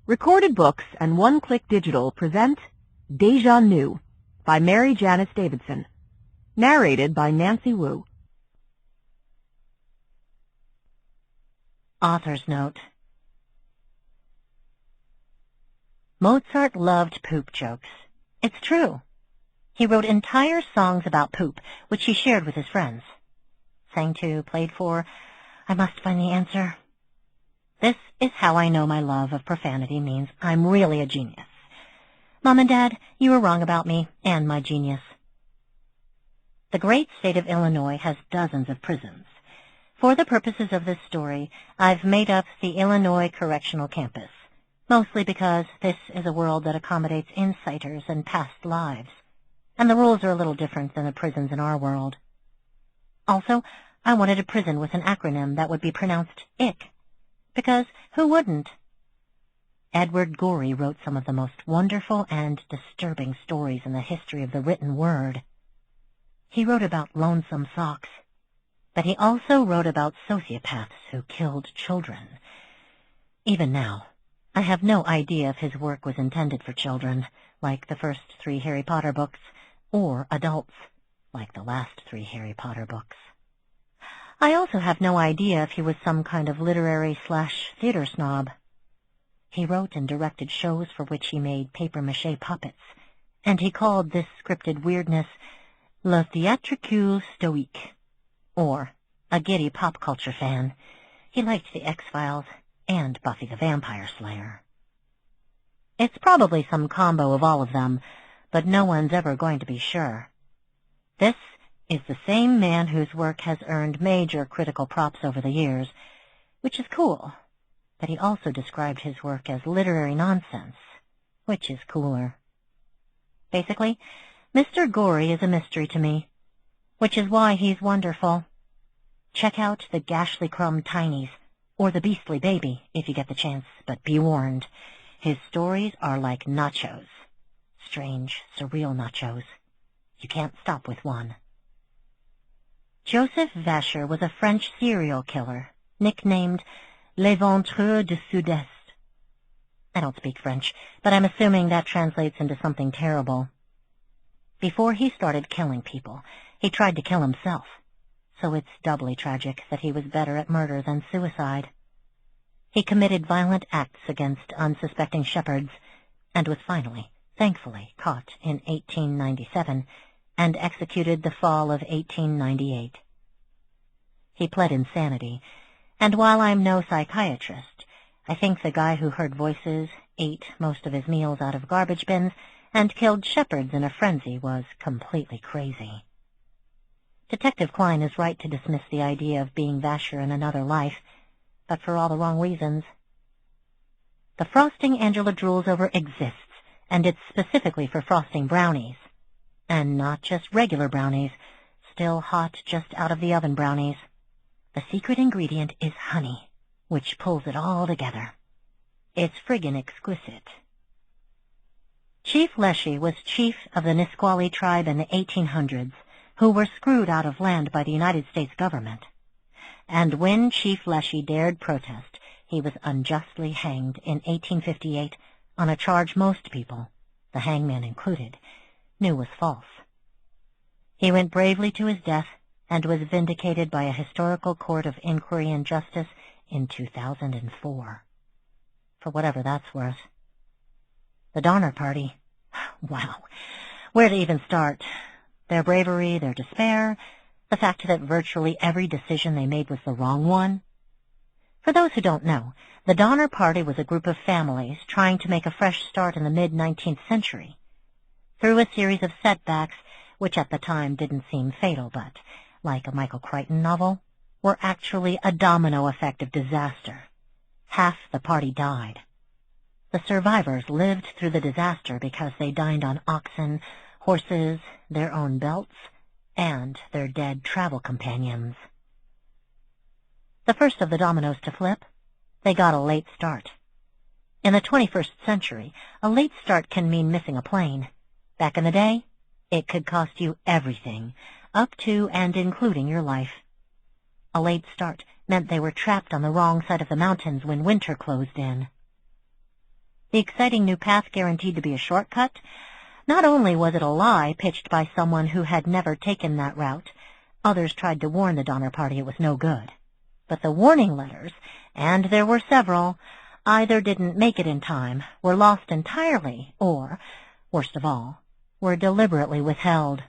Recorded Books and One Click Digital present Deja by MaryJanice Davidson. Narrated by Nancy Wu. Author's Note. Mozart loved poop jokes. It's true. He wrote entire songs about poop, which he shared with his friends. Sang to, played for, I must find the answer. This is how I know my love of profanity means I'm really a genius. Mom and Dad, you were wrong about me and my genius. The great state of Illinois has dozens of prisons. For the purposes of this story, I've made up the Illinois Correctional Campus, mostly because this is a world that accommodates insiders and past lives, and the rules are a little different than the prisons in our world. Also, I wanted a prison with an acronym that would be pronounced ICK, because who wouldn't? Edward Gorey wrote some of the most wonderful and disturbing stories in the history of the written word. He wrote about lonesome socks, but he also wrote about sociopaths who killed children. Even now, I have no idea if his work was intended for children, like the first 3 Harry Potter books, or adults, like the last 3 Harry Potter books. I also have no idea if he was some kind of literary/theater snob. He wrote and directed shows for which he made papier-mâché puppets, and he called this scripted weirdness le théâtricule stoïque, or a giddy pop culture fan. He liked the X-Files and Buffy the Vampire Slayer. It's probably some combo of all of them, but no one's ever going to be sure. This is the same man whose work has earned major critical props over the years, which is cool, but he also described his work as literary nonsense, which is cooler. Basically, Mr. Gorey is a mystery to me, which is why he's wonderful. Check out the Gashly Crumb Tinies, or the Beastly Baby, if you get the chance, but be warned, his stories are like nachos. Strange, surreal nachos. You can't stop with one. Joseph Vacher was a French serial killer, nicknamed L'Éventreur du Sud-Est. I don't speak French, but I'm assuming that translates into something terrible. Before he started killing people, he tried to kill himself, so it's doubly tragic that he was better at murder than suicide. He committed violent acts against unsuspecting shepherds, and was finally, thankfully, caught in 1897, and executed the fall of 1898. He pled insanity, and while I'm no psychiatrist, I think the guy who heard voices, ate most of his meals out of garbage bins, and killed shepherds in a frenzy was completely crazy. Detective Klein is right to dismiss the idea of being Vacher in another life, but for all the wrong reasons. The frosting Angela drools over exists, and it's specifically for frosting brownies. And not just regular brownies, still hot just out of the oven brownies. The secret ingredient is honey, which pulls it all together. It's friggin' exquisite. Chief Leshy was chief of the Nisqually tribe in the 1800s, who were screwed out of land by the United States government. And when Chief Leshy dared protest, he was unjustly hanged in 1858 on a charge most people, the hangman included, knew was false. He went bravely to his death and was vindicated by a historical court of inquiry and justice in 2004. For whatever that's worth. The Donner Party. Wow. Where to even start? Their bravery, their despair, the fact that virtually every decision they made was the wrong one. For those who don't know, the Donner Party was a group of families trying to make a fresh start in the mid-19th century. Through a series of setbacks, which at the time didn't seem fatal, but, like a Michael Crichton novel, were actually a domino effect of disaster. Half the party died. The survivors lived through the disaster because they dined on oxen, horses, their own belts, and their dead travel companions. The first of the dominoes to flip, they got a late start. In the 21st century, a late start can mean missing a plane. Back in the day, it could cost you everything, up to and including your life. A late start meant they were trapped on the wrong side of the mountains when winter closed in. The exciting new path guaranteed to be a shortcut? Not only was it a lie pitched by someone who had never taken that route, others tried to warn the Donner Party it was no good. But the warning letters, and there were several, either didn't make it in time, were lost entirely, or, worst of all, were deliberately withheld.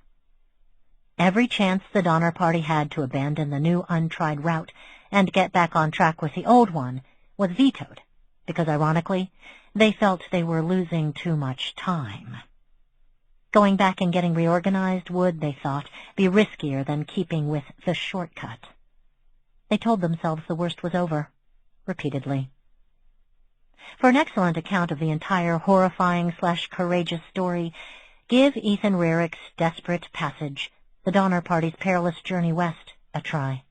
Every chance the Donner Party had to abandon the new untried route and get back on track with the old one was vetoed, because ironically, they felt they were losing too much time. Going back and getting reorganized would, they thought, be riskier than keeping with the shortcut. They told themselves the worst was over, repeatedly. For an excellent account of the entire horrifying/courageous story, give Ethan Rarick's desperate passage, The Donner Party's Perilous Journey West, a try.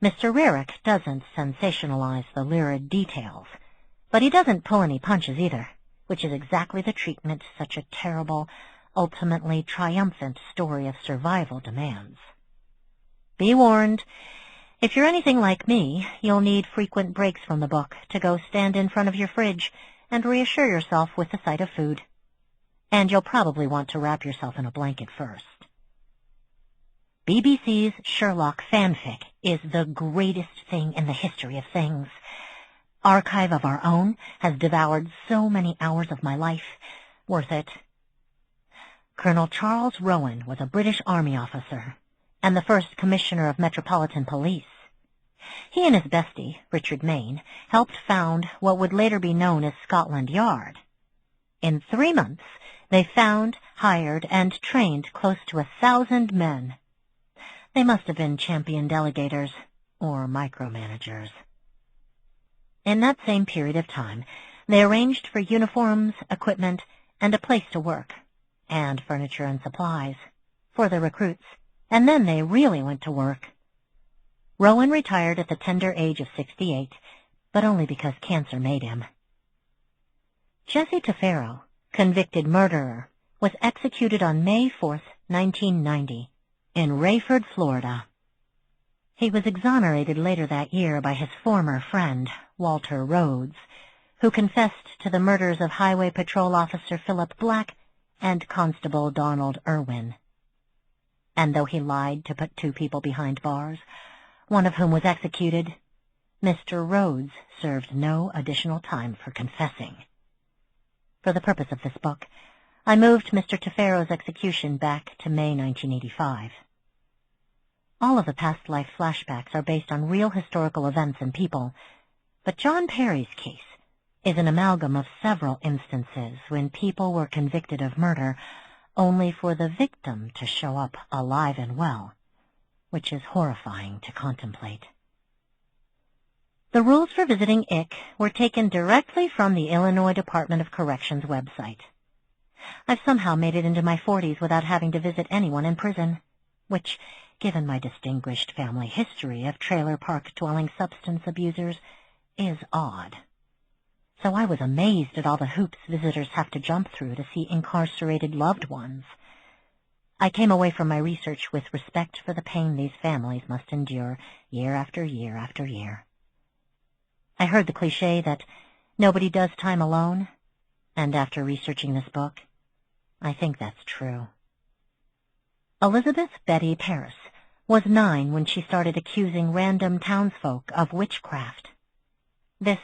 Mr. Rarick doesn't sensationalize the lurid details, but he doesn't pull any punches either, which is exactly the treatment such a terrible, ultimately triumphant story of survival demands. Be warned, if you're anything like me, you'll need frequent breaks from the book to go stand in front of your fridge and reassure yourself with the sight of food. And you'll probably want to wrap yourself in a blanket first. BBC's Sherlock fanfic is the greatest thing in the history of things. Archive of Our Own has devoured so many hours of my life. Worth it. Colonel Charles Rowan was a British Army officer and the first Commissioner of Metropolitan Police. He and his bestie, Richard Mayne, helped found what would later be known as Scotland Yard. In 3 months, they found, hired, and trained close to 1,000 men. They must have been champion delegators or micromanagers. In that same period of time, they arranged for uniforms, equipment, and a place to work, and furniture and supplies for the recruits, and then they really went to work. Rowan retired at the tender age of 68, but only because cancer made him. Jesse Tefero, convicted murderer, was executed on May 4th, 1990, in Rayford, Florida. He was exonerated later that year by his former friend, Walter Rhodes, who confessed to the murders of Highway Patrol Officer Philip Black and Constable Donald Irwin. And though he lied to put 2 people behind bars, one of whom was executed, Mr. Rhodes served no additional time for confessing. For the purpose of this book, I moved Mr. Tefero's execution back to May 1985. All of the past life flashbacks are based on real historical events and people, but John Perry's case is an amalgam of several instances when people were convicted of murder only for the victim to show up alive and well, which is horrifying to contemplate. The rules for visiting IC were taken directly from the Illinois Department of Corrections website. I've somehow made it into my 40s without having to visit anyone in prison, which, given my distinguished family history of trailer park-dwelling substance abusers, is odd. So I was amazed at all the hoops visitors have to jump through to see incarcerated loved ones. I came away from my research with respect for the pain these families must endure year after year after year. I heard the cliché that nobody does time alone, and after researching this book, I think that's true. Elizabeth Betty Paris was 9 when she started accusing random townsfolk of witchcraft. This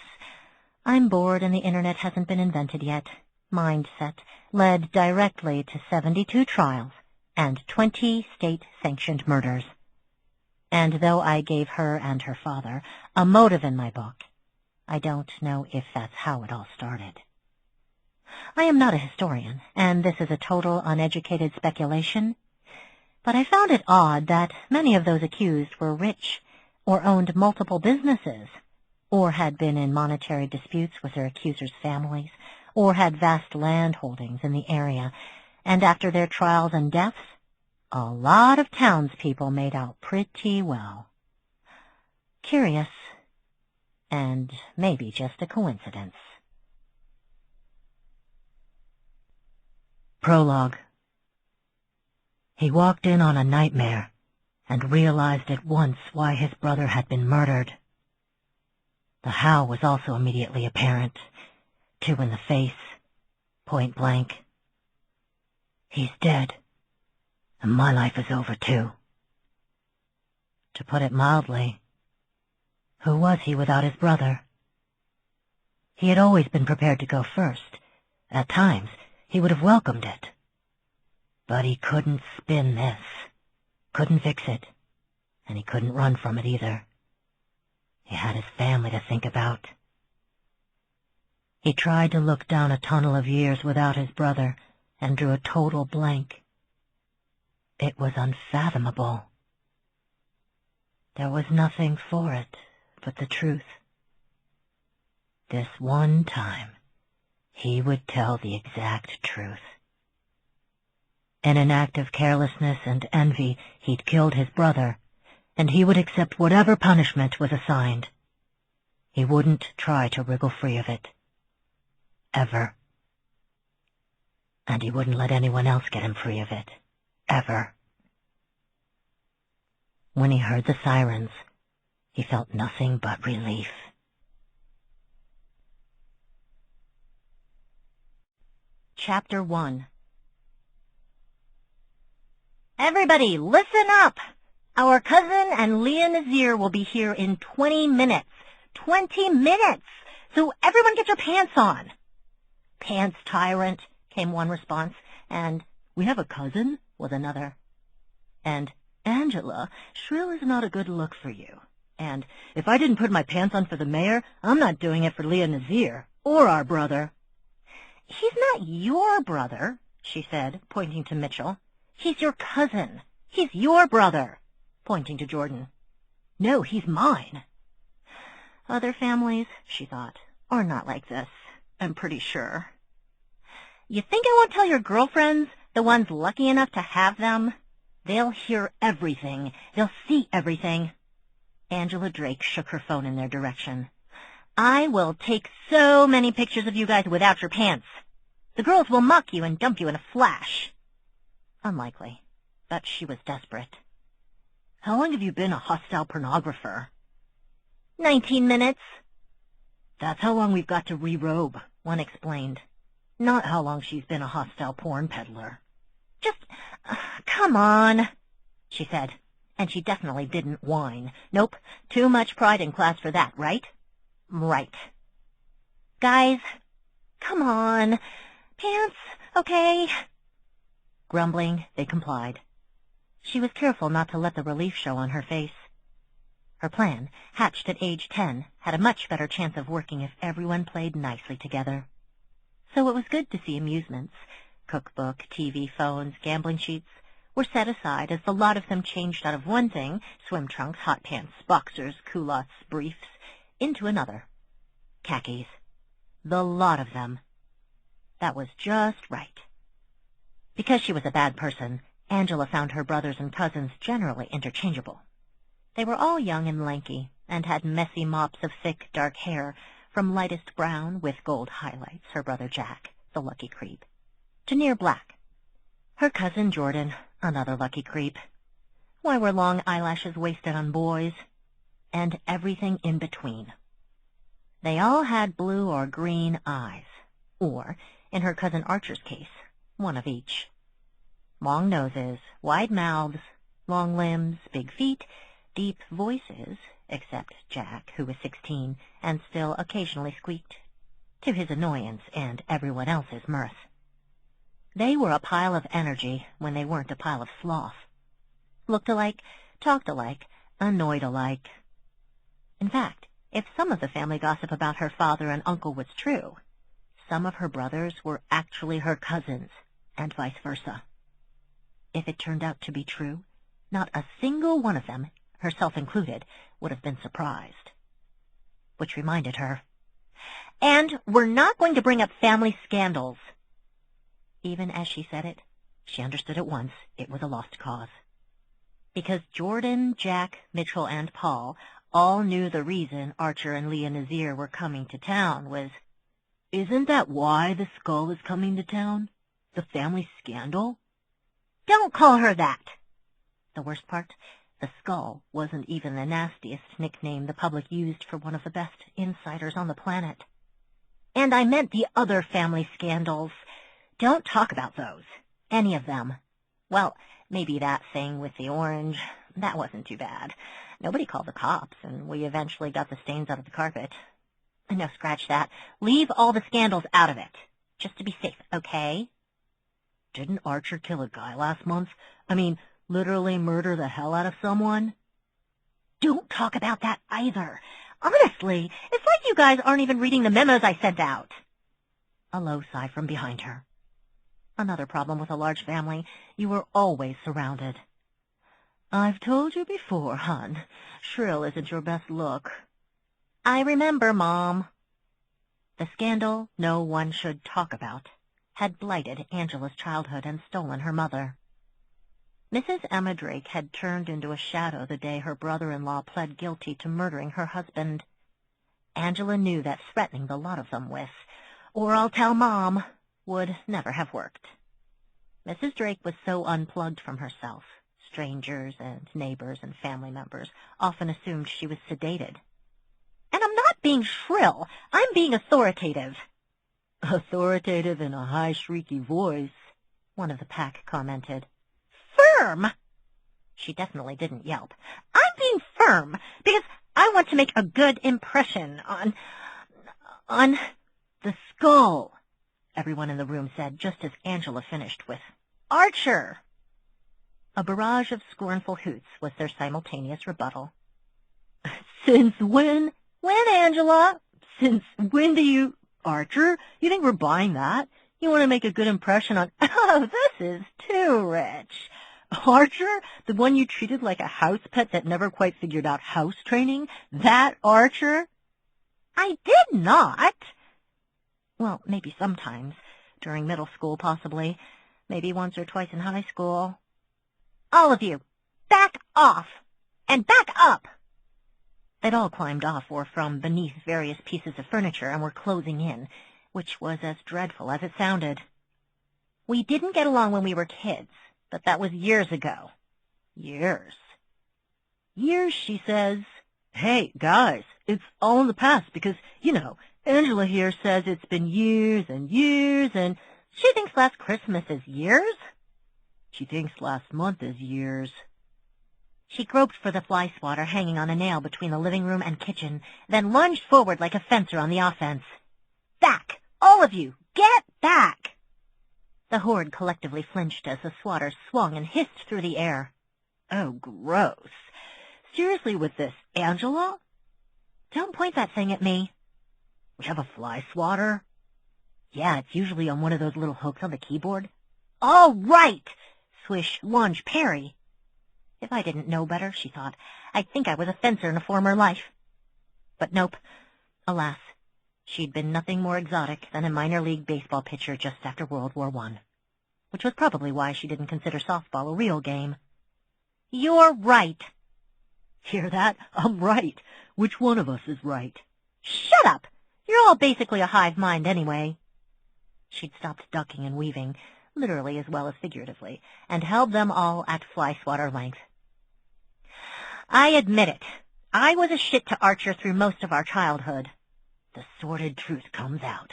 "I'm bored and the internet hasn't been invented yet" mindset led directly to 72 trials and 20 state-sanctioned murders. And though I gave her and her father a motive in my book, I don't know if that's how it all started. I am not a historian, and this is a total uneducated speculation, but I found it odd that many of those accused were rich, or owned multiple businesses, or had been in monetary disputes with their accusers' families, or had vast land holdings in the area, and after their trials and deaths, a lot of townspeople made out pretty well. Curious, and maybe just a coincidence. Prologue. He walked in on a nightmare and realized at once why his brother had been murdered. The how was also immediately apparent. two in the face, point blank. He's dead, and my life is over too. To put it mildly, who was he without his brother? He had always been prepared to go first. At times, he would have welcomed it. But he couldn't spin this, couldn't fix it, and he couldn't run from it either. He had his family to think about. He tried to look down a tunnel of years without his brother and drew a total blank. It was unfathomable. There was nothing for it but the truth. This one time, he would tell the exact truth. In an act of carelessness and envy, he'd killed his brother, and he would accept whatever punishment was assigned. He wouldn't try to wriggle free of it. Ever. And he wouldn't let anyone else get him free of it. Ever. When he heard the sirens, he felt nothing but relief. Chapter 1. Everybody, listen up! Our cousin and Leah Nazir will be here in 20 minutes. 20 minutes! So everyone get your pants on. Pants tyrant, came one response, and we have a cousin, was another. And Angela, shrill is not a good look for you. And if I didn't put my pants on for the mayor, I'm not doing it for Leah Nazir, or our brother. He's not your brother, she said, pointing to Mitchell. He's your cousin. He's your brother, pointing to Jordan. No, he's mine. Other families, she thought, are not like this, I'm pretty sure. You think I won't tell your girlfriends, the ones lucky enough to have them? They'll hear everything. They'll see everything. Angela Drake shook her phone in their direction. I will take so many pictures of you guys without your pants. The girls will mock you and dump you in a flash. Unlikely, but she was desperate. How long have you been a hostile pornographer? 19 minutes. That's how long we've got to re-robe, one explained. Not how long she's been a hostile porn peddler. Just, come on, she said, and she definitely didn't whine. Nope, too much pride in class for that, right? Right. Guys, come on. Pants, okay? Grumbling, they complied. She was careful not to let the relief show on her face. Her plan, hatched at age 10, had a much better chance of working if everyone played nicely together. So it was good to see amusements, cookbook, TV, phones, gambling sheets, were set aside as the lot of them changed out of one thing, swim trunks, hot pants, boxers, culottes, briefs, into another. Khakis. The lot of them. That was just right. Because she was a bad person, Angela found her brothers and cousins generally interchangeable. They were all young and lanky, and had messy mops of thick, dark hair, from lightest brown with gold highlights, her brother Jack, the lucky creep, to near black. Her cousin Jordan, another lucky creep. Why were long eyelashes wasted on boys? And everything in between. They all had blue or green eyes, or, in her cousin Archer's case, one of each. Long noses, wide mouths, long limbs, big feet, deep voices, except Jack, who was 16, and still occasionally squeaked, to his annoyance and everyone else's mirth. They were a pile of energy when they weren't a pile of sloth. Looked alike, talked alike, annoyed alike. In fact, if some of the family gossip about her father and uncle was true, some of her brothers were actually her cousins, and vice versa. If it turned out to be true, not a single one of them, herself included, would have been surprised. Which reminded her, and we're not going to bring up family scandals. Even as she said it, she understood at once it was a lost cause. Because Jordan, Jack, Mitchell, and Paul all knew the reason Archer and Leah Nazir were coming to town was, isn't that why the skull is coming to town? The family scandal? Don't call her that. The worst part, the skull wasn't even the nastiest nickname the public used for one of the best insiders on the planet. And I meant the other family scandals. Don't talk about those. Any of them. Well, maybe that thing with the orange. That wasn't too bad. Nobody called the cops, and we eventually got the stains out of the carpet. No, scratch that. Leave all the scandals out of it. Just to be safe, okay? Didn't Archer kill a guy last month? I mean, literally murder the hell out of someone? Don't talk about that either. Honestly, it's like you guys aren't even reading the memos I sent out. A low sigh from behind her. Another problem with a large family. You were always surrounded. I've told you before, hon. Shrill isn't your best look. I remember, Mom. The scandal no one should talk about had blighted Angela's childhood and stolen her mother. Mrs. Emma Drake had turned into a shadow the day her brother-in-law pled guilty to murdering her husband. Angela knew that threatening the lot of them with, "Or I'll tell Mom," would never have worked. Mrs. Drake was so unplugged from herself. Strangers and neighbors and family members often assumed she was sedated. And I'm not being shrill. I'm being authoritative. Authoritative in a high, shrieky voice, one of the pack commented. Firm! She definitely didn't yelp. I'm being firm because I want to make a good impression on the skull, everyone in the room said, just as Angela finished with, Archer. A barrage of scornful hoots was their simultaneous rebuttal. Since when? When, Angela? Since when do you... Archer? You think we're buying that? You want to make a good impression on... Oh, this is too rich. Archer? The one you treated like a house pet that never quite figured out house training? That Archer? I did not. Well, maybe sometimes. During middle school, possibly. Maybe once or twice in high school. All of you, back off. And back up. They'd all climbed off or from beneath various pieces of furniture and were closing in, which was as dreadful as it sounded. We didn't get along when we were kids, but that was years ago. Years. Years, she says. Hey, guys, it's all in the past because, you know, Angela here says it's been years and years, and she thinks last Christmas is years? She thinks last month is years. She groped for the fly swatter hanging on a nail between the living room and kitchen, then lunged forward like a fencer on the offense. Back! All of you! Get back! The horde collectively flinched as the swatter swung and hissed through the air. Oh, gross. Seriously with this, Angela? Don't point that thing at me. We have a fly swatter? Yeah, it's usually on one of those little hooks on the keyboard. All right! Swish, lunge, parry. If I didn't know better, she thought, I'd think I was a fencer in a former life. But nope. Alas, she'd been nothing more exotic than a minor league baseball pitcher just after World War I, which was probably why she didn't consider softball a real game. You're right. Hear that? I'm right. Which one of us is right? Shut up! You're all basically a hive mind anyway. She'd stopped ducking and weaving, literally as well as figuratively, and held them all at fly swatter length. I admit it. I was a shit to Archer through most of our childhood. The sordid truth comes out.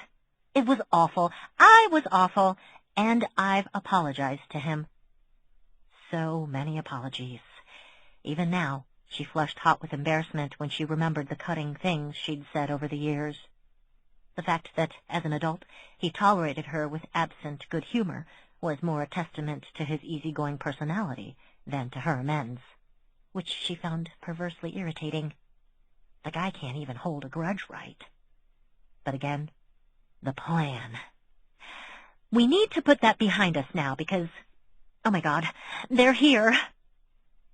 It was awful. I was awful, and I've apologized to him. So many apologies. Even now, she flushed hot with embarrassment when she remembered the cutting things she'd said over the years. The fact that, as an adult, he tolerated her with absent good humor was more a testament to his easygoing personality than to her amends, which she found perversely irritating. The guy can't even hold a grudge right. But again, the plan. We need to put that behind us now because, oh my God, they're here.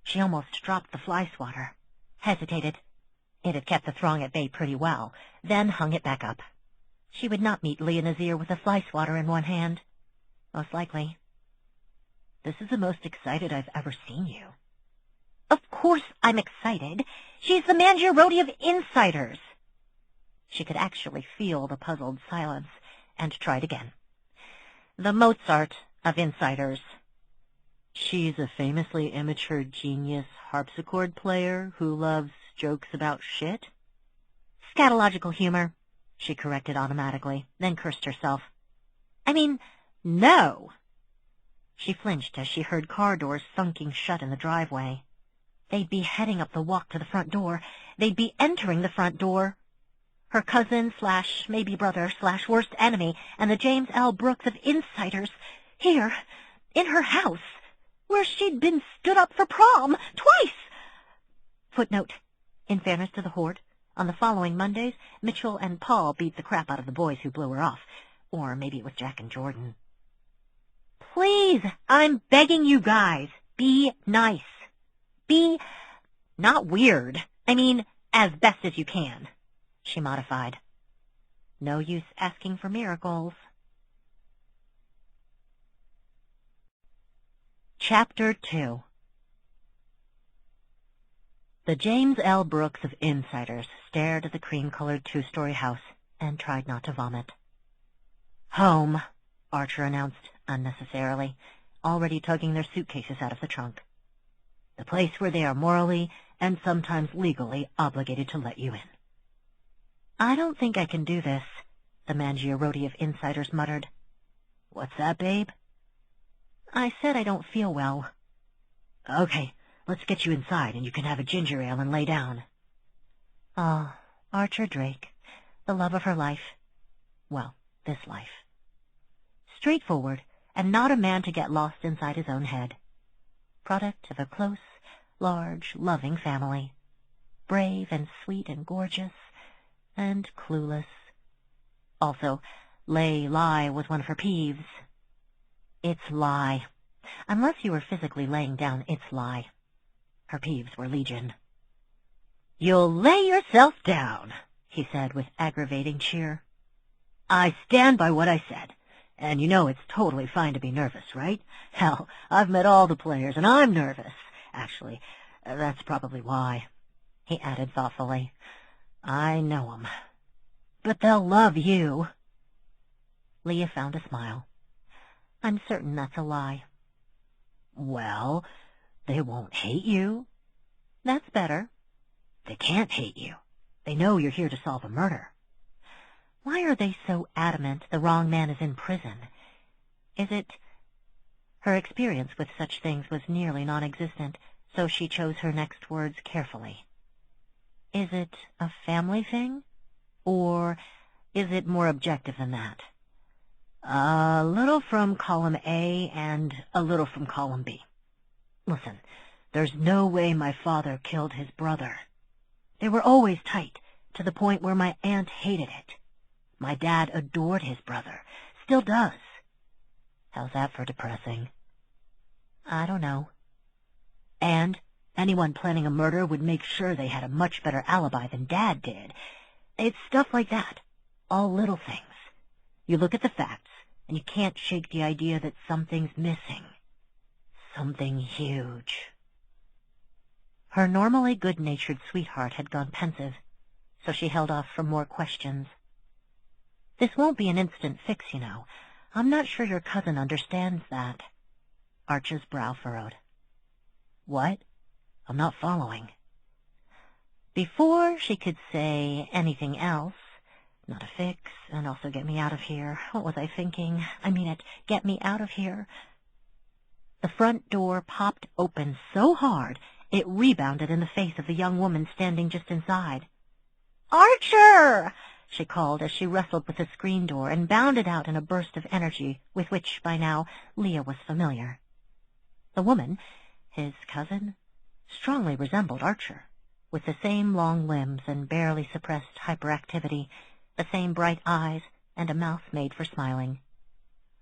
She almost dropped the fly swatter, hesitated. It had kept the throng at bay pretty well, then hung it back up. She would not meet Leah Nazir with a fly swatter in one hand. Most likely. This is the most excited I've ever seen you. Of course I'm excited. She's the Mangiarotti of insiders. She could actually feel the puzzled silence, and tried again. The Mozart of insiders. She's a famously immature genius harpsichord player who loves jokes about shit? Scatological humor. she corrected automatically, then cursed herself. I mean, no. She flinched as she heard car doors thunking shut in the driveway. They'd be heading up the walk to the front door. They'd be entering the front door. Her cousin / maybe brother / worst enemy and the James L. Brooks of insiders here, in her house, where she'd been stood up for prom twice. Footnote. In fairness to the Horde, on the following Mondays, Mitchell and Paul beat the crap out of the boys who blew her off. Or maybe it was Jack and Jordan. Please, I'm begging you guys, be nice. Be not weird. I mean, as best as you can, she modified. No use asking for miracles. Chapter 2. The James L. Brooks of insiders stared at the cream-colored two-story house and tried not to vomit. Home, Archer announced unnecessarily, already tugging their suitcases out of the trunk. The place where they are morally and sometimes legally obligated to let you in. I don't think I can do this, the Mangiarotti of insiders muttered. What's that, babe? I said I don't feel well. Okay, let's get you inside and you can have a ginger ale and lay down. Ah, Archer Drake, the love of her life. Well, this life. Straightforward, and not a man to get lost inside his own head. Product of a close, large, loving family. Brave and sweet and gorgeous, and clueless. Also, lie was one of her peeves. It's lie. Unless you were physically laying down, it's lie. Her peeves were legion. You'll lay yourself down, he said with aggravating cheer. I stand by what I said. And you know it's totally fine to be nervous, right? Hell, I've met all the players, and I'm nervous. Actually, that's probably why, he added thoughtfully. I know 'em. But they'll love you. Leah found a smile. I'm certain that's a lie. Well, they won't hate you. That's better. They can't hate you. They know you're here to solve a murder. Why are they so adamant the wrong man is in prison? Is it... Her experience with such things was nearly non-existent, so she chose her next words carefully. Is it a family thing? Or is it more objective than that? A little from column A and a little from column B. Listen, there's no way my father killed his brother. They were always tight, to the point where my aunt hated it. My dad adored his brother. Still does. How's that for depressing? I don't know. And anyone planning a murder would make sure they had a much better alibi than Dad did. It's stuff like that. All little things. You look at the facts, and you can't shake the idea that something's missing. Something huge. Her normally good-natured sweetheart had gone pensive, so she held off from more questions. This won't be an instant fix, you know. I'm not sure your cousin understands that. Archer's brow furrowed. What? I'm not following. Before she could say anything else, not a fix, and also get me out of here. What was I thinking? I mean it, get me out of here. The front door popped open so hard, it rebounded in the face of the young woman standing just inside. Archer! She called as she wrestled with the screen door and bounded out in a burst of energy with which, by now, Leah was familiar. The woman, his cousin, strongly resembled Archer, with the same long limbs and barely suppressed hyperactivity, the same bright eyes, and a mouth made for smiling.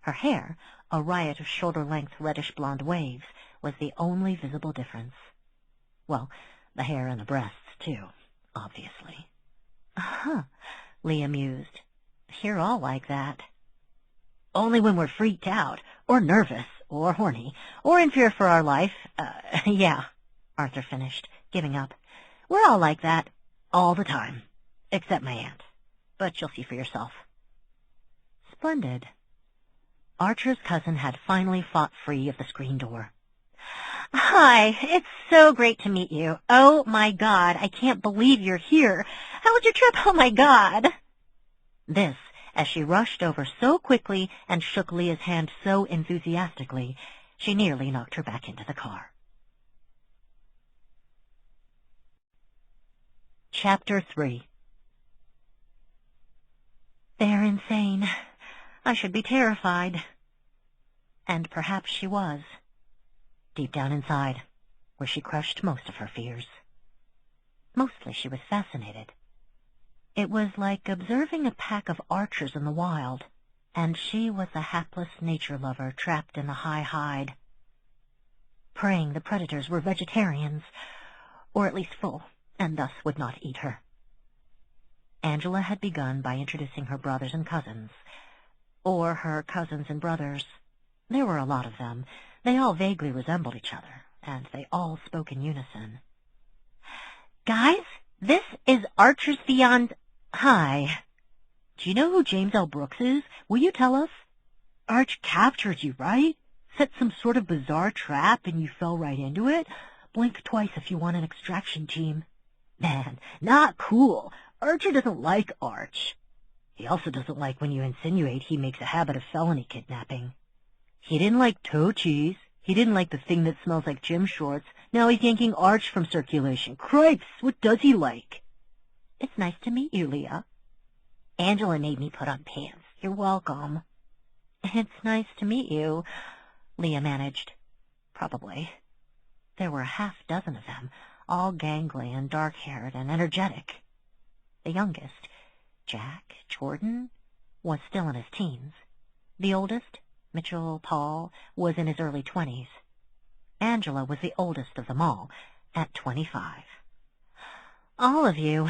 Her hair, a riot of shoulder-length reddish-blonde waves, was the only visible difference. Well, the hair and the breasts, too, obviously. Huh, Leah mused. You're all like that. Only when we're freaked out, or nervous, or horny, or in fear for our life. Yeah, Arthur finished, giving up. We're all like that, all the time, except my aunt. But you'll see for yourself. Splendid. Archer's cousin had finally fought free of the screen door. Hi, it's so great to meet you. Oh, my God, I can't believe you're here. How was your trip? Oh, my God. This, as she rushed over so quickly and shook Leah's hand so enthusiastically, she nearly knocked her back into the car. Chapter 3. They're insane. I should be terrified. And perhaps she was, deep down inside, where she crushed most of her fears. Mostly she was fascinated. It was like observing a pack of archers in the wild, and she was a hapless nature lover trapped in the high hide, praying the predators were vegetarians, or at least full, and thus would not eat her. Angela had begun by introducing her brothers and cousins, or her cousins and brothers. There were a lot of them. They all vaguely resembled each other, and they all spoke in unison. Guys, this is Archer's fiancé. Hi. Do you know who James L. Brooks is? Will you tell us? Arch captured you, right? Set some sort of bizarre trap and you fell right into it? Blink twice if you want an extraction team. Man, not cool. Archer doesn't like Arch. He also doesn't like when you insinuate he makes a habit of felony kidnapping. He didn't like toe cheese. He didn't like the thing that smells like gym shorts. Now he's yanking Arch from circulation. Cripes, what does he like? It's nice to meet you, Leah. Angela made me put on pants. You're welcome. It's nice to meet you, Leah managed. Probably. There were a half-dozen of them, all gangly and dark-haired and energetic. The youngest, Jack Jordan, was still in his teens. The oldest, Mitchell Paul, was in his early 20s. Angela was the oldest of them all, at 25. All of you.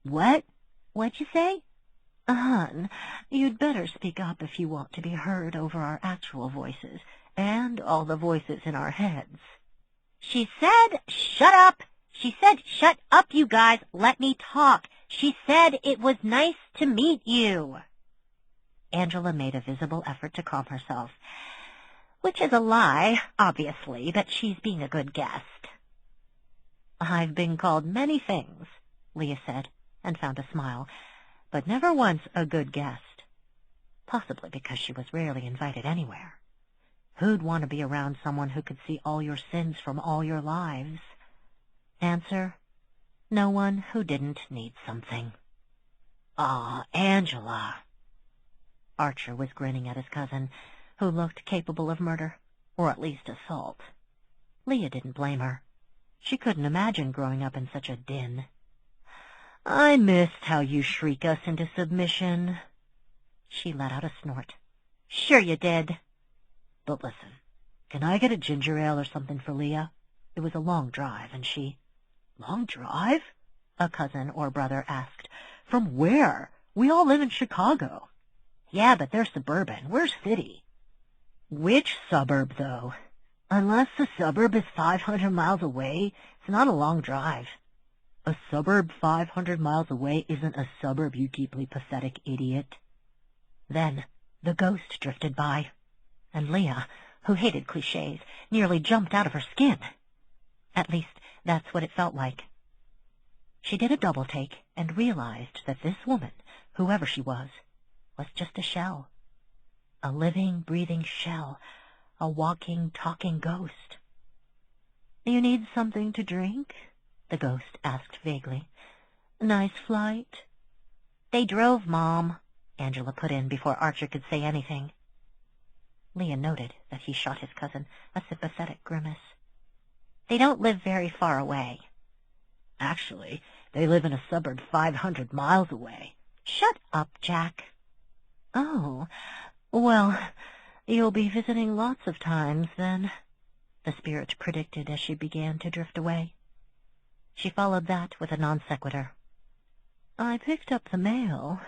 What? What'd you say? Hun, you'd better speak up if you want to be heard over our actual voices, and all the voices in our heads. She said, shut up! She said, shut up, you guys! Let me talk! She said it was nice to meet you! Angela made a visible effort to calm herself, which is a lie, obviously, but she's being a good guest. I've been called many things, Leah said, and found a smile, but never once a good guest. Possibly because she was rarely invited anywhere. Who'd want to be around someone who could see all your sins from all your lives? Answer, no one who didn't need something. Ah, Angela. Archer was grinning at his cousin, who looked capable of murder, or at least assault. Leah didn't blame her. She couldn't imagine growing up in such a din. I missed how you shriek us into submission. She let out a snort. Sure you did. But listen, can I get a ginger ale or something for Leah? It was a long drive, and she... Long drive? A cousin or brother asked. From where? We all live in Chicago. Yeah, but they're suburban. We're city. Which suburb, though? Unless the suburb is 500 miles away, it's not a long drive. A suburb 500 miles away isn't a suburb, you deeply pathetic idiot. Then the ghost drifted by, and Leah, who hated clichés, nearly jumped out of her skin. At least, that's what it felt like. She did a double-take and realized that this woman, whoever she was just a shell. A living, breathing shell. A walking, talking ghost. You need something to drink? The ghost asked vaguely. Nice flight? They drove, Mom, Angela put in before Archer could say anything. Leah noted that he shot his cousin a sympathetic grimace. They don't live very far away. Actually, they live in a suburb 500 miles away. Shut up, Jack. Oh, well, you'll be visiting lots of times, then, the spirit predicted as she began to drift away. She followed that with a non sequitur. I picked up the mail.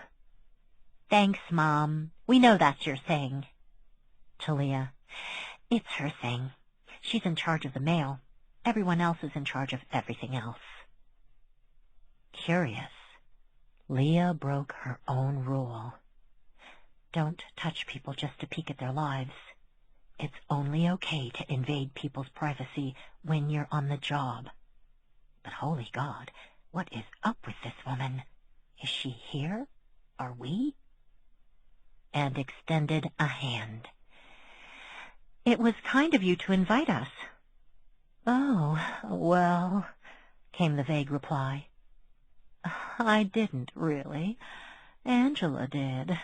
Thanks, Mom. We know that's your thing. To Leah, it's her thing. She's in charge of the mail. Everyone else is in charge of everything else. Curious. Leah broke her own rule. Don't touch people just to peek at their lives. It's only okay to invade people's privacy when you're on the job. But holy God, what is up with this woman? Is she here? Are we and extended a hand. "It was kind of you to invite us." "Oh, well," came the vague reply. "I didn't, really. Angela did.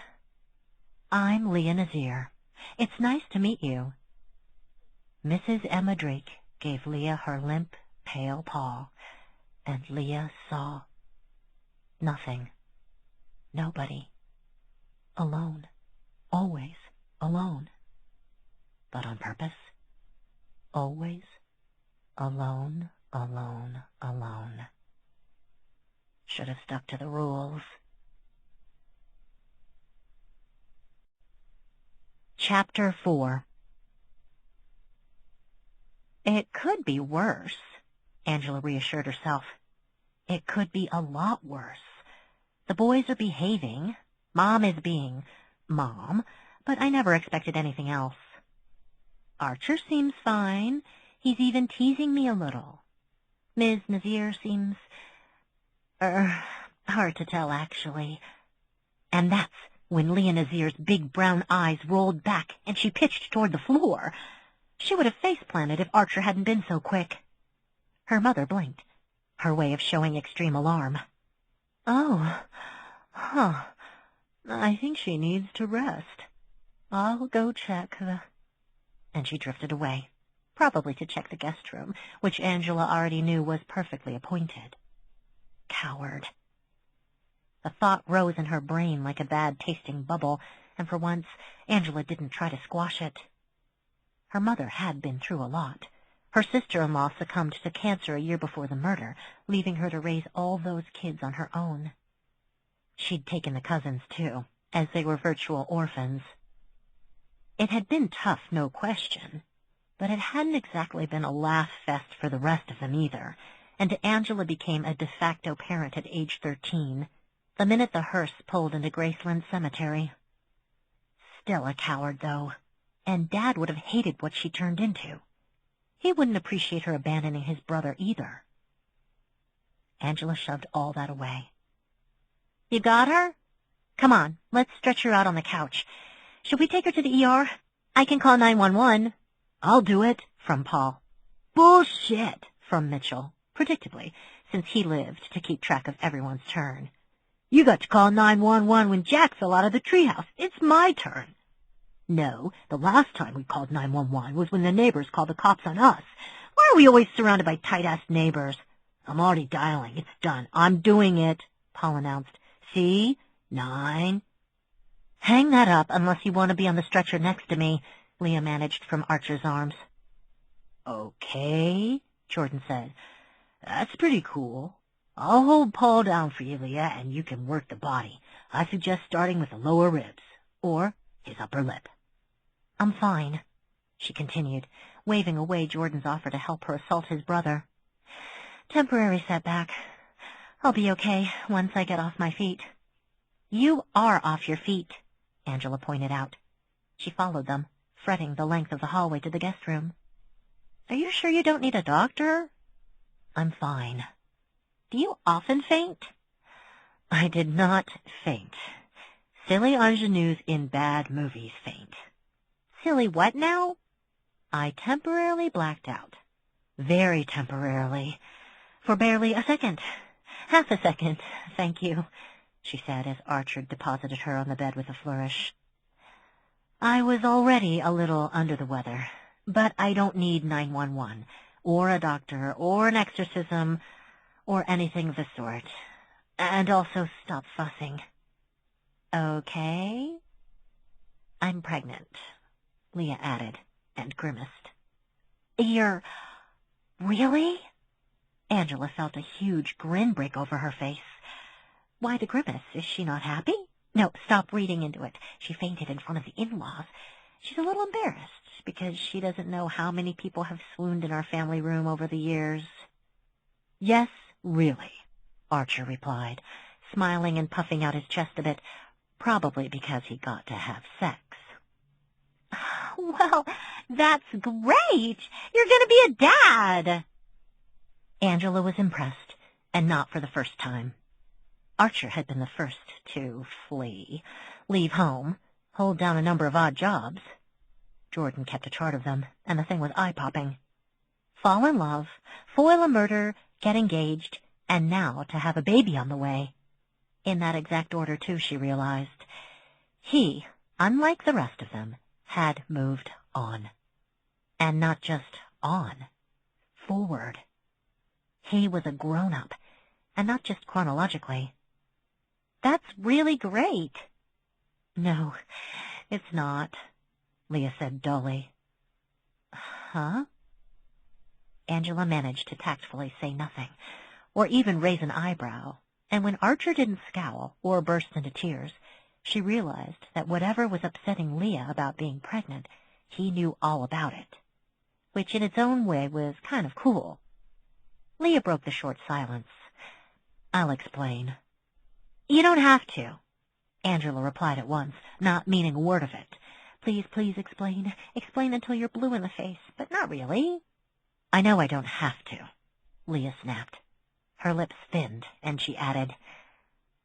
I'm Leah Nazir. It's nice to meet you." Mrs. Emma Drake gave Leah her limp, pale paw, and Leah saw nothing. Nobody. Alone. Always alone. But on purpose. Always alone, alone, alone. Should have stuck to the rules. Chapter 4. "It could be worse," Angela reassured herself. "It could be a lot worse. The boys are behaving. Mom is being Mom, but I never expected anything else. Archer seems fine. He's even teasing me a little. Ms. Nazir seems, hard to tell, actually." And that's when Leah Nazir's big brown eyes rolled back and she pitched toward the floor. She would have face-planted if Archer hadn't been so quick. Her mother blinked, her way of showing extreme alarm. "Oh, I think she needs to rest. I'll go check the—" And she drifted away, probably to check the guest room, which Angela already knew was perfectly appointed. Coward. The thought rose in her brain like a bad-tasting bubble, and for once Angela didn't try to squash it. Her mother had been through a lot. Her sister-in-law succumbed to cancer a year before the murder, leaving her to raise all those kids on her own. She'd taken the cousins, too, as they were virtual orphans. It had been tough, no question, but it hadn't exactly been a laugh fest for the rest of them either, and Angela became a de facto parent at age 13, the minute the hearse pulled into Graceland Cemetery. Still a coward, though, and Dad would have hated what she turned into. He wouldn't appreciate her abandoning his brother either. Angela shoved all that away. "You got her? Come on, let's stretch her out on the couch. Should we take her to the ER? I can call 911. "I'll do it," from Paul. "Bullshit," from Mitchell, predictably, since he lived to keep track of everyone's turn. "You got to call 911 when Jack fell out of the treehouse. It's my turn." "No, the last time we called 911 was when the neighbors called the cops on us. Why are we always surrounded by tight-ass neighbors?" "I'm already dialing. It's done. I'm doing it," Paul announced. "See? 9. "Hang that up unless you want to be on the stretcher next to me," Leah managed from Archer's arms. "Okay," Jordan said. "That's pretty cool. I'll hold Paul down for you, Leah, and you can work the body. I suggest starting with the lower ribs, or his upper lip." "I'm fine," she continued, waving away Jordan's offer to help her assault his brother. "Temporary setback. I'll be okay once I get off my feet." "You are off your feet," Angela pointed out. She followed them, fretting the length of the hallway to the guest room. "Are you sure you don't need a doctor?" "I'm fine." "Do you often faint?" "I did not faint. Silly ingenues in bad movies faint." "Silly what now?" "I temporarily blacked out. Very temporarily. For barely a second. Half a second, thank you," she said as Archer deposited her on the bed with a flourish. "I was already a little under the weather, but I don't need 911, or a doctor, or an exorcism, or anything of the sort. And also stop fussing." "Okay." "I'm pregnant," Leah added, and grimaced. "You're... really?" Angela felt a huge grin break over her face. Why the grimace? Is she not happy? No, stop reading into it. She fainted in front of the in-laws. She's a little embarrassed because she doesn't know how many people have swooned in our family room over the years. "Yes, really," Archer replied, smiling and puffing out his chest a bit, probably because he got to have sex. "Well, that's great! You're going to be a dad!" Angela was impressed, and not for the first time. Archer had been the first to leave home, hold down a number of odd jobs. Jordan kept a chart of them, and the thing was eye-popping. Fall in love, foil a murder, get engaged, and now to have a baby on the way. In that exact order, too, she realized. He, unlike the rest of them, had moved on. And not just on. Forward. He was a grown-up, and not just chronologically. That's really great. No, it's not, Leah said dully. Huh? Angela managed to tactfully say nothing, or even raise an eyebrow, and when Archer didn't scowl or burst into tears, she realized that whatever was upsetting Leah about being pregnant, he knew all about it, which in its own way was kind of cool. Leah broke the short silence. I'll explain. You don't have to, Angela replied at once, not meaning a word of it. Please explain. Explain until you're blue in the face, but not really. I know I don't have to, Leah snapped. Her lips thinned, and she added,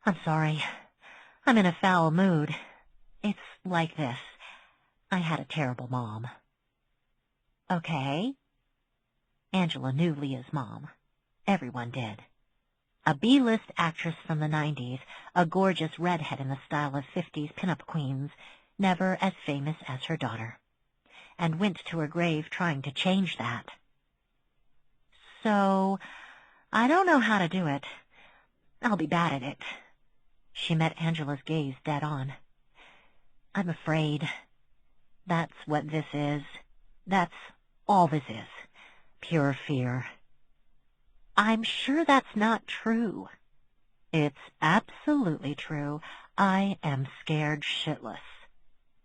I'm sorry. I'm in a foul mood. It's like this. I had a terrible mom. Okay. Angela knew Leah's mom. Everyone did. A B-list actress from the 90s, a gorgeous redhead in the style of 50s pinup queens, never as famous as her daughter, and went to her grave trying to change that. So, I don't know how to do it. I'll be bad at it. She met Angela's gaze dead on. I'm afraid. That's what this is. That's all this is. Pure fear. I'm sure that's not true. It's absolutely true. I am scared shitless.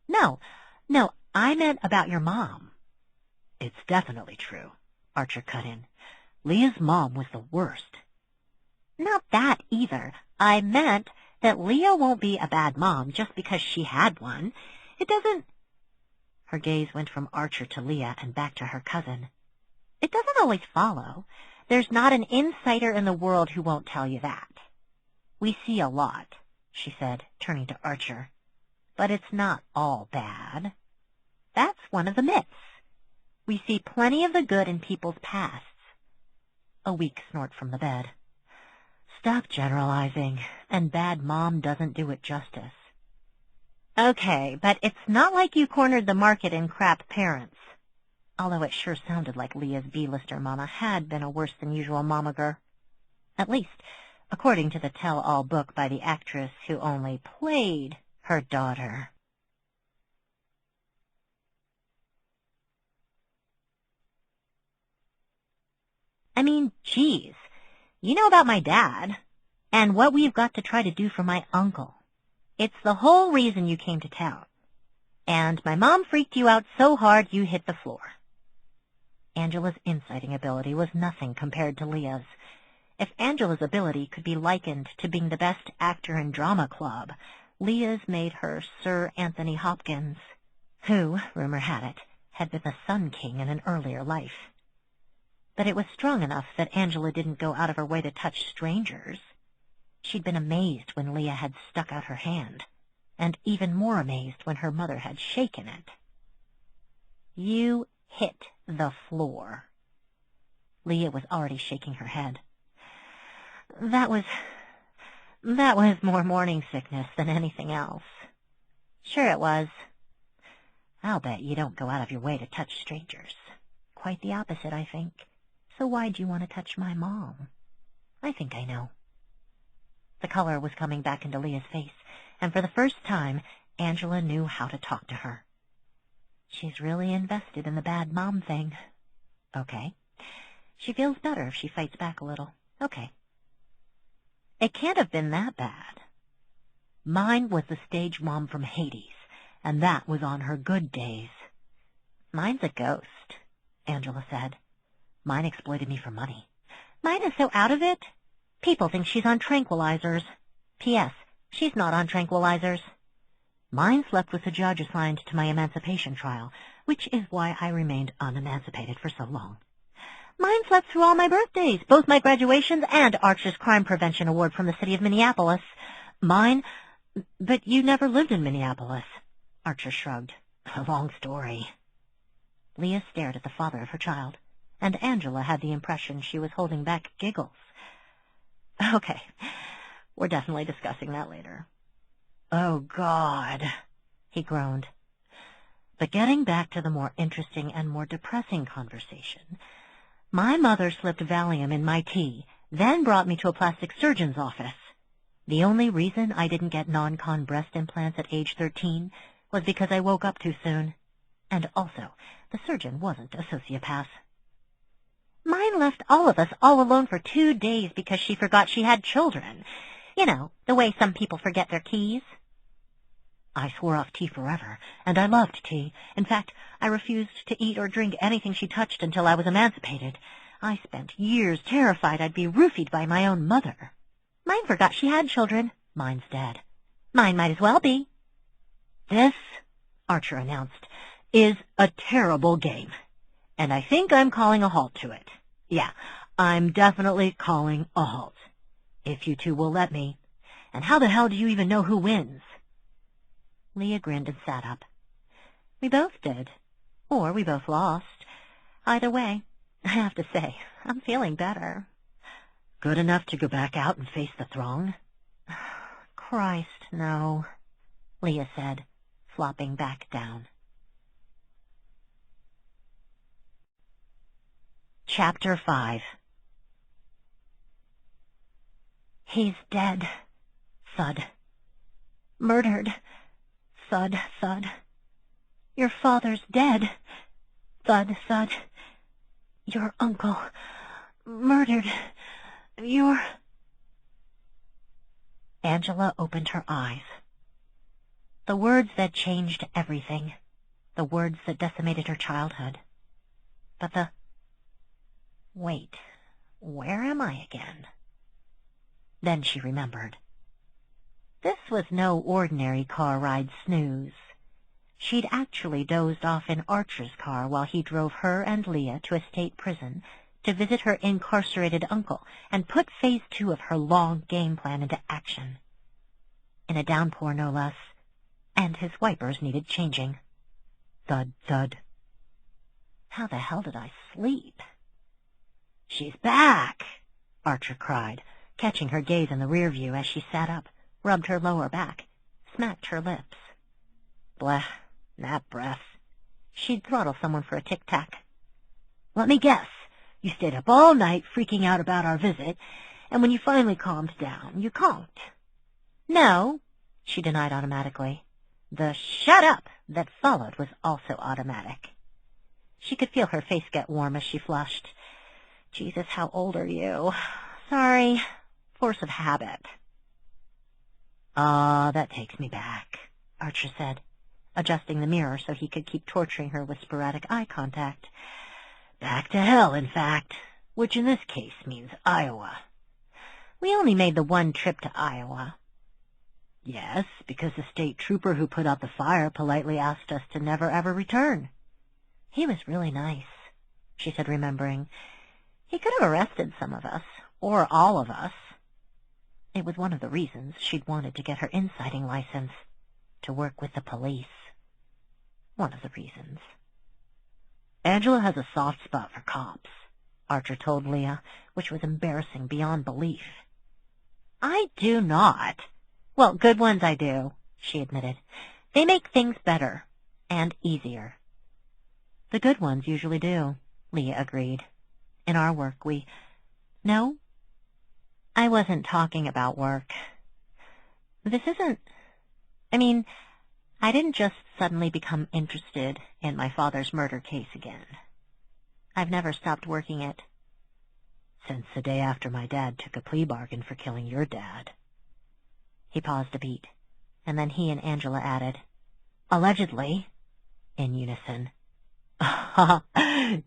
No, I meant about your mom. It's definitely true, Archer cut in. Leah's mom was the worst. Not that either. I meant that Leah won't be a bad mom just because she had one. It doesn't... Her gaze went from Archer to Leah and back to her cousin. It doesn't always follow. There's not an insider in the world who won't tell you that. We see a lot, she said, turning to Archer. But it's not all bad. That's one of the myths. We see plenty of the good in people's pasts. A weak snort from the bed. Stop generalizing, and bad mom doesn't do it justice. Okay, but it's not like you cornered the market in crap parents. Although it sure sounded like Leah's B-lister mama had been a worse-than-usual momager. At least, according to the tell-all book by the actress who only played her daughter. I mean, geez, you know about my dad, and what we've got to try to do for my uncle. It's the whole reason you came to town. And my mom freaked you out so hard you hit the floor. Angela's inciting ability was nothing compared to Leah's. If Angela's ability could be likened to being the best actor in drama club, Leah's made her Sir Anthony Hopkins, who, rumor had it, had been the Sun King in an earlier life. But it was strong enough that Angela didn't go out of her way to touch strangers. She'd been amazed when Leah had stuck out her hand, and even more amazed when her mother had shaken it. You hit the floor. Leah was already shaking her head. That was more morning sickness than anything else. Sure it was. I'll bet you don't go out of your way to touch strangers. Quite the opposite, I think. So why'd you want to touch my mom? I think I know. The color was coming back into Leah's face, and for the first time, Angela knew how to talk to her. She's really invested in the bad mom thing. Okay. She feels better if she fights back a little. Okay. It can't have been that bad. Mine was the stage mom from Hades, and that was on her good days. Mine's a ghost, Angela said. Mine exploited me for money. Mine is so out of it. People think she's on tranquilizers. P.S. She's not on tranquilizers. Mine slept with the judge assigned to my emancipation trial, which is why I remained unemancipated for so long. Mine slept through all my birthdays, both my graduations and Archer's Crime Prevention Award from the city of Minneapolis. Mine... But you never lived in Minneapolis. Archer shrugged. A long story. Leah stared at the father of her child, and Angela had the impression she was holding back giggles. Okay, we're definitely discussing that later. Oh, God, he groaned. But getting back to the more interesting and more depressing conversation, my mother slipped Valium in my tea, then brought me to a plastic surgeon's office. The only reason I didn't get non-con breast implants at age 13 was because I woke up too soon. And also, the surgeon wasn't a sociopath. Mine left all of us all alone for 2 days because she forgot she had children. You know, the way some people forget their keys. I swore off tea forever, and I loved tea. In fact, I refused to eat or drink anything she touched until I was emancipated. I spent years terrified I'd be roofied by my own mother. Mine forgot she had children. Mine's dead. Mine might as well be. This, Archer announced, is a terrible game, and I think I'm calling a halt to it. Yeah, I'm definitely calling a halt. If you two will let me. And how the hell do you even know who wins? Leah grinned and sat up. We both did. Or we both lost. Either way, I have to say, I'm feeling better. Good enough to go back out and face the throng? Christ, no, Leah said, flopping back down. Chapter 5. He's dead. Thud. Murdered. Thud, thud. Your father's dead. Thud, thud. Your uncle. Murdered. Your... Angela opened her eyes. The words that changed everything. The words that decimated her childhood. But the... Wait, where am I again? Then she remembered. This was no ordinary car ride snooze. She'd actually dozed off in Archer's car while he drove her and Leah to a state prison to visit her incarcerated uncle and put phase 2 of her long game plan into action. In a downpour, no less, and his wipers needed changing. Thud, thud. How the hell did I sleep? She's back, Archer cried, catching her gaze in the rear view as she sat up, rubbed her lower back, smacked her lips. Bleh, that breath. She'd throttle someone for a tic-tac. Let me guess, you stayed up all night freaking out about our visit, and when you finally calmed down, you conked. No, she denied automatically. The shut up that followed was also automatic. She could feel her face get warm as she flushed. Jesus, how old are you? Sorry, force of habit. Ah, that takes me back, Archer said, adjusting the mirror so he could keep torturing her with sporadic eye contact. Back to hell, in fact, which in this case means Iowa. We only made the one trip to Iowa. Yes, because the state trooper who put out the fire politely asked us to never ever return. He was really nice, she said, remembering. He could have arrested some of us, or all of us. It was one of the reasons she'd wanted to get her inciting license, to work with the police. One of the reasons. Angela has a soft spot for cops, Archer told Leah, which was embarrassing beyond belief. I do not. Well, good ones I do, she admitted. They make things better, and easier. The good ones usually do, Leah agreed. In our work, we... No? I wasn't talking about work. This isn't... I mean, I didn't just suddenly become interested in my father's murder case again. I've never stopped working it. Since the day after my dad took a plea bargain for killing your dad. He paused a beat, and then he and Angela added, allegedly, in unison.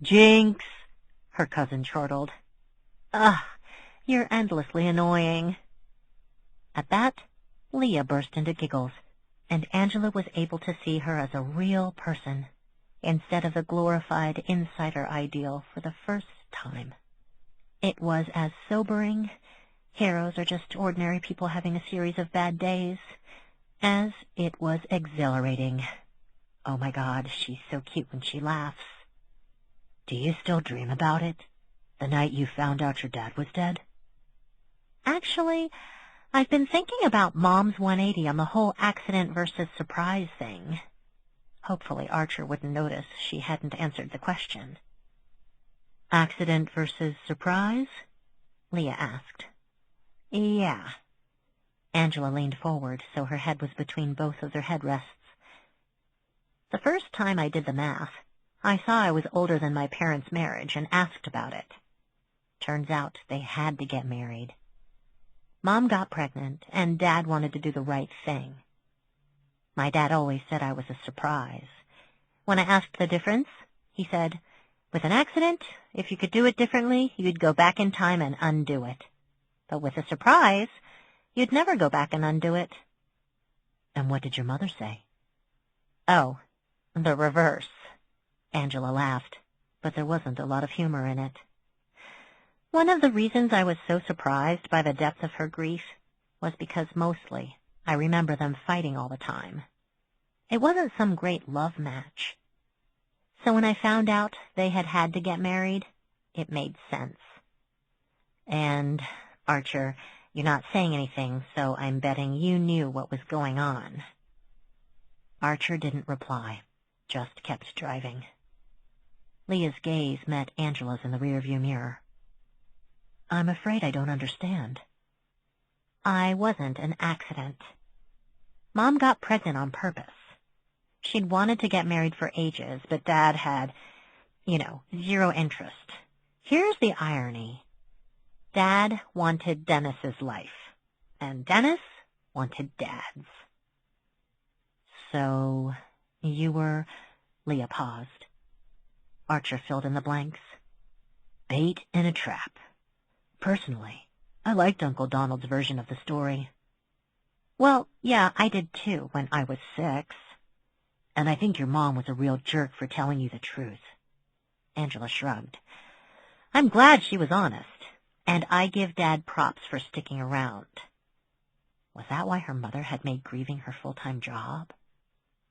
Jinx, her cousin chortled. Ugh, you're endlessly annoying. At that, Leah burst into giggles, and Angela was able to see her as a real person, instead of the glorified insider ideal for the first time. It was as sobering, heroes are just ordinary people having a series of bad days, as it was exhilarating, Oh my God, she's so cute when she laughs. Do you still dream about it? The night you found out your dad was dead? Actually, I've been thinking about Mom's 180 on the whole accident versus surprise thing. Hopefully Archer wouldn't notice she hadn't answered the question. Accident versus surprise? Leah asked. Yeah. Angela leaned forward so her head was between both of their headrests. The first time I did the math, I saw I was older than my parents' marriage and asked about it. Turns out they had to get married. Mom got pregnant, and Dad wanted to do the right thing. My dad always said I was a surprise. When I asked the difference, he said, with an accident, if you could do it differently, you'd go back in time and undo it. But with a surprise, you'd never go back and undo it. And what did your mother say? Oh, the reverse. Angela laughed, but there wasn't a lot of humor in it. One of the reasons I was so surprised by the depth of her grief was because mostly I remember them fighting all the time. It wasn't some great love match. So when I found out they had to get married, it made sense. And, Archer, you're not saying anything, so I'm betting you knew what was going on. Archer didn't reply, just kept driving. Leah's gaze met Angela's in the rearview mirror. I'm afraid I don't understand. I wasn't an accident. Mom got pregnant on purpose. She'd wanted to get married for ages, but Dad had, zero interest. Here's the irony. Dad wanted Dennis's life, and Dennis wanted Dad's. So, you were... Leah paused. Archer filled in the blanks. Bait in a trap. Personally, I liked Uncle Donald's version of the story. Well, yeah, I did too when I was 6. And I think your mom was a real jerk for telling you the truth. Angela shrugged. I'm glad she was honest, and I give Dad props for sticking around. Was that why her mother had made grieving her full-time job?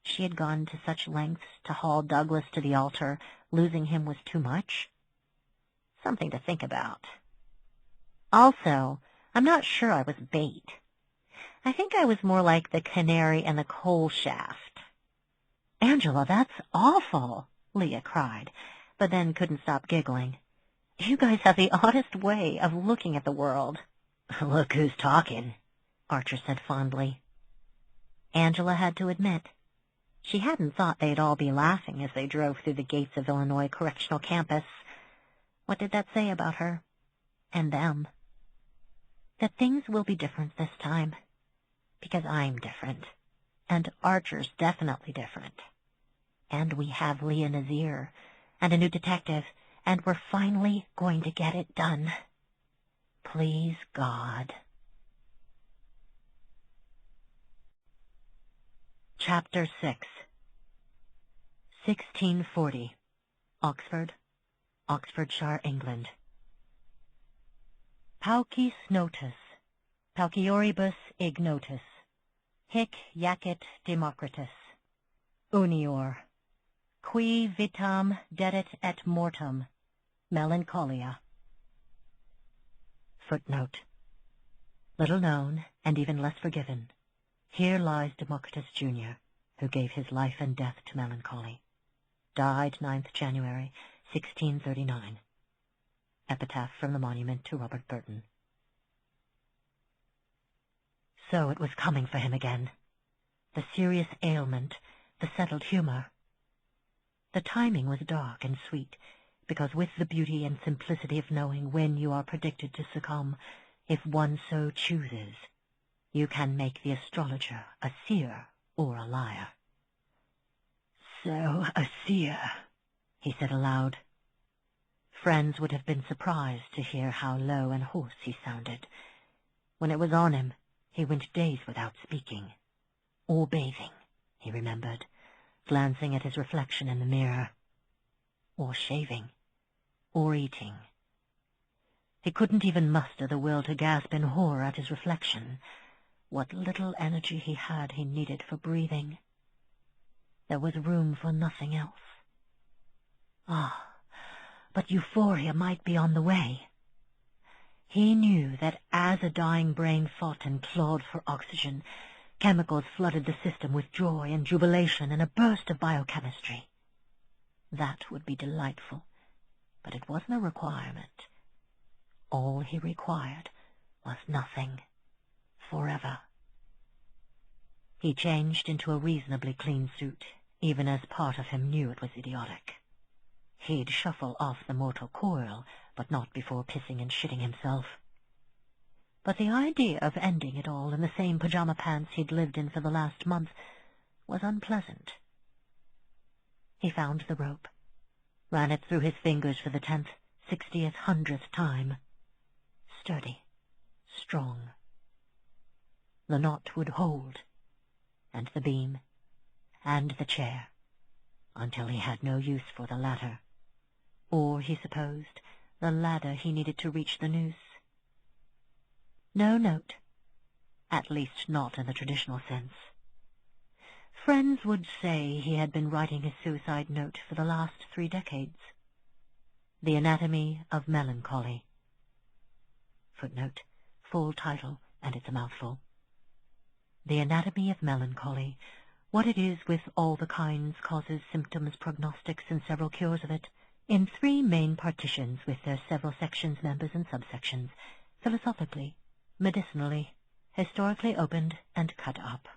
She had gone to such lengths to haul Douglas to the altar, losing him was too much? Something to think about. Also, I'm not sure I was bait. I think I was more like the canary in the coal shaft. Angela, that's awful, Leah cried, but then couldn't stop giggling. You guys have the oddest way of looking at the world. Look who's talking, Archer said fondly. Angela had to admit, she hadn't thought they'd all be laughing as they drove through the gates of Illinois Correctional Campus. What did that say about her? And them? That things will be different this time. Because I'm different. And Archer's definitely different. And we have Leah Nazir, and a new detective, and we're finally going to get it done. Please, God. Chapter 6. 1640. Oxford, Oxfordshire, England. Paucis notus, paucioribus ignotus, hic jacet Democritus, unior, qui vitam dedit et mortem, melancholia. Footnote. Little known, and even less forgiven, here lies Democritus Jr., who gave his life and death to melancholy. Died 9th January, 1639. Epitaph from the monument to Robert Burton. So it was coming for him again. The serious ailment, the settled humor. The timing was dark and sweet, because with the beauty and simplicity of knowing when you are predicted to succumb, if one so chooses, you can make the astrologer a seer or a liar. So, a seer, he said aloud. Friends would have been surprised to hear how low and hoarse he sounded. When it was on him, he went days without speaking. Or bathing, he remembered, glancing at his reflection in the mirror. Or shaving. Or eating. He couldn't even muster the will to gasp in horror at his reflection. What little energy he had he needed for breathing. There was room for nothing else. Ah, but euphoria might be on the way. He knew that as a dying brain fought and clawed for oxygen, chemicals flooded the system with joy and jubilation and a burst of biochemistry. That would be delightful, but it wasn't a requirement. All he required was nothing, forever. He changed into a reasonably clean suit, even as part of him knew it was idiotic. He'd shuffle off the mortal coil, but not before pissing and shitting himself. But the idea of ending it all in the same pajama pants he'd lived in for the last month was unpleasant. He found the rope, ran it through his fingers for the 10th, 60th, 100th time. Sturdy, strong. The knot would hold, and the beam, and the chair, until he had no use for the latter, or, he supposed, the ladder he needed to reach the noose. No note, at least not in the traditional sense. Friends would say he had been writing his suicide note for the last 3 decades. The Anatomy of Melancholy. Footnote, full title, and it's a mouthful. The Anatomy of Melancholy, what it is with all the kinds, causes, symptoms, prognostics, and several cures of it, in 3 main partitions with their several sections, members, and subsections, philosophically, medicinally, historically opened and cut up.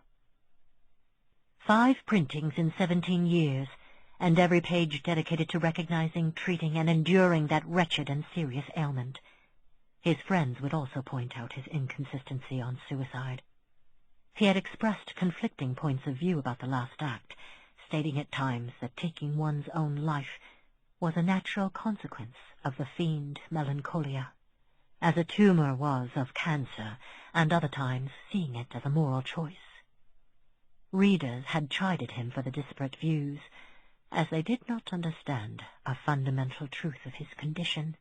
5 printings in 17 years, and every page dedicated to recognizing, treating, and enduring that wretched and serious ailment. His friends would also point out his inconsistency on suicide. He had expressed conflicting points of view about the last act, stating at times that taking one's own life was a natural consequence of the fiend melancholia, as a tumor was of cancer, and other times seeing it as a moral choice. Readers had chided him for the disparate views, as they did not understand a fundamental truth of his condition.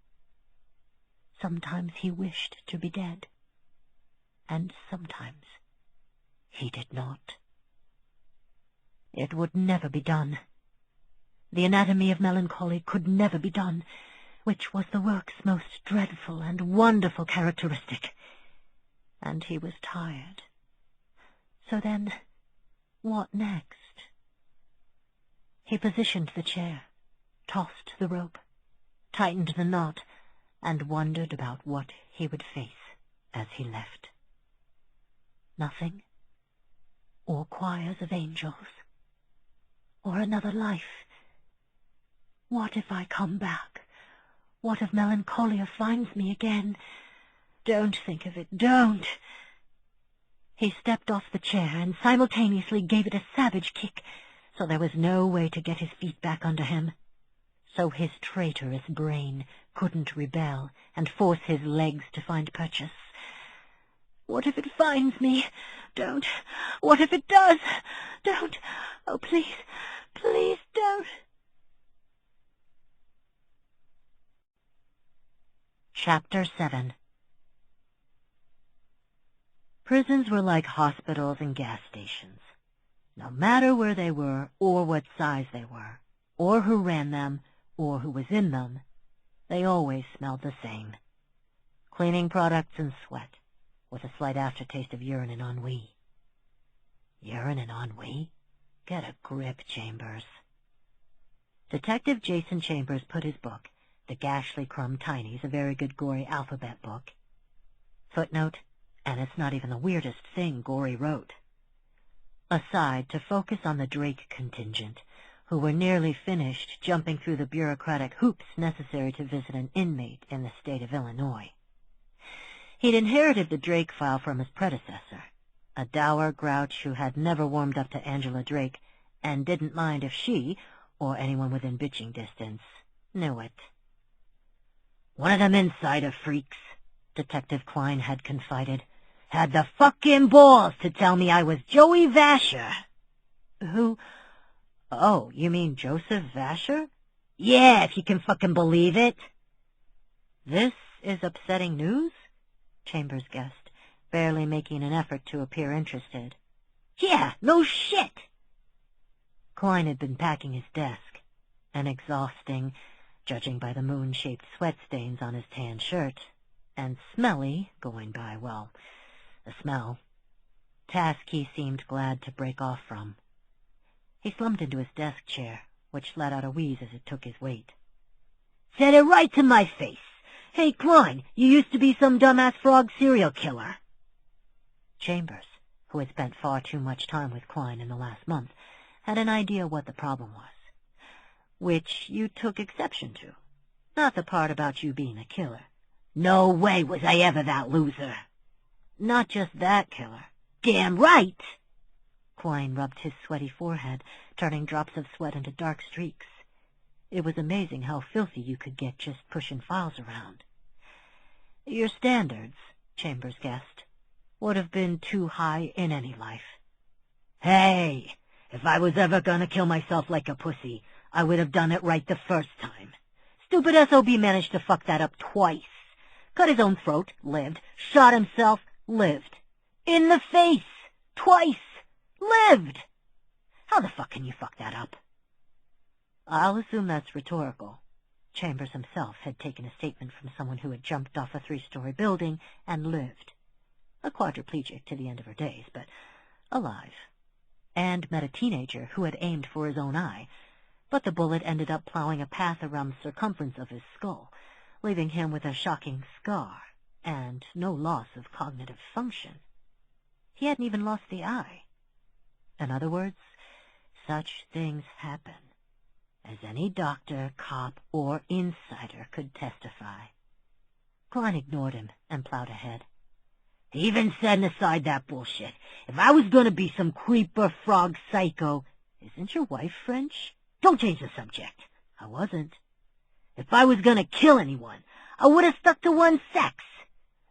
Sometimes he wished to be dead, and sometimes he did not. It would never be done. The Anatomy of Melancholy could never be done, which was the work's most dreadful and wonderful characteristic. And he was tired. So then, what next? He positioned the chair, tossed the rope, tightened the knot, and wondered about what he would face as he left. Nothing, or choirs of angels, or another life. What if I come back? What if melancholia finds me again? Don't think of it, don't. He stepped off the chair and simultaneously gave it a savage kick, so there was no way to get his feet back under him. So his traitorous brain couldn't rebel and force his legs to find purchase. What if it finds me? Don't. What if it does? Don't. Oh, please, please don't. Chapter 7. Prisons were like hospitals and gas stations. No matter where they were, or what size they were, or who ran them, or who was in them, they always smelled the same. Cleaning products and sweat, with a slight aftertaste of urine and ennui. Urine and ennui? Get a grip, Chambers. Detective Jason Chambers put his book, The Gashly Crumb Tinies, a very good gory alphabet book. Footnote, and it's not even the weirdest thing Gory wrote. Aside to focus on the Drake contingent, who were nearly finished jumping through the bureaucratic hoops necessary to visit an inmate in the state of Illinois. He'd inherited the Drake file from his predecessor, a dour grouch who had never warmed up to Angela Drake and didn't mind if she, or anyone within bitching distance, knew it. One of them insider freaks, Detective Klein had confided, had the fucking balls to tell me I was Joey Vasher. Who? Oh, you mean Joseph Vasher? Yeah, if you can fucking believe it. This is upsetting news? Chambers guessed, barely making an effort to appear interested. Yeah, no shit. Klein had been packing his desk, an exhausting, judging by the moon-shaped sweat stains on his tan shirt, and smelly, going by, well, the smell, task he seemed glad to break off from. He slumped into his desk chair, which let out a wheeze as it took his weight. "Said it right to my face. Hey, Klein, you used to be some dumbass frog serial killer." Chambers, who had spent far too much time with Klein in the last month, had an idea what the problem was, which you took exception to, not the part about you being a killer. "No way was I ever that loser." "Not just that killer." "Damn right." Klein rubbed his sweaty forehead, turning drops of sweat into dark streaks. It was amazing how filthy you could get just pushing files around. "Your standards," Chambers guessed, "would have been too high in any life." "Hey, if I was ever gonna kill myself like a pussy, I would have done it right the first time. Stupid SOB managed to fuck that up twice. Cut his own throat, lived. Shot himself, lived. In the face, twice, lived. How the fuck can you fuck that up?" "I'll assume that's rhetorical." Chambers himself had taken a statement from someone who had jumped off a 3-story building and lived. A quadriplegic to the end of her days, but alive. And met a teenager who had aimed for his own eye, but the bullet ended up plowing a path around the circumference of his skull, leaving him with a shocking scar and no loss of cognitive function. He hadn't even lost the eye. In other words, such things happen, as any doctor, cop, or insider could testify. Klein ignored him and plowed ahead. "Even setting aside that bullshit, if I was gonna be some creeper frog psycho—" "Isn't your wife French?" "Don't change the subject." "I wasn't." "If I was gonna kill anyone, I would have stuck to one sex.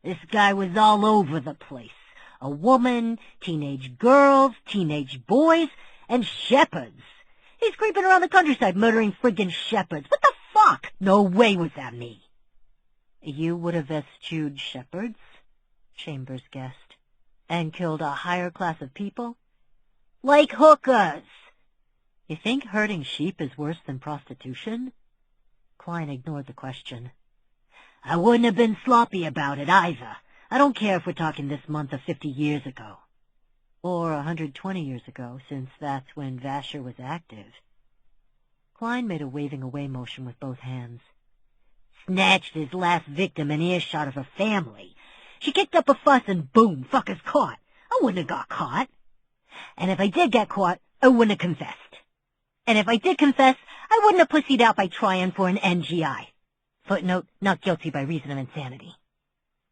This guy was all over the place. A woman, teenage girls, teenage boys, and shepherds. He's creeping around the countryside murdering friggin' shepherds. What the fuck? No way was that me." "You would have eschewed shepherds," Chambers guessed, "and killed a higher class of people?" "Like hookers." "You think herding sheep is worse than prostitution?" Klein ignored the question. "I wouldn't have been sloppy about it either. I don't care if we're talking this month or 50 years ago." "Or 120 years ago, since that's when Vasher was active." Klein made a waving away motion with both hands. "Snatched his last victim in earshot of her family. She kicked up a fuss and boom, fuckers caught. I wouldn't have got caught. And if I did get caught, I wouldn't have confessed. And if I did confess, I wouldn't have pussied out by trying for an NGI. Footnote, not guilty by reason of insanity.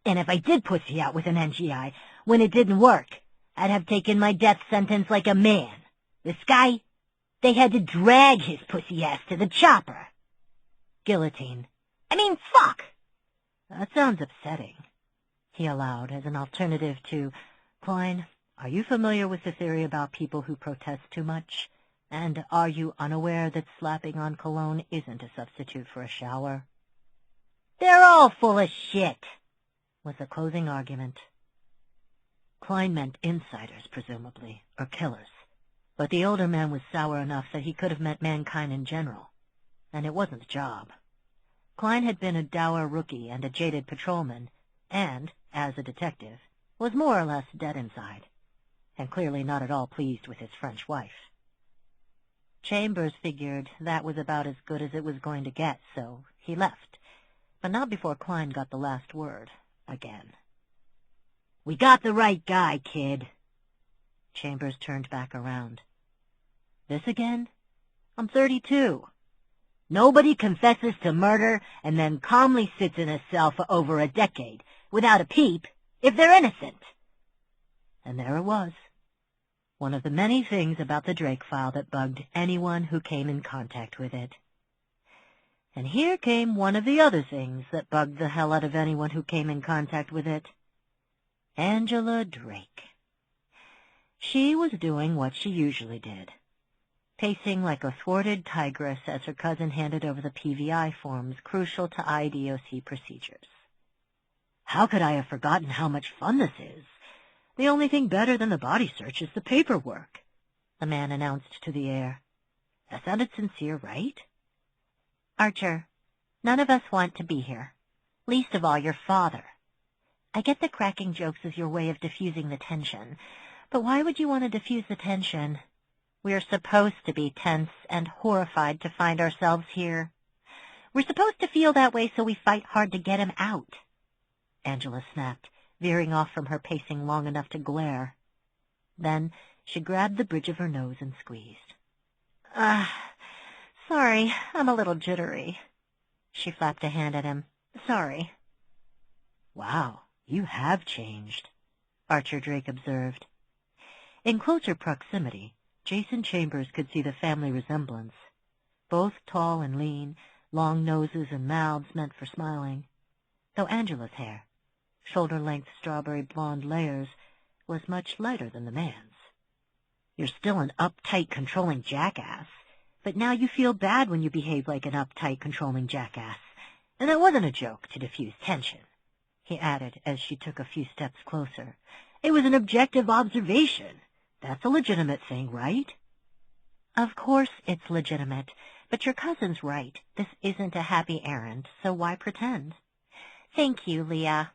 And if I did pussy out with an NGI, when it didn't work, I'd have taken my death sentence like a man. This guy, they had to drag his pussy ass to the chopper. Guillotine. I mean, fuck! That sounds upsetting," he allowed as an alternative to, "Klein, are you familiar with the theory about people who protest too much? And are you unaware that slapping on cologne isn't a substitute for a shower?" "They're all full of shit," was the closing argument. Klein meant insiders, presumably, or killers. But the older man was sour enough that he could have meant mankind in general. And it wasn't the job. Klein had been a dour rookie and a jaded patrolman, and, as a detective, was more or less dead inside, and clearly not at all pleased with his French wife. Chambers figured that was about as good as it was going to get, so he left, but not before Klein got the last word, again. "We got the right guy, kid." Chambers turned back around. "This again? I'm 32. Nobody confesses to murder and then calmly sits in a cell for over a decade, without a peep, if they're innocent." And there it was. One of the many things about the Drake file that bugged anyone who came in contact with it. And here came one of the other things that bugged the hell out of anyone who came in contact with it. Angela Drake. She was doing what she usually did, pacing like a thwarted tigress as her cousin handed over the PVI forms crucial to IDOC procedures. "How could I have forgotten how much fun this is? The only thing better than the body search is the paperwork," the man announced to the air. That sounded sincere, right? Archer, none of us want to be here. Least of all your father. I get that cracking jokes is your way of diffusing the tension, but why would you want to diffuse the tension? We're supposed to be tense and horrified to find ourselves here. We're supposed to feel that way so we fight hard to get him out. Angela snapped, veering off from her pacing long enough to glare. Then she grabbed the bridge of her nose and squeezed. Sorry, I'm a little jittery. She flapped a hand at him. Sorry. Wow, you have changed, Archer Drake observed. In closer proximity, Jason Chambers could see the family resemblance. Both tall and lean, long noses and mouths meant for smiling. Though Angela's hair, shoulder-length strawberry blonde layers, was much lighter than the man's. You're still an uptight, controlling jackass, but now you feel bad when you behave like an uptight, controlling jackass. And that wasn't a joke to diffuse tension, he added as she took a few steps closer. It was an objective observation. That's a legitimate thing, right? Of course it's legitimate, but your cousin's right. This isn't a happy errand, so why pretend? Thank you, Leah,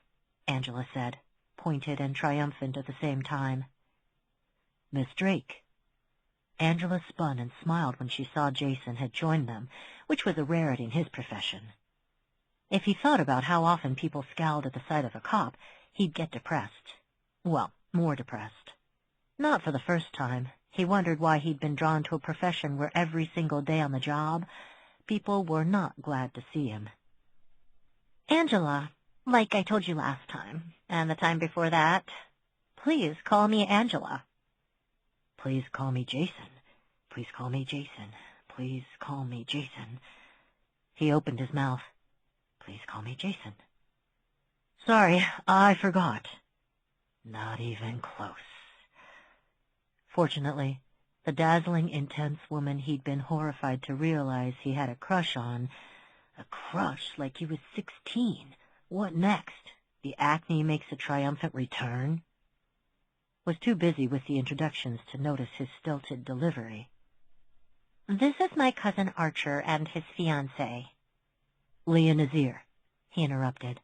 Angela said, pointed and triumphant at the same time. Miss Drake. Angela spun and smiled when she saw Jason had joined them, which was a rarity in his profession. If he thought about how often people scowled at the sight of a cop, he'd get depressed. Well, more depressed. Not for the first time. He wondered why he'd been drawn to a profession where every single day on the job, people were not glad to see him. Angela, like I told you last time, and the time before that, please call me Angela. Please call me Jason. Please call me Jason. Please call me Jason. He opened his mouth. Please call me Jason. Sorry, I forgot. Not even close. Fortunately, the dazzling, intense woman he'd been horrified to realize he had a crush on, a crush like he was 16. What next? The acne makes a triumphant return? Was too busy with the introductions to notice his stilted delivery. This is my cousin Archer and his fiancée. Leah Nazir, he interrupted.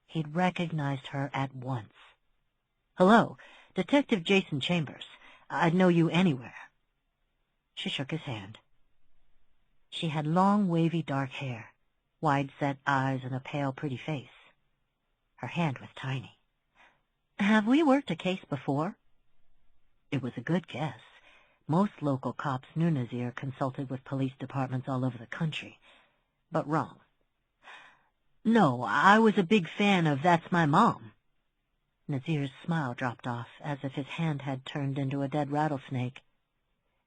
He'd recognized her at once. Hello, Detective Jason Chambers. I'd know you anywhere. She shook his hand. She had long, wavy dark hair, wide-set eyes, and a pale, pretty face. Her hand was tiny. Have we worked a case before? It was a good guess. Most local cops knew Nazir consulted with police departments all over the country, but wrong. No, I was a big fan of That's My Mom. Nazir's smile dropped off, as if his hand had turned into a dead rattlesnake.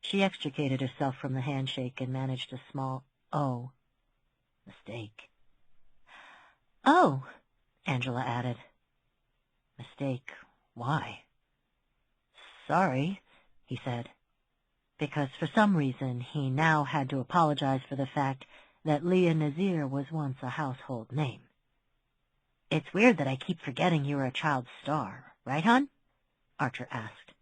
She extricated herself from the handshake and managed a small O. Mistake. Oh, Angela added. Mistake. Why? Sorry, he said, because for some reason he now had to apologize for the fact that Leah Nazir was once a household name. It's weird that I keep forgetting you were a child star, right, hon? Archer asked.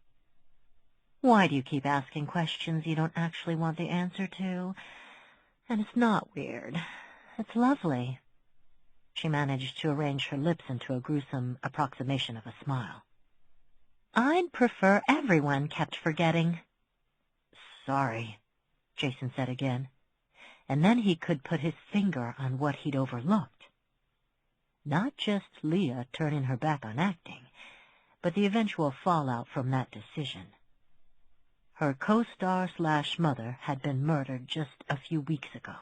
Why do you keep asking questions you don't actually want the answer to? And it's not weird. It's lovely. She managed to arrange her lips into a gruesome approximation of a smile. I'd prefer everyone kept forgetting. Sorry, Jason said again, and then he could put his finger on what he'd overlooked. Not just Leah turning her back on acting, but the eventual fallout from that decision. Her co-star/mother had been murdered just a few weeks ago.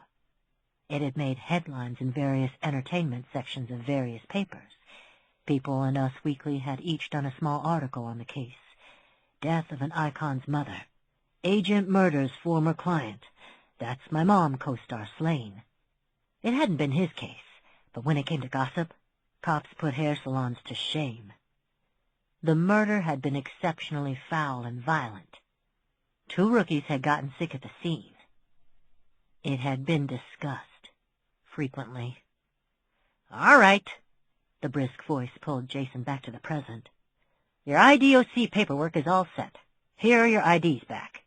It had made headlines in various entertainment sections of various papers. People and Us Weekly had each done a small article on the case. Death of an icon's mother. Agent murders former client. That's My Mom co-star slain. It hadn't been his case, but when it came to gossip, cops put hair salons to shame. The murder had been exceptionally foul and violent. 2 rookies had gotten sick at the scene. It had been discussed, frequently. All right, the brisk voice pulled Jason back to the present. Your IDOC paperwork is all set. Here are your IDs back.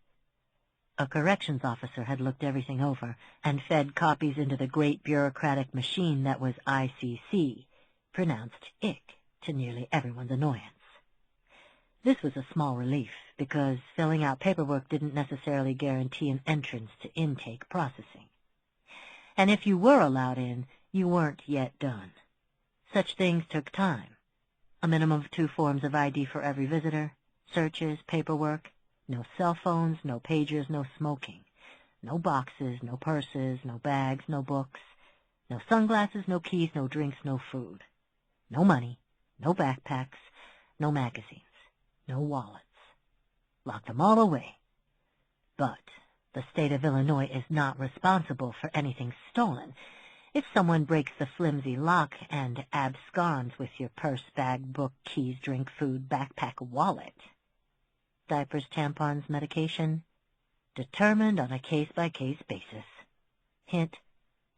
A corrections officer had looked everything over and fed copies into the great bureaucratic machine that was ICC, pronounced IC to nearly everyone's annoyance. This was a small relief, because filling out paperwork didn't necessarily guarantee an entrance to intake processing. And if you were allowed in, you weren't yet done. Such things took time. A minimum of 2 forms of ID for every visitor, searches, paperwork, no cell phones, no pagers, no smoking, no boxes, no purses, no bags, no books, no sunglasses, no keys, no drinks, no food, no money, no backpacks, no magazines, no wallets. Lock them all away. But the state of Illinois is not responsible for anything stolen. If someone breaks the flimsy lock and absconds with your purse, bag, book, keys, drink, food, backpack, wallet. Diapers, tampons, medication, determined on a case-by-case basis. Hint,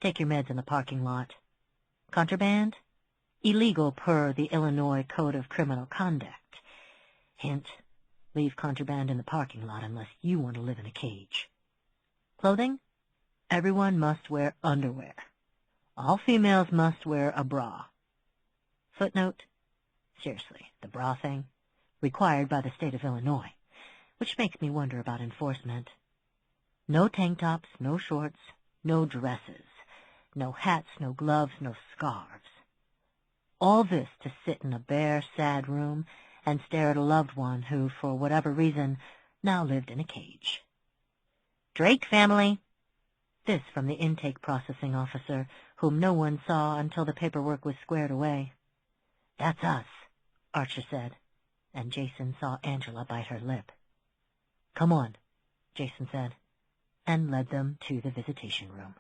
take your meds in the parking lot. Contraband? Illegal per the Illinois Code of Criminal Conduct. Hint, leave contraband in the parking lot unless you want to live in a cage. Clothing? Everyone must wear underwear. All females must wear a bra. Footnote? Seriously, the bra thing? Required by the state of Illinois, which makes me wonder about enforcement. No tank tops, no shorts, no dresses, no hats, no gloves, no scarves. All this to sit in a bare, sad room and stare at a loved one who, for whatever reason, now lived in a cage. Drake family. This from the intake processing officer, whom no one saw until the paperwork was squared away. That's us, Archer said, and Jason saw Angela bite her lip. Come on, Jason said, and led them to the visitation room.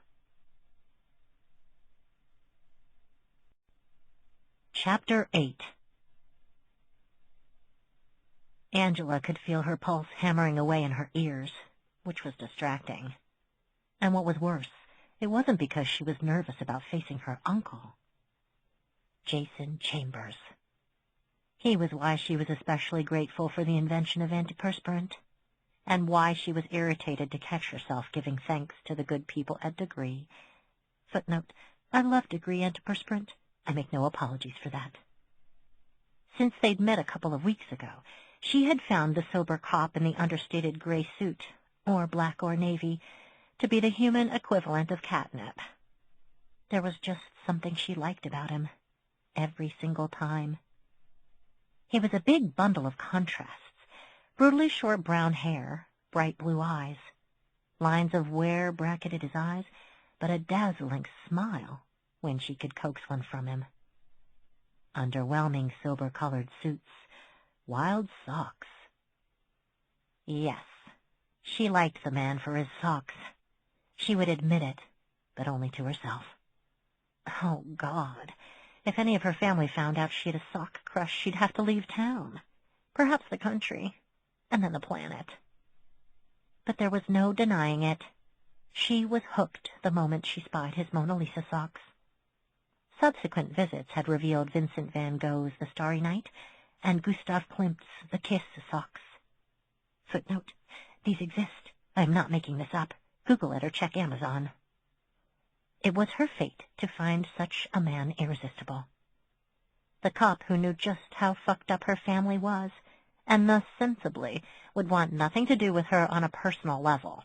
Chapter 8. Angela could feel her pulse hammering away in her ears, which was distracting. And what was worse, it wasn't because she was nervous about facing her uncle. Jason Chambers. He was why she was especially grateful for the invention of antiperspirant, and why she was irritated to catch herself giving thanks to the good people at Degree. Footnote, I love Degree antiperspirant. I make no apologies for that. Since they'd met a couple of weeks ago, she had found the sober cop in the understated gray suit, or black or navy, to be the human equivalent of catnip. There was just something she liked about him, every single time. He was a big bundle of contrasts, brutally short brown hair, bright blue eyes. Lines of wear bracketed his eyes, but a dazzling smile when she could coax one from him. Underwhelming sober-colored suits, wild socks. Yes, she liked the man for his socks. She would admit it, but only to herself. Oh, God. If any of her family found out she had a sock crush, she'd have to leave town. Perhaps the country, and then the planet. But there was no denying it. She was hooked the moment she spied his Mona Lisa socks. Subsequent visits had revealed Vincent van Gogh's The Starry Night and Gustav Klimt's The Kiss socks. Footnote, these exist. I am not making this up. Google it or check Amazon. It was her fate to find such a man irresistible. The cop who knew just how fucked up her family was, and thus sensibly would want nothing to do with her on a personal level.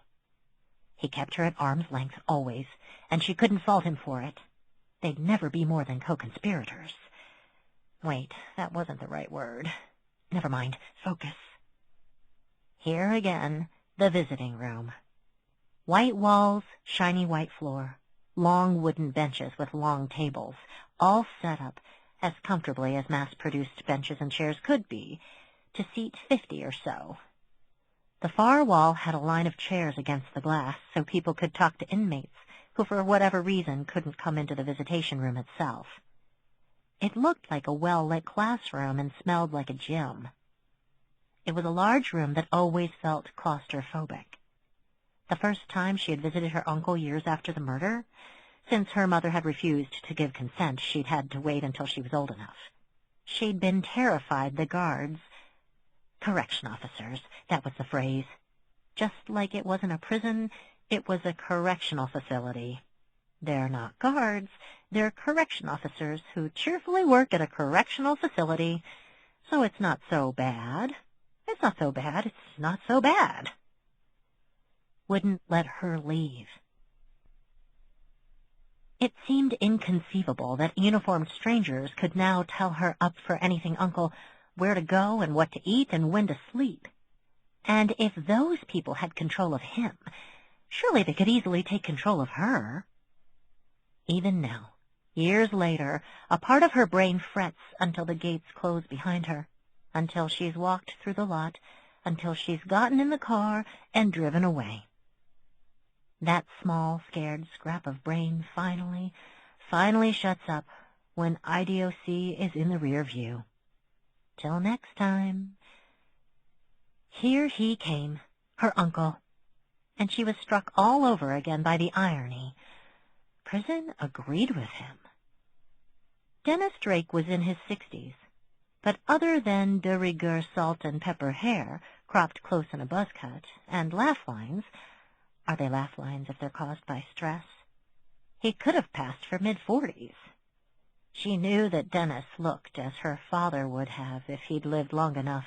He kept her at arm's length always, and she couldn't fault him for it. They'd never be more than co-conspirators. Wait, that wasn't the right word. Never mind. Focus. Here again, the visiting room. White walls, shiny white floor, long wooden benches with long tables, all set up as comfortably as mass-produced benches and chairs could be, to seat 50 or so. The far wall had a line of chairs against the glass so people could talk to inmates who for whatever reason couldn't come into the visitation room itself. It looked like a well-lit classroom and smelled like a gym. It was a large room that always felt claustrophobic. The first time she had visited her uncle years after the murder, since her mother had refused to give consent, she'd had to wait until she was old enough. She'd been terrified the guards, correction officers, that was the phrase, Just like it wasn't a prison, it was a correctional facility. They're not guards, they're correction officers who cheerfully work at a correctional facility, so it's not so bad. It's not so bad, it's not so bad. Wouldn't let her leave. It seemed inconceivable that uniformed strangers could now tell her up for anything uncle, where to go and what to eat and when to sleep. And if those people had control of him, surely they could easily take control of her. Even now, years later, a part of her brain frets until the gates close behind her, until she's walked through the lot, until she's gotten in the car and driven away. That small, scared scrap of brain finally shuts up when IDOC is in the rear view. Till next time. Here he came, her uncle, and she was struck all over again by the irony. Prison agreed with him. Dennis Drake was in his 60s, but other than de rigueur salt and pepper hair, cropped close in a buzz cut, and laugh lines, are they laugh lines if they're caused by stress? He could have passed for mid-40s. She knew that Dennis looked as her father would have if he'd lived long enough.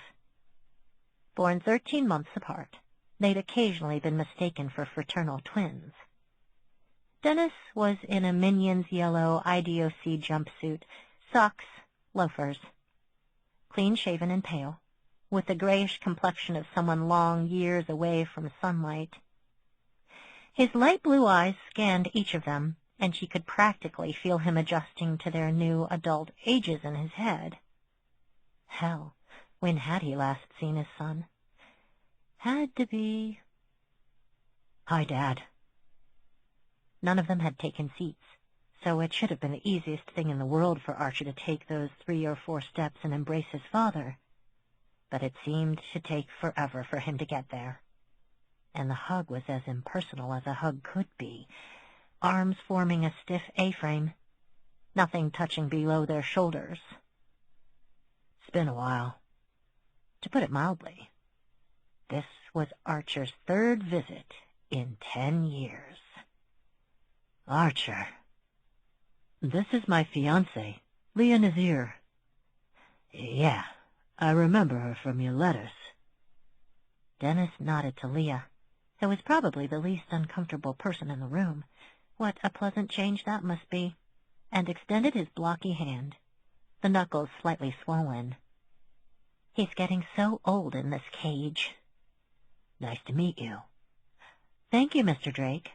Born 13 months apart, they'd occasionally been mistaken for fraternal twins. Dennis was in a Minions yellow IDOC jumpsuit, socks, loafers. Clean-shaven and pale, with the grayish complexion of someone long years away from sunlight. His light blue eyes scanned each of them, and she could practically feel him adjusting to their new adult ages in his head. Hell, when had he last seen his son? Had to be... Hi, Dad. None of them had taken seats, so it should have been the easiest thing in the world for Archer to take those 3 or 4 steps and embrace his father. But it seemed to take forever for him to get there. And the hug was as impersonal as a hug could be, arms forming a stiff A-frame, nothing touching below their shoulders. It's been a while. To put it mildly, this was Archer's 3rd visit in 10 years. Archer. This is my fiancée, Leah Nazir. Yeah, I remember her from your letters. Dennis nodded to Leah, who was probably the least uncomfortable person in the room. What a pleasant change that must be, and extended his blocky hand, the knuckles slightly swollen. He's getting so old in this cage. Nice to meet you. Thank you, Mr. Drake.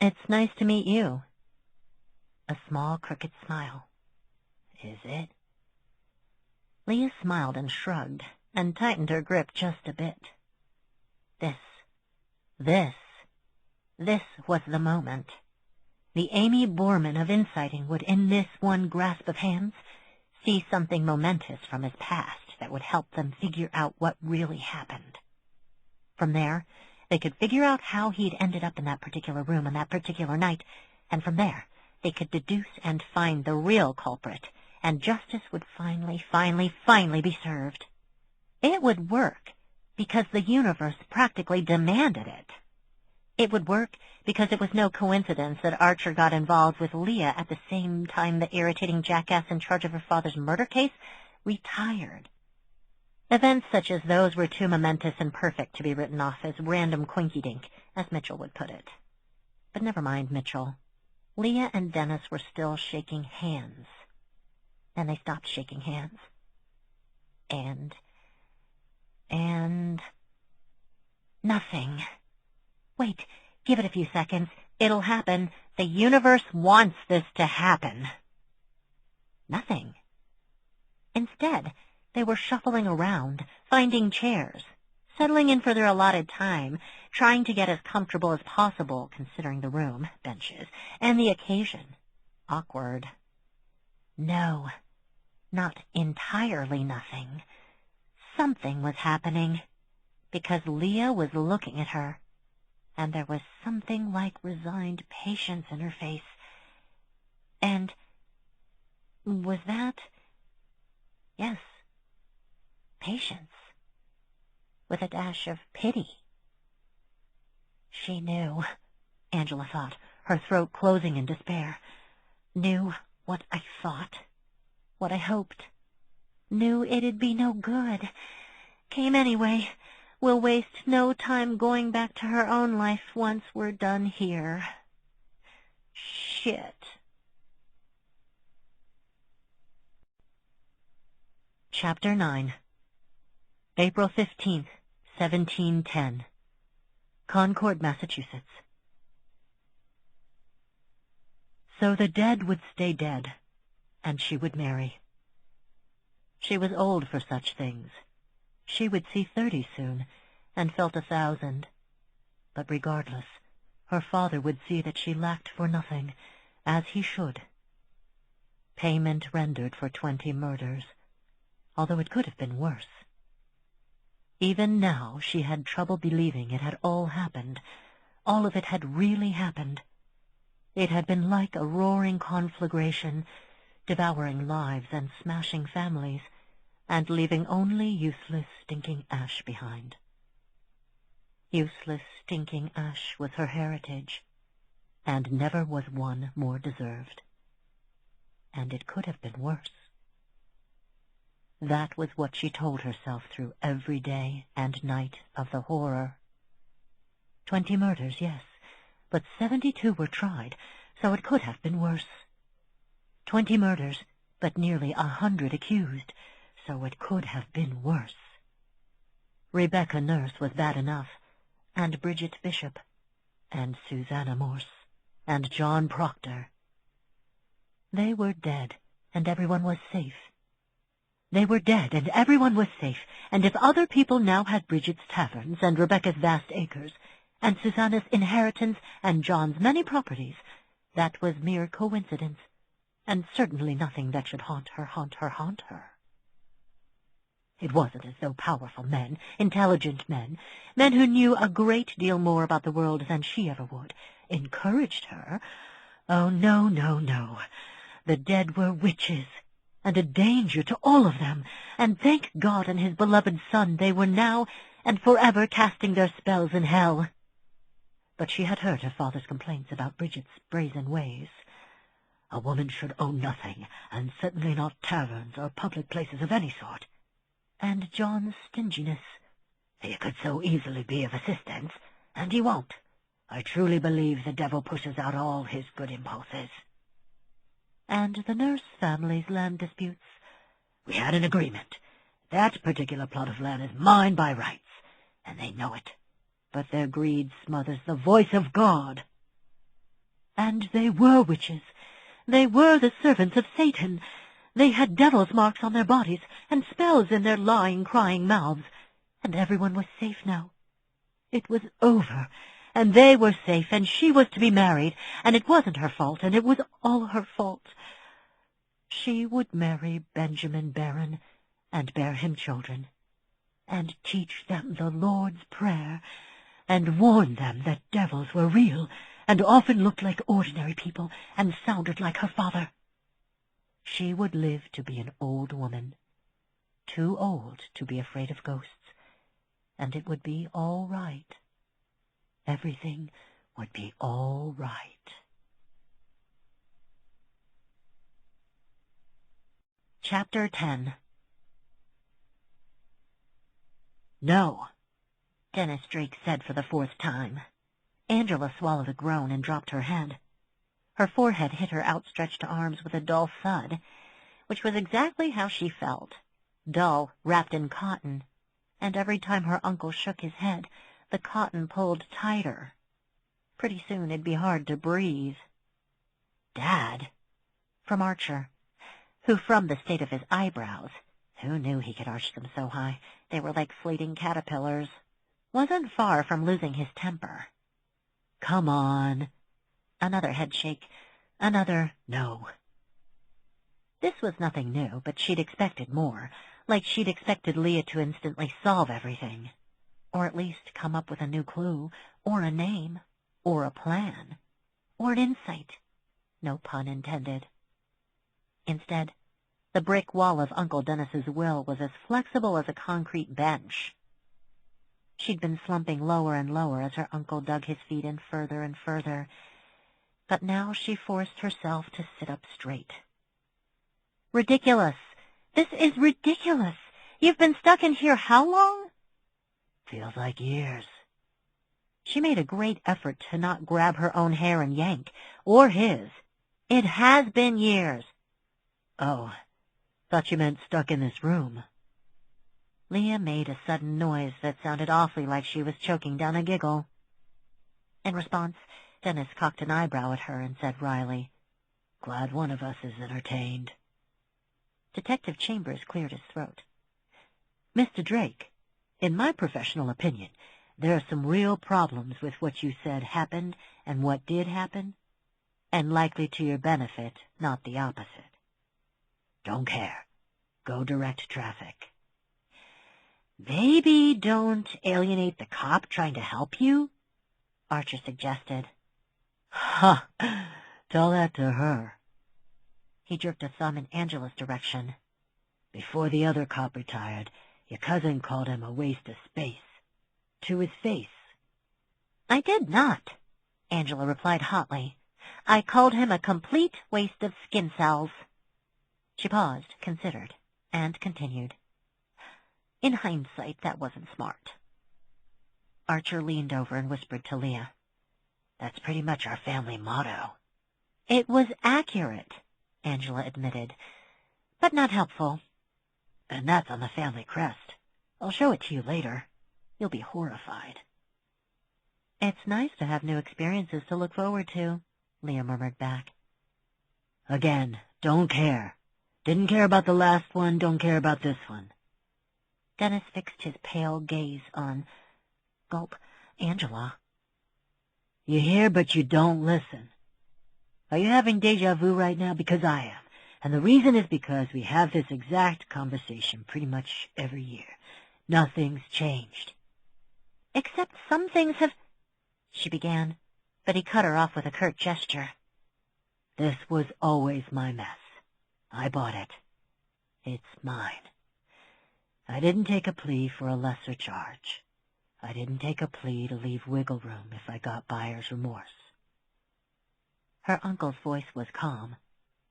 It's nice to meet you. A small, crooked smile. Is it? Leah smiled and shrugged, and tightened her grip just a bit. This was the moment. The Amy Borman of inciting would, in this one grasp of hands, see something momentous from his past that would help them figure out what really happened. From there, they could figure out how he'd ended up in that particular room on that particular night, and from there, they could deduce and find the real culprit, and justice would finally be served. It would work because the universe practically demanded it. It would work because it was no coincidence that Archer got involved with Leah at the same time the irritating jackass in charge of her father's murder case retired. Events such as those were too momentous and perfect to be written off as random quinky-dink, as Mitchell would put it. But never mind Mitchell. Leah and Dennis were still shaking hands. Then they stopped shaking hands. And nothing. Wait, give it a few seconds. It'll happen. The universe wants this to happen. Nothing. Instead, they were shuffling around, finding chairs, settling in for their allotted time, trying to get as comfortable as possible, considering the room, benches, and the occasion. Awkward. No, not entirely nothing. Something was happening, because Leah was looking at her, and there was something like resigned patience in her face. And was that? Yes, patience, with a dash of pity. She knew, Angela thought, her throat closing in despair. Knew what I thought, what I hoped. Knew it'd be no good. Came anyway. We'll waste no time going back to her own life once we're done here. Shit. Chapter 9. April 15th, 1710. Concord, Massachusetts. So the dead would stay dead, and she would marry. She was old for such things. She would see 30 soon, and felt 1,000. But regardless, her father would see that she lacked for nothing, as he should. Payment rendered for 20 murders, although it could have been worse. Even now she had trouble believing it had all happened. All of it had really happened. It had been like a roaring conflagration, devouring lives and smashing families, and leaving only useless, stinking ash behind. Useless, stinking ash was her heritage, and never was one more deserved. And it could have been worse. That was what she told herself through every day and night of the horror. 20 murders, yes, but 72 were tried, so it could have been worse. 20 murders, but nearly 100 accused, so it could have been worse. Rebecca Nurse was bad enough, and Bridget Bishop, and Susanna Morse, and John Proctor. They were dead, and everyone was safe. They were dead, and everyone was safe, and if other people now had Bridget's taverns and Rebecca's vast acres, and Susanna's inheritance and John's many properties, that was mere coincidence, and certainly nothing that should haunt her. It wasn't as though powerful men, intelligent men who knew a great deal more about the world than she ever would, encouraged her. Oh, no, no, no. The dead were witches, and a danger to all of them, and thank God and his beloved Son they were now and forever casting their spells in hell. But she had heard her father's complaints about Bridget's brazen ways. A woman should own nothing, and certainly not taverns or public places of any sort. And John's stinginess. He could so easily be of assistance, and he won't. I truly believe the devil pushes out all his good impulses. And the Nurse family's land disputes. We had an agreement. That particular plot of land is mine by rights, and they know it. But their greed smothers the voice of God. And they were witches. They were the servants of Satan. They had devil's marks on their bodies, and spells in their lying, crying mouths. And everyone was safe now. It was over, and they were safe, and she was to be married, and it wasn't her fault, and it was all her fault. She would marry Benjamin Barron, and bear him children, and teach them the Lord's Prayer, and warn them that devils were real, and often looked like ordinary people, and sounded like her father. She would live to be an old woman, too old to be afraid of ghosts, and it would be all right. Everything would be all right. Chapter 10. No, Dennis Drake said for the 4th time. Angela swallowed a groan and dropped her head. Her forehead hit her outstretched arms with a dull thud, which was exactly how she felt. Dull, wrapped in cotton, and every time her uncle shook his head, the cotton pulled tighter. Pretty soon it'd be hard to breathe. Dad? From Archer, who from the state of his eyebrows, who knew he could arch them so high, they were like fleeting caterpillars, wasn't far from losing his temper. Come on. Another headshake. Another no. This was nothing new, but she'd expected more, like she'd expected Leah to instantly solve everything, or at least come up with a new clue, or a name, or a plan, or an insight. No pun intended. Instead, the brick wall of Uncle Dennis's will was as flexible as a concrete bench. She'd been slumping lower and lower as her uncle dug his feet in further and further, but now she forced herself to sit up straight. "Ridiculous! This is ridiculous! You've been stuck in here how long?" "Feels like years." She made a great effort to not grab her own hair and yank, or his. "It has been years." "Oh, thought you meant stuck in this room." Leah made a sudden noise that sounded awfully like she was choking down a giggle. In response, Dennis cocked an eyebrow at her and said wryly, "Glad one of us is entertained." Detective Chambers cleared his throat. "Mr. Drake, in my professional opinion, there are some real problems with what you said happened and what did happen, and likely to your benefit, not the opposite. Don't care. Go direct traffic." "Maybe don't alienate the cop trying to help you?" Archer suggested. "Ha! Tell that to her." He jerked a thumb in Angela's direction. "Before the other cop retired, your cousin called him a waste of space. To his face." "I did not," Angela replied hotly. "I called him a complete waste of skin cells." She paused, considered, and continued. "In hindsight, that wasn't smart." Archer leaned over and whispered to Leah. "That's pretty much our family motto." "It was accurate," Angela admitted, "but not helpful." "And that's on the family crest. I'll show it to you later. You'll be horrified." "It's nice to have new experiences to look forward to," Leah murmured back. "Again, don't care. Didn't care about the last one, don't care about this one." Dennis fixed his pale gaze on, gulp, Angela. "You hear, but you don't listen. Are you having deja vu right now? Because I am. And the reason is because we have this exact conversation pretty much every year. Nothing's changed." "Except some things have—" she began, but he cut her off with a curt gesture. "This was always my mess. I bought it. It's mine. I didn't take a plea for a lesser charge. I didn't take a plea to leave wiggle room if I got buyer's remorse." Her uncle's voice was calm,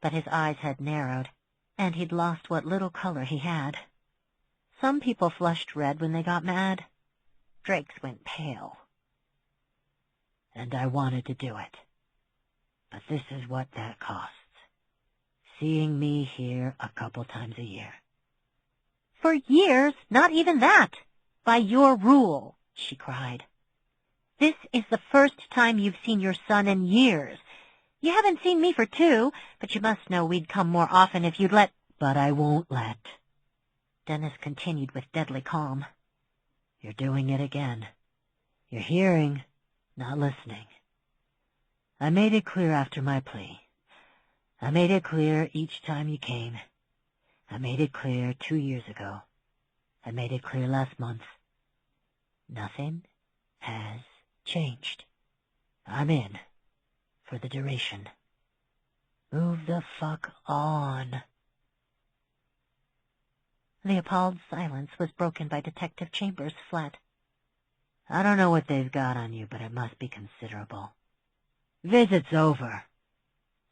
but his eyes had narrowed, and he'd lost what little color he had. Some people flushed red when they got mad. Drake's went pale. "And I wanted to do it. But this is what that costs. Seeing me here a couple times a year." "For years? Not even that. By your rule," she cried. "This is the first time you've seen your son in years. You haven't seen me for 2, but you must know we'd come more often if you'd let—" "But I won't let," Dennis continued with deadly calm. "You're doing it again. You're hearing, not listening. I made it clear after my plea. I made it clear each time you came. I made it clear 2 years ago. I made it clear last month. Nothing has changed. I'm in. For the duration. Move the fuck on." The appalled silence was broken by Detective Chambers' flat. "I don't know what they've got on you, but it must be considerable. Visit's over."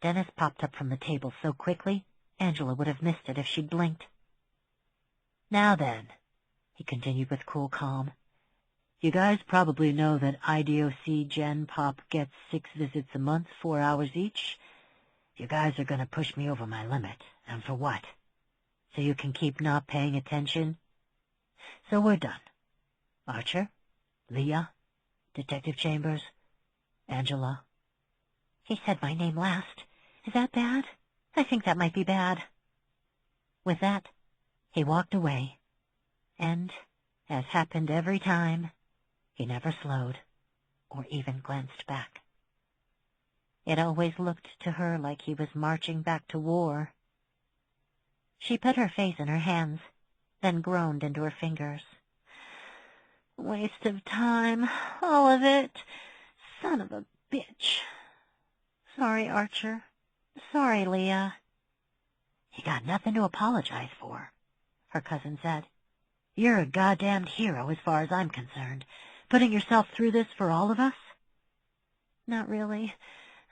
Dennis popped up from the table so quickly, Angela would have missed it if she'd blinked. "Now then," he continued with cool calm, "you guys probably know that IDOC Gen Pop gets 6 visits a month, 4 hours each. You guys are going to push me over my limit. And for what? So you can keep not paying attention? So we're done. Archer, Leah, Detective Chambers, Angela." He said my name last. Is that bad? I think that might be bad. With that, he walked away, and, as happened every time, he never slowed or even glanced back. It always looked to her like he was marching back to war. She put her face in her hands, then groaned into her fingers. "Waste of time, all of it. Son of a bitch. Sorry, Archer. Sorry, Leah." "You got nothing to apologize for," her cousin said. You're a goddamned hero as far as I'm concerned. Putting yourself through this for all of us? Not really.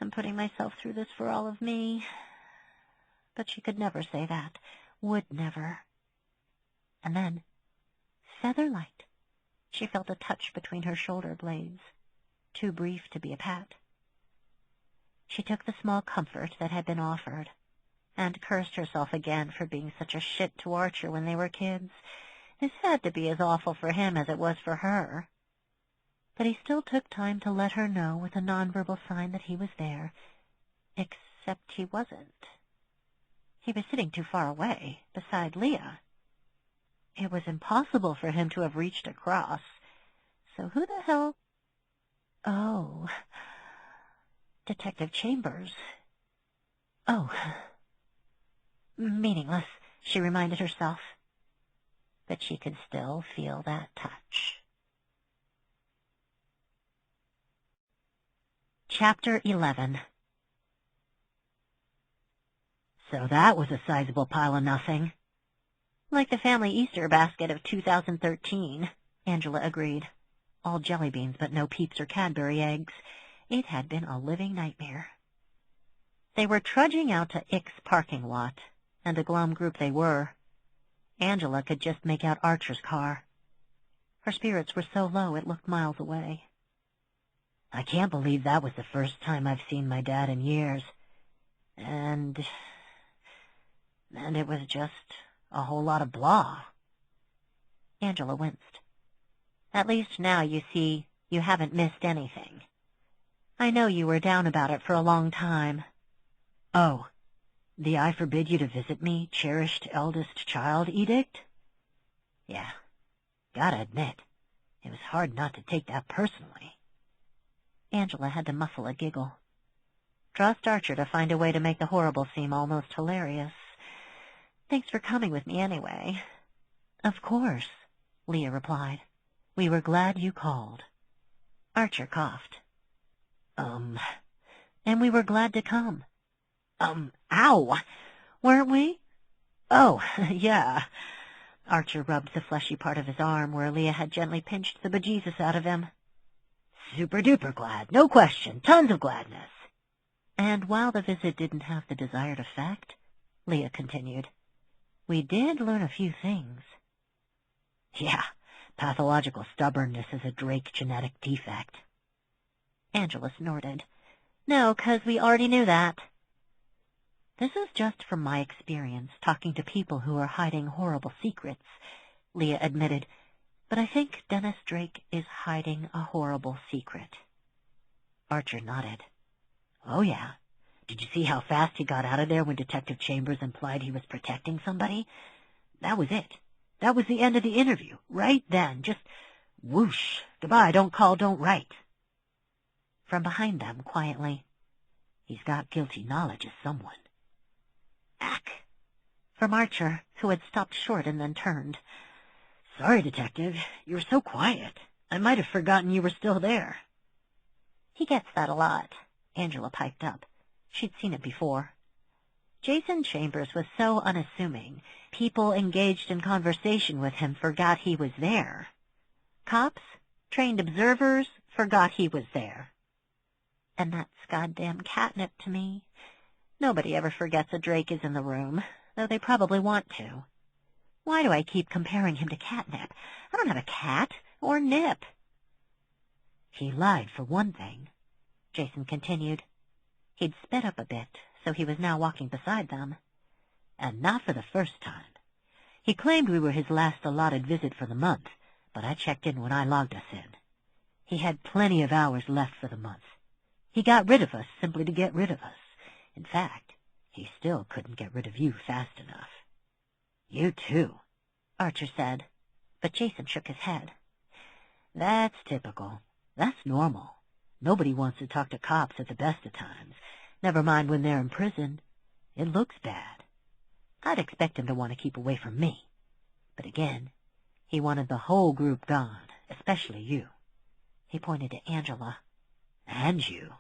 I'm putting myself through this for all of me. But she could never say that. Would never. And then, feather-light, she felt a touch between her shoulder blades, too brief to be a pat. She took the small comfort that had been offered, and cursed herself again for being such a shit to Archer when they were kids. This had to be as awful for him as it was for her. But he still took time to let her know with a nonverbal sign that he was there, except he wasn't. He was sitting too far away, beside Leah. It was impossible for him to have reached across. So who the hell... Oh... Detective Chambers. Oh. Meaningless, she reminded herself. But she could still feel that touch. Chapter 11. So that was a sizable pile of nothing. Like the family Easter basket of 2013, Angela agreed. All jelly beans but no Peeps or Cadbury eggs. It had been a living nightmare. They were trudging out to Ick's parking lot, and a glum group they were. Angela could just make out Archer's car. Her spirits were so low it looked miles away. I can't believe that was the first time I've seen my dad in years. And it was just a whole lot of blah. Angela winced. At least now you see you haven't missed anything. I know you were down about it for a long time. Oh, the I forbid you to visit me, cherished eldest child edict? Yeah, gotta admit, it was hard not to take that personally. Angela had to muffle a giggle. Trust Archer to find a way to make the horrible seem almost hilarious. Thanks for coming with me anyway. Of course, Leah replied. We were glad you called. Archer coughed. And we were glad to come. Ow! Weren't we? Oh, yeah. Archer rubbed the fleshy part of his arm where Leah had gently pinched the bejesus out of him. Super-duper glad, no question, tons of gladness. And while the visit didn't have the desired effect, Leah continued, we did learn a few things. Yeah, pathological stubbornness is a Drake genetic defect. Angela snorted. No, 'cause we already knew that. This is just from my experience talking to people who are hiding horrible secrets, Leah admitted, but I think Dennis Drake is hiding a horrible secret. Archer nodded. Oh, yeah. Did you see how fast he got out of there when Detective Chambers implied he was protecting somebody? That was it. That was the end of the interview. Right then. Just whoosh. Goodbye, don't call, don't write. From behind them, quietly. He's got guilty knowledge of someone. Ack. From Archer, who had stopped short and then turned. Sorry, Detective. You were so quiet. I might have forgotten you were still there. He gets that a lot, Angela piped up. She'd seen it before. Jason Chambers was so unassuming, people engaged in conversation with him forgot he was there. Cops, trained observers, forgot he was there. And that's goddamn catnip to me. Nobody ever forgets a Drake is in the room, though they probably want to. Why do I keep comparing him to catnip? I don't have a cat or nip. He lied for one thing, Jason continued. He'd sped up a bit, so he was now walking beside them. And not for the first time. He claimed we were his last allotted visit for the month, but I checked in when I logged us in. He had plenty of hours left for the month. He got rid of us simply to get rid of us. In fact, he still couldn't get rid of you fast enough. You too, Archer said, but Jason shook his head. That's typical. That's normal. Nobody wants to talk to cops at the best of times, never mind when they're in prison. It looks bad. I'd expect him to want to keep away from me. But again, he wanted the whole group gone, especially you. He pointed to Angela. And you.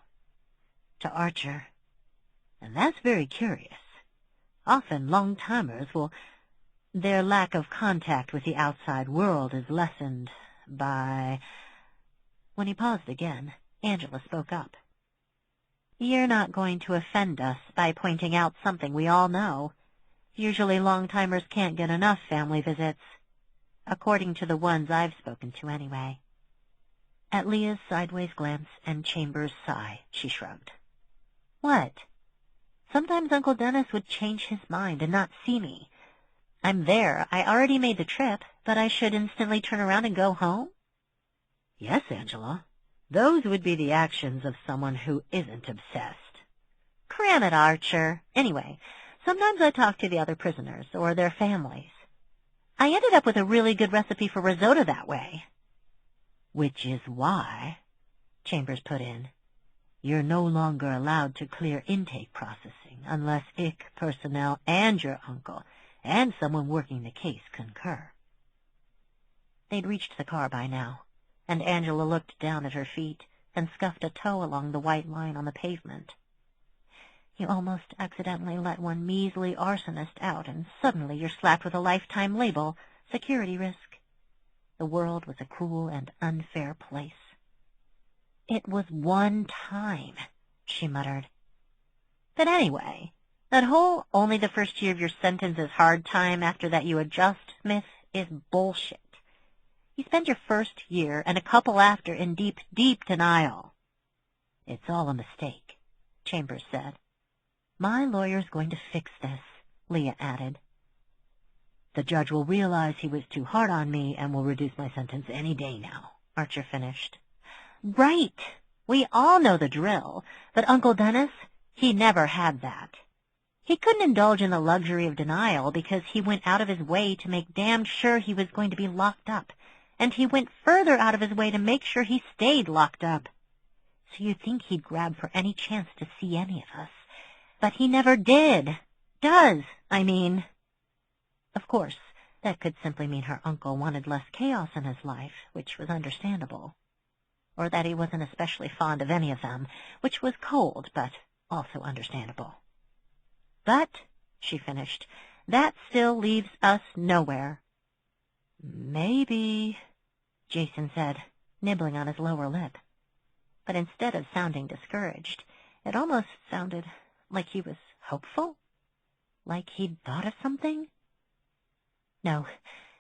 To Archer. And that's very curious. Often long-timers will... Their lack of contact with the outside world is lessened by... When he paused again, Angela spoke up. You're not going to offend us by pointing out something we all know. Usually long-timers can't get enough family visits. According to the ones I've spoken to anyway. At Leah's sideways glance and Chambers' sigh, she shrugged. What? Sometimes Uncle Dennis would change his mind and not see me. I'm there. I already made the trip, but I should instantly turn around and go home? Yes, Angela. Those would be the actions of someone who isn't obsessed. Cram it, Archer. Anyway, sometimes I talk to the other prisoners or their families. I ended up with a really good recipe for risotto that way. Which is why, Chambers put in, you're no longer allowed to clear intake processing unless IC personnel and your uncle and someone working the case concur. They'd reached the car by now, and Angela looked down at her feet and scuffed a toe along the white line on the pavement. You almost accidentally let one measly arsonist out, and suddenly you're slapped with a lifetime label, security risk. The world was a cruel and unfair place. It was one time, she muttered. But anyway, that whole only the first year of your sentence is hard time, after that you adjust myth is bullshit. You spend your first year and a couple after in deep, deep denial. It's all a mistake, Chambers said. My lawyer's going to fix this, Leah added. The judge will realize he was too hard on me and will reduce my sentence any day now, Archer finished. Right. We all know the drill, but Uncle Dennis, he never had that. He couldn't indulge in the luxury of denial because he went out of his way to make damned sure he was going to be locked up, and he went further out of his way to make sure he stayed locked up. So you'd think he'd grab for any chance to see any of us. But he never did. Does, I mean. Of course, that could simply mean her uncle wanted less chaos in his life, which was understandable. Or that he wasn't especially fond of any of them, which was cold, but also understandable. But, she finished, that still leaves us nowhere. Maybe, Jason said, nibbling on his lower lip. But instead of sounding discouraged, it almost sounded like he was hopeful? Like he'd thought of something? No,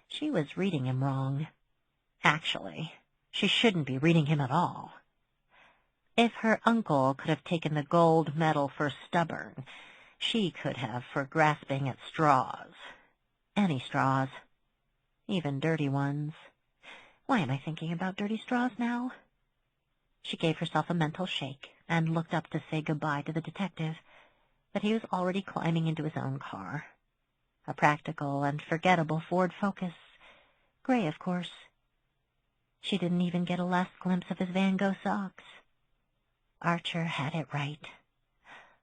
she was reading him wrong. Actually, she shouldn't be reading him at all. If her uncle could have taken the gold medal for stubborn, she could have for grasping at straws. Any straws. Even dirty ones. Why am I thinking about dirty straws now? She gave herself a mental shake and looked up to say goodbye to the detective, but he was already climbing into his own car. A practical and forgettable Ford Focus. Gray, of course. She didn't even get a last glimpse of his Van Gogh socks. Archer had it right.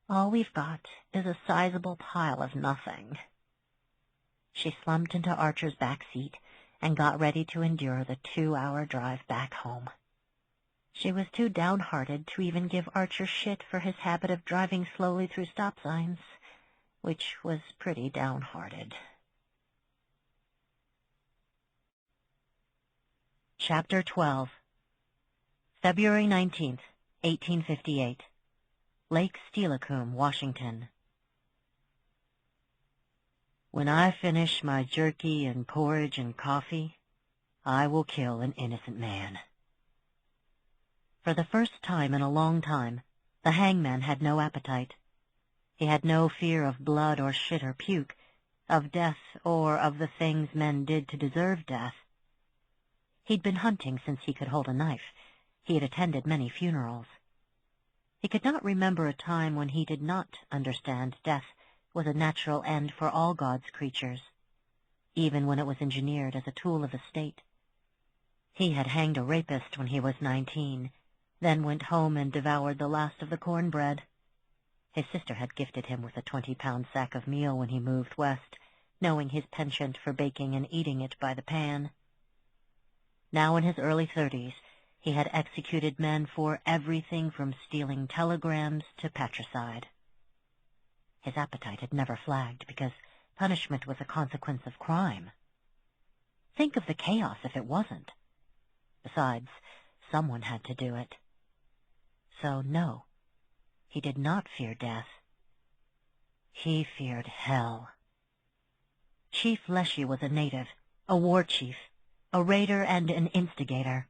All we've got is a sizable pile of nothing. She slumped into Archer's back seat and got ready to endure the 2-hour drive back home. She was too downhearted to even give Archer shit for his habit of driving slowly through stop signs, which was pretty downhearted. Chapter 12. February 19th, 1858. Lake Steilacoom, Washington. When I finish my jerky and porridge and coffee, I will kill an innocent man. For the first time in a long time, the hangman had no appetite. He had no fear of blood or shit or puke, of death or of the things men did to deserve death. He'd been hunting since he could hold a knife. He had attended many funerals. He could not remember a time when he did not understand death was a natural end for all God's creatures, even when it was engineered as a tool of the state. He had hanged a rapist when he was 19, then went home and devoured the last of the cornbread. His sister had gifted him with a 20-pound sack of meal when he moved west, knowing his penchant for baking and eating it by the pan. Now in his early 30s, he had executed men for everything from stealing telegrams to patricide. His appetite had never flagged because punishment was a consequence of crime. Think of the chaos if it wasn't. Besides, someone had to do it. So no, he did not fear death. He feared hell. Chief Leshy was a native, a war chief, a raider and an instigator.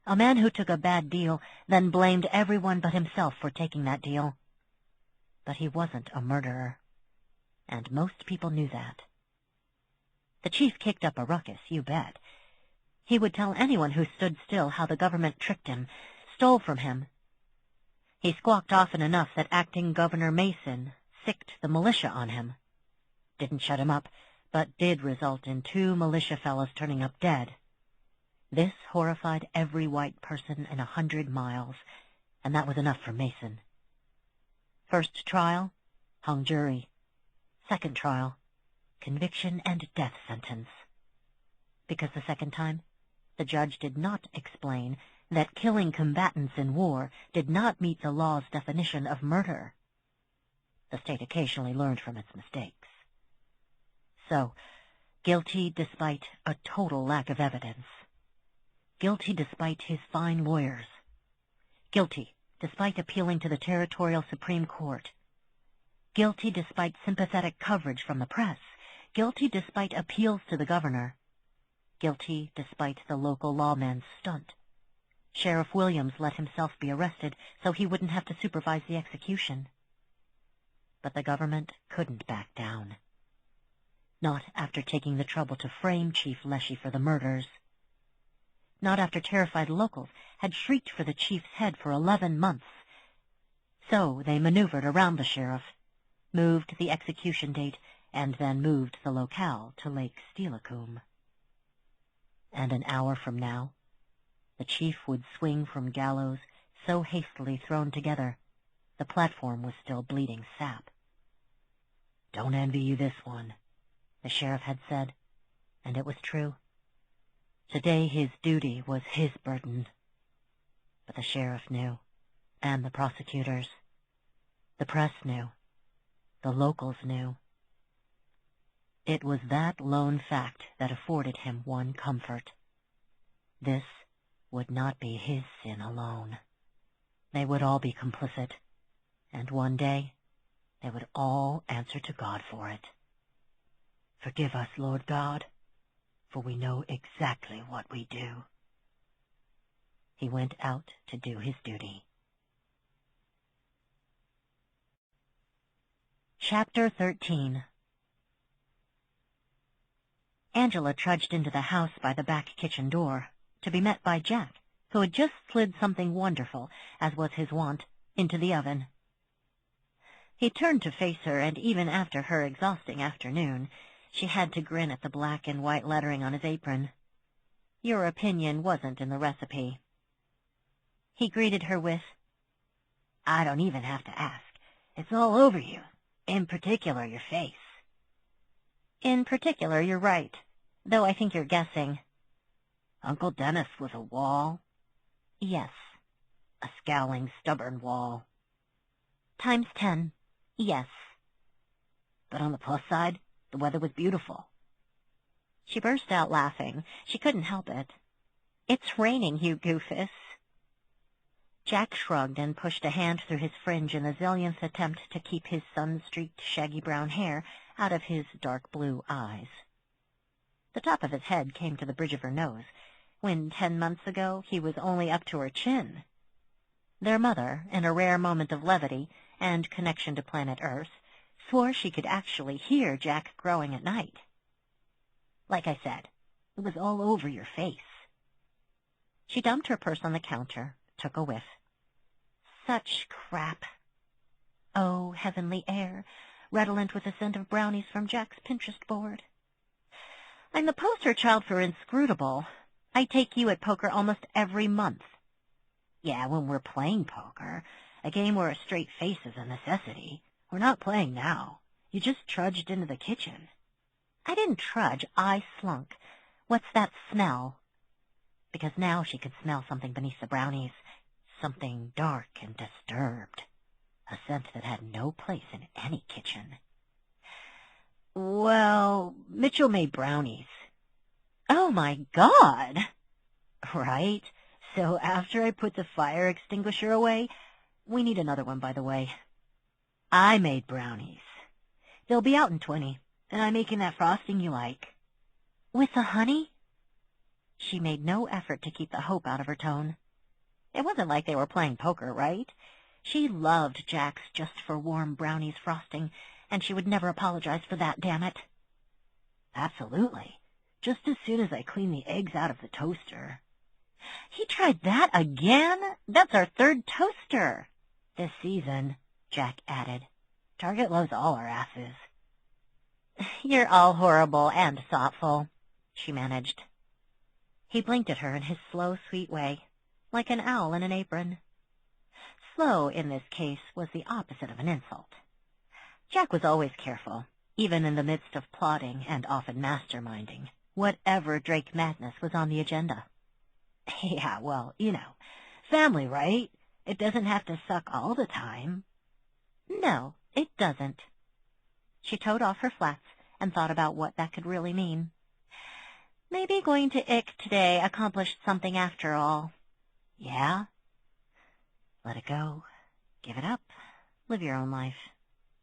A man who took a bad deal, then blamed everyone but himself for taking that deal. But he wasn't a murderer, and most people knew that. The chief kicked up a ruckus, you bet. He would tell anyone who stood still how the government tricked him, stole from him. He squawked often enough that acting Governor Mason sicked the militia on him. Didn't shut him up, but did result in 2 militia fellows turning up dead. This horrified every white person in 100 miles, and that was enough for Mason. First trial, hung jury. Second trial, conviction and death sentence. Because the second time, the judge did not explain that killing combatants in war did not meet the law's definition of murder. The state occasionally learned from its mistakes. So, guilty despite a total lack of evidence. Guilty despite his fine lawyers. Guilty despite appealing to the Territorial Supreme Court. Guilty despite sympathetic coverage from the press. Guilty despite appeals to the governor. Guilty despite the local lawman's stunt. Sheriff Williams let himself be arrested so he wouldn't have to supervise the execution. But the government couldn't back down. Not after taking the trouble to frame Chief Leshy for the murders. Not after terrified locals had shrieked for the chief's head for 11 months. So they maneuvered around the sheriff, moved the execution date, and then moved the locale to Lake Steilacoom. And an hour from now, the chief would swing from gallows so hastily thrown together, the platform was still bleeding sap. "Don't envy you this one," the sheriff had said, and it was true. Today his duty was his burden. But the sheriff knew, and the prosecutors. The press knew. The locals knew. It was that lone fact that afforded him one comfort. This would not be his sin alone. They would all be complicit, and one day they would all answer to God for it. "Forgive us, Lord God, for we know exactly what we do." He went out to do his duty. Chapter 13. Angela trudged into the house by the back kitchen door, to be met by Jack, who had just slid something wonderful, as was his wont, into the oven. He turned to face her, and even after her exhausting afternoon, she had to grin at the black and white lettering on his apron. Your opinion wasn't in the recipe. He greeted her with, "I don't even have to ask. It's all over you, in particular your face." "In particular, you're right, though I think you're guessing." "Uncle Dennis was a wall?" "Yes." "A scowling, stubborn wall?" "×10, yes." "But on the plus side, the weather was beautiful." She burst out laughing. She couldn't help it. "It's raining, you goofus." Jack shrugged and pushed a hand through his fringe in the zillionth attempt to keep his sun-streaked, shaggy brown hair out of his dark blue eyes. The top of his head came to the bridge of her nose, when 10 months ago he was only up to her chin. Their mother, in a rare moment of levity and connection to planet Earth, swore she could actually hear Jack growing at night. "Like I said, it was all over your face." She dumped her purse on the counter, took a whiff. Such crap. Oh, heavenly air, redolent with the scent of brownies from Jack's Pinterest board. "I'm the poster child for inscrutable. I take you at poker almost every month." "Yeah, when we're playing poker, a game where a straight face is a necessity. We're not playing now. You just trudged into the kitchen." "I didn't trudge, I slunk. What's that smell?" Because now she could smell something beneath the brownies, something dark and disturbed, a scent that had no place in any kitchen. Well, Mitchell made brownies. Oh, my God! Right? So after I put the fire extinguisher away, we need another one, by the way. I made brownies. They'll be out in 20, and I'm making that frosting you like. With the honey? She made no effort to keep the hope out of her tone. It wasn't like they were playing poker, right? She loved Jack's just-for-warm brownies frosting, and she would never apologize for that, damn it. Absolutely. Just as soon as I clean the eggs out of the toaster. He tried that again? That's our third toaster. This season, Jack added. Target loves all our asses. You're all horrible and thoughtful, she managed. He blinked at her in his slow, sweet way, like an owl in an apron. Slow, in this case, was the opposite of an insult. Jack was always careful, even in the midst of plotting and often masterminding, whatever Drake madness was on the agenda. Yeah, well, you know, family, right? It doesn't have to suck all the time. No, it doesn't. She towed off her flats and thought about what that could really mean. Maybe going to Ick today accomplished something after all. Yeah? Let it go. Give it up. Live your own life.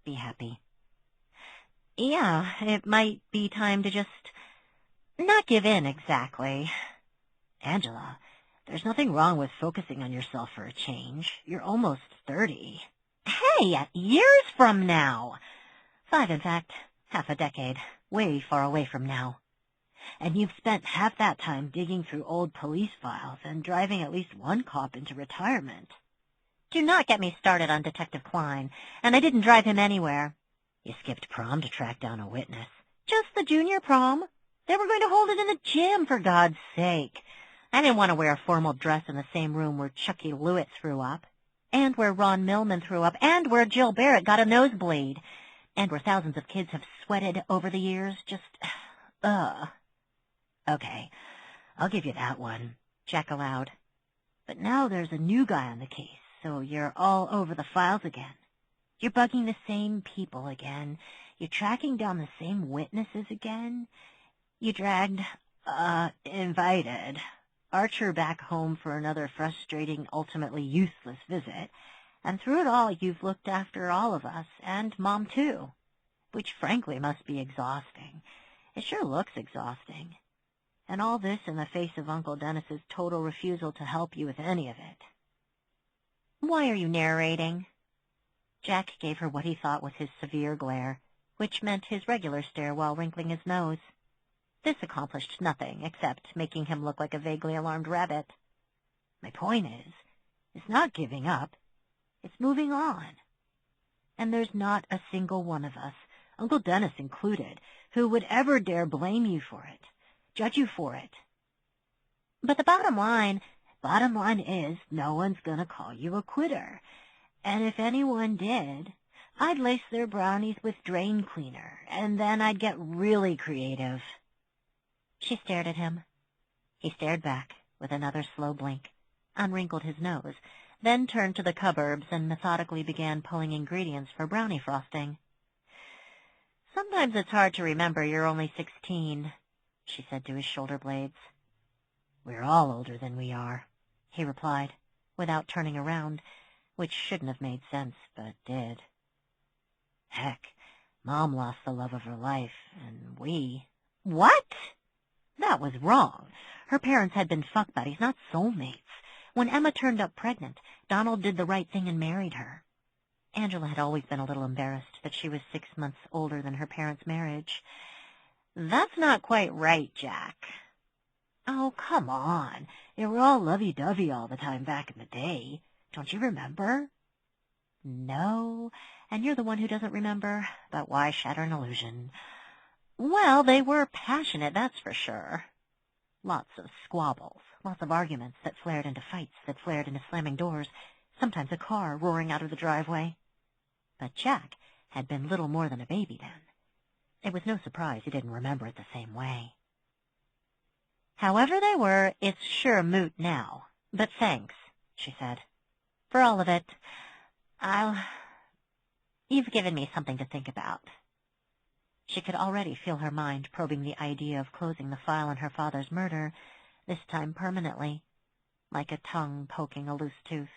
Be happy. Yeah, it might be time to just not give in exactly. Angela, there's nothing wrong with focusing on yourself for a change. You're almost 30. Hey, years from now. 5, in fact. Half a decade. Way far away from now. And you've spent half that time digging through old police files and driving at least one cop into retirement. Do not get me started on Detective Klein, and I didn't drive him anywhere. You skipped prom to track down a witness. Just the junior prom. They were going to hold it in the gym, for God's sake. I didn't want to wear a formal dress in the same room where Chucky Lewitt threw up, and where Ron Millman threw up, and where Jill Barrett got a nosebleed, and where thousands of kids have sweated over the years. Just, Okay, I'll give you that one, Jack allowed. But now there's a new guy on the case, so you're all over the files again. You're bugging the same people again. You're tracking down the same witnesses again. You dragged, invited Archer back home for another frustrating, ultimately useless visit, and through it all you've looked after all of us, and Mom too, which frankly must be exhausting. It sure looks exhausting. And all this in the face of Uncle Dennis's total refusal to help you with any of it. Why are you narrating? Jack gave her what he thought was his severe glare, which meant his regular stare while wrinkling his nose. This accomplished nothing except making him look like a vaguely alarmed rabbit. My point is, it's not giving up. It's moving on. And there's not a single one of us, Uncle Dennis included, who would ever dare blame you for it, judge you for it. But the bottom line is no one's going to call you a quitter. And if anyone did, I'd lace their brownies with drain cleaner, and then I'd get really creative. She stared at him. He stared back with another slow blink, unwrinkled his nose, then turned to the cupboards and methodically began pulling ingredients for brownie frosting. Sometimes it's hard to remember you're only 16, she said to his shoulder blades. We're all older than we are, he replied, without turning around, which shouldn't have made sense, but did. Heck, Mom lost the love of her life, and we... What? That was wrong. Her parents had been fuck buddies, not soulmates. When Emma turned up pregnant, Donald did the right thing and married her. Angela had always been a little embarrassed that she was 6 months older than her parents' marriage. That's not quite right, Jack. Oh, come on. They were all lovey-dovey all the time back in the day. Don't you remember? No, and you're the one who doesn't remember. But why shatter an illusion? Well, they were passionate, that's for sure. Lots of squabbles, lots of arguments that flared into fights, that flared into slamming doors, sometimes a car roaring out of the driveway. But Jack had been little more than a baby then. It was no surprise he didn't remember it the same way. However they were, it's sure moot now. But thanks, she said. For all of it, You've given me something to think about. She could already feel her mind probing the idea of closing the file on her father's murder, this time permanently, like a tongue poking a loose tooth.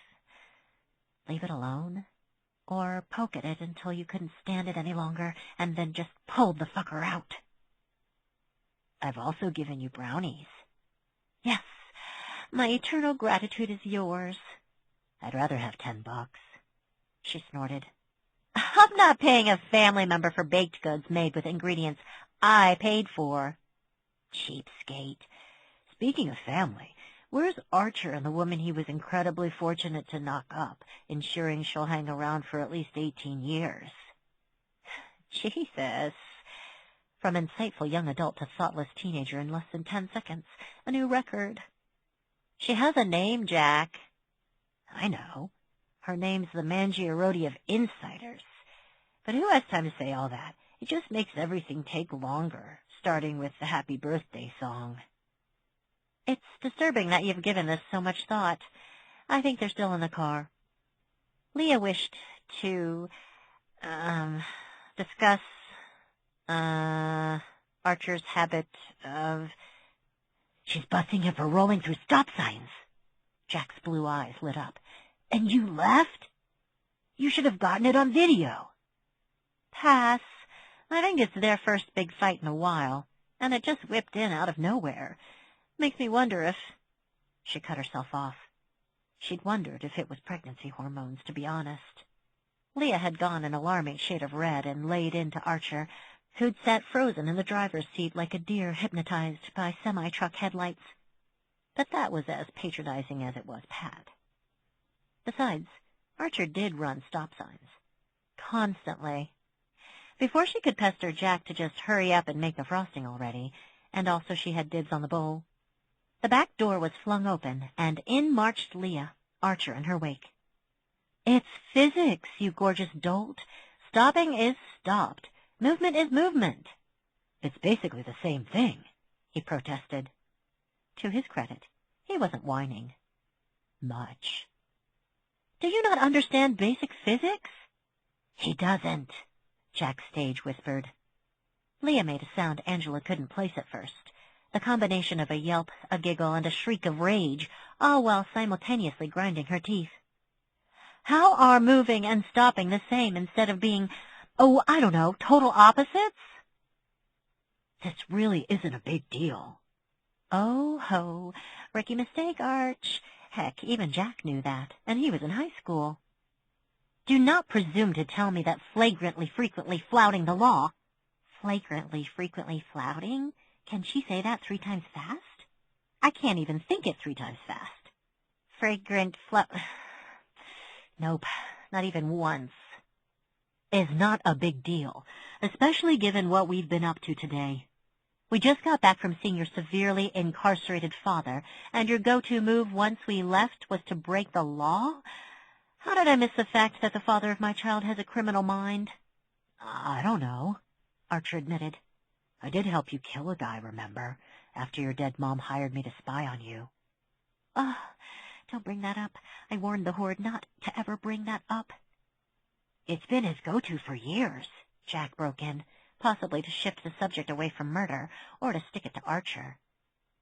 Leave it alone? Or poke at it until you couldn't stand it any longer, and then just pull the fucker out? I've also given you brownies. Yes, my eternal gratitude is yours. I'd rather have $10. She snorted. I'm not paying a family member for baked goods made with ingredients I paid for. Cheapskate. Speaking of family, where's Archer and the woman he was incredibly fortunate to knock up, ensuring she'll hang around for at least 18 years? Jesus. From insightful young adult to thoughtless teenager in less than 10 seconds. A new record. She has a name, Jack. I know. Her name's the Mangiarotti of Insiders. But who has time to say all that? It just makes everything take longer, starting with the happy birthday song. It's disturbing that you've given this so much thought. I think they're still in the car. Leah wished to, discuss, Archer's habit of... She's busting him for rolling through stop signs. Jack's blue eyes lit up. And you left? You should have gotten it on video. Pass. I think it's their first big fight in a while, and it just whipped in out of nowhere. Makes me wonder if... She cut herself off. She'd wondered if it was pregnancy hormones, to be honest. Leah had gone an alarming shade of red and laid into Archer, who'd sat frozen in the driver's seat like a deer hypnotized by semi-truck headlights. But that was as patronizing as it was pat. Besides, Archer did run stop signs. Constantly. Before she could pester Jack to just hurry up and make the frosting already, and also she had dibs on the bowl, the back door was flung open, and in marched Leah, Archer in her wake. It's physics, you gorgeous dolt. Stopping is stopped. Movement is movement. It's basically the same thing, he protested. To his credit, he wasn't whining. Much. Do you not understand basic physics? He doesn't, Jack stage whispered. Leah made a sound Angela couldn't place at first, the combination of a yelp, a giggle, and a shriek of rage, all while simultaneously grinding her teeth. How are moving and stopping the same instead of being, oh, I don't know, total opposites? This really isn't a big deal. Oh, ho, rookie mistake, Arch. Heck, even Jack knew that, and he was in high school. Do not presume to tell me that flagrantly, frequently flouting the law. Flagrantly, frequently flouting? Can she say that 3 times fast? I can't even think it 3 times fast. Fragrant Nope, not even once. Is not a big deal, especially given what we've been up to today. We just got back from seeing your severely incarcerated father, and your go-to move once we left was to break the law? How did I miss the fact that the father of my child has a criminal mind? I don't know, Archer admitted. I did help you kill a guy, remember, after your dead mom hired me to spy on you. Don't bring that up. I warned the horde not to ever bring that up. It's been his go-to for years, Jack broke in, possibly to shift the subject away from murder, or to stick it to Archer,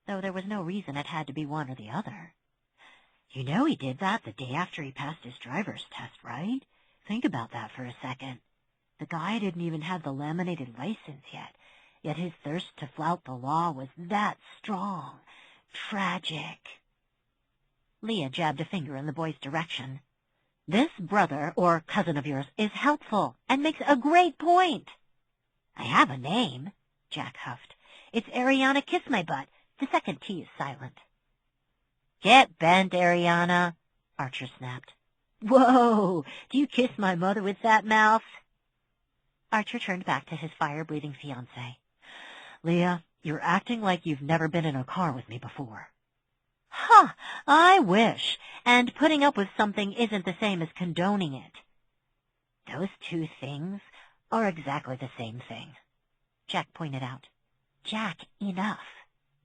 though there was no reason it had to be one or the other. You know he did that the day after he passed his driver's test, right? Think about that for a second. The guy didn't even have the laminated license yet his thirst to flout the law was that strong. Tragic. Leah jabbed a finger in the boy's direction. This brother, or cousin of yours, is helpful and makes a great point. I have a name, Jack huffed. It's Ariana Kiss My Butt. The second T is silent. Get bent, Ariana, Archer snapped. Whoa, do you kiss my mother with that mouth? Archer turned back to his fire-breathing fiancée. Leah, you're acting like you've never been in a car with me before. Huh, I wish. And putting up with something isn't the same as condoning it. Those 2 things are exactly the same thing, Jack pointed out. Jack, enough,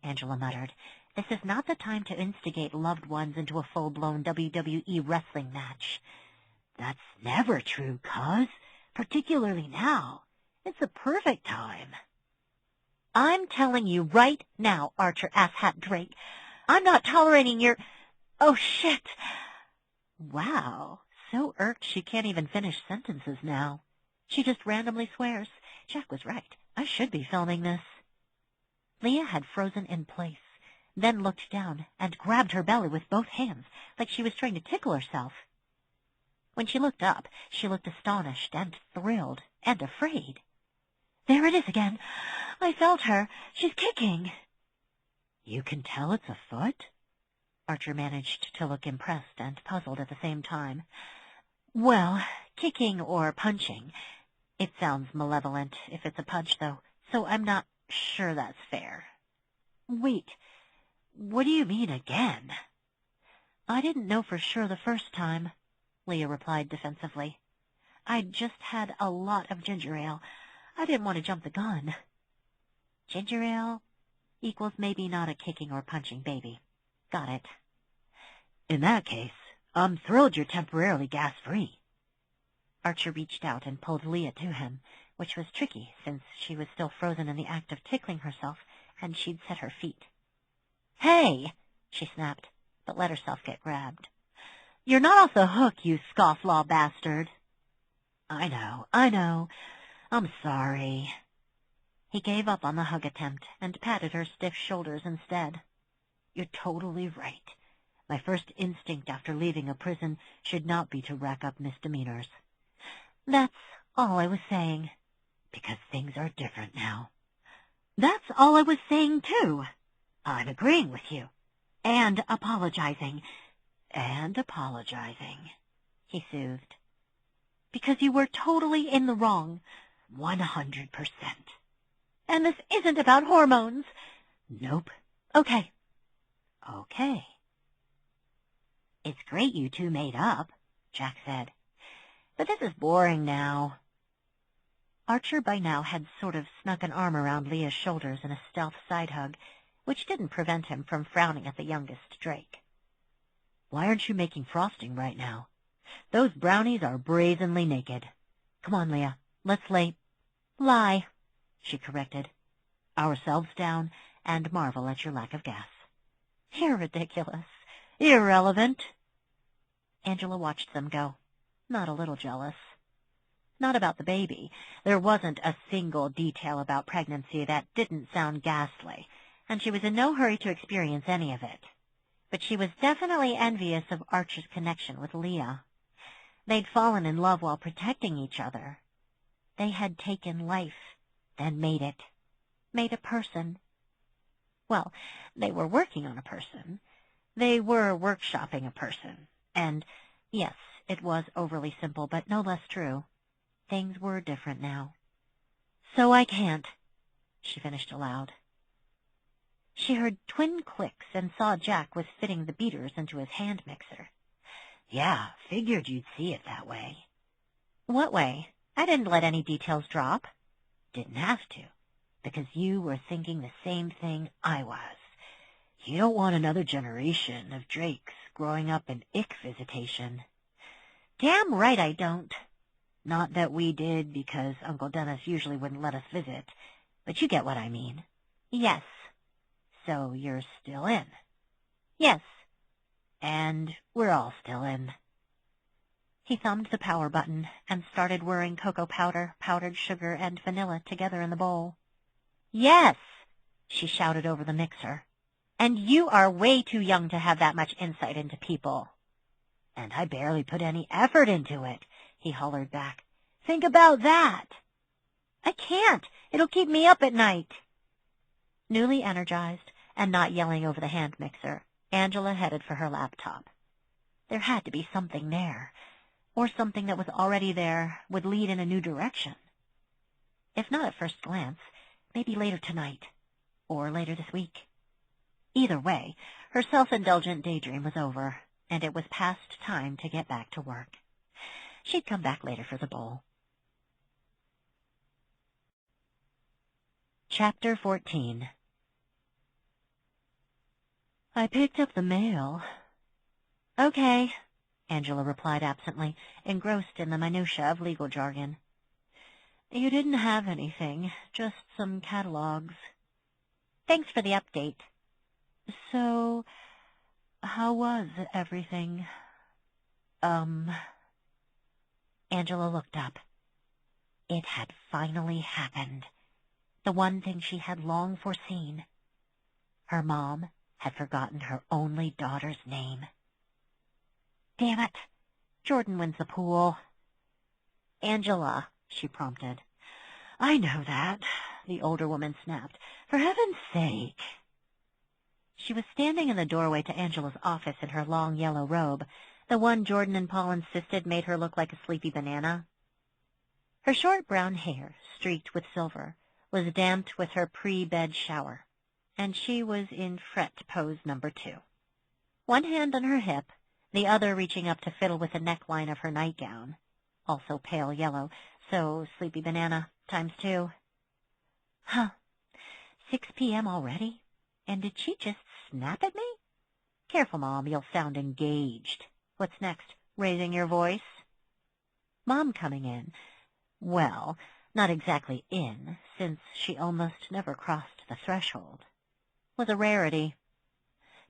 Angela muttered. This is not the time to instigate loved ones into a full-blown WWE wrestling match. That's never true, cuz, particularly now. It's the perfect time. I'm telling you right now, Archer Asshat Drake, I'm not tolerating your... Oh, shit. Wow, so irked she can't even finish sentences now. She just randomly swears. Jack was right. I should be filming this. Leah had frozen in place, then looked down and grabbed her belly with both hands, like she was trying to tickle herself. When she looked up, she looked astonished and thrilled and afraid. There it is again. I felt her. She's kicking. You can tell it's a foot? Archer managed to look impressed and puzzled at the same time. Well, kicking or punching. It sounds malevolent if it's a punch, though, so I'm not sure that's fair. Wait, what do you mean again? I didn't know for sure the first time, Leah replied defensively. I'd just had a lot of ginger ale. I didn't want to jump the gun. Ginger ale equals maybe not a kicking or punching baby. Got it. In that case, I'm thrilled you're temporarily gas-free. Archer reached out and pulled Leah to him, which was tricky since she was still frozen in the act of tickling herself and she'd set her feet. Hey, she snapped, but let herself get grabbed. You're not off the hook, you scofflaw bastard. I know. I'm sorry. He gave up on the hug attempt and patted her stiff shoulders instead. You're totally right. My first instinct after leaving a prison should not be to rack up misdemeanors. That's all I was saying. Because things are different now. That's all I was saying, too. I'm agreeing with you. And apologizing. He soothed. Because you were totally in the wrong. 100%. And this isn't about hormones. Nope. Okay. It's great you two made up, Jack said. But this is boring now. Archer by now had sort of snuck an arm around Leah's shoulders in a stealth side hug, which didn't prevent him from frowning at the youngest Drake. Why aren't you making frosting right now? Those brownies are brazenly naked. Come on, Leah, let's lie, she corrected. Ourselves down and marvel at your lack of gas. You're ridiculous. Irrelevant. Angela watched them go, not a little jealous. Not about the baby. There wasn't a single detail about pregnancy that didn't sound ghastly, and she was in no hurry to experience any of it. But she was definitely envious of Archer's connection with Leah. They'd fallen in love while protecting each other. They had taken life, then made it. Made a person. Well, they were working on a person. They were workshopping a person. And, yes, it was overly simple, but no less true. Things were different now. So I can't, she finished aloud. She heard twin clicks and saw Jack was fitting the beaters into his hand mixer. Yeah, figured you'd see it that way. What way? I didn't let any details drop. Didn't have to, because you were thinking the same thing I was. You don't want another generation of Drakes growing up in ick visitation. Damn right I don't. Not that we did, because Uncle Dennis usually wouldn't let us visit, but you get what I mean. Yes. So you're still in? Yes. And we're all still in. He thumbed the power button and started whirring cocoa powder, powdered sugar, and vanilla together in the bowl. Yes, she shouted over the mixer. And you are way too young to have that much insight into people. And I barely put any effort into it, he hollered back. Think about that. I can't. It'll keep me up at night. Newly energized and not yelling over the hand mixer, Angela headed for her laptop. There had to be something there, or something that was already there would lead in a new direction. If not at first glance, maybe later tonight, or later this week. Either way, her self-indulgent daydream was over, and it was past time to get back to work. She'd come back later for the bowl. Chapter 14. I picked up the mail. Okay, Angela replied absently, engrossed in the minutiae of legal jargon. You didn't have anything, just some catalogs. Thanks for the update. So, how was everything? Angela looked up. It had finally happened. The one thing she had long foreseen. Her mom had forgotten her only daughter's name. Damn it! Jordan wins the pool. Angela, she prompted. I know that, the older woman snapped. For heaven's sake. She was standing in the doorway to Angela's office in her long yellow robe, the one Jordan and Paul insisted made her look like a sleepy banana. Her short brown hair, streaked with silver, was damped with her pre-bed shower, and she was in fret pose number 2. One hand on her hip, the other reaching up to fiddle with the neckline of her nightgown, also pale yellow, so sleepy banana times 2. Huh, 6 p.m. already? And did she just snap at me? Careful, Mom, you'll sound engaged. What's next, raising your voice? Mom coming in. Well, not exactly in, since she almost never crossed the threshold. Was a rarity.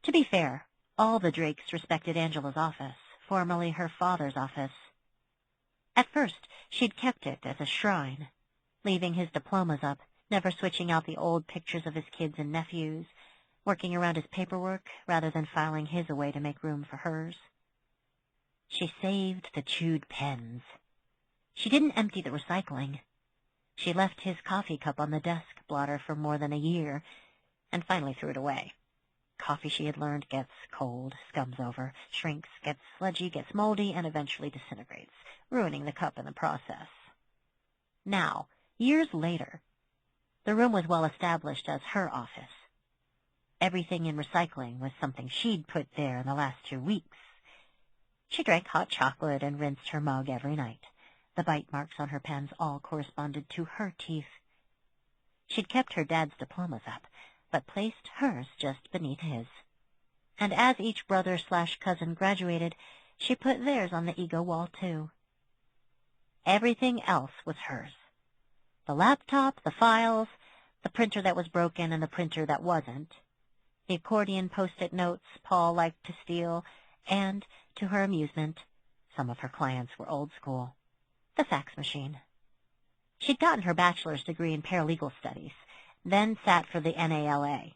To be fair, all the Drakes respected Angela's office, formerly her father's office. At first, she'd kept it as a shrine, leaving his diplomas up, never switching out the old pictures of his kids and nephews, working around his paperwork rather than filing his away to make room for hers. She saved the chewed pens. She didn't empty the recycling. She left his coffee cup on the desk blotter for more than a year, and finally threw it away. Coffee, she had learned, gets cold, scums over, shrinks, gets sludgy, gets moldy, and eventually disintegrates, ruining the cup in the process. Now, years later, the room was well established as her office. Everything in recycling was something she'd put there in the last 2 weeks. She drank hot chocolate and rinsed her mug every night. The bite marks on her pens all corresponded to her teeth. She'd kept her dad's diplomas up, but placed hers just beneath his. And as each brother/cousin graduated, she put theirs on the ego wall too. Everything else was hers. The laptop, the files, the printer that was broken and the printer that wasn't, the accordion post-it notes Paul liked to steal, and, to her amusement, some of her clients were old school, the fax machine. She'd gotten her bachelor's degree in paralegal studies, then sat for the NALA,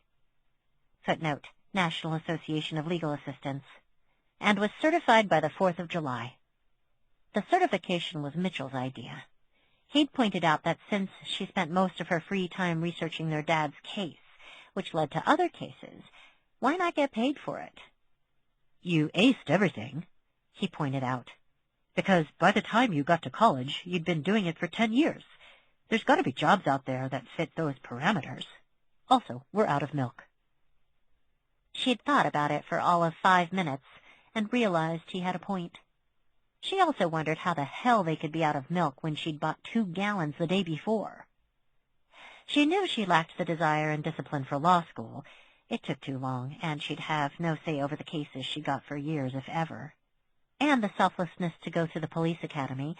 footnote, National Association of Legal Assistants, and was certified by the 4th of July. The certification was Mitchell's idea. He'd pointed out that since she spent most of her free time researching their dad's case, which led to other cases, why not get paid for it? You aced everything, he pointed out, because by the time you got to college, you'd been doing it for 10 years. There's got to be jobs out there that fit those parameters. Also, we're out of milk. She'd thought about it for all of 5 minutes and realized he had a point. She also wondered how the hell they could be out of milk when she'd bought 2 gallons the day before. She knew she lacked the desire and discipline for law school. It took too long, and she'd have no say over the cases she got for years, if ever. And the selflessness to go through the police academy,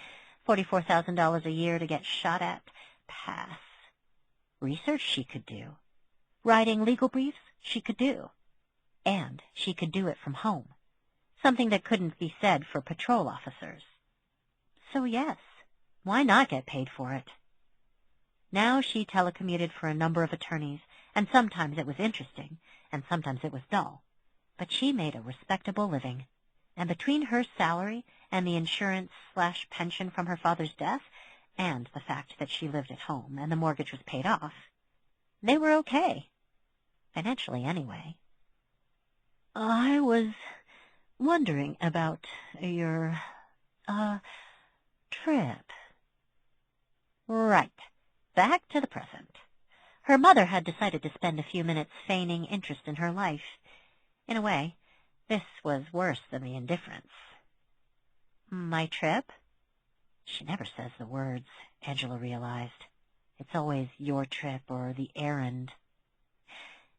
$44,000 a year to get shot at, pass. Research she could do. Writing legal briefs she could do. And she could do it from home, something that couldn't be said for patrol officers. So yes, why not get paid for it? Now she telecommuted for a number of attorneys, and sometimes it was interesting, and sometimes it was dull. But she made a respectable living, and between her salary and the insurance/pension from her father's death, and the fact that she lived at home and the mortgage was paid off, they were okay. Financially, anyway. I was wondering about your, trip. Right. Back to the present. Her mother had decided to spend a few minutes feigning interest in her life. In a way, this was worse than the indifference. My trip? She never says the words, Angela realized. It's always your trip or the errand.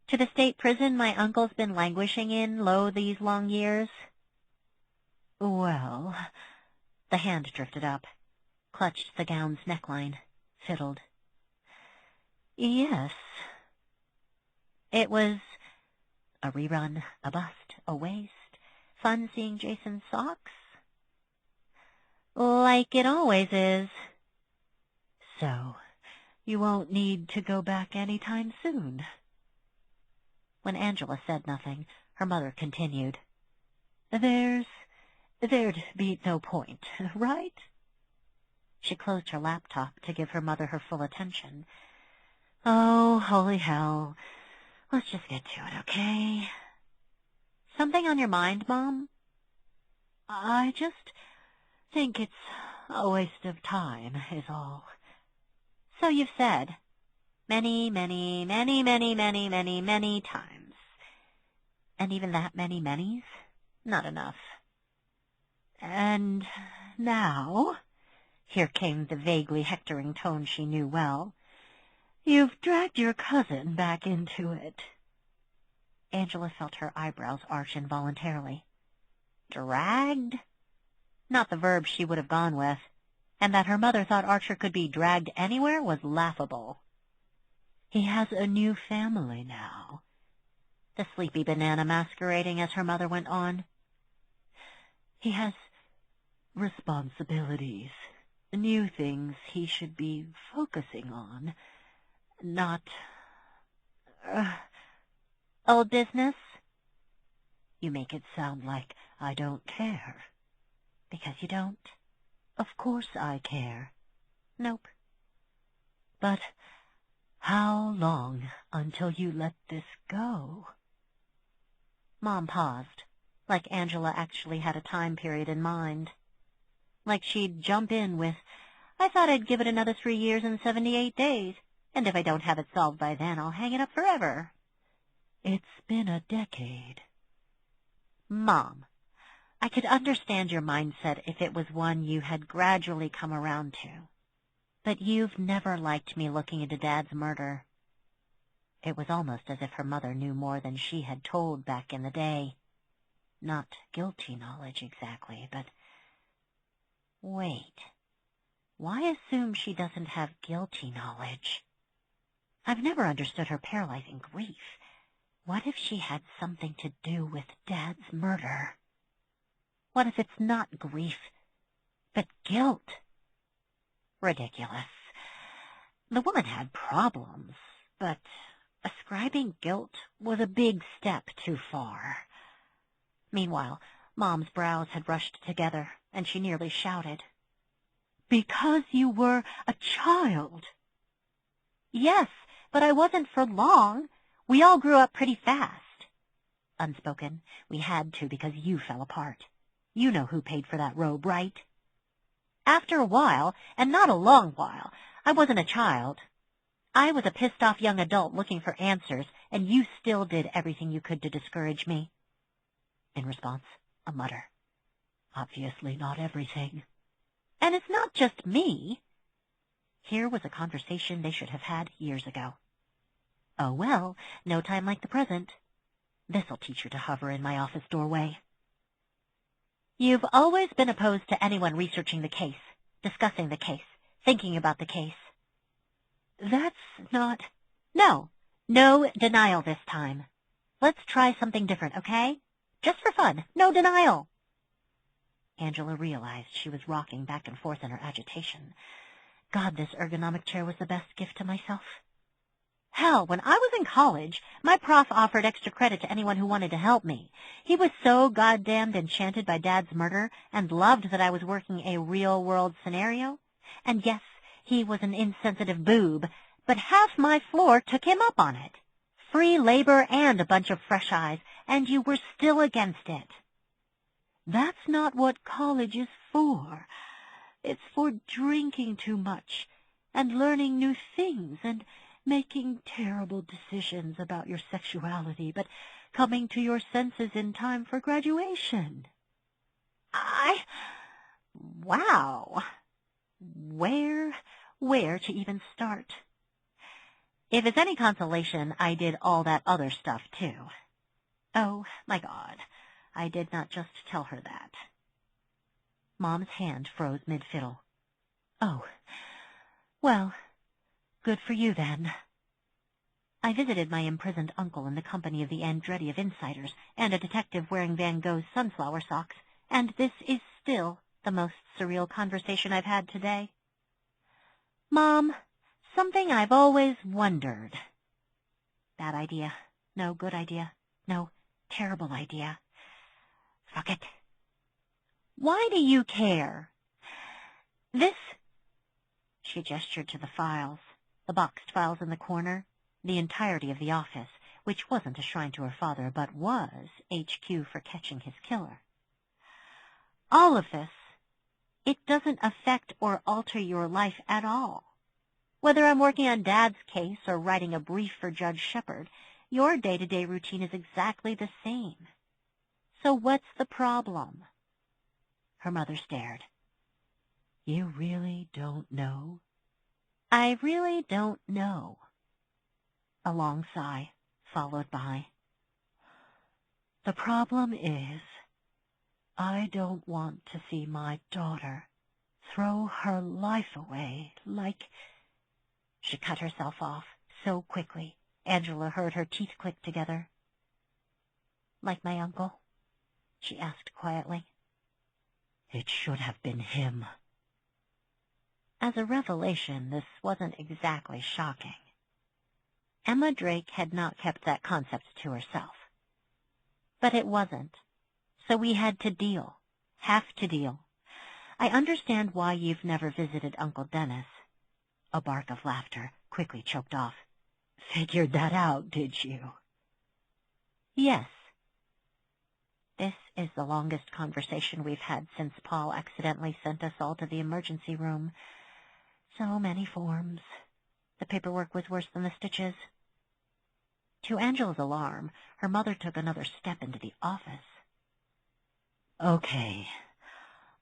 To the state prison my uncle's been languishing in, lo, these long years? Well, the hand drifted up, clutched the gown's neckline, fiddled. Yes. It was a rerun, a bust, a waste, fun seeing Jason's socks. Like it always is. So, you won't need to go back anytime soon. When Angela said nothing, her mother continued. There'd be no point, right? She closed her laptop to give her mother her full attention. Oh, holy hell. Let's just get to it, okay? Something on your mind, Mom? I just think it's a waste of time, is all. So you've said. Many, many, many, many, many, many, many times. And even that many manys? Not enough. And now, here came the vaguely hectoring tone she knew well, you've dragged your cousin back into it. Angela felt her eyebrows arch involuntarily. Dragged? Not the verb she would have gone with, and that her mother thought Archer could be dragged anywhere was laughable. He has a new family now. The sleepy banana masquerading as her mother went on. He has responsibilities, new things he should be focusing on, not old business? You make it sound like I don't care. Because you don't. Of course I care. Nope. But how long until you let this go? Mom paused, like Angela actually had a time period in mind. Like she'd jump in with, I thought I'd give it another 3 years and 78 days, and if I don't have it solved by then, I'll hang it up forever. It's been a decade. Mom, I could understand your mindset if it was one you had gradually come around to. But you've never liked me looking into Dad's murder. It was almost as if her mother knew more than she had told back in the day. Not guilty knowledge exactly, but... Wait. Why assume she doesn't have guilty knowledge? I've never understood her paralyzing grief. What if she had something to do with Dad's murder? What if it's not grief, but guilt? Ridiculous. The woman had problems, but ascribing guilt was a big step too far. Meanwhile, Mom's brows had rushed together, and she nearly shouted. Because you were a child. Yes, but I wasn't for long. We all grew up pretty fast. Unspoken, we had to because you fell apart. You know who paid for that robe, right? After a while, and not a long while, I wasn't a child. I was a pissed-off young adult looking for answers, and you still did everything you could to discourage me. In response, a mutter. Obviously not everything. And it's not just me. Here was a conversation they should have had years ago. Oh well, no time like the present. This'll teach her to hover in my office doorway. You've always been opposed to anyone researching the case, discussing the case, thinking about the case. That's not... No denial this time. Let's try something different, okay? Just for fun, no denial. Angela realized she was rocking back and forth in her agitation. God, this ergonomic chair was the best gift to myself. Hell, when I was in college, my prof offered extra credit to anyone who wanted to help me. He was so goddamned enchanted by Dad's murder and loved that I was working a real-world scenario. And yes, he was an insensitive boob, but half my floor took him up on it. Free labor and a bunch of fresh eyes, and you were still against it. That's not what college is for. It's for drinking too much and learning new things and making terrible decisions about your sexuality, but coming to your senses in time for graduation. Wow. Where to even start? If it's any consolation, I did all that other stuff, too. Oh, my God. I did not just tell her that. Mom's hand froze mid-fiddle. Oh, well, Good for you, then. I visited my imprisoned uncle in the company of the Andretti of insiders and a detective wearing Van Gogh's sunflower socks, and this is still the most surreal conversation I've had today. Mom, something I've always wondered. Bad idea. No, good idea. No, terrible idea. Fuck it. Why do you care? This... She gestured to the files, the boxed files in the corner, the entirety of the office, which wasn't a shrine to her father, but was HQ for catching his killer. All of this, it doesn't affect or alter your life at all. Whether I'm working on Dad's case or writing a brief for Judge Shepard, your day-to-day routine is exactly the same. So what's the problem? Her mother stared. You really don't know? I really don't know. A long sigh, followed by, the problem is, I don't want to see my daughter throw her life away like... She cut herself off so quickly, Angela heard her teeth click together. Like my uncle? She asked quietly. It should have been him. As a revelation, this wasn't exactly shocking. Emma Drake had not kept that concept to herself. But it wasn't. So we had to deal. Have to deal. I understand why you've never visited Uncle Dennis. A bark of laughter, quickly choked off. Figured that out, did you? Yes. This is the longest conversation we've had since Paul accidentally sent us all to the emergency room. So many forms. The paperwork was worse than the stitches. To Angela's alarm, her mother took another step into the office. Okay,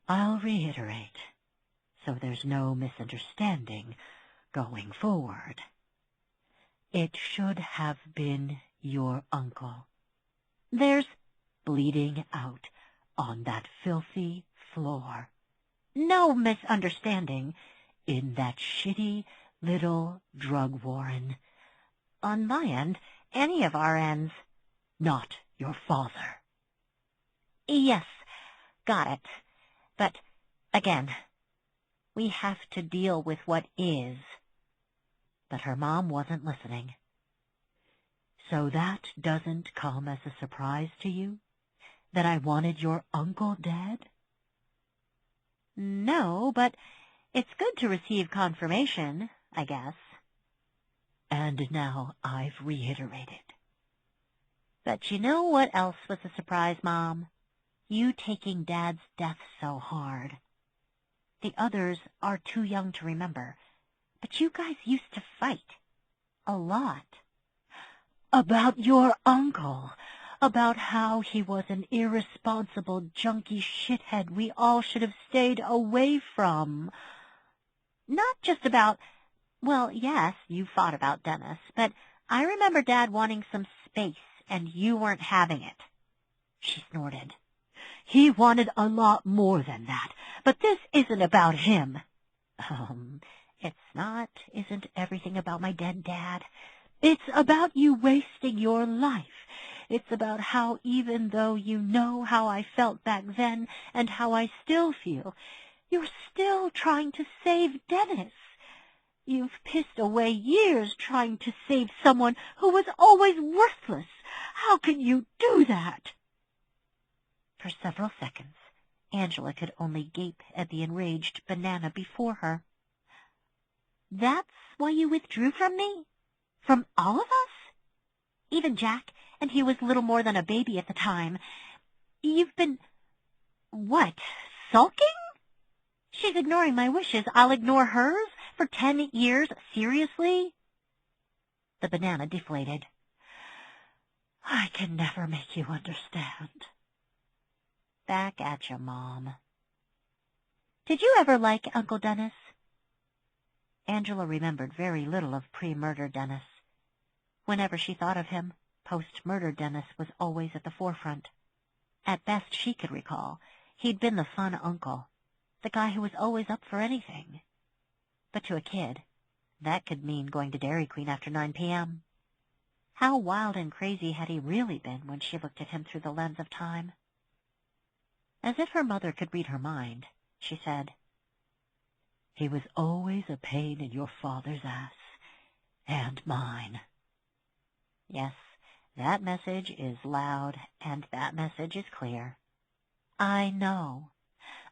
I'll reiterate, so there's no misunderstanding going forward. It should have been your uncle. There's bleeding out on that filthy floor. No misunderstanding. In that shitty little drug warren. On my end, any of our ends. Not your father. Yes, got it. But, again, we have to deal with what is. But her mom wasn't listening. So that doesn't come as a surprise to you? That I wanted your uncle dead? No, but it's good to receive confirmation, I guess. And now I've reiterated. But you know what else was a surprise, Mom? You taking Dad's death so hard. The others are too young to remember, but you guys used to fight. A lot. About your uncle. About how he was an irresponsible, junky shithead we all should have stayed away from. Not just about, well, yes, you fought about Dennis, but I remember Dad wanting some space, and you weren't having it. She snorted. He wanted a lot more than that, but this isn't about him. It's not, isn't everything about my dead dad. It's about you wasting your life. It's about how even though you know how I felt back then and how I still feel, you're still trying to save Dennis. You've pissed away years trying to save someone who was always worthless. How can you do that? For several seconds, Angela could only gape at the enraged banana before her. That's why you withdrew from me? From all of us? Even Jack, and he was little more than a baby at the time. You've been... what, sulking? She's ignoring my wishes. I'll ignore hers? For 10 years? Seriously? The banana deflated. I can never make you understand. Back at you, Mom. Did you ever like Uncle Dennis? Angela remembered very little of pre-murder Dennis. Whenever she thought of him, post-murder Dennis was always at the forefront. At best she could recall, he'd been the fun uncle, the guy who was always up for anything. But to a kid, That could mean going to Dairy Queen after 9 p.m. How wild and crazy had he really been when she looked at him through the lens of time? As if her mother could read her mind, she said, "He was always a pain in your father's ass, and mine." Yes, that message is loud, and that message is clear. I know.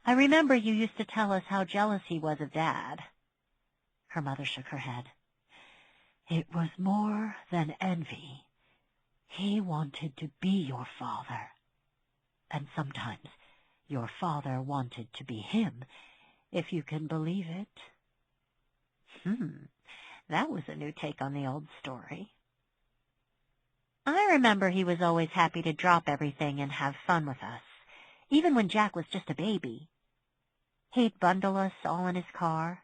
I remember you used to tell us how jealous he was of Dad. Her mother shook her head. It was more than envy. He wanted to be your father. And sometimes your father wanted to be him, if you can believe it. That was a new take on the old story. I remember he was always happy to drop everything and have fun with us, even when Jack was just a baby. He'd bundle us all in his car,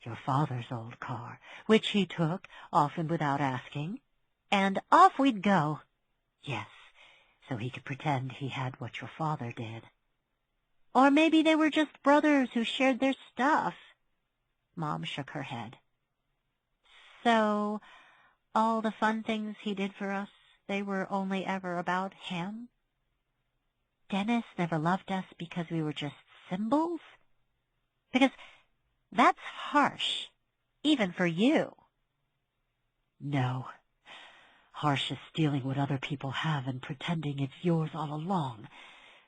your father's old car, which he took, often without asking, and off we'd go. Yes, so he could pretend he had what your father did. Or maybe they were just brothers who shared their stuff. Mom shook her head. So, all the fun things he did for us, they were only ever about him? Dennis never loved us because we were just symbols? Because that's harsh, even for you. No. Harsh is stealing what other people have and pretending it's yours all along.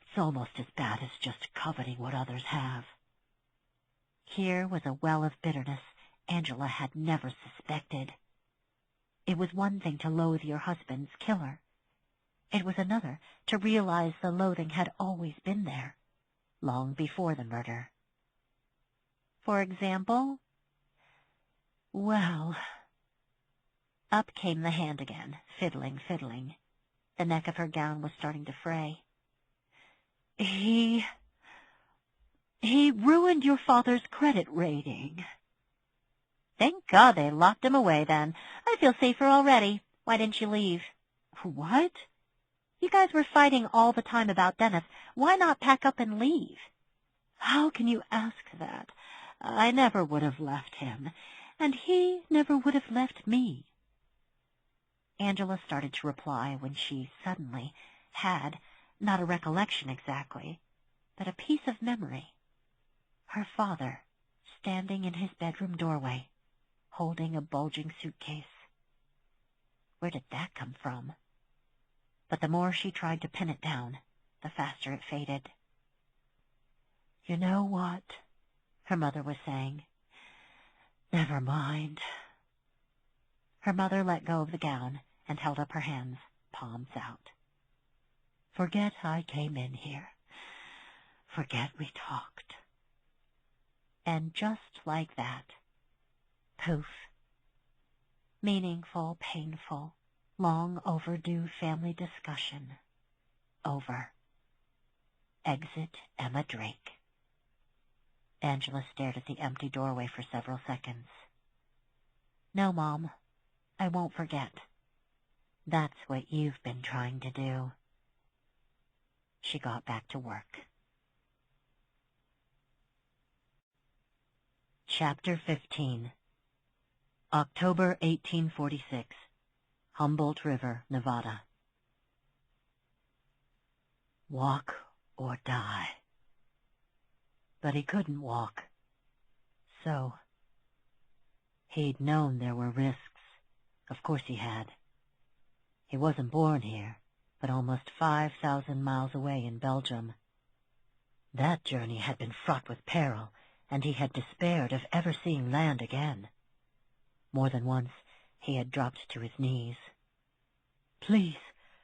It's almost as bad as just coveting what others have. Here was a well of bitterness Angela had never suspected. It was one thing to loathe your husband's killer. It was another to realize the loathing had always been there, long before the murder. For example? Well... Up came the hand again, fiddling. The neck of her gown was starting to fray. He ruined your father's credit rating. Thank God they locked him away then. I feel safer already. Why didn't you leave? What? You guys were fighting all the time about Dennis. Why not pack up and leave? How can you ask that? I never would have left him, and he never would have left me. Angela started to reply when she suddenly had, not a recollection exactly, but a piece of memory. Her father, standing in his bedroom doorway, holding a bulging suitcase. Where did that come from? But the more she tried to pin it down, the faster it faded. You know what? Her mother was saying. Never mind. Her mother let go of the gown and held up her hands, palms out. Forget I came in here. Forget we talked. And just like that, poof. Meaningful, painful, long overdue family discussion. Over. Exit Emma Drake. Angela stared at the empty doorway for several seconds. No, Mom, I won't forget. That's what you've been trying to do. She got back to work. Chapter 15. October 1846. Humboldt River, Nevada. Walk or die. But he couldn't walk. So, he'd known there were risks. Of course he had. He wasn't born here, but almost 5,000 miles away in Belgium. That journey had been fraught with peril, and he had despaired of ever seeing land again. More than once he had dropped to his knees. Please,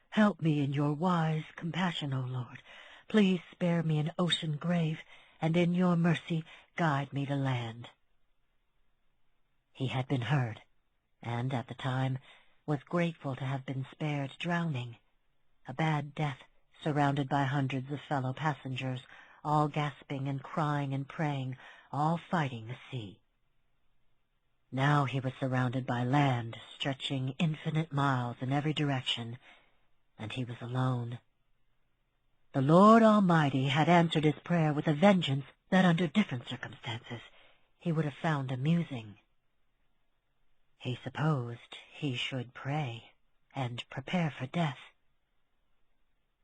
help me in your wise compassion, O Lord. Please spare me an ocean grave, and in your mercy guide me to land. He had been heard, and at the time was grateful to have been spared drowning, a bad death surrounded by hundreds of fellow passengers, all gasping and crying and praying, all fighting the sea. Now he was surrounded by land stretching infinite miles in every direction, and he was alone. The Lord Almighty had answered his prayer with a vengeance that under different circumstances he would have found amusing. He supposed he should pray and prepare for death.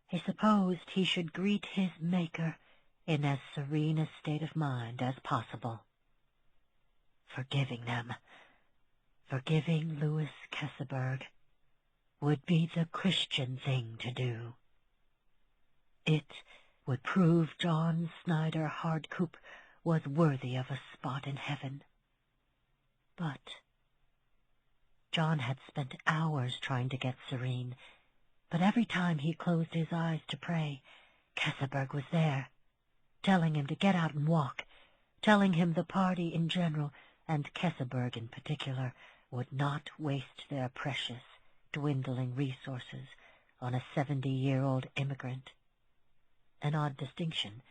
He supposed he should greet his Maker in as serene a state of mind as possible. Forgiving them, forgiving Louis Kesselberg, would be the Christian thing to do. It would prove John Snyder Hardcoop was worthy of a spot in heaven. But John had spent hours trying to get serene, but every time he closed his eyes to pray, Kesselberg was there, telling him to get out and walk, telling him the party in general, and Kesselberg in particular, would not waste their precious, dwindling resources on a 70-year-old immigrant. An odd distinction,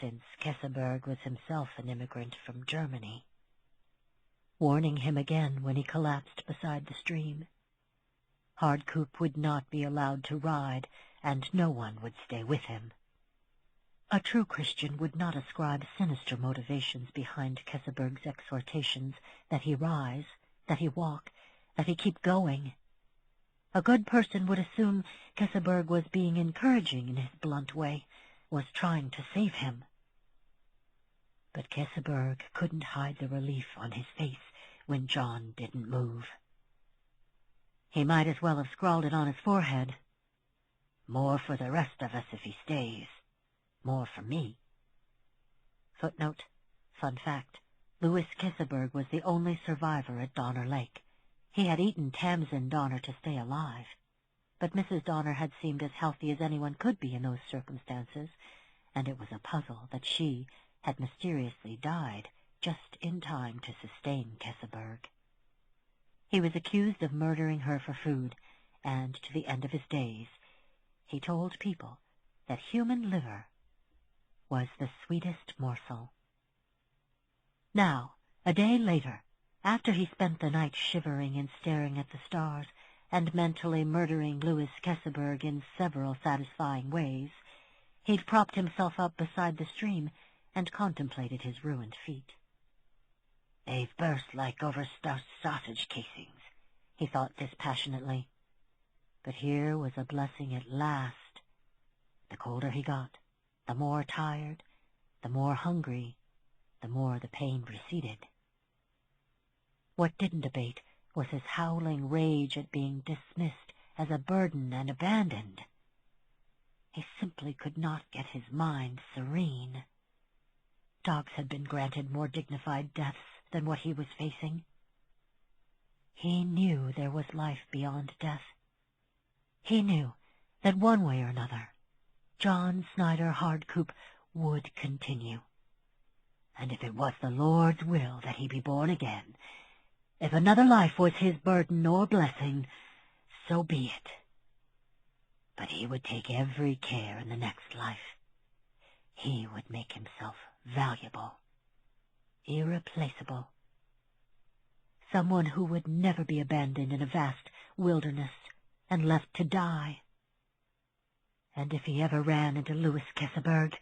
since Kesselberg was himself an immigrant from Germany. Warning him again when he collapsed beside the stream. Hardcoop would not be allowed to ride, and no one would stay with him. A true Christian would not ascribe sinister motivations behind Kesselberg's exhortations that he rise, that he walk, that he keep going. A good person would assume Kesselberg was being encouraging in his blunt way, was trying to save him. But Kesselberg couldn't hide the relief on his face when John didn't move. He might as well have scrawled it on his forehead. More for the rest of us if he stays. More for me. Footnote. Fun fact. Louis Kesselberg was the only survivor at Donner Lake. He had eaten Tamsin Donner to stay alive. But Mrs. Donner had seemed as healthy as anyone could be in those circumstances, and it was a puzzle that she had mysteriously died just in time to sustain Kesselberg. He was accused of murdering her for food, and to the end of his days, he told people that human liver was the sweetest morsel. Now, a day later, after he spent the night shivering and staring at the stars, and mentally murdering Louis Kesselberg in several satisfying ways, he'd propped himself up beside the stream and contemplated his ruined feet. They've burst like overstuffed sausage casings, he thought dispassionately. But here was a blessing at last. The colder he got, the more tired, the more hungry, the more the pain receded. What didn't abate was his howling rage at being dismissed as a burden and abandoned. He simply could not get his mind serene. Dogs had been granted more dignified deaths than what he was facing. He knew there was life beyond death. He knew that one way or another, John Snyder Hardcoop would continue. And if it was the Lord's will that he be born again, if another life was his burden or blessing, so be it. But he would take every care in the next life. He would make himself valuable, irreplaceable. Someone who would never be abandoned in a vast wilderness and left to die. And if he ever ran into Louis Kesselberg,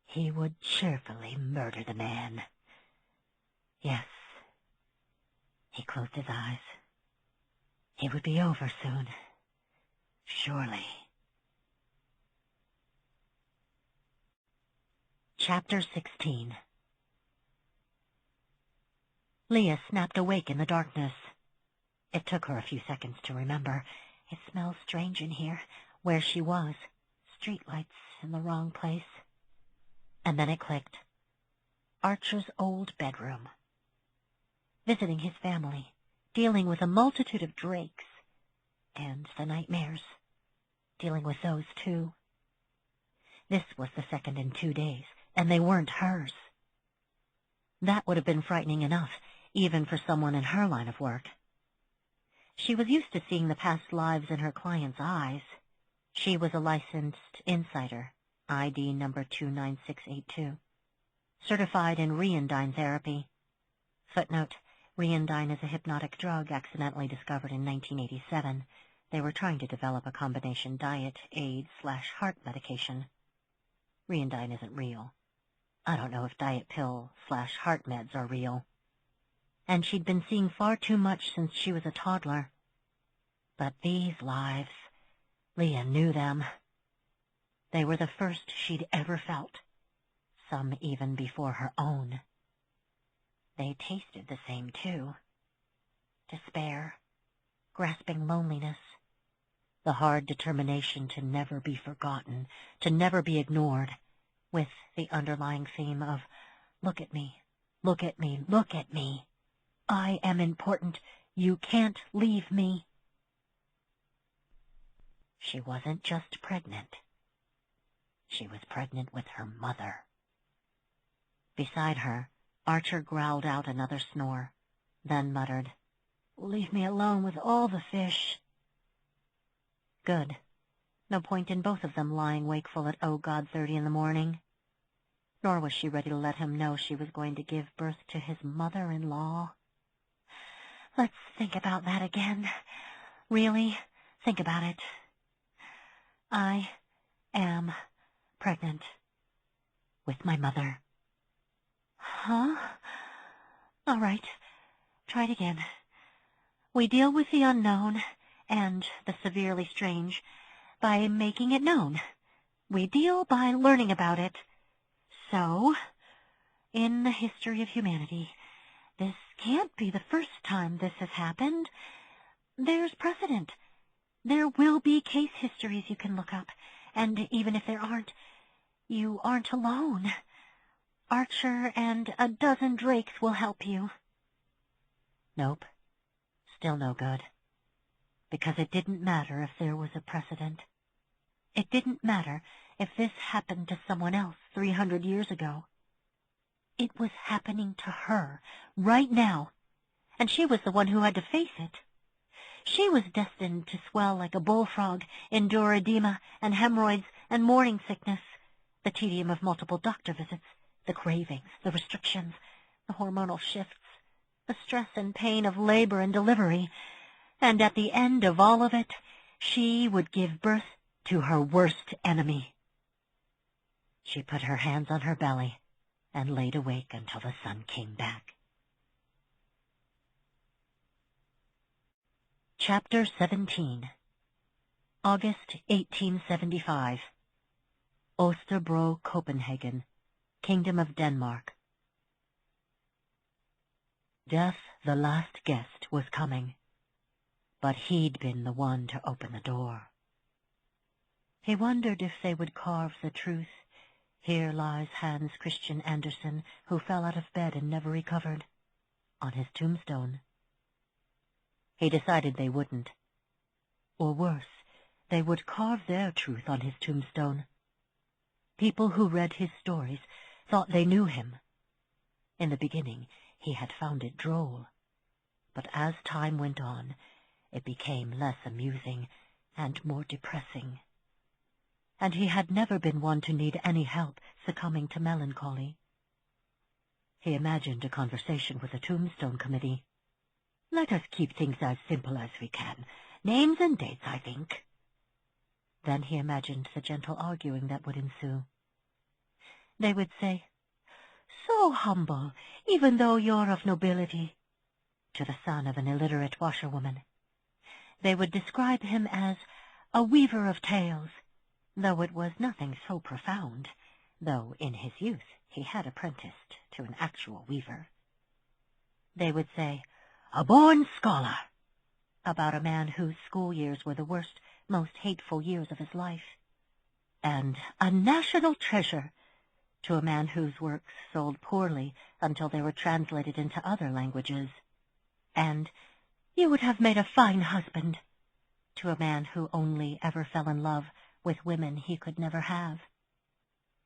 he would cheerfully murder the man. Yes. He closed his eyes. It would be over soon. Surely. Chapter 16. Leah snapped awake in the darkness. It took her a few seconds to remember. It smells strange in here, where she was. Streetlights in the wrong place. And then it clicked. Archer's old bedroom. Visiting his family, dealing with a multitude of drakes, and the nightmares, dealing with those too. This was the second in 2 days, and they weren't hers. That would have been frightening enough, even for someone in her line of work. She was used to seeing the past lives in her clients' eyes. She was a licensed insider, ID number 29682, certified in Reindyne therapy. Footnote, Reindyne is a hypnotic drug accidentally discovered in 1987. They were trying to develop a combination diet, aid/heart medication. Reindyne isn't real. I don't know if diet pill/heart meds are real. and she'd been seeing far too much since she was a toddler. But these lives, Leah knew them. They were the first she'd ever felt, some even before her own. They tasted the same, too. Despair, grasping loneliness, the hard determination to never be forgotten, to never be ignored, with the underlying theme of, look at me, look at me, look at me. I am important. You can't leave me. She wasn't just pregnant. She was pregnant with her mother. Beside her, Archer growled out another snore, then muttered, "Leave me alone with all the fish." Good. No point in both of them lying wakeful at God 30 in the morning. Nor was she ready to let him know she was going to give birth to his mother-in-law. Let's think about that again. Really, think about it. I am pregnant with my mother. Huh? All right, try it again. We deal with the unknown and the severely strange by making it known. We deal by learning about it. So, in the history of humanity, this can't be the first time this has happened. There's precedent. There will be case histories you can look up, and even if there aren't, you aren't alone. Archer and a dozen Drakes will help you. Nope. Still no good. Because it didn't matter if there was a precedent. It didn't matter if this happened to someone else 300 years ago. It was happening to her, right now, and she was the one who had to face it. She was destined to swell like a bullfrog, endure edema and hemorrhoids and morning sickness, the tedium of multiple doctor visits, the cravings, the restrictions, the hormonal shifts, the stress and pain of labor and delivery, and at the end of all of it, she would give birth to her worst enemy. She put her hands on her belly and laid awake until the sun came back. Chapter 17. August 1875. Osterbro, Copenhagen, Kingdom of Denmark. Death, the last guest, was coming, but he'd been the one to open the door. He wondered if they would carve the truth, "Here lies Hans Christian Andersen, who fell out of bed and never recovered," on his tombstone. He decided they wouldn't. Or worse, they would carve their truth on his tombstone. People who read his stories thought they knew him. In the beginning, he had found it droll. But as time went on, it became less amusing and more depressing. And he had never been one to need any help succumbing to melancholy. He imagined a conversation with the Tombstone Committee. "Let us keep things as simple as we can. Names and dates, I think." Then he imagined the gentle arguing that would ensue. They would say, "So humble, even though you're of nobility," to the son of an illiterate washerwoman. They would describe him as a weaver of tales, though it was nothing so profound, though in his youth he had apprenticed to an actual weaver. They would say, "A born scholar," about a man whose school years were the worst, most hateful years of his life, and "a national treasure," to a man whose works sold poorly until they were translated into other languages, and "you would have made a fine husband," to a man who only ever fell in love with women he could never have,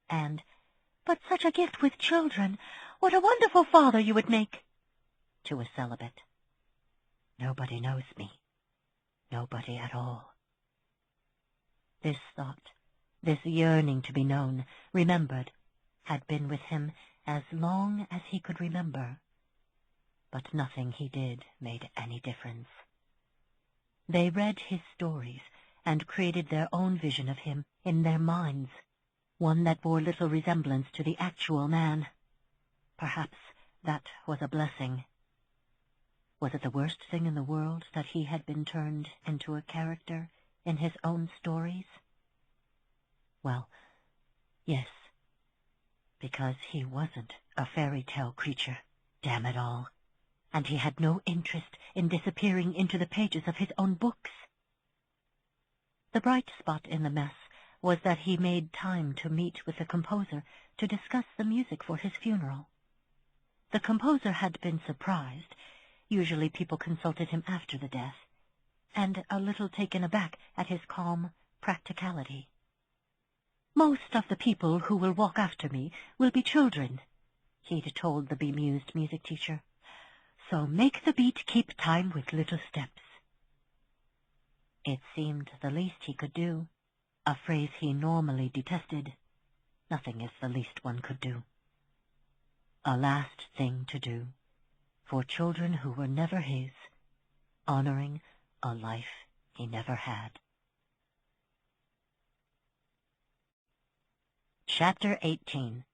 and "but such a gift with children, what a wonderful father you would make," to a celibate. Nobody knows me. Nobody at all. This thought, this yearning to be known, remembered, had been with him as long as he could remember. But nothing he did made any difference. They read his stories and created their own vision of him in their minds, one that bore little resemblance to the actual man. Perhaps that was a blessing. Was it the worst thing in the world that he had been turned into a character in his own stories? Well, yes, because he wasn't a fairy tale creature, damn it all, and he had no interest in disappearing into the pages of his own books. The bright spot in the mess was that he made time to meet with the composer to discuss the music for his funeral. The composer had been surprised. Usually people consulted him after the death, and a little taken aback at his calm practicality. "Most of the people who will walk after me will be children," he'd told the bemused music teacher. "So make the beat keep time with little steps." It seemed the least he could do, a phrase he normally detested. Nothing is the least one could do. A last thing to do, for children who were never his, honoring a life he never had. Chapter 18.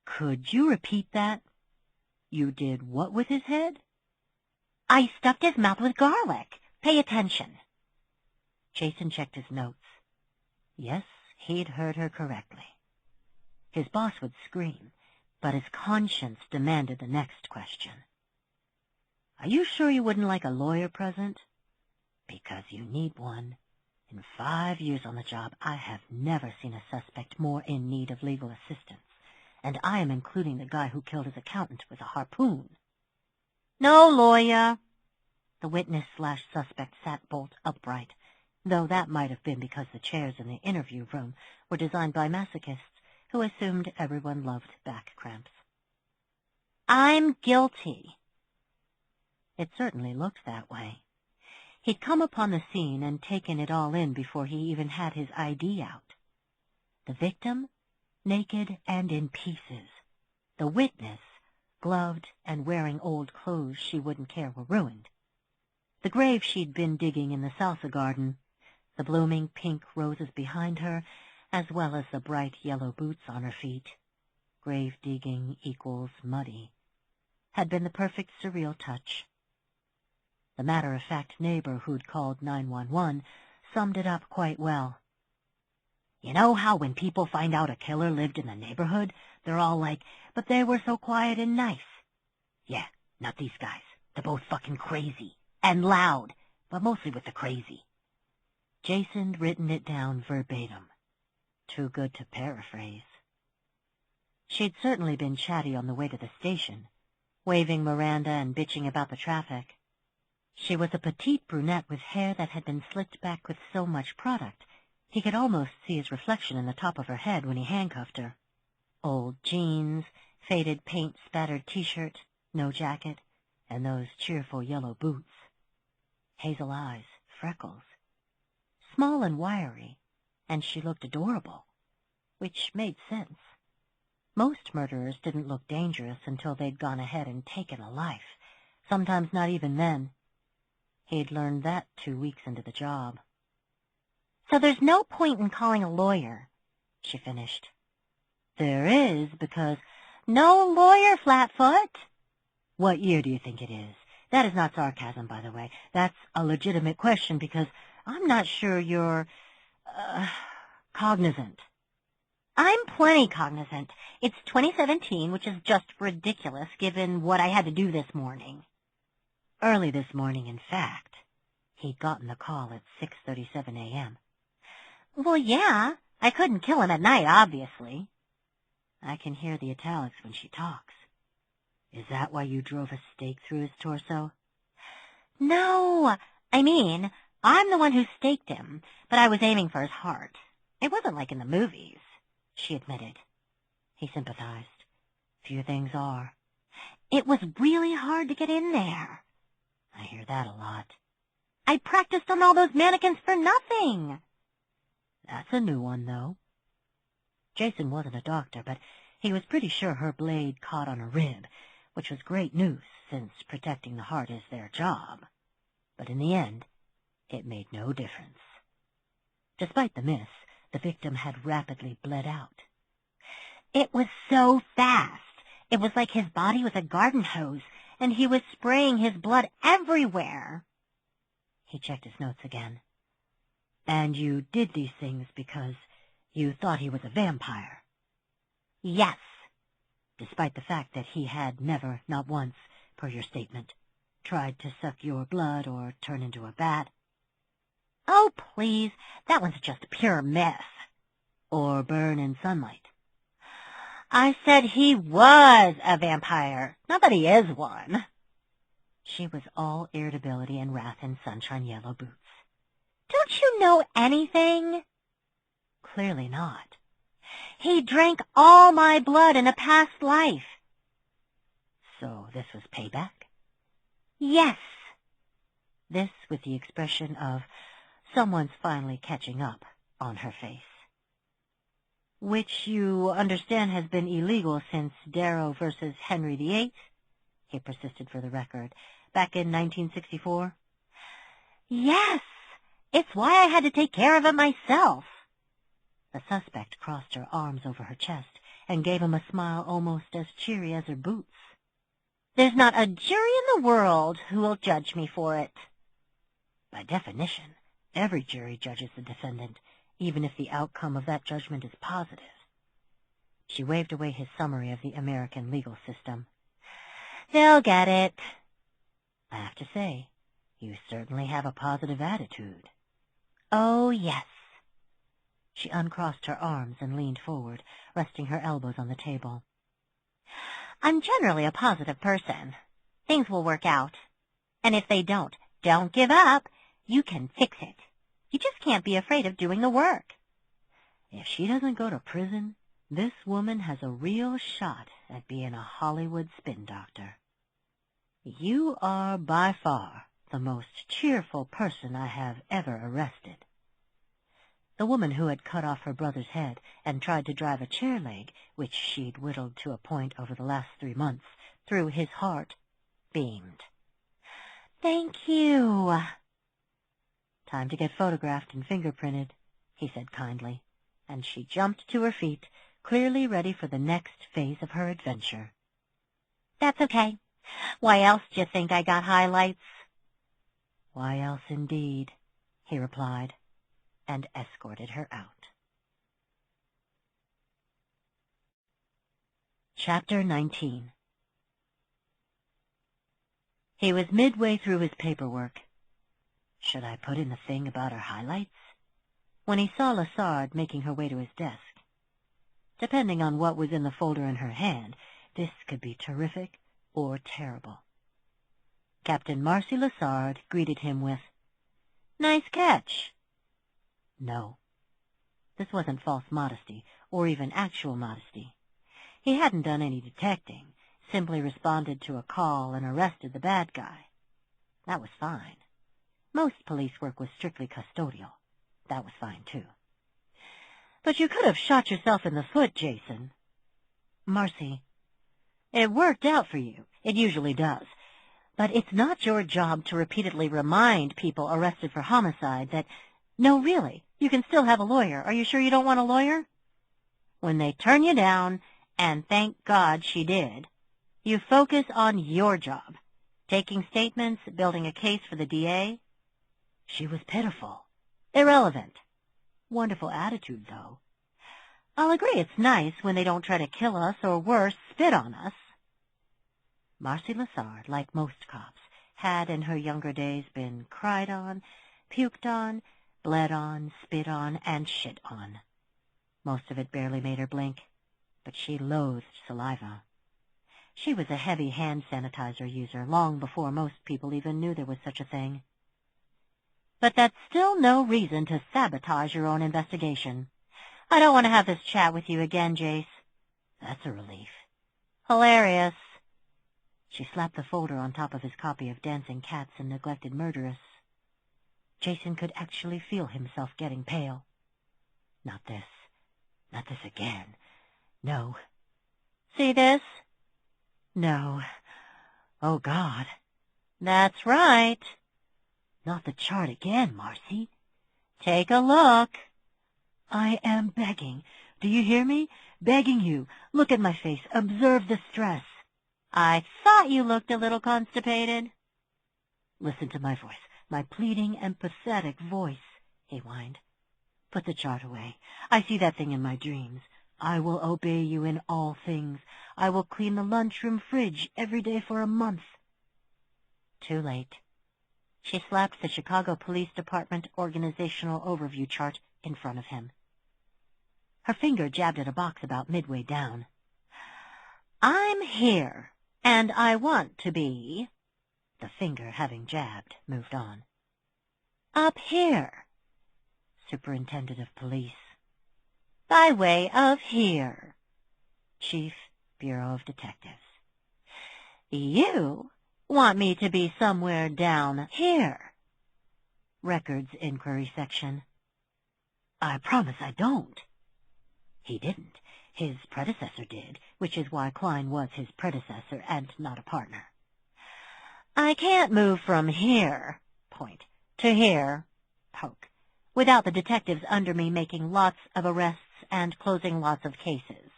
"Could you repeat that? You did what with his head?" "I stuffed his mouth with garlic. Pay attention." Jason checked his notes. Yes, he'd heard her correctly. His boss would scream, but his conscience demanded the next question. "Are you sure you wouldn't like a lawyer present?" "Because you need one. In 5 years on the job, I have never seen a suspect more in need of legal assistance, and I am including the guy who killed his accountant with a harpoon." "No lawyer." The witness/suspect sat bolt upright, though that might have been because the chairs in the interview room were designed by masochists who assumed everyone loved back cramps. "I'm guilty." It certainly looked that way. He'd come upon the scene and taken it all in before he even had his ID out. The victim, naked and in pieces. The witness, gloved and wearing old clothes she wouldn't care were ruined. The grave she'd been digging in the salsa garden, the blooming pink roses behind her, as well as the bright yellow boots on her feet. Grave digging equals muddy. Had been the perfect surreal touch. The matter-of-fact neighbor who'd called 911 summed it up quite well. "You know how when people find out a killer lived in the neighborhood, they're all like, 'But they were so quiet and nice.' Yeah, not these guys. They're both fucking crazy. And loud, but mostly with the crazy." Jason'd written it down verbatim. Too good to paraphrase. She'd certainly been chatty on the way to the station, waving Miranda and bitching about the traffic. She was a petite brunette with hair that had been slicked back with so much product, he could almost see his reflection in the top of her head when he handcuffed her. Old jeans, faded paint-spattered T-shirt, no jacket, and those cheerful yellow boots. Hazel eyes, freckles. Small and wiry, and she looked adorable, which made sense. Most murderers didn't look dangerous until they'd gone ahead and taken a life, sometimes not even then. He'd learned that 2 weeks into the job. "So there's no point in calling a lawyer," she finished. "There is, because—" "No lawyer, Flatfoot." "What year do you think it is? That is not sarcasm, by the way. That's a legitimate question because I'm not sure you're, cognizant." "I'm plenty cognizant. It's 2017, which is just ridiculous given what I had to do this morning." Early this morning, in fact. He'd gotten the call at 6:37 a.m. "Well, yeah. I couldn't kill him at night, obviously." I can hear the italics when she talks. "Is that why you drove a stake through his torso?" "No. I mean, I'm the one who staked him, but I was aiming for his heart. It wasn't like in the movies," she admitted. He sympathized. "Few things are." "It was really hard to get in there." "I hear that a lot." "I practiced on all those mannequins for nothing." "That's a new one, though." Jason wasn't a doctor, but he was pretty sure her blade caught on a rib, which was great news since protecting the heart is their job. But in the end, it made no difference. Despite the miss, the victim had rapidly bled out. "It was so fast. It was like his body was a garden hose, and he was spraying his blood everywhere. He checked his notes again. And you did these things because you thought he was a vampire? Yes. Despite the fact that he had never, not once, per your statement, tried to suck your blood or turn into a bat? Oh, please, that one's just pure myth. Or burn in sunlight? I said he was a vampire, not that he is one. She was all irritability and wrath in sunshine yellow boots. Don't you know anything? Clearly not. He drank all my blood in a past life. So this was payback? Yes. This with the expression of someone's finally catching up on her face. Which you understand has been illegal since Darrow versus Henry VIII, he persisted for the record, back in 1964. Yes, it's why I had to take care of it myself. The suspect crossed her arms over her chest and gave him a smile almost as cheery as her boots. There's not a jury in the world who will judge me for it. By definition, every jury judges the defendant, even if the outcome of that judgment is positive. She waved away his summary of the American legal system. They'll get it. I have to say, you certainly have a positive attitude. Oh, yes. She uncrossed her arms and leaned forward, resting her elbows on the table. I'm generally a positive person. Things will work out. And if they don't give up. You can fix it. You just can't be afraid of doing the work. If she doesn't go to prison, this woman has a real shot at being a Hollywood spin doctor. You are by far the most cheerful person I have ever arrested. The woman who had cut off her brother's head and tried to drive a chair leg, which she'd whittled to a point over the last 3 months, through his heart, beamed. Thank you. Time to get photographed and fingerprinted, he said kindly, and she jumped to her feet, clearly ready for the next phase of her adventure. That's okay. Why else do you think I got highlights? Why else indeed, he replied, and escorted her out. Chapter 19. He was midway through his paperwork. Should I put in the thing about her highlights? When he saw Lassard making her way to his desk. Depending on what was in the folder in her hand, this could be terrific or terrible. Captain Marcy Lassard greeted him with, "Nice catch." No. This wasn't false modesty, or even actual modesty. He hadn't done any detecting, simply responded to a call and arrested the bad guy. That was fine. Most police work was strictly custodial. That was fine, too. But you could have shot yourself in the foot, Jason. Marcy, it worked out for you. It usually does. But it's not your job to repeatedly remind people arrested for homicide that, no, really, you can still have a lawyer. Are you sure you don't want a lawyer? When they turn you down, and thank God she did, you focus on your job, taking statements, building a case for the DA. She was pitiful, irrelevant. Wonderful attitude, though. I'll agree it's nice when they don't try to kill us or, worse, spit on us. Marcy Lassard, like most cops, had in her younger days been cried on, puked on, bled on, spit on, and shit on. Most of it barely made her blink, but she loathed saliva. She was a heavy hand sanitizer user long before most people even knew there was such a thing. But that's still no reason to sabotage your own investigation. I don't want to have this chat with you again, Jace. That's a relief. Hilarious. She slapped the folder on top of his copy of Dancing Cats and Neglected Murderess. Jason could actually feel himself getting pale. Not this. Not this again. No. See this? No. Oh, God. That's right. Not the chart again, Marcy. Take a look. I am begging. Do you hear me? begging you. Look at my face. Observe the stress. I thought you looked a little constipated. Listen to my voice, my pleading and pathetic voice, he whined. Put the chart away. I see that thing in my dreams. I will obey you in all things. I will clean the lunchroom fridge every day for a month. Too late. She slapped the Chicago Police Department organizational overview chart in front of him. Her finger jabbed at a box about midway down. I'm here, and I want to be. The finger, having jabbed, moved on. Up here. Superintendent of Police. By way of here. Chief, Bureau of Detectives. You want me to be somewhere down here. Records Inquiry Section. I promise I don't. He didn't. His predecessor did, which is why Klein was his predecessor and not a partner. I can't move from here, point, to here, poke, without the detectives under me making lots of arrests and closing lots of cases.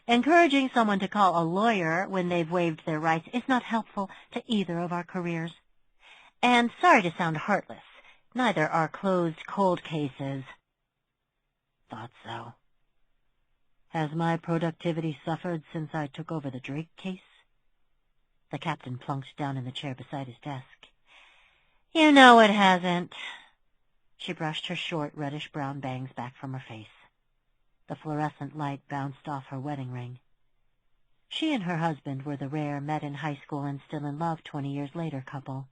Encouraging someone to call a lawyer when they've waived their rights is not helpful to either of our careers. And sorry to sound heartless, neither are closed cold cases. Thought so. Has my productivity suffered since I took over the Drake case? The captain plunked down in the chair beside his desk. You know it hasn't. She brushed her short, reddish-brown bangs back from her face. The fluorescent light bounced off her wedding ring. She and her husband were the rare met-in-high-school and still-in-love 20 years later couple.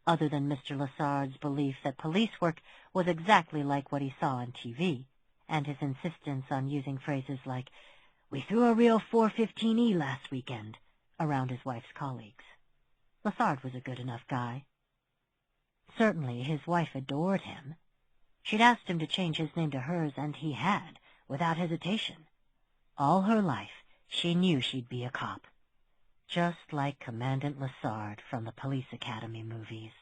Other than Mr. Lassard's belief that police work was exactly like what he saw on TV, and his insistence on using phrases like, "We threw a real 415E last weekend," around his wife's colleagues. Lassard was a good enough guy. Certainly his wife adored him. She'd asked him to change his name to hers, and he had, without hesitation. All her life, she knew she'd be a cop. Just like Commandant Lassard from the Police Academy movies.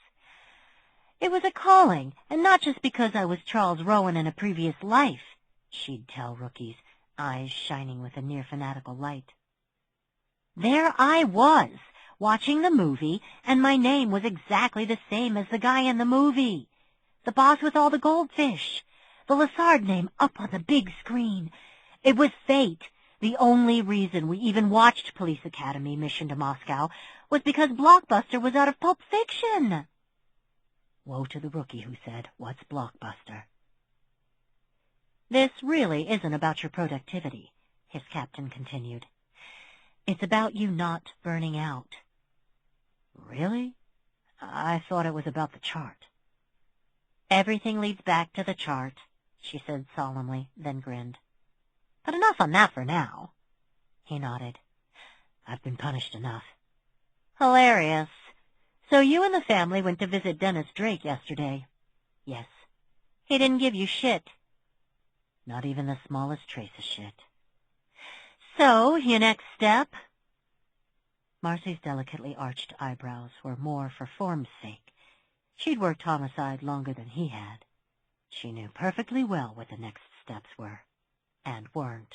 It was a calling, and not just because I was Charles Rowan in a previous life, she'd tell rookies, eyes shining with a near-fanatical light. There I was, watching the movie, and my name was exactly the same as the guy in the movie. The boss with all the goldfish. The Lassard name up on the big screen. It was fate. The only reason we even watched Police Academy Mission to Moscow was because Blockbuster was out of Pulp Fiction. Woe to the rookie who said, "What's Blockbuster?" This really isn't about your productivity, his captain continued. It's about you not burning out. Really? I thought it was about the chart. Everything leads back to the chart, she said solemnly, then grinned. But enough on that for now. He nodded. I've been punished enough. Hilarious. So you and the family went to visit Dennis Drake yesterday? Yes. He didn't give you shit? Not even the smallest trace of shit. So, your next step? Marcy's delicately arched eyebrows were more for form's sake. She'd worked homicide longer than he had. She knew perfectly well what the next steps were, and weren't.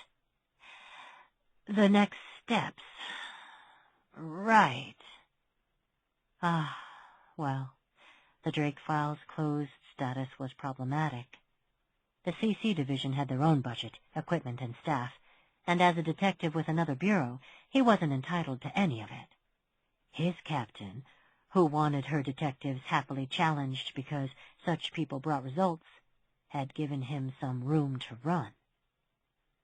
The next steps. Right. Well, the Drake file's closed status was problematic. The CC division had their own budget, equipment, and staff, and as a detective with another bureau, he wasn't entitled to any of it. His captain, who wanted her detectives happily challenged because such people brought results, had given him some room to run.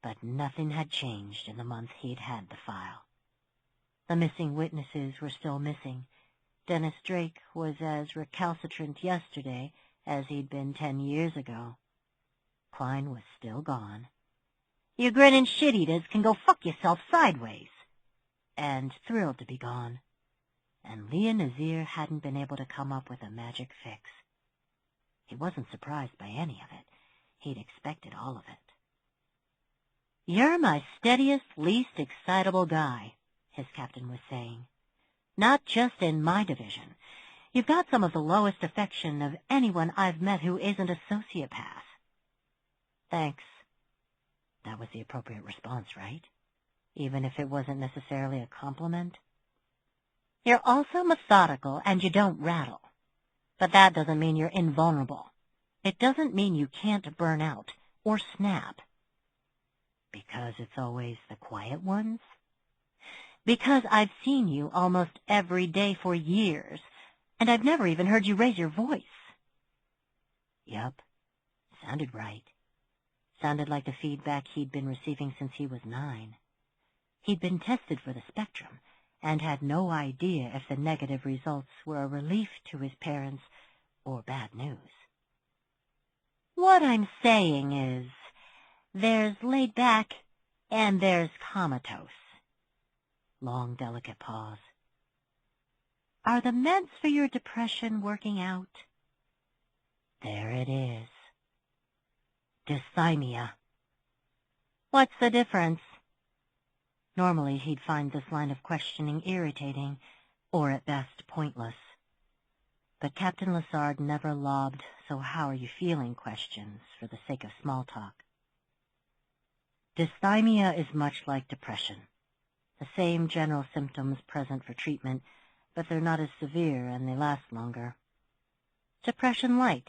But nothing had changed in the month he'd had the file. The missing witnesses were still missing. Dennis Drake was as recalcitrant yesterday as he'd been 10 years ago. Klein was still gone. You grinning shit-eaters can go fuck yourself sideways. And thrilled to be gone. And Leah Nazir hadn't been able to come up with a magic fix. He wasn't surprised by any of it. He'd expected all of it. You're my steadiest, least excitable guy, his captain was saying. Not just in my division. You've got some of the lowest affection of anyone I've met who isn't a sociopath. Thanks. That was the appropriate response, right? Even if it wasn't necessarily a compliment. You're also methodical and you don't rattle. But that doesn't mean you're invulnerable. It doesn't mean you can't burn out or snap. Because it's always the quiet ones? Because I've seen you almost every day for years, and I've never even heard you raise your voice. Yup, sounded right. Sounded like the feedback he'd been receiving since he was 9. He'd been tested for the spectrum, and had no idea if the negative results were a relief to his parents or bad news. What I'm saying is, there's laid back and there's comatose. Long, delicate pause. Are the meds for your depression working out? There it is. Dysthymia. What's the difference? Normally he'd find this line of questioning irritating, or at best pointless. But Captain Lessard never lobbed "so how are you feeling" questions for the sake of small talk. Dysthymia is much like depression. The same general symptoms present for treatment, but they're not as severe and they last longer. Depression light.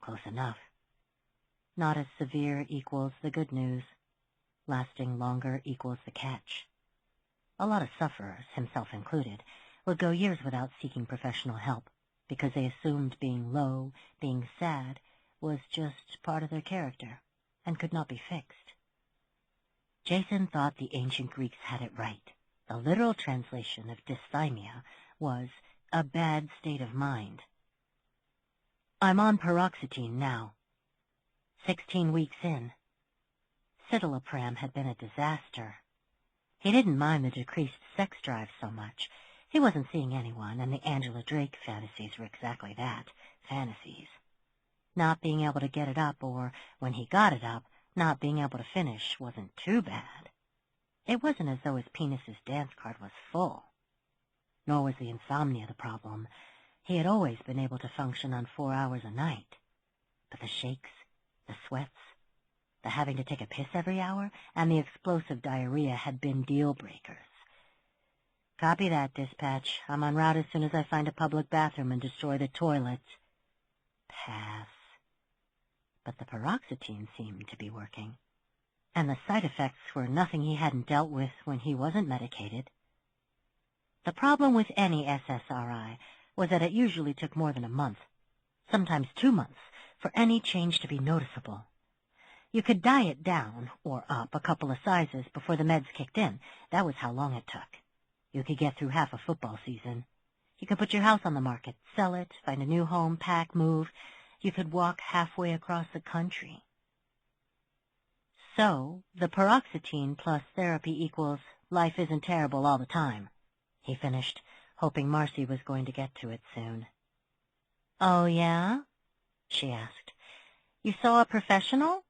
Close enough. Not as severe equals the good news. Lasting longer equals the catch. A lot of sufferers, himself included, would go years without seeking professional help because they assumed being low, being sad, was just part of their character and could not be fixed. Jason thought the ancient Greeks had it right. The literal translation of dysthymia was a bad state of mind. I'm on paroxetine now. 16 weeks in. Citalopram had been a disaster. He didn't mind the decreased sex drive so much. He wasn't seeing anyone, and the Angela Drake fantasies were exactly that, fantasies. Not being able to get it up, or, when he got it up, not being able to finish wasn't too bad. It wasn't as though his penis's dance card was full. Nor was the insomnia the problem. He had always been able to function on 4 hours a night. But the shakes, the sweats, the having to take a piss every hour, and the explosive diarrhea had been deal-breakers. Copy that, dispatch. I'm en route as soon as I find a public bathroom and destroy the toilet. Pass. But the paroxetine seemed to be working, and the side effects were nothing he hadn't dealt with when he wasn't medicated. The problem with any SSRI was that it usually took more than a month, sometimes 2 months, for any change to be noticeable. You could diet down or up a couple of sizes before the meds kicked in. That was how long it took. You could get through half a football season. You could put your house on the market, sell it, find a new home, pack, move. You could walk halfway across the country. So, the paroxetine plus therapy equals life isn't terrible all the time, he finished, hoping Marcy was going to get to it soon. Oh, yeah? She asked. You saw a professional?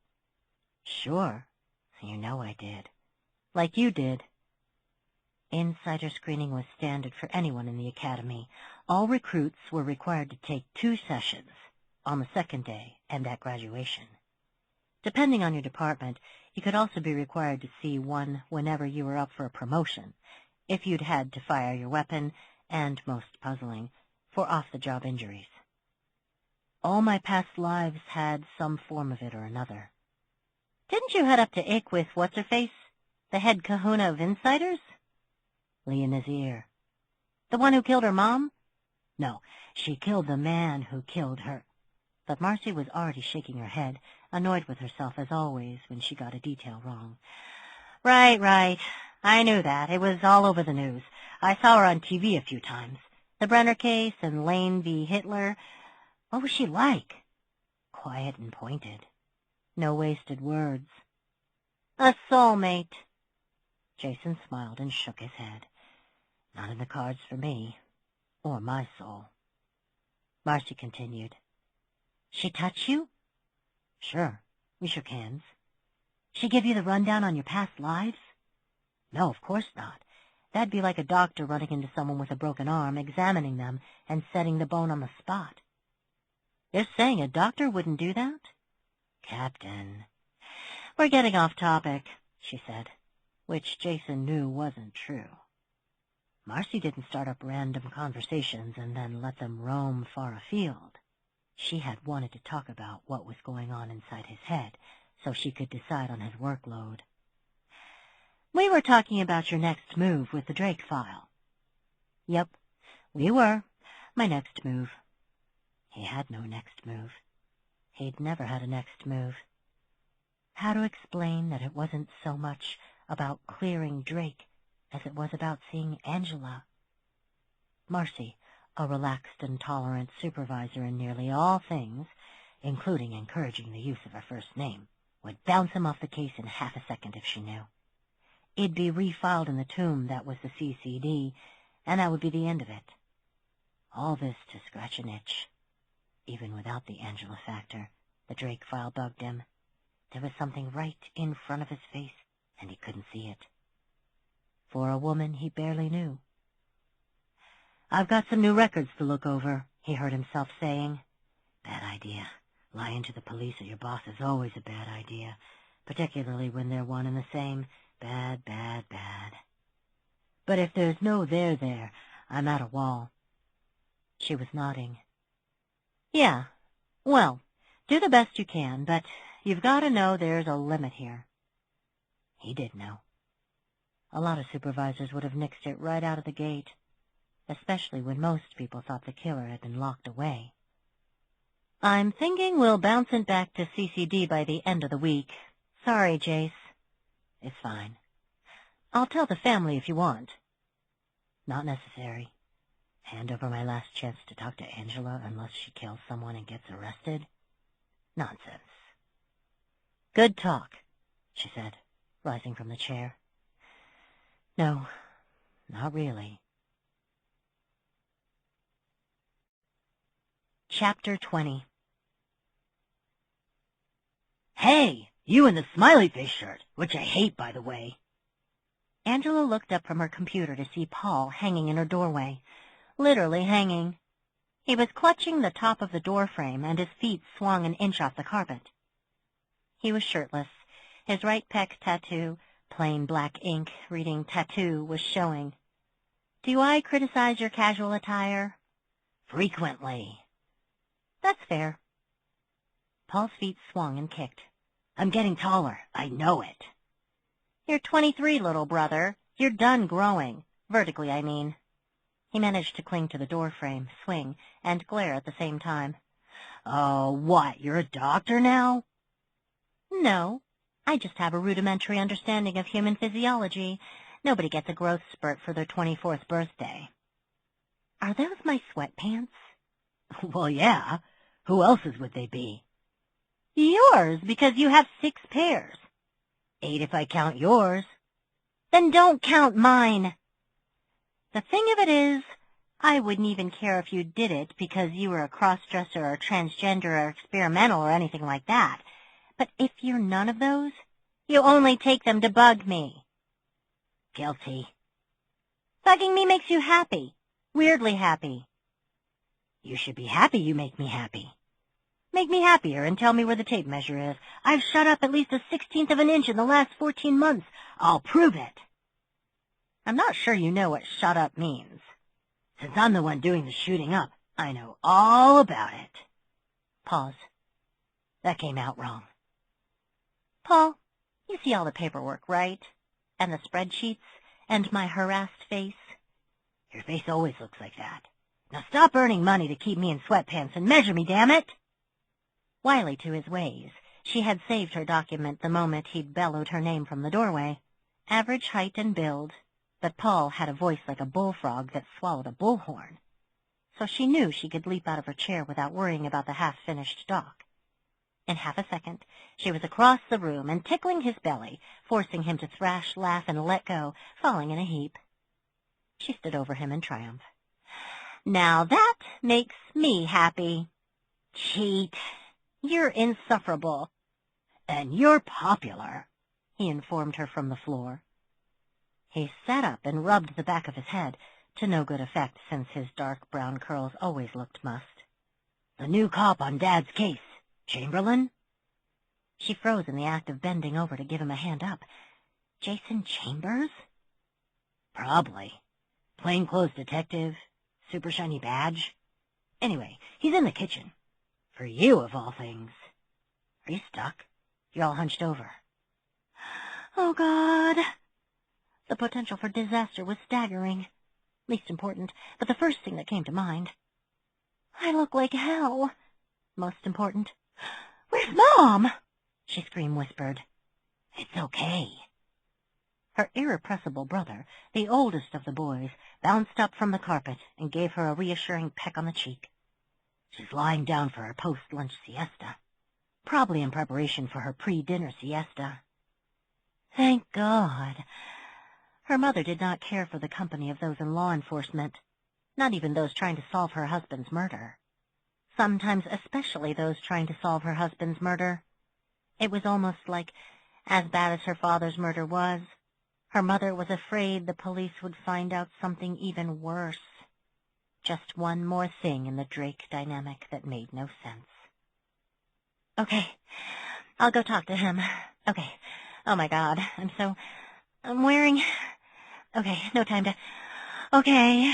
Sure. You know I did. Like you did. Insider screening was standard for anyone in the academy. All recruits were required to take 2 sessions, on the second day and at graduation. Depending on your department, you could also be required to see one whenever you were up for a promotion, if you'd had to fire your weapon, and, most puzzling, for off-the-job injuries. All my past lives had some form of it or another. Didn't you head up to Ick with What's-Her-Face, the head kahuna of insiders? Leah Nazir. The one who killed her mom? No, she killed the man who killed her. But Marcy was already shaking her head, annoyed with herself as always when she got a detail wrong. Right. I knew that. It was all over the news. I saw her on TV a few times. The Brenner case and Lane v. Hitler. What was she like? Quiet and pointed. No wasted words. A soulmate. Jason smiled and shook his head. Not in the cards for me, or my soul. Marcy continued. She touch you? Sure. We shook hands. She give you the rundown on your past lives? No, of course not. That'd be like a doctor running into someone with a broken arm, examining them, and setting the bone on the spot. You're saying a doctor wouldn't do that? Captain. "We're getting off topic," she said, which Jason knew wasn't true. Marcy didn't start up random conversations and then let them roam far afield. She had wanted to talk about what was going on inside his head so she could decide on his workload. "We were talking about your next move with the Drake file." "Yep, we were. My next move." He had no next move. He'd never had a next move. How to explain that it wasn't so much about clearing Drake as it was about seeing Angela? Marcy, a relaxed and tolerant supervisor in nearly all things, including encouraging the use of her first name, would bounce him off the case in half a second if she knew. It'd be refiled in the tomb that was the CCD, and that would be the end of it. All this to scratch an itch. Even without the Angela factor, the Drake file bugged him. There was something right in front of his face, and he couldn't see it. For a woman he barely knew. "I've got some new records to look over," he heard himself saying. Bad idea. Lying to the police or your boss is always a bad idea, particularly when they're one and the same. Bad, bad, bad. "But if there's no there, I'm at a wall." She was nodding. "Yeah, well, do the best you can, but you've got to know there's a limit here." He did know. A lot of supervisors would have nixed it right out of the gate, especially when most people thought the killer had been locked away. "I'm thinking we'll bounce it back to CCD by the end of the week. Sorry, Jace." "It's fine. I'll tell the family if you want." "Not necessary. Hand over my last chance to talk to Angela unless she kills someone and gets arrested? Nonsense." "Good talk," she said, rising from the chair. "No, not really." Chapter 20. "Hey, you in the smiley face shirt, which I hate, by the way." Angela looked up from her computer to see Paul hanging in her doorway. Literally hanging. He was clutching the top of the door frame, and his feet swung an inch off the carpet. He was shirtless. His right pec tattoo, plain black ink, reading tattoo, was showing. "Do I criticize your casual attire?" "Frequently." "That's fair." Paul's feet swung and kicked. "I'm getting taller. I know it." "You're 23, little brother. You're done growing. Vertically, I mean." He managed to cling to the door frame, swing, and glare at the same time. "Oh, what, you're a doctor now?" "No, I just have a rudimentary understanding of human physiology. Nobody gets a growth spurt for their 24th birthday." "Are those my sweatpants?" "Well, yeah. Who else's would they be?" "Yours, because you have 6 pairs." "8 if I count yours." "Then don't count mine." "The thing of it is, I wouldn't even care if you did it because you were a cross-dresser or transgender or experimental or anything like that. But if you're none of those, you only take them to bug me." "Guilty." "Bugging me makes you happy. Weirdly happy." "You should be happy you make me happy." "Make me happier and tell me where the tape measure is. I've shut up at least a 1/16 of an inch in the last 14 months. I'll prove it." "I'm not sure you know what shut up means." "Since I'm the one doing the shooting up, I know all about it." Pause. That came out wrong. "Paul, you see all the paperwork, right? And the spreadsheets, and my harassed face?" "Your face always looks like that. Now stop earning money to keep me in sweatpants and measure me, damn it!" Wily to his ways, she had saved her document the moment he'd bellowed her name from the doorway. Average height and build, but Paul had a voice like a bullfrog that swallowed a bullhorn. So she knew she could leap out of her chair without worrying about the half-finished doc. In half a second, she was across the room and tickling his belly, forcing him to thrash, laugh, and let go, falling in a heap. She stood over him in triumph. "Now that makes me happy." "Cheat. You're insufferable." "And you're popular," he informed her from the floor. He sat up and rubbed the back of his head, to no good effect since his dark brown curls always looked mussed. "The new cop on Dad's case, Chamberlain?" She froze in the act of bending over to give him a hand up. Jason Chambers? Probably. Plainclothes detective, super shiny badge. Anyway, he's in the kitchen. For you, of all things. Are you stuck? You're all hunched over. Oh, God. The potential for disaster was staggering. Least important, but the first thing that came to mind. I look like hell. Most important. Where's Mom? She scream-whispered. It's okay. Her irrepressible brother, the oldest of the boys, bounced up from the carpet and gave her a reassuring peck on the cheek. She's lying down for her post-lunch siesta, probably in preparation for her pre-dinner siesta. Thank God. Her mother did not care for the company of those in law enforcement, not even those trying to solve her husband's murder. Sometimes especially those trying to solve her husband's murder. It was almost like, as bad as her father's murder was, her mother was afraid the police would find out something even worse. Just one more thing in the Drake dynamic that made no sense. Okay, I'll go talk to him. Okay. Oh my God, I'm wearing... Okay, no time to... Okay.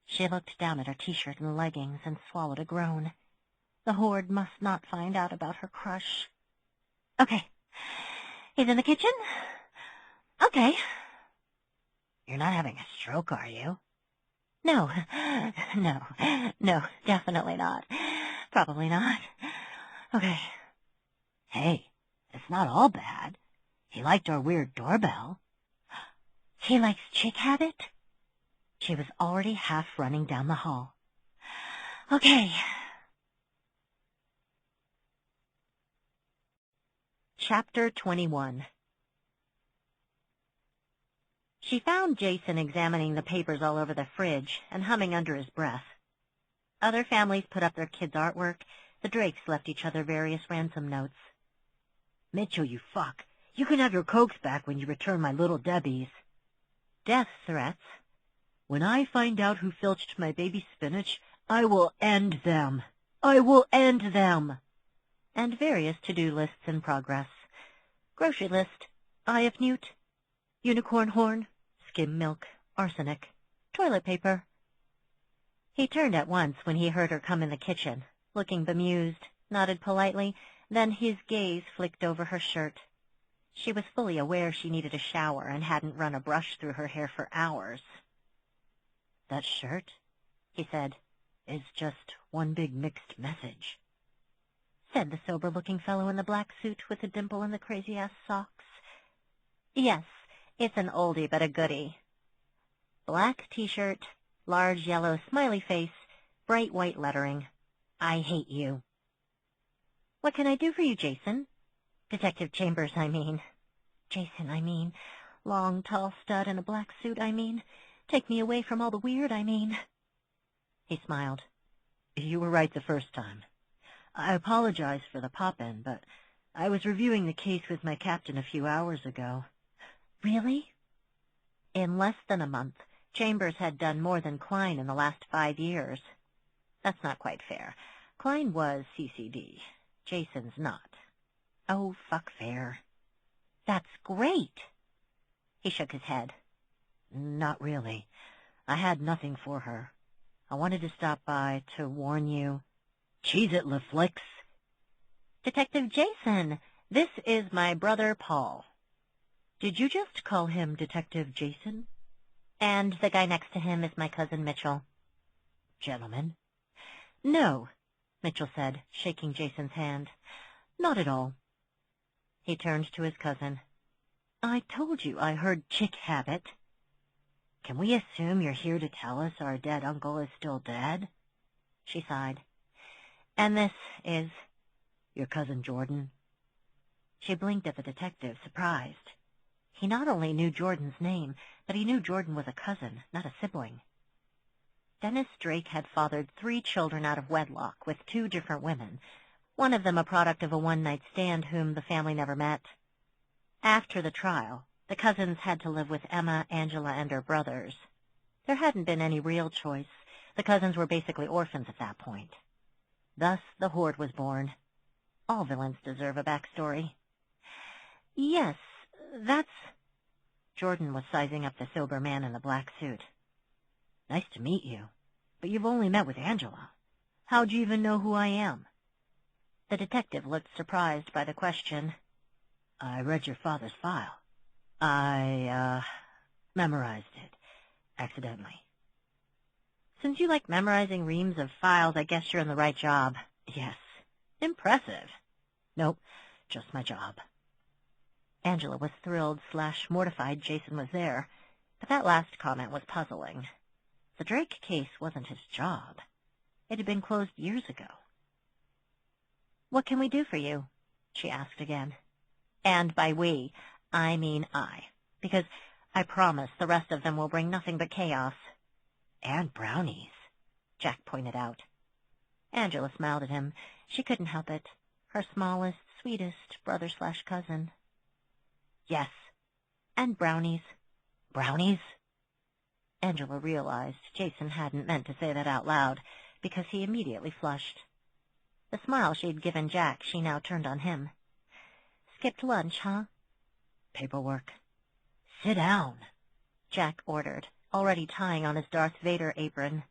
She looked down at her t-shirt and leggings and swallowed a groan. The horde must not find out about her crush. Okay. He's in the kitchen? Okay. You're not having a stroke, are you? No, definitely not. Probably not. Okay. Hey, it's not all bad. He liked our weird doorbell. He likes Chick Habit? She was already half running down the hall. Okay. Chapter 21. She found Jason examining the papers all over the fridge and humming under his breath. Other families put up their kids' artwork. The Drakes left each other various ransom notes. Mitchell, you fuck. You can have your Cokes back when you return my little Debbie's. Death threats. When I find out who filched my baby spinach, I will end them. I will end them. And various to-do lists in progress. Grocery list. Eye of newt. Unicorn horn. Skim milk. Arsenic. Toilet paper. He turned at once when he heard her come in the kitchen, looking bemused, nodded politely, then his gaze flicked over her shirt. She was fully aware she needed a shower and hadn't run a brush through her hair for hours. That shirt, he said, is just one big mixed message, said the sober-looking fellow in the black suit with the dimple in the crazy-ass socks. Yes, it's an oldie but a goodie. Black t-shirt, large yellow smiley face, bright white lettering. I hate you. What can I do for you, Jason? Detective Chambers, I mean. Jason, I mean. Long, tall stud in a black suit, I mean. Take me away from all the weird, I mean. He smiled. You were right the first time. I apologize for the pop-in, but I was reviewing the case with my captain a few hours ago. Really? In less than a month, Chambers had done more than Klein in the last 5 years. That's not quite fair. Klein was CCD. Jason's not. Oh, fuck fair. That's great. He shook his head. Not really. I had nothing for her. I wanted to stop by to warn you. Cheese it, LeFlix. Detective Jason, this is my brother Paul. Did you just call him Detective Jason? And the guy next to him is my cousin Mitchell. Gentlemen? No, Mitchell said, shaking Jason's hand. Not at all. He turned to his cousin. I told you I heard Chick Habit. Can we assume you're here to tell us our dead uncle is still dead? She sighed. And this is your cousin Jordan? She blinked at the detective, surprised. He not only knew Jordan's name, but he knew Jordan was a cousin, not a sibling. Dennis Drake had fathered 3 children out of wedlock with 2 different women, one of them a product of a one-night stand whom the family never met. After the trial, the cousins had to live with Emma, Angela, and her brothers. There hadn't been any real choice. The cousins were basically orphans at that point. Thus, the horde was born. All villains deserve a backstory. Yes, that's... Jordan was sizing up the sober man in the black suit. Nice to meet you, but you've only met with Angela. How'd you even know who I am? The detective looked surprised by the question. I read your father's file. I memorized it, accidentally. Since you like memorizing reams of files, I guess you're in the right job. Yes. Impressive. Nope, just my job. Angela was thrilled/mortified Jason was there, but that last comment was puzzling. The Drake case wasn't his job. It had been closed years ago. What can we do for you? She asked again. And by we, I mean I, because I promise the rest of them will bring nothing but chaos. And brownies, Jack pointed out. Angela smiled at him. She couldn't help it. Her smallest, sweetest brother/cousin. Yes, and brownies. Brownies? Angela realized Jason hadn't meant to say that out loud, because he immediately flushed. The smile she'd given Jack she now turned on him. Skipped lunch, huh? Paperwork. Sit down, Jack ordered, already tying on his Darth Vader apron.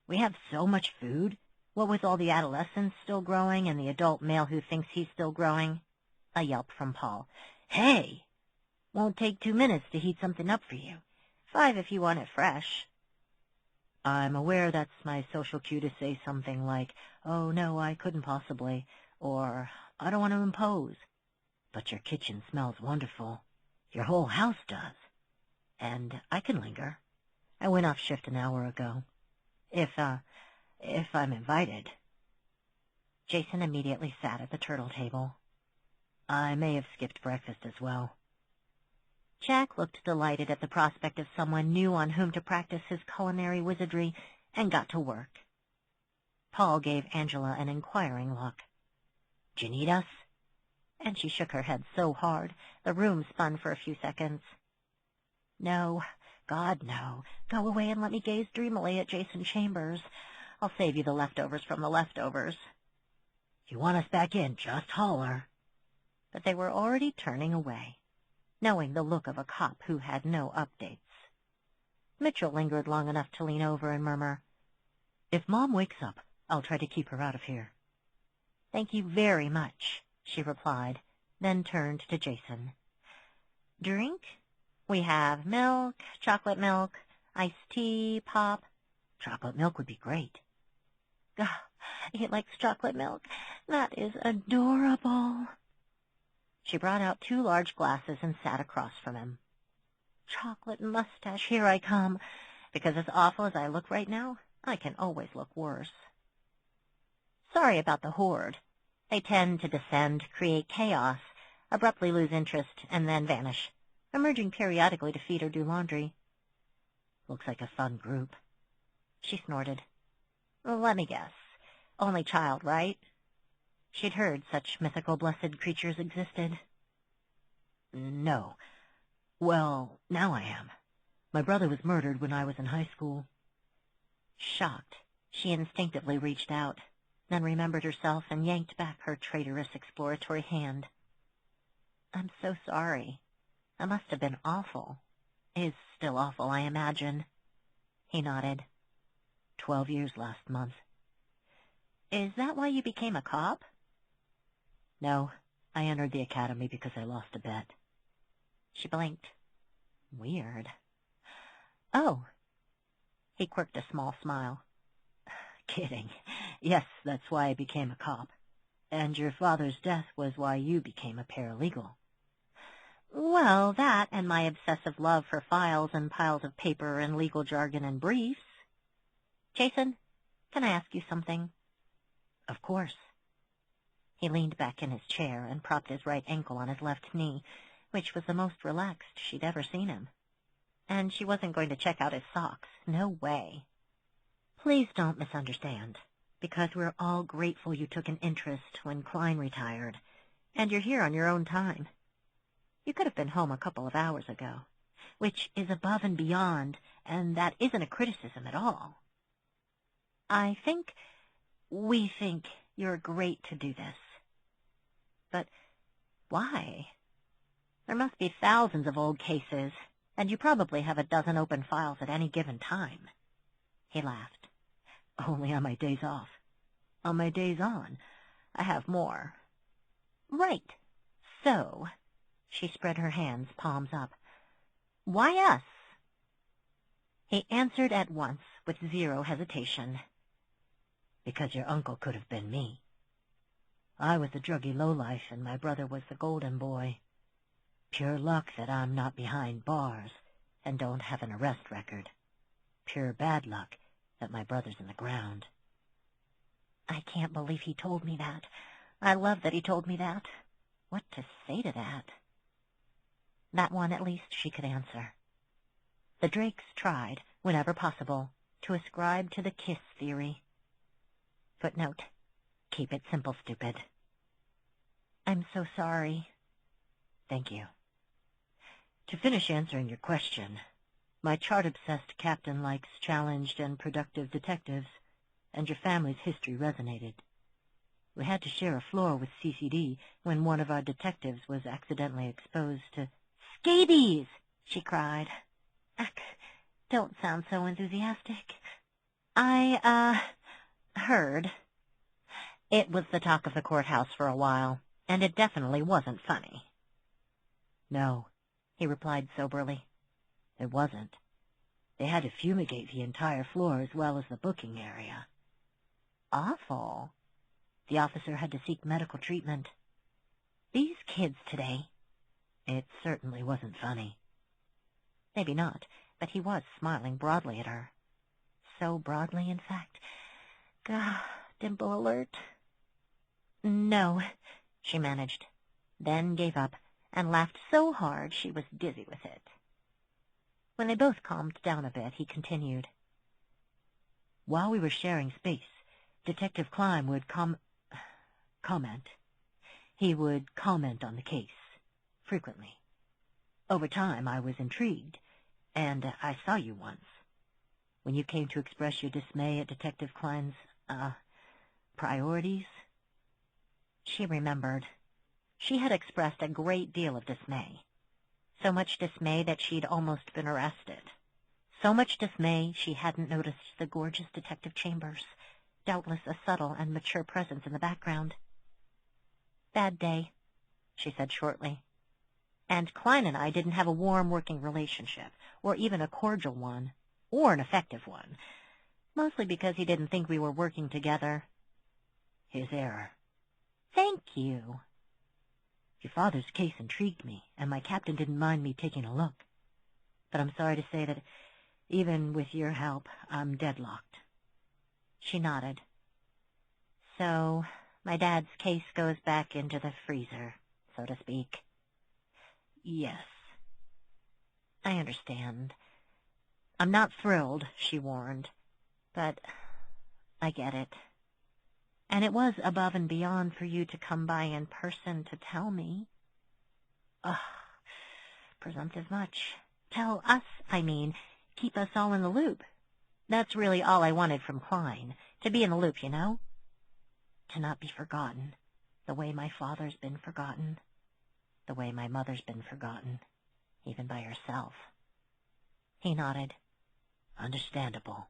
We have so much food, what with all the adolescents still growing and the adult male who thinks he's still growing. A yelp from Paul. Hey! Won't take 2 minutes to heat something up for you. 5 if you want it fresh. I'm aware that's my social cue to say something like, oh no, I couldn't possibly, or I don't want to impose. But your kitchen smells wonderful. Your whole house does. And I can linger. I went off shift an hour ago. If I'm invited. Jason immediately sat at the turtle table. I may have skipped breakfast as well. Jack looked delighted at the prospect of someone new on whom to practice his culinary wizardry and got to work. Paul gave Angela an inquiring look. "D'you need us?" And she shook her head so hard, the room spun for a few seconds. No, God, no. Go away and let me gaze dreamily at Jason Chambers. I'll save you the leftovers from the leftovers. If you want us back in, just holler. But they were already turning away, knowing the look of a cop who had no updates. Mitchell lingered long enough to lean over and murmur, "If Mom wakes up, I'll try to keep her out of here." "Thank you very much," she replied, then turned to Jason. "Drink? We have milk, chocolate milk, iced tea, pop." "Chocolate milk would be great." "He likes chocolate milk. That is adorable." She brought out 2 large glasses and sat across from him. "Chocolate mustache, here I come. Because as awful as I look right now, I can always look worse." "Sorry about the horde. They tend to descend, create chaos, abruptly lose interest, and then vanish, emerging periodically to feed or do laundry." "Looks like a fun group." She snorted. "Let me guess. Only child, right?" She'd heard such mythical blessed creatures existed. "No. Well, now I am. My brother was murdered when I was in high school." Shocked, she instinctively reached out, then remembered herself and yanked back her traitorous exploratory hand. "I'm so sorry. That must have been awful. Is still awful, I imagine." He nodded. 12 years last month. "Is that why you became a cop?" "No, I entered the academy because I lost a bet." She blinked. Weird. "Oh." He quirked a small smile. "Kidding. Yes, that's why I became a cop. And your father's death was why you became a paralegal." "Well, that and my obsessive love for files and piles of paper and legal jargon and briefs. Jason, can I ask you something?" "Of course." He leaned back in his chair and propped his right ankle on his left knee, which was the most relaxed she'd ever seen him. And she wasn't going to check out his socks. No way. "Please don't misunderstand, because we're all grateful you took an interest when Klein retired, and you're here on your own time. You could have been home a couple of hours ago, which is above and beyond, and that isn't a criticism at all. We think you're great to do this, But why? There must be thousands of old cases, and you probably have a dozen open files at any given time. He laughed. Only on my days off. On my days on, I have more. Right. So, she spread her hands, palms up. Why us? He answered at once, with zero hesitation. Because your uncle could have been me. I was the druggy lowlife, and my brother was the golden boy. Pure luck that I'm not behind bars and don't have an arrest record. Pure bad luck that my brother's in the ground. I can't believe he told me that. I love that he told me that. What to say to that? That one, at least, she could answer. The Drakes tried, whenever possible, to ascribe to the kiss theory. Footnote: keep it simple, stupid. I'm so sorry. Thank you. To finish answering your question, my chart-obsessed captain likes challenged and productive detectives, and your family's history resonated. We had to share a floor with CCD when one of our detectives was accidentally exposed to scabies, she cried. Don't sound so enthusiastic. I heard. It was the talk of the courthouse for a while, and it definitely wasn't funny. No, he replied soberly. It wasn't. They had to fumigate the entire floor as well as the booking area. Awful. The officer had to seek medical treatment. These kids today. It certainly wasn't funny. Maybe not, but he was smiling broadly at her. So broadly, in fact. Gah, dimple alert. No, she managed, then gave up and laughed so hard she was dizzy with it. When they both calmed down a bit, he continued. While we were sharing space, Detective Klein would comment. He would comment on the case, frequently. Over time, I was intrigued, and I saw you once. When you came to express your dismay at Detective Klein's, priorities. She remembered. She had expressed a great deal of dismay. So much dismay that she'd almost been arrested. So much dismay she hadn't noticed the gorgeous detective chambers, doubtless a subtle and mature presence in the background. Bad day, she said shortly. And Klein and I didn't have a warm working relationship, or even a cordial one, or an effective one, mostly because he didn't think we were working together. His error. Thank you. Your father's case intrigued me, and my captain didn't mind me taking a look. But I'm sorry to say that, even with your help, I'm deadlocked. She nodded. So, my dad's case goes back into the freezer, so to speak. Yes. I understand. I'm not thrilled, she warned, but I get it. And it was above and beyond for you to come by in person to tell me. Ugh, presumptive much. Tell us, I mean, keep us all in the loop. That's really all I wanted from Klein, to be in the loop, you know? To not be forgotten, the way my father's been forgotten, the way my mother's been forgotten, even by herself. He nodded. Understandable.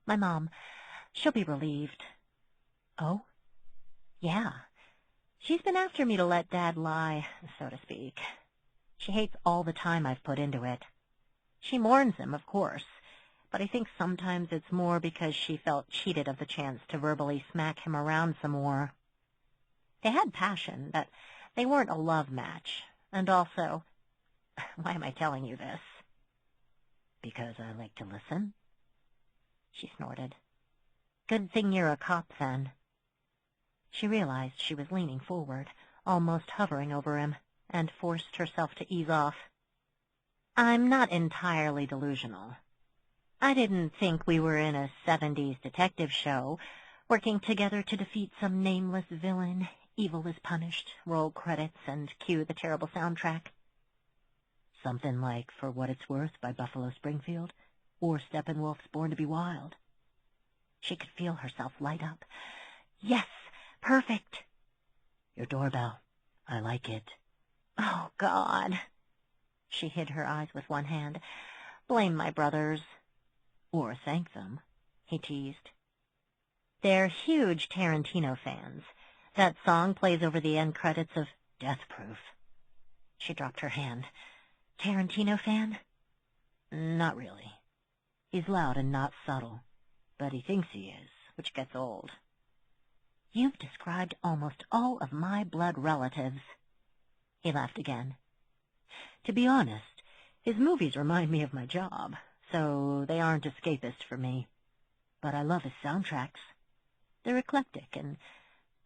My mom, she'll be relieved. Oh? Yeah. She's been after me to let Dad lie, so to speak. She hates all the time I've put into it. She mourns him, of course, but I think sometimes it's more because she felt cheated of the chance to verbally smack him around some more. They had passion, but they weren't a love match. And also, why am I telling you this? Because I like to listen? She snorted. Good thing you're a cop, then. She realized she was leaning forward, almost hovering over him, and forced herself to ease off. I'm not entirely delusional. I didn't think we were in a 70s detective show, working together to defeat some nameless villain, evil is punished, roll credits, and cue the terrible soundtrack. Something like For What It's Worth by Buffalo Springfield, or Steppenwolf's Born to be Wild. She could feel herself light up. Yes, perfect. Your doorbell. I like it. Oh, God. She hid her eyes with one hand. Blame my brothers. Or thank them, he teased. They're huge Tarantino fans. That song plays over the end credits of Death Proof. She dropped her hand. Tarantino fan? Not really. He's loud and not subtle, but he thinks he is, which gets old. You've described almost all of my blood relatives. He laughed again. To be honest, his movies remind me of my job, so they aren't escapist for me. But I love his soundtracks. They're eclectic and,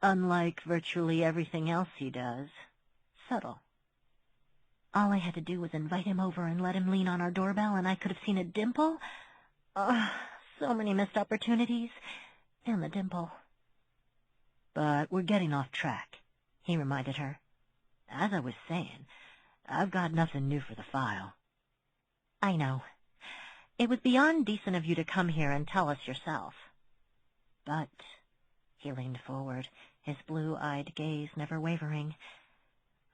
unlike virtually everything else he does, subtle. All I had to do was invite him over and let him lean on our doorbell, and I could have seen a dimple. So many missed opportunities. And the dimple. But we're getting off track, he reminded her. As I was saying, I've got nothing new for the file. I know. It was beyond decent of you to come here and tell us yourself. But, he leaned forward, his blue-eyed gaze never wavering,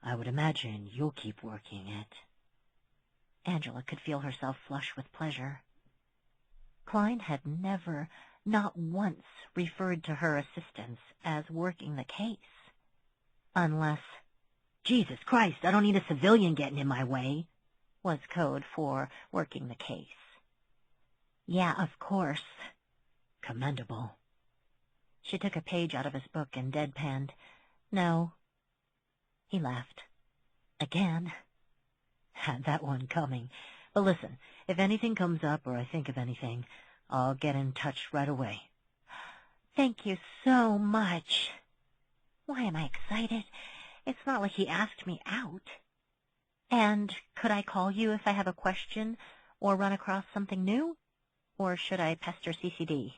I would imagine you'll keep working it. Angela could feel herself flush with pleasure. Klein had never, not once, referred to her assistance as working the case. Unless, Jesus Christ, I don't need a civilian getting in my way, was code for working the case. Yeah, of course. Commendable. She took a page out of his book and deadpanned. No. He laughed. Again. Had that one coming. But listen, if anything comes up or I think of anything, I'll get in touch right away. Thank you so much. Why am I excited? It's not like he asked me out. And could I call you if I have a question or run across something new? Or should I pester CCD?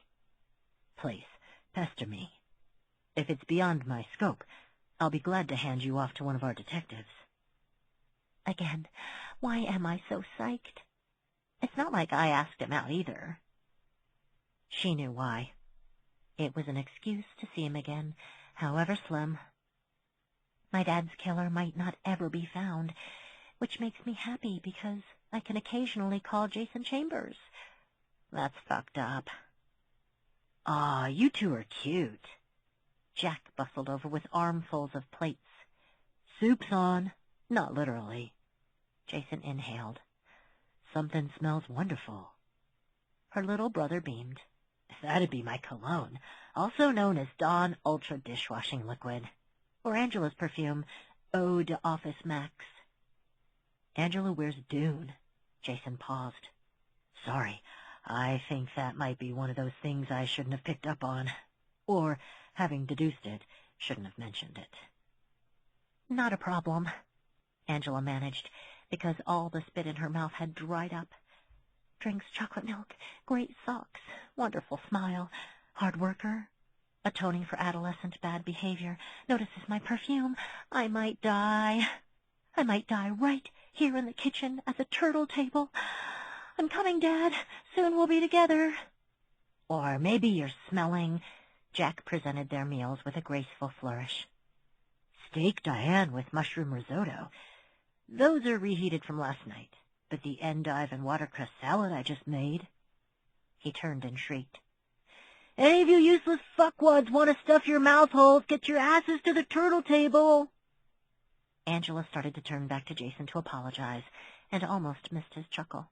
Please, pester me. If it's beyond my scope, I'll be glad to hand you off to one of our detectives. Again, why am I so psyched? It's not like I asked him out either. She knew why. It was an excuse to see him again, however slim. My dad's killer might not ever be found, which makes me happy because I can occasionally call Jason Chambers. That's fucked up. Aw, you two are cute. Jack bustled over with armfuls of plates. Soup's on. Not literally. Jason inhaled. Something smells wonderful. Her little brother beamed. That'd be my cologne, also known as Dawn Ultra Dishwashing Liquid. Or Angela's perfume, Eau de Office Max. Angela wears Dune. Jason paused. Sorry, I think that might be one of those things I shouldn't have picked up on. Or, having deduced it, shouldn't have mentioned it. Not a problem, Angela managed, because all the spit in her mouth had dried up. Drinks chocolate milk, great socks, wonderful smile, hard worker, atoning for adolescent bad behavior, notices my perfume. I might die. I might die right here in the kitchen at the turtle table. I'm coming, Dad. Soon we'll be together. Or maybe you're smelling... Jack presented their meals with a graceful flourish. Steak Diane with mushroom risotto. Those are reheated from last night, but the endive and watercress salad I just made... He turned and shrieked. Any of you useless fuckwads want to stuff your mouth holes, get your asses to the turtle table! Angela started to turn back to Jason to apologize, and almost missed his chuckle.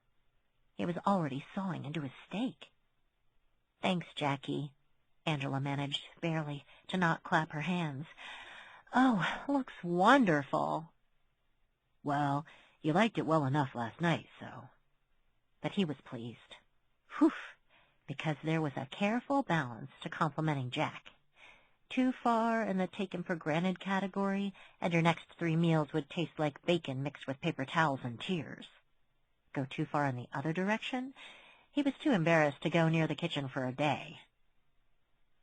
He was already sawing into his steak. Thanks, Jackie, Angela managed, barely, to not clap her hands. Oh, looks wonderful. Well, you liked it well enough last night, so... But he was pleased. Whew, because there was a careful balance to complimenting Jack. Too far in the taken-for-granted category, and your next 3 meals would taste like bacon mixed with paper towels and tears. Go too far in the other direction, he was too embarrassed to go near the kitchen for a day.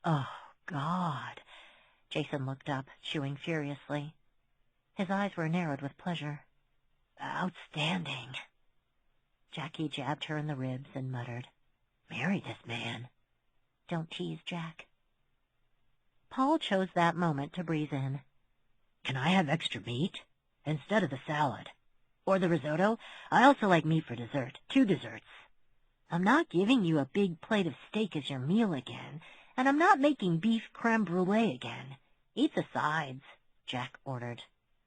Oh, God. Jason looked up, chewing furiously. His eyes were narrowed with pleasure. Outstanding. Jackie jabbed her in the ribs and muttered, Marry this man. Don't tease, Jack. Paul chose that moment to breeze in. Can I have extra meat? Instead of the salad. Or the risotto? I also like meat for dessert. 2 desserts. I'm not giving you a big plate of steak as your meal again, and I'm not making beef creme brulee again. Eat the sides, Jack ordered.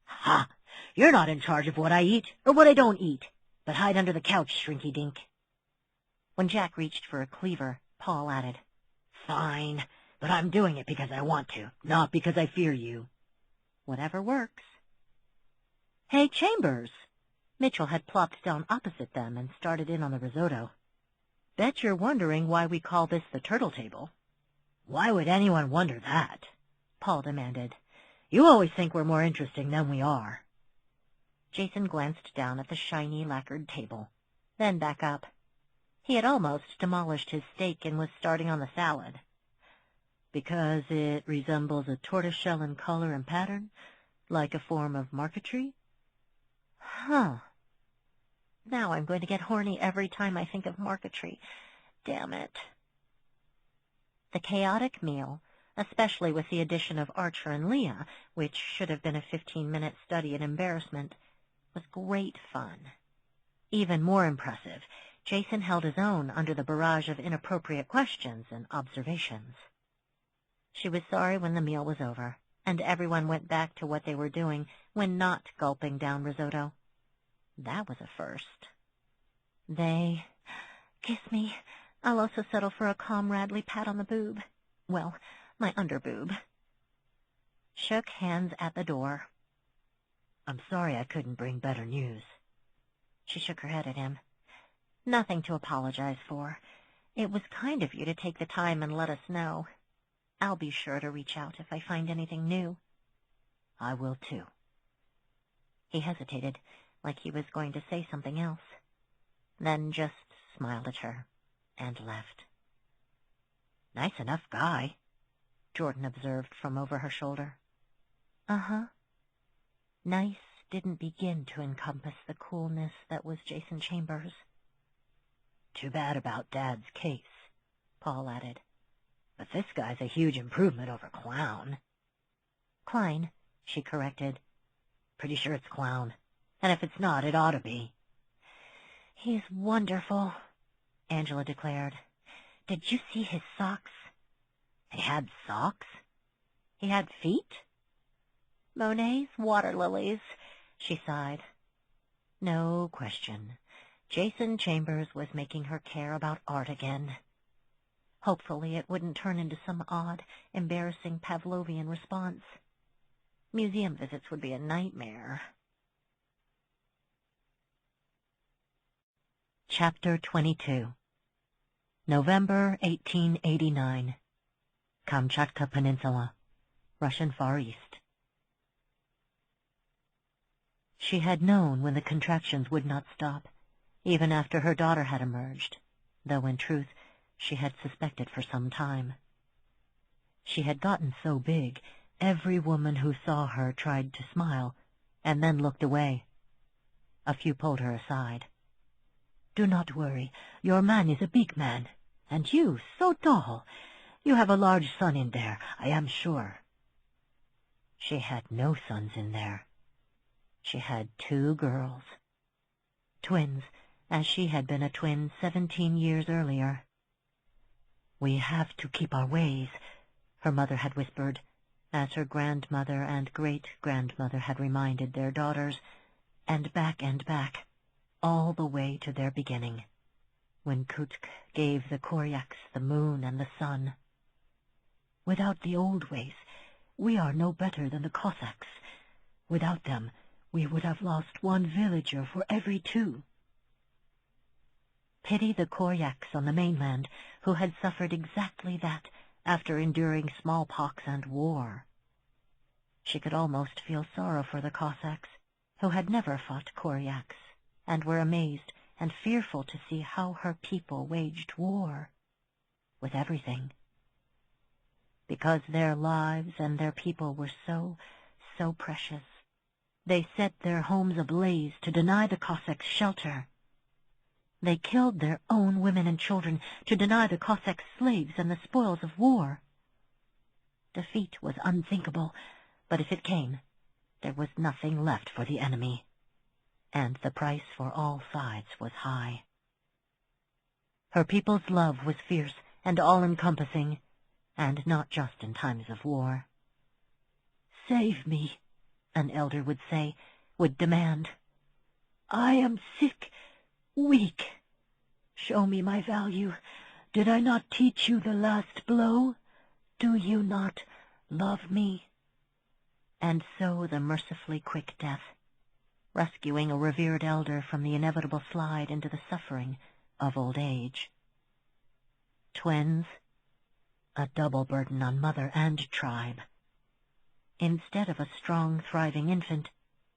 Ha! You're not in charge of what I eat, or what I don't eat. But hide under the couch, Shrinky-Dink. When Jack reached for a cleaver, Paul added, Fine, but I'm doing it because I want to, not because I fear you. Whatever works. Hey, Chambers! Mitchell had plopped down opposite them and started in on the risotto. Bet you're wondering why we call this the turtle table. Why would anyone wonder that? Paul demanded. You always think we're more interesting than we are. Jason glanced down at the shiny lacquered table, then back up. He had almost demolished his steak and was starting on the salad. Because it resembles a tortoiseshell in color and pattern, like a form of marquetry? Huh. Now I'm going to get horny every time I think of marquetry. Damn it. The chaotic meal, especially with the addition of Archer and Leah, which should have been a 15-minute study in embarrassment, was great fun. Even more impressive, Jason held his own under the barrage of inappropriate questions and observations. She was sorry when the meal was over, and everyone went back to what they were doing when not gulping down risotto. That was a first. They, kiss me. I'll also settle for a comradely pat on the boob. Well, my underboob. Shook hands at the door. I'm sorry I couldn't bring better news. She shook her head at him. Nothing to apologize for. It was kind of you to take the time and let us know. I'll be sure to reach out if I find anything new. I will too. He hesitated, like he was going to say something else, then just smiled at her and left. Nice enough guy, Jordan observed from over her shoulder. Uh-huh. Nice didn't begin to encompass the coolness that was Jason Chambers. Too bad about Dad's case, Paul added. But this guy's a huge improvement over Clown. Klein, she corrected. Pretty sure it's Clown. And if it's not, it ought to be. He's wonderful, Angela declared. Did you see his socks? He had socks? He had feet? Monet's water lilies, she sighed. No question. Jason Chambers was making her care about art again. Hopefully it wouldn't turn into some odd, embarrassing Pavlovian response. Museum visits would be a nightmare. Chapter 22 November 1889 Kamchatka Peninsula, Russian Far East. She had known when the contractions would not stop, even after her daughter had emerged, though in truth she had suspected for some time. She had gotten so big, every woman who saw her tried to smile, and then looked away. A few pulled her aside. Do not worry, your man is a big man, and you so tall. You have a large son in there, I am sure. She had no sons in there. She had 2 girls. Twins, as she had been a twin 17 years earlier. We have to keep our ways, her mother had whispered, as her grandmother and great-grandmother had reminded their daughters, and back, all the way to their beginning, when Kutsk gave the Koryaks the moon and the sun. Without the old ways, we are no better than the Cossacks. Without them, we would have lost 1 villager for every 2. Pity the Koryaks on the mainland, who had suffered exactly that after enduring smallpox and war. She could almost feel sorrow for the Cossacks, who had never fought Koryaks, and were amazed and fearful to see how her people waged war, with everything. Because their lives and their people were so precious, they set their homes ablaze to deny the Cossacks shelter. They killed their own women and children to deny the Cossacks slaves and the spoils of war. Defeat was unthinkable, but if it came, There was nothing left for the enemy, and the price for all sides was high. Her people's love was fierce and all-encompassing, and not just in times of war. "Save me," an elder would say, would demand. "I am sick, weak. Show me my value. Did I not teach you the last blow? Do you not love me?" And so the mercifully quick death, rescuing a revered elder from the inevitable slide into the suffering of old age. Twins, a double burden on mother and tribe. Instead of a strong, thriving infant,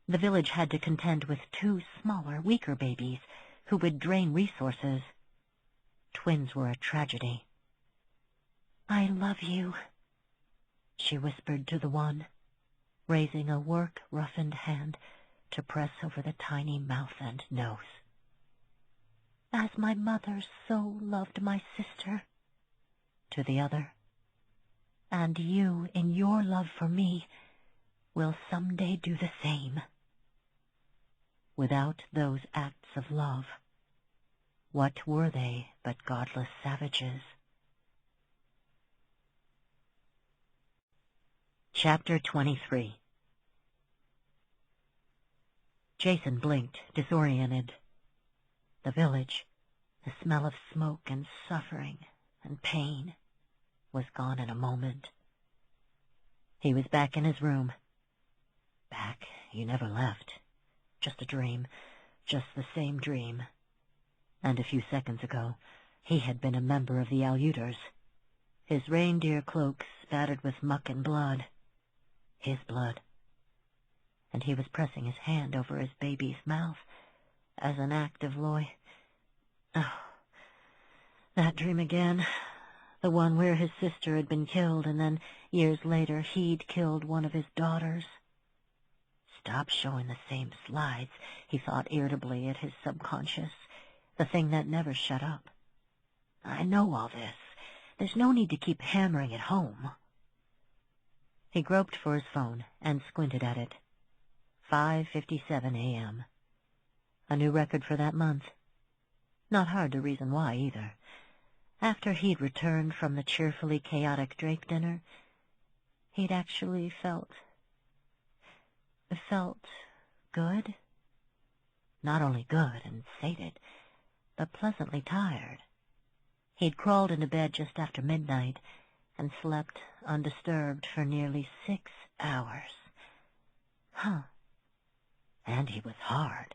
the village had to contend with two smaller, weaker babies who would drain resources. Twins were a tragedy. "I love you," she whispered to the one, raising a work-roughened hand to press over the tiny mouth and nose. "As my mother so loved my sister," to the other. "And you, in your love for me, will someday do the same." Without those acts of love, what were they but godless savages? Chapter 23. Jason blinked, disoriented. The village, the smell of smoke and suffering and pain, was gone in a moment. He was back in his room. Back, you never left. Just a dream, just the same dream. And a few seconds ago, he had been a member of the Aluters. His reindeer cloak spattered with muck and blood. His blood. And he was pressing his hand over his baby's mouth as an act of Oh, that dream again. The one where his sister had been killed, and then, years later, he'd killed one of his daughters. Stop showing the same slides, he thought irritably at his subconscious, the thing that never shut up. I know all this. There's no need to keep hammering it home. He groped for his phone and squinted at it. 5:57 a.m. A new record for that month. Not hard to reason why, either. After he'd returned from the cheerfully chaotic Drake dinner, he'd actually felt good. Not only good and sated, but pleasantly tired. He'd crawled into bed just after midnight and slept undisturbed for nearly 6 hours. And he was hard.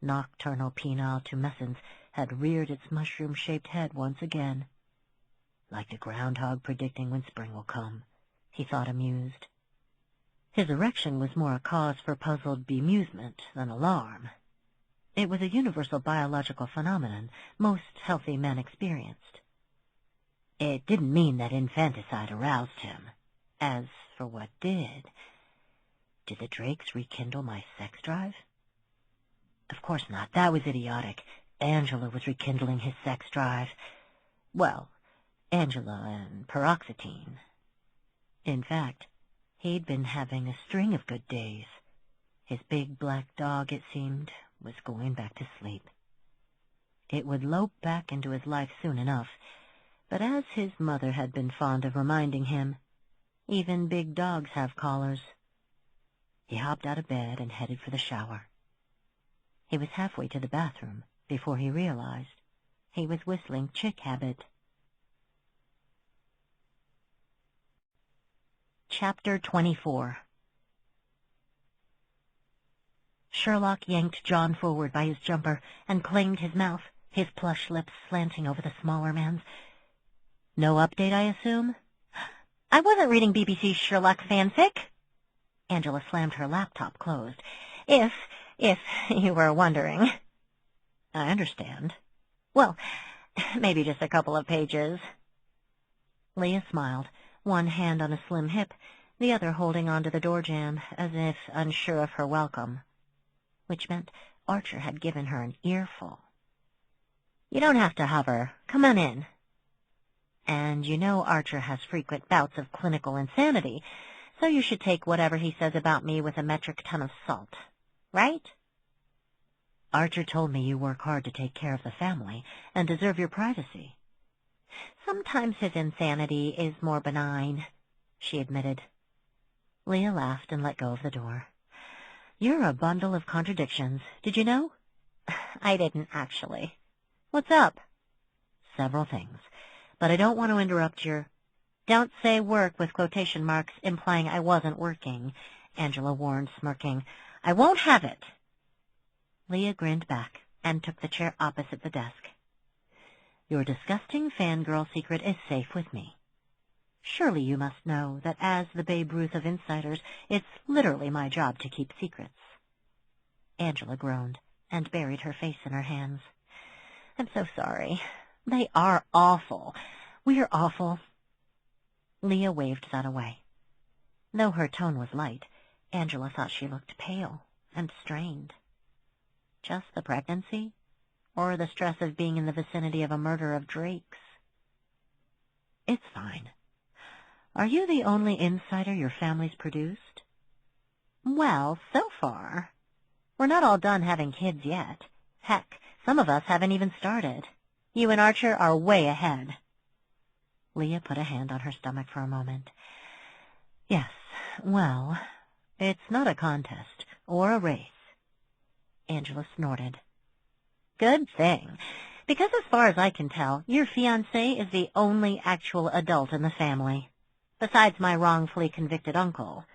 Nocturnal penile tumescence had reared its mushroom-shaped head once again. Like the groundhog predicting when spring will come, he thought amused. His erection was more a cause for puzzled bemusement than alarm. It was a universal biological phenomenon most healthy men experienced. It didn't mean that infanticide aroused him. As for what did the Drakes rekindle my sex drive? Of course not. That was idiotic. Angela was rekindling his sex drive. Well, Angela and paroxetine. In fact, he'd been having a string of good days. His big black dog, it seemed, was going back to sleep. It would lope back into his life soon enough, but as his mother had been fond of reminding him, even big dogs have collars. He hopped out of bed and headed for the shower. He was halfway to the bathroom before he realized he was whistling Chick Habit. Chapter 24. Sherlock yanked John forward by his jumper and claimed his mouth, his plush lips slanting over the smaller man's. No update, I assume? I wasn't reading BBC Sherlock fanfic. Angela slammed her laptop closed. If you were wondering. I understand. Well, maybe just a couple of pages. Leah smiled, one hand on a slim hip, the other holding onto the door jamb, as if unsure of her welcome, which meant Archer had given her an earful. You don't have to hover. Come on in. And you know Archer has frequent bouts of clinical insanity, So you should take whatever he says about me with a metric ton of salt, right? Archer told me you work hard to take care of the family and deserve your privacy. Sometimes his insanity is more benign, she admitted. Leah laughed and let go of the door. You're a bundle of contradictions. Did you know? I didn't, actually. What's up? Several things, but I don't want to interrupt your... Don't say work with quotation marks, implying I wasn't working, Angela warned, smirking. I won't have it. Leah grinned back and took the chair opposite the desk. Your disgusting fangirl secret is safe with me. Surely you must know that as the Babe Ruth of insiders, it's literally my job to keep secrets. Angela groaned and buried her face in her hands. I'm so sorry. They are awful. We're awful. Leah waved that away. Though her tone was light, Angela thought she looked pale and strained. Just the pregnancy? Or the stress of being in the vicinity of a murder of Drake's? It's fine. Are you the only insider your family's produced? Well, so far. We're not all done having kids yet. Heck, some of us haven't even started. You and Archer are way ahead. Leah put a hand on her stomach for a moment. Yes, well, it's not a contest or a race. Angela snorted. Good thing, because as far as I can tell, your fiancé is the only actual adult in the family, besides my wrongfully convicted uncle.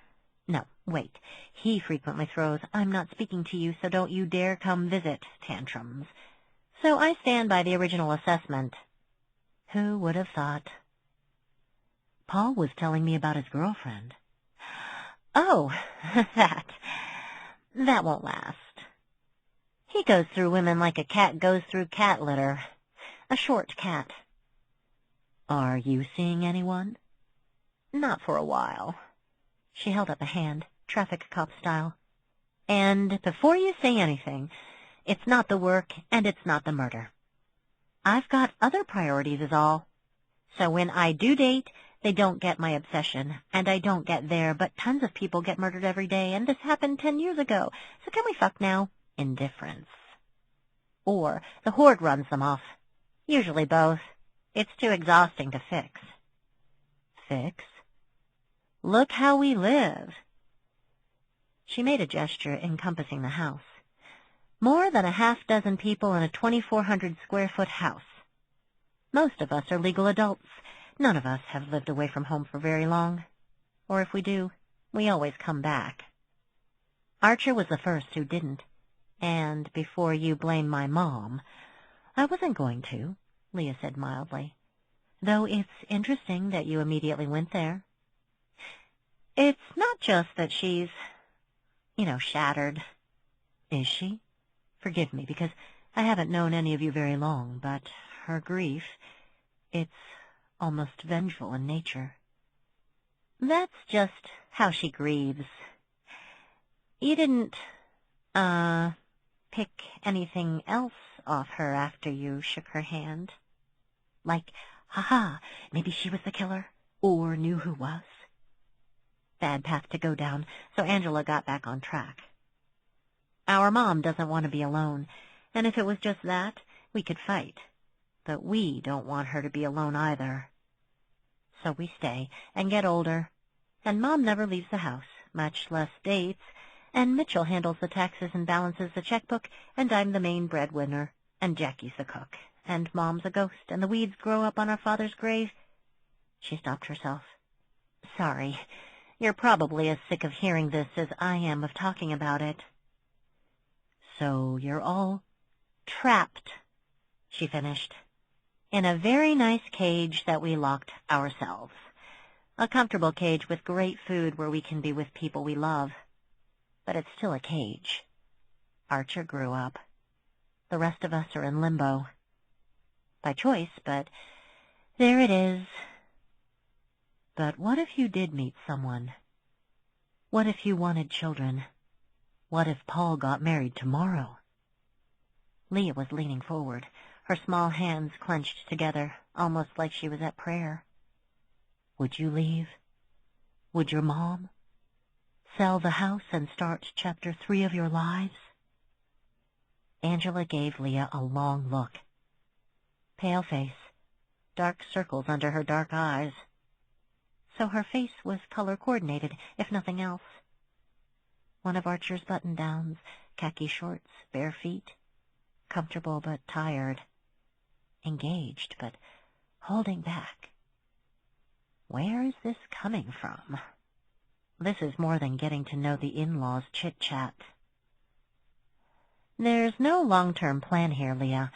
No, wait, he frequently throws, I'm not speaking to you, so don't you dare come visit tantrums. So I stand by the original assessment. Who would have thought? Paul was telling me about his girlfriend. Oh, that won't last. He goes through women like a cat goes through cat litter. A short cat. Are you seeing anyone? Not for a while. She held up a hand, traffic cop style. And before you say anything, it's not the work and it's not the murder. I've got other priorities is all. So when I do date, they don't get my obsession, and I don't get there, but tons of people get murdered every day, and this happened 10 years ago. So can we fuck now? Indifference. Or the horde runs them off. Usually both. It's too exhausting to fix. Fix? Look how we live. She made a gesture encompassing the house. More than a half-dozen people in a 2,400-square-foot house. Most of us are legal adults. None of us have lived away from home for very long. Or if we do, we always come back. Archer was the first who didn't. And before you blame my mom, I wasn't going to, Leah said mildly. Though it's interesting that you immediately went there. It's not just that she's, shattered. Is she? Forgive me, because I haven't known any of you very long, but her grief, it's almost vengeful in nature. That's just how she grieves. You didn't, pick anything else off her after you shook her hand? Like, ha-ha, maybe she was the killer, or knew who was? Bad path to go down, so Angela got back on track. Our mom doesn't want to be alone, and if it was just that, we could fight. But we don't want her to be alone either. So we stay and get older, and Mom never leaves the house, much less dates, and Mitchell handles the taxes and balances the checkbook, and I'm the main breadwinner, and Jackie's the cook, and Mom's a ghost, and the weeds grow up on our father's grave. She stopped herself. Sorry, you're probably as sick of hearing this as I am of talking about it. So you're all trapped, she finished, in a very nice cage that we locked ourselves. A comfortable cage with great food where we can be with people we love. But it's still a cage. Archer grew up. The rest of us are in limbo. By choice, but there it is. But what if you did meet someone? What if you wanted children? What if Paul got married tomorrow? Leah was leaning forward, her small hands clenched together, almost like she was at prayer. Would you leave? Would your mom? Sell the house and start Chapter 3 of your lives? Angela gave Leah a long look. Pale face, dark circles under her dark eyes. So her face was color-coordinated, if nothing else. One of Archer's button-downs, khaki shorts, bare feet. Comfortable but tired. Engaged but holding back. Where is this coming from? This is more than getting to know the in-laws' chit-chat. There's no long-term plan here, Leah.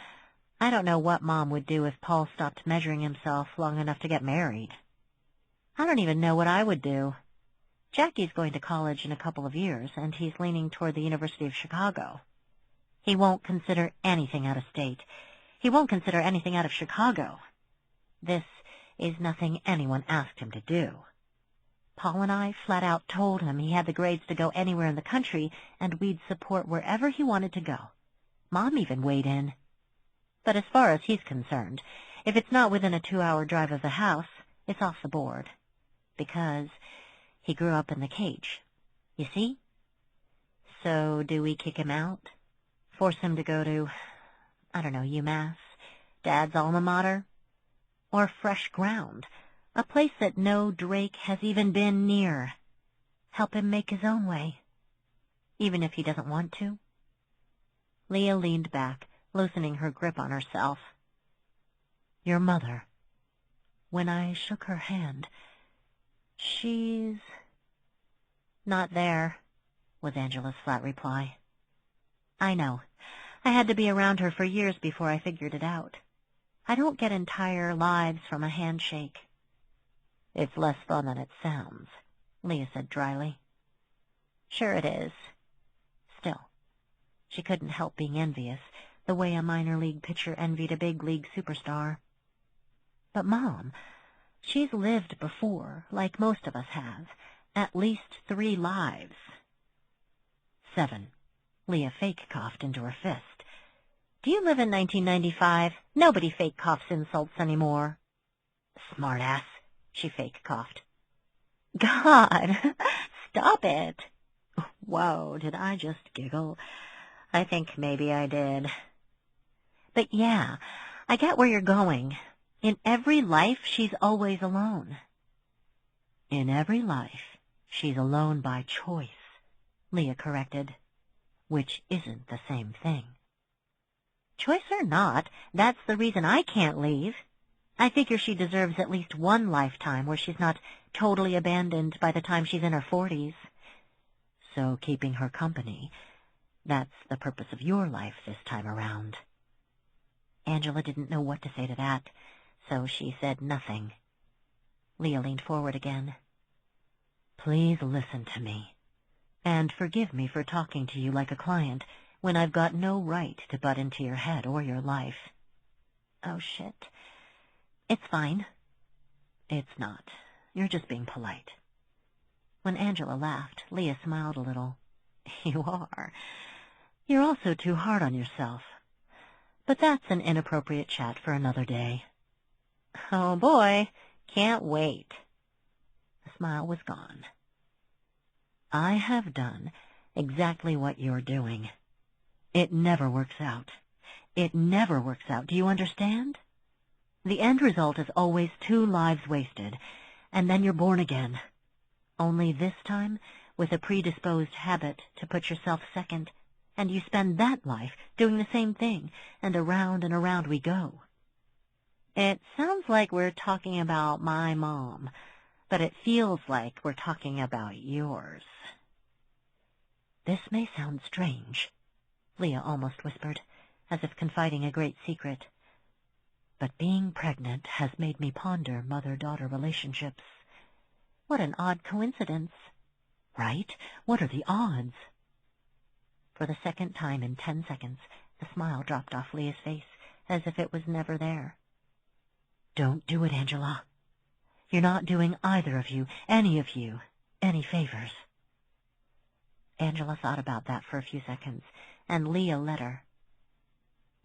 I don't know what Mom would do if Paul stopped measuring himself long enough to get married. I don't even know what I would do. Jackie's going to college in a couple of years, and he's leaning toward the University of Chicago. He won't consider anything out of state. He won't consider anything out of Chicago. This is nothing anyone asked him to do. Paul and I flat out told him he had the grades to go anywhere in the country, and we'd support wherever he wanted to go. Mom even weighed in. But as far as he's concerned, if it's not within a 2-hour drive of the house, it's off the board. Because he grew up in the cage. You see? So do we kick him out? Force him to go to, I don't know, UMass, Dad's alma mater? Or fresh ground, a place that no Drake has even been near. Help him make his own way, even if he doesn't want to? Leah leaned back, loosening her grip on herself. Your mother. When I shook her hand, she's not there, was Angela's flat reply. I know. I had to be around her for years before I figured it out. I don't get entire lives from a handshake. It's less fun than it sounds, Leah said dryly. Sure it is. Still, she couldn't help being envious, the way a minor league pitcher envied a big league superstar. But Mom, she's lived before, like most of us have, at least 3 lives. 7. Leah fake coughed into her fist. Do you live in 1995? Nobody fake coughs insults anymore. Smartass, she fake coughed. God, stop it. Whoa, did I just giggle? I think maybe I did. But yeah, I get where you're going. In every life, she's always alone. In every life, she's alone by choice, Leah corrected, which isn't the same thing. Choice or not, that's the reason I can't leave. I figure she deserves at least one lifetime where she's not totally abandoned by the time she's in her 40s. So keeping her company, that's the purpose of your life this time around. Angela didn't know what to say to that, so she said nothing. Leah leaned forward again. Please listen to me, and forgive me for talking to you like a client when I've got no right to butt into your head or your life. Oh, shit. It's fine. It's not. You're just being polite. When Angela laughed, Leah smiled a little. You are. You're also too hard on yourself. But that's an inappropriate chat for another day. Oh, boy. Can't wait. The smile was gone. I have done exactly what you're doing. It never works out. It never works out. Do you understand? The end result is always 2 lives wasted, and then you're born again. Only this time with a predisposed habit to put yourself second, and you spend that life doing the same thing, and around we go. It sounds like we're talking about my mom, but it feels like we're talking about yours. This may sound strange, Leah almost whispered, as if confiding a great secret. But being pregnant has made me ponder mother-daughter relationships. What an odd coincidence. Right? What are the odds? For the second time in 10 seconds, the smile dropped off Leah's face, as if it was never there. Don't do it, Angela. You're not doing either of you, any favors. Angela thought about that for a few seconds, and Leah let her.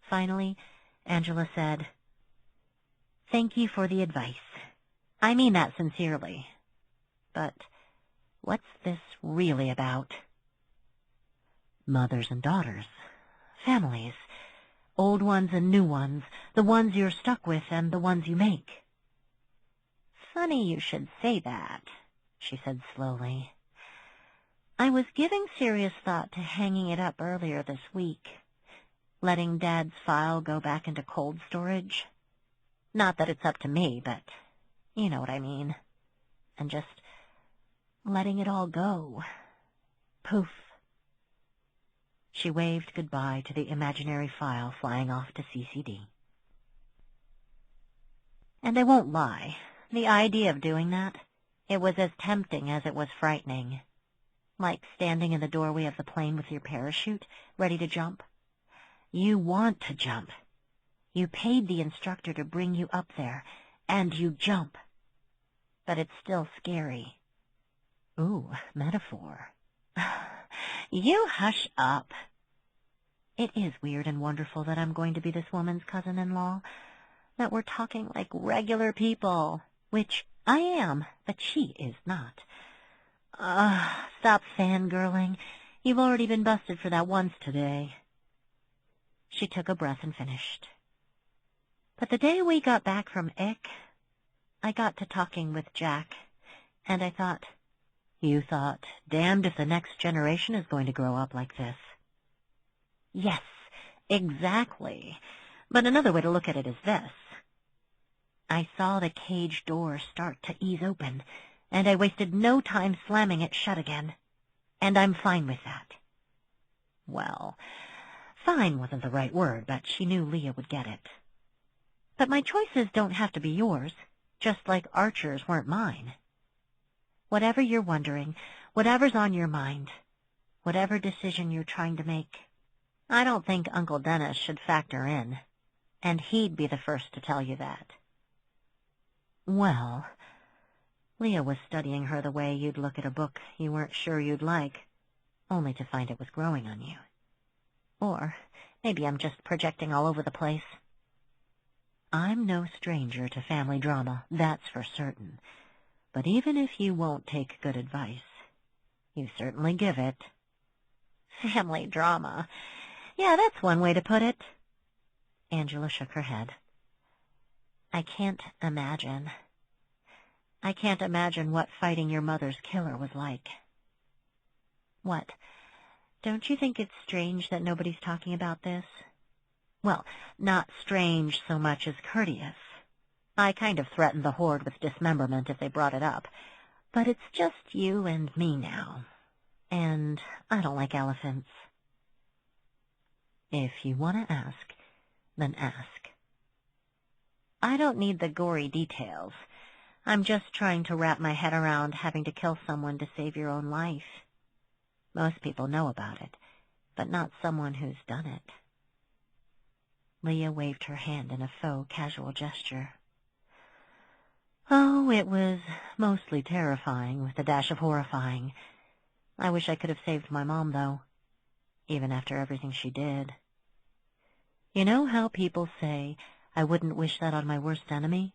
Finally, Angela said, Thank you for the advice. I mean that sincerely. But What's this really about? Mothers and daughters, families, old ones and new ones, the ones you're stuck with and the ones you make. Funny you should say that, she said slowly. I was giving serious thought to hanging it up earlier this week, letting Dad's file go back into cold storage. Not that it's up to me, but you know what I mean. And just letting it all go. Poof. She waved goodbye to the imaginary file flying off to CCD. And I won't lie, the idea of doing that, it was as tempting as it was frightening. Like standing in the doorway of the plane with your parachute, ready to jump. You want to jump. You paid the instructor to bring you up there, and you jump. But it's still scary. Ooh, metaphor. You hush up. It is weird and wonderful that I'm going to be this woman's cousin-in-law, that we're talking like regular people, which I am, but she is not. Stop fangirling. You've already been busted for that once today. She took a breath and finished. But the day we got back from Ick, I got to talking with Jack, and I thought, you thought, damned if the next generation is going to grow up like this. Yes, exactly. But another way to look at it is this. I saw the cage door start to ease open, and I wasted no time slamming it shut again. And I'm fine with that. Well, fine wasn't the right word, but she knew Leah would get it. But my choices don't have to be yours, just like Archer's weren't mine. Whatever you're wondering, whatever's on your mind, whatever decision you're trying to make, I don't think Uncle Dennis should factor in, and he'd be the first to tell you that. Well, Leah was studying her the way you'd look at a book you weren't sure you'd like, only to find it was growing on you. Or maybe I'm just projecting all over the place. I'm no stranger to family drama, that's for certain. But even if you won't take good advice, you certainly give it. Family drama. Yeah, that's one way to put it. Angela shook her head. I can't imagine. I can't imagine what fighting your mother's killer was like. What? Don't you think it's strange that nobody's talking about this? Well, not strange so much as courteous. I kind of threatened the Horde with dismemberment if they brought it up. But it's just you and me now. And I don't like elephants. If you want to ask, then ask. I don't need the gory details. I'm just trying to wrap my head around having to kill someone to save your own life. Most people know about it, but not someone who's done it. Leah waved her hand in a faux casual gesture. Oh, it was mostly terrifying with a dash of horrifying. I wish I could have saved my mom, though, even after everything she did. You know how people say, I wouldn't wish that on my worst enemy?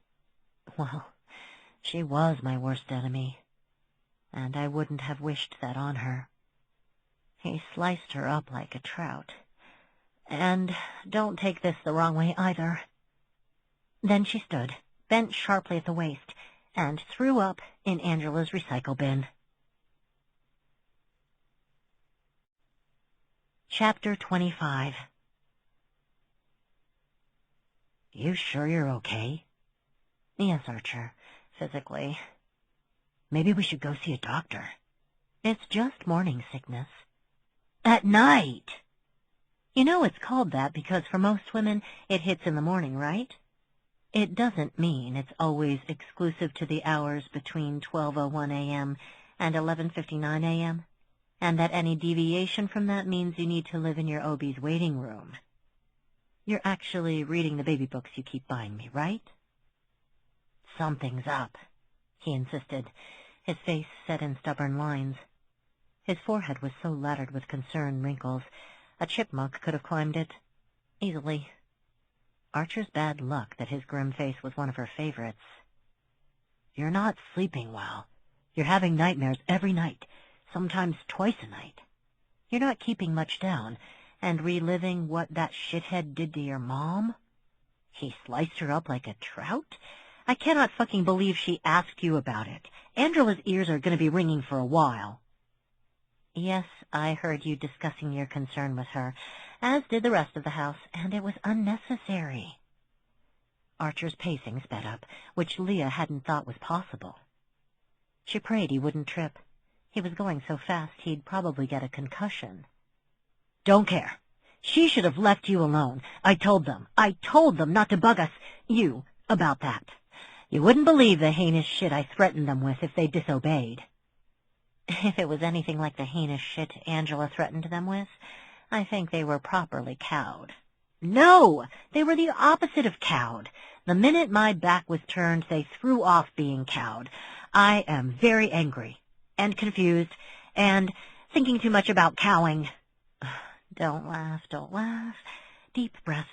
Well, she was my worst enemy, and I wouldn't have wished that on her. He sliced her up like a trout. And don't take this the wrong way either. Then she stood, bent sharply at the waist, and threw up in Angela's recycle bin. Chapter 25. You sure you're okay? Yes, Archer, physically. Maybe we should go see a doctor. It's just morning sickness. At night! You know it's called that because for most women it hits in the morning, right? It doesn't mean it's always exclusive to the hours between 12:01 a.m. and 11:59 a.m., and that any deviation from that means you need to live in your OB's waiting room. You're actually reading the baby books you keep buying me, right? Something's up, he insisted, his face set in stubborn lines. His forehead was so lattered with concern wrinkles, a chipmunk could have climbed it easily. Archer's bad luck that his grim face was one of her favorites. You're not sleeping well. You're having nightmares every night, sometimes twice a night. You're not keeping much down, and reliving what that shithead did to your mom? He sliced her up like a trout? I cannot fucking believe she asked you about it. Angela's ears are going to be ringing for a while. Yes, I heard you discussing your concern with her, as did the rest of the house, and it was unnecessary. Archer's pacing sped up, which Leah hadn't thought was possible. She prayed he wouldn't trip. He was going so fast he'd probably get a concussion. Don't care. She should have left you alone. I told them not to bug us, you, about that. You wouldn't believe the heinous shit I threatened them with if they disobeyed. If it was anything like the heinous shit Angela threatened them with, I think they were properly cowed. No! They were the opposite of cowed. The minute my back was turned, they threw off being cowed. I am very angry, and confused, and thinking too much about cowing. Don't laugh, don't laugh. Deep breaths.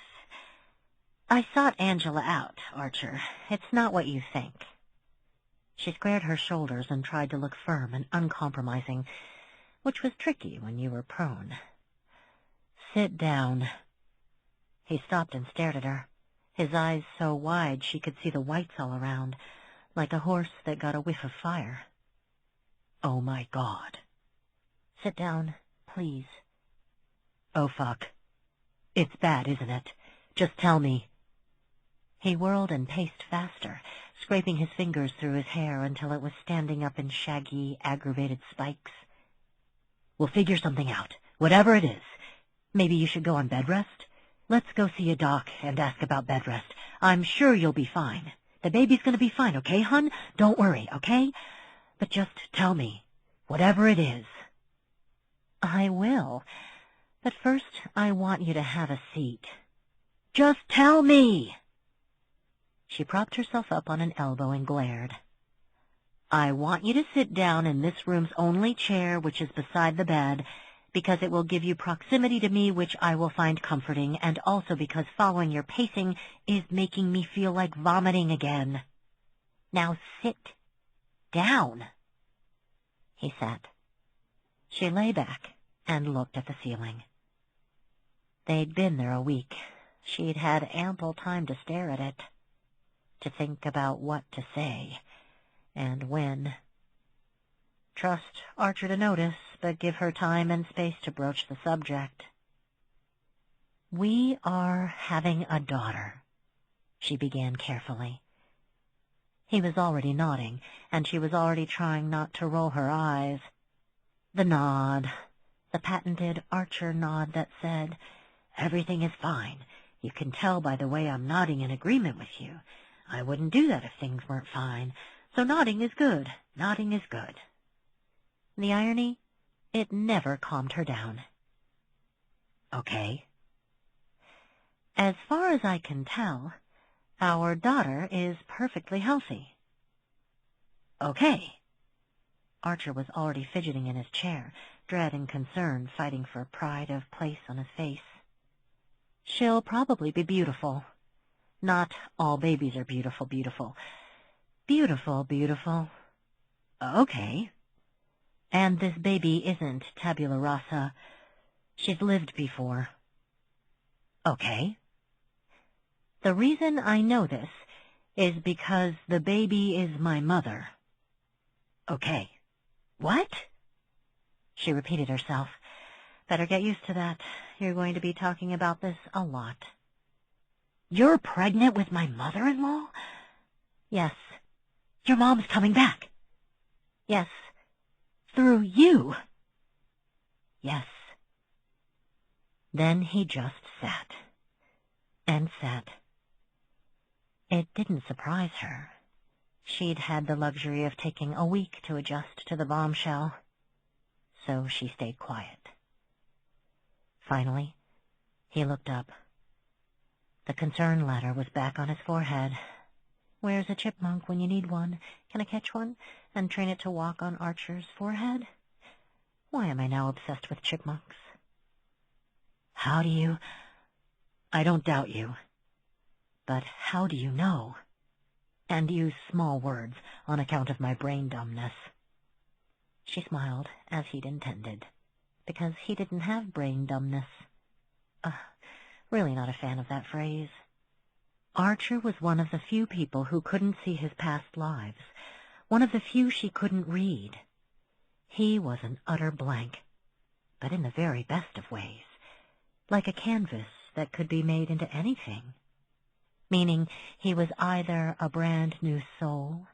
I sought Angela out, Archer. It's not what you think. She squared her shoulders and tried to look firm and uncompromising, which was tricky when you were prone. Sit down. He stopped and stared at her, his eyes so wide she could see the whites all around, like a horse that got a whiff of fire. Oh, my God. Sit down, please. Oh, fuck. It's bad, isn't it? Just tell me. He whirled and paced faster, scraping his fingers through his hair until it was standing up in shaggy, aggravated spikes. We'll figure something out, whatever it is. Maybe you should go on bed rest? Let's go see a doc and ask about bed rest. I'm sure you'll be fine. The baby's gonna be fine, okay, hun? Don't worry, okay? But just tell me, whatever it is. I will. But first, I want you to have a seat. Just tell me! She propped herself up on an elbow and glared. I want you to sit down in this room's only chair, which is beside the bed, because it will give you proximity to me, which I will find comforting, and also because following your pacing is making me feel like vomiting again. Now sit down. He sat. She lay back and looked at the ceiling. They'd been there a week. She'd had ample time to stare at it, to think about what to say, and when. Trust Archer to notice, but give her time and space to broach the subject. We are having a daughter, she began carefully. He was already nodding, and she was already trying not to roll her eyes. The nod, the patented Archer nod that said, everything is fine. You can tell by the way I'm nodding in agreement with you. I wouldn't do that if things weren't fine. So nodding is good. Nodding is good. The irony? It never calmed her down. Okay. As far as I can tell, our daughter is perfectly healthy. Okay. Archer was already fidgeting in his chair, dread and concern fighting for pride of place on his face. She'll probably be beautiful. Not all babies are beautiful, beautiful. Beautiful, beautiful. Okay. And this baby isn't tabula rasa. She's lived before. Okay. The reason I know this is because the baby is my mother. Okay. What? She repeated herself. Better get used to that. You're going to be talking about this a lot. You're pregnant with my mother-in-law? Yes. Your mom's coming back? Yes. Through you? Yes. Then he just sat. And sat. It didn't surprise her. She'd had the luxury of taking a week to adjust to the bombshell. So she stayed quiet. Finally, he looked up. The concern ladder was back on his forehead. Where's a chipmunk when you need one? Can I catch one and train it to walk on Archer's forehead? Why am I now obsessed with chipmunks? How do you... I don't doubt you. But how do you know? And use small words on account of my brain dumbness. She smiled, as he'd intended, because he didn't have brain dumbness. Really not a fan of that phrase. Archer was one of the few people who couldn't see his past lives, one of the few she couldn't read. He was an utter blank, but in the very best of ways, like a canvas that could be made into anything, meaning he was either a brand new soul,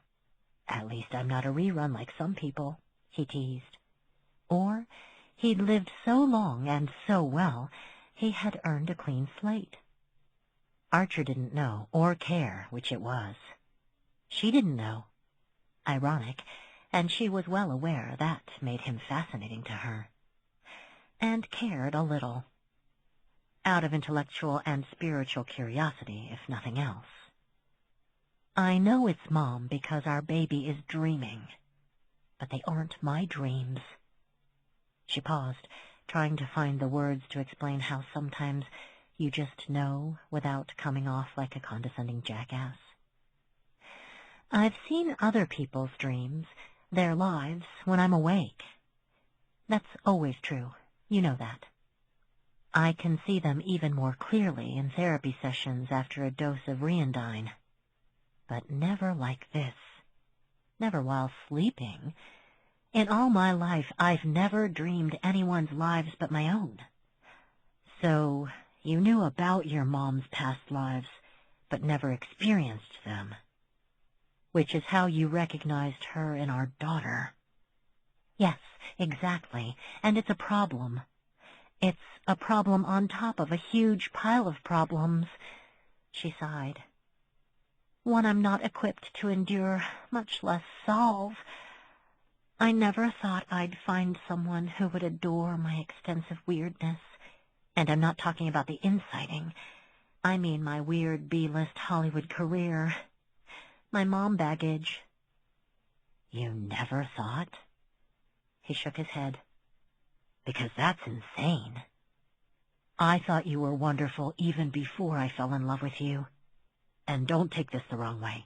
at least I'm not a rerun like some people, he teased, or he'd lived so long and so well he had earned a clean slate. Archer didn't know or care which it was. She didn't know. Ironic, and she was well aware that made him fascinating to her. And cared a little. Out of intellectual and spiritual curiosity, if nothing else. I know it's Mom because our baby is dreaming, but they aren't my dreams. She paused, trying to find the words to explain how sometimes you just know without coming off like a condescending jackass. I've seen other people's dreams, their lives, when I'm awake. That's always true. You know that. I can see them even more clearly in therapy sessions after a dose of Riandine. But never like this. Never while sleeping. In all my life, I've never dreamed anyone's lives but my own. So, you knew about your mom's past lives, but never experienced them. Which is how you recognized her in our daughter. Yes, exactly, and it's a problem. It's a problem on top of a huge pile of problems, she sighed. One I'm not equipped to endure, much less solve. I never thought I'd find someone who would adore my extensive weirdness. And I'm not talking about the inciting. I mean my weird B-list Hollywood career. My mom baggage. You never thought? He shook his head. Because that's insane. I thought you were wonderful even before I fell in love with you. And don't take this the wrong way,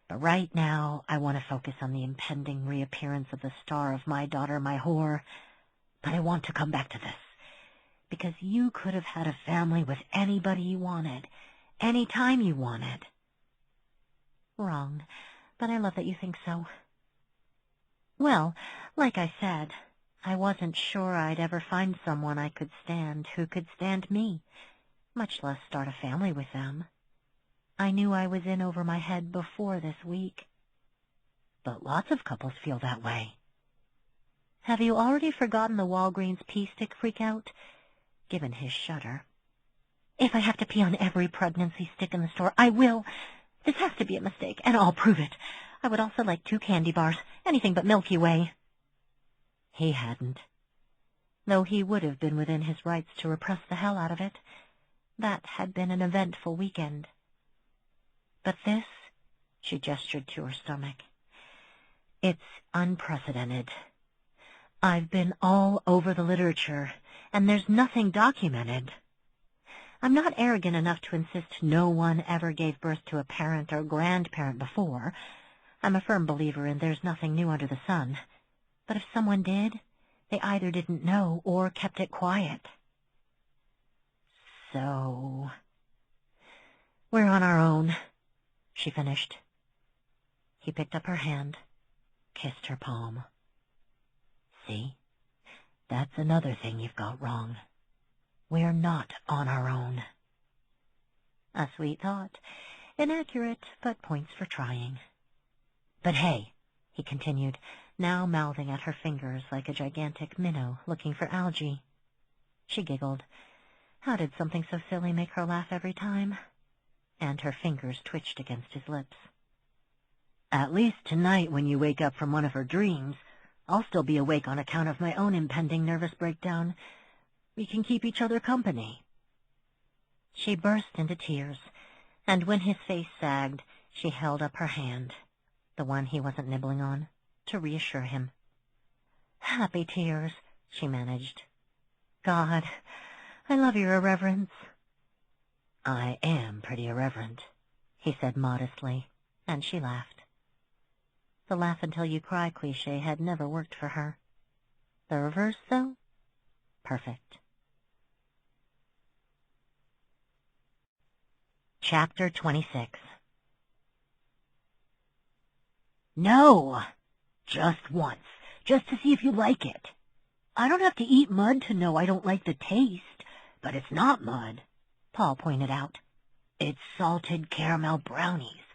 but right now I want to focus on the impending reappearance of the star of my daughter, my whore. But I want to come back to this. Because you could have had a family with anybody you wanted, any time you wanted. Wrong, but I love that you think so. Well, like I said, I wasn't sure I'd ever find someone I could stand who could stand me, much less start a family with them. I knew I was in over my head before this week. But lots of couples feel that way. Have you already forgotten the Walgreens pee stick freakout? Given his shudder. If I have to pee on every pregnancy stick in the store, I will. This has to be a mistake, and I'll prove it. I would also like 2 candy bars, anything but Milky Way. He hadn't. Though he would have been within his rights to repress the hell out of it. That had been an eventful weekend. But this, she gestured to her stomach, it's unprecedented. I've been all over the literature, and there's nothing documented. I'm not arrogant enough to insist no one ever gave birth to a parent or grandparent before. I'm a firm believer in there's nothing new under the sun. But if someone did, they either didn't know or kept it quiet. So, we're on our own, she finished. He picked up her hand, kissed her palm. See? That's another thing you've got wrong. We're not on our own. A sweet thought. Inaccurate, but points for trying. But hey, he continued, now mouthing at her fingers like a gigantic minnow looking for algae. She giggled. How did something so silly make her laugh every time? And her fingers twitched against his lips. At least tonight when you wake up from one of her dreams, I'll still be awake on account of my own impending nervous breakdown. We can keep each other company. She burst into tears, and when his face sagged, she held up her hand, the one he wasn't nibbling on, to reassure him. Happy tears, she managed. God, I love your irreverence. I am pretty irreverent, he said modestly, and she laughed. The laugh-until-you-cry cliché had never worked for her. The reverse, though? Perfect. Chapter 26. No! Just once. Just to see if you like it. I don't have to eat mud to know I don't like the taste, but it's not mud, Paul pointed out. It's salted caramel brownies.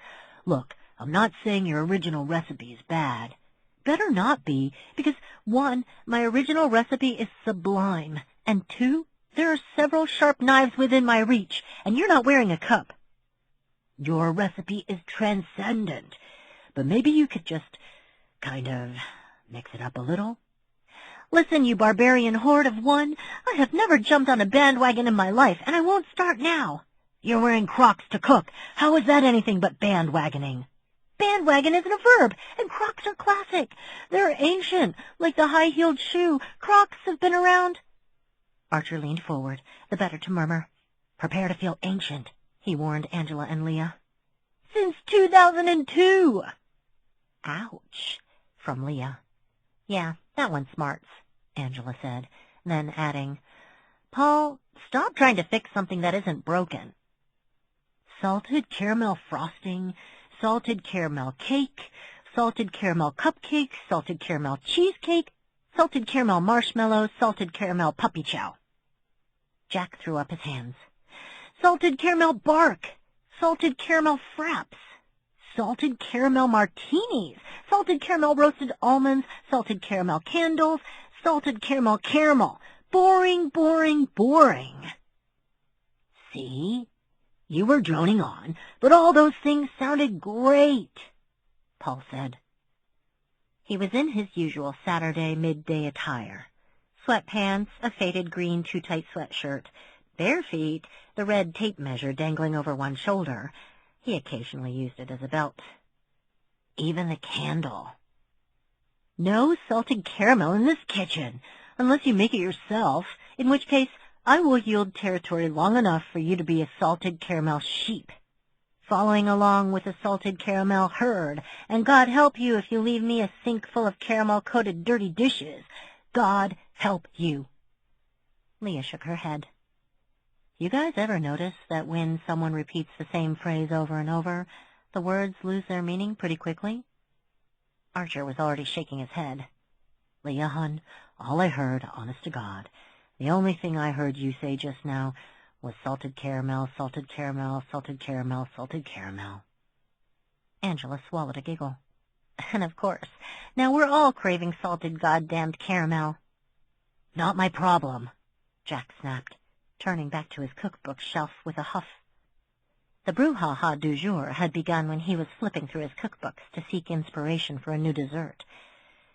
Look, I'm not saying your original recipe is bad. Better not be, because 1, my original recipe is sublime, and 2, there are several sharp knives within my reach, and you're not wearing a cup. Your recipe is transcendent, but maybe you could just kind of mix it up a little. Listen, you barbarian horde of one, I have never jumped on a bandwagon in my life, and I won't start now. You're wearing Crocs to cook. How is that anything but bandwagoning? Bandwagon isn't a verb, and Crocs are classic. They're ancient, like the high-heeled shoe. Crocs have been around. Archer leaned forward, the better to murmur. Prepare to feel ancient, he warned Angela and Leah. Since 2002. Ouch, from Leah. Yeah, that one smarts, Angela said, then adding, Paul, stop trying to fix something that isn't broken. Salted caramel frosting, salted caramel cake, salted caramel cupcake, salted caramel cheesecake, salted caramel marshmallows, salted caramel puppy chow. Jack threw up his hands. Salted caramel bark, salted caramel fraps, salted caramel martinis, salted caramel roasted almonds, salted caramel candles, salted caramel caramel. Boring, boring, boring. See? You were droning on, but all those things sounded great, Paul said. He was in his usual Saturday midday attire. Sweatpants, a faded green too-tight sweatshirt, bare feet, the red tape measure dangling over one shoulder. He occasionally used it as a belt. Even the candle. No salted caramel in this kitchen, unless you make it yourself, in which case I will yield territory long enough for you to be a salted caramel sheep, following along with a salted caramel herd, and God help you if you leave me a sink full of caramel-coated dirty dishes. God help you. Leah shook her head. You guys ever notice that when someone repeats the same phrase over and over, the words lose their meaning pretty quickly? Archer was already shaking his head. Leah, hun, all I heard, honest to God, the only thing I heard you say just now was salted caramel, salted caramel, salted caramel, salted caramel. Angela swallowed a giggle. And of course, now we're all craving salted goddamned caramel. Not my problem, Jack snapped, turning back to his cookbook shelf with a huff. The brouhaha du jour had begun when he was flipping through his cookbooks to seek inspiration for a new dessert,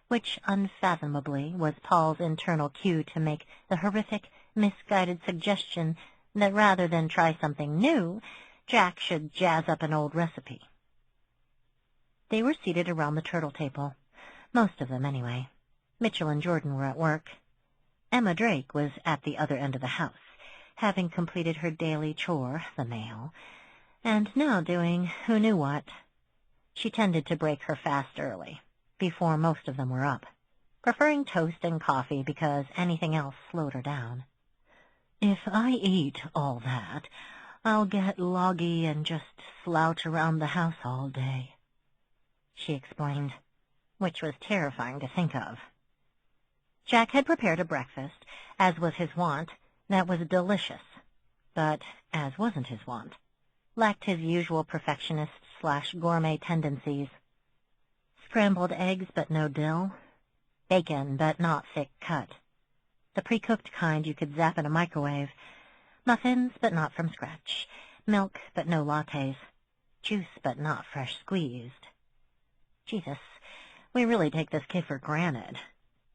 which unfathomably was Paul's internal cue to make the horrific, misguided suggestion that rather than try something new, Jack should jazz up an old recipe. They were seated around the turtle table, most of them anyway. Mitchell and Jordan were at work. Emma Drake was at the other end of the house, having completed her daily chore, the mail, and now doing who knew what. She tended to break her fast early, before most of them were up, preferring toast and coffee because anything else slowed her down. If I eat all that, I'll get loggy and just slouch around the house all day, she explained, which was terrifying to think of. Jack had prepared a breakfast, as was his wont, that was delicious, but, as wasn't his wont, lacked his usual perfectionist/gourmet tendencies. Scrambled eggs but no dill, bacon but not thick cut, the pre-cooked kind you could zap in a microwave, muffins but not from scratch, milk but no lattes, juice but not fresh squeezed. Jesus, we really take this kid for granted.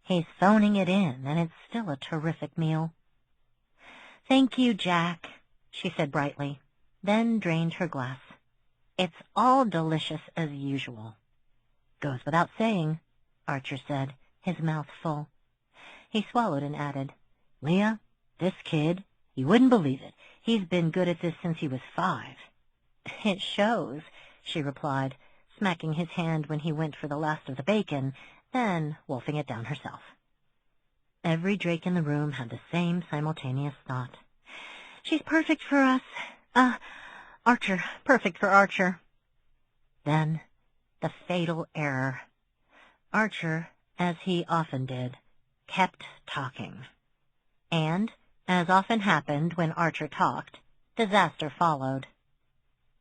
He's phoning it in, and it's still a terrific meal. Thank you, Jack, she said brightly, then drained her glass. It's all delicious as usual. Goes without saying, Archer said, his mouth full. He swallowed and added, Leah, this kid, you wouldn't believe it. He's been good at this since he was 5. It shows, she replied, smacking his hand when he went for the last of the bacon, then wolfing it down herself. Every Drake in the room had the same simultaneous thought. She's perfect for us. Archer. Perfect for Archer. Then, the fatal error. Archer, as he often did, kept talking. And, as often happened when Archer talked, disaster followed.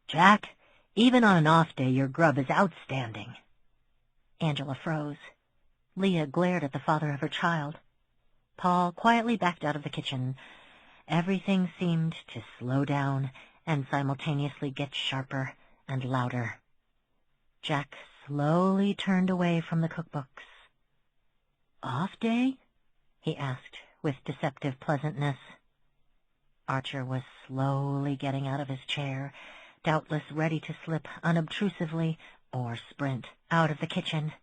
"Jack, even on an off day, your grub is outstanding." Angela froze. Leah glared at the father of her child. Paul quietly backed out of the kitchen. Everything seemed to slow down and simultaneously get sharper and louder. Jack slowly turned away from the cookbooks. "Off day?" he asked with deceptive pleasantness. Archer was slowly getting out of his chair, doubtless ready to slip unobtrusively or sprint out of the kitchen.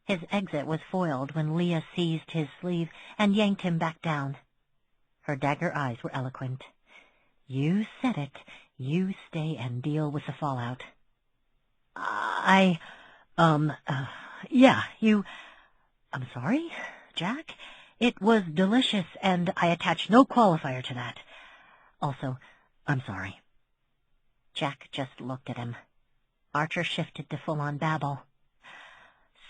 His exit was foiled when Leah seized his sleeve and yanked him back down. Her dagger eyes were eloquent. "You said it. You stay and deal with the fallout." I'm sorry, Jack. It was delicious, and I attach no qualifier to that. Also, I'm sorry." Jack just looked at him. Archer shifted to full-on babble.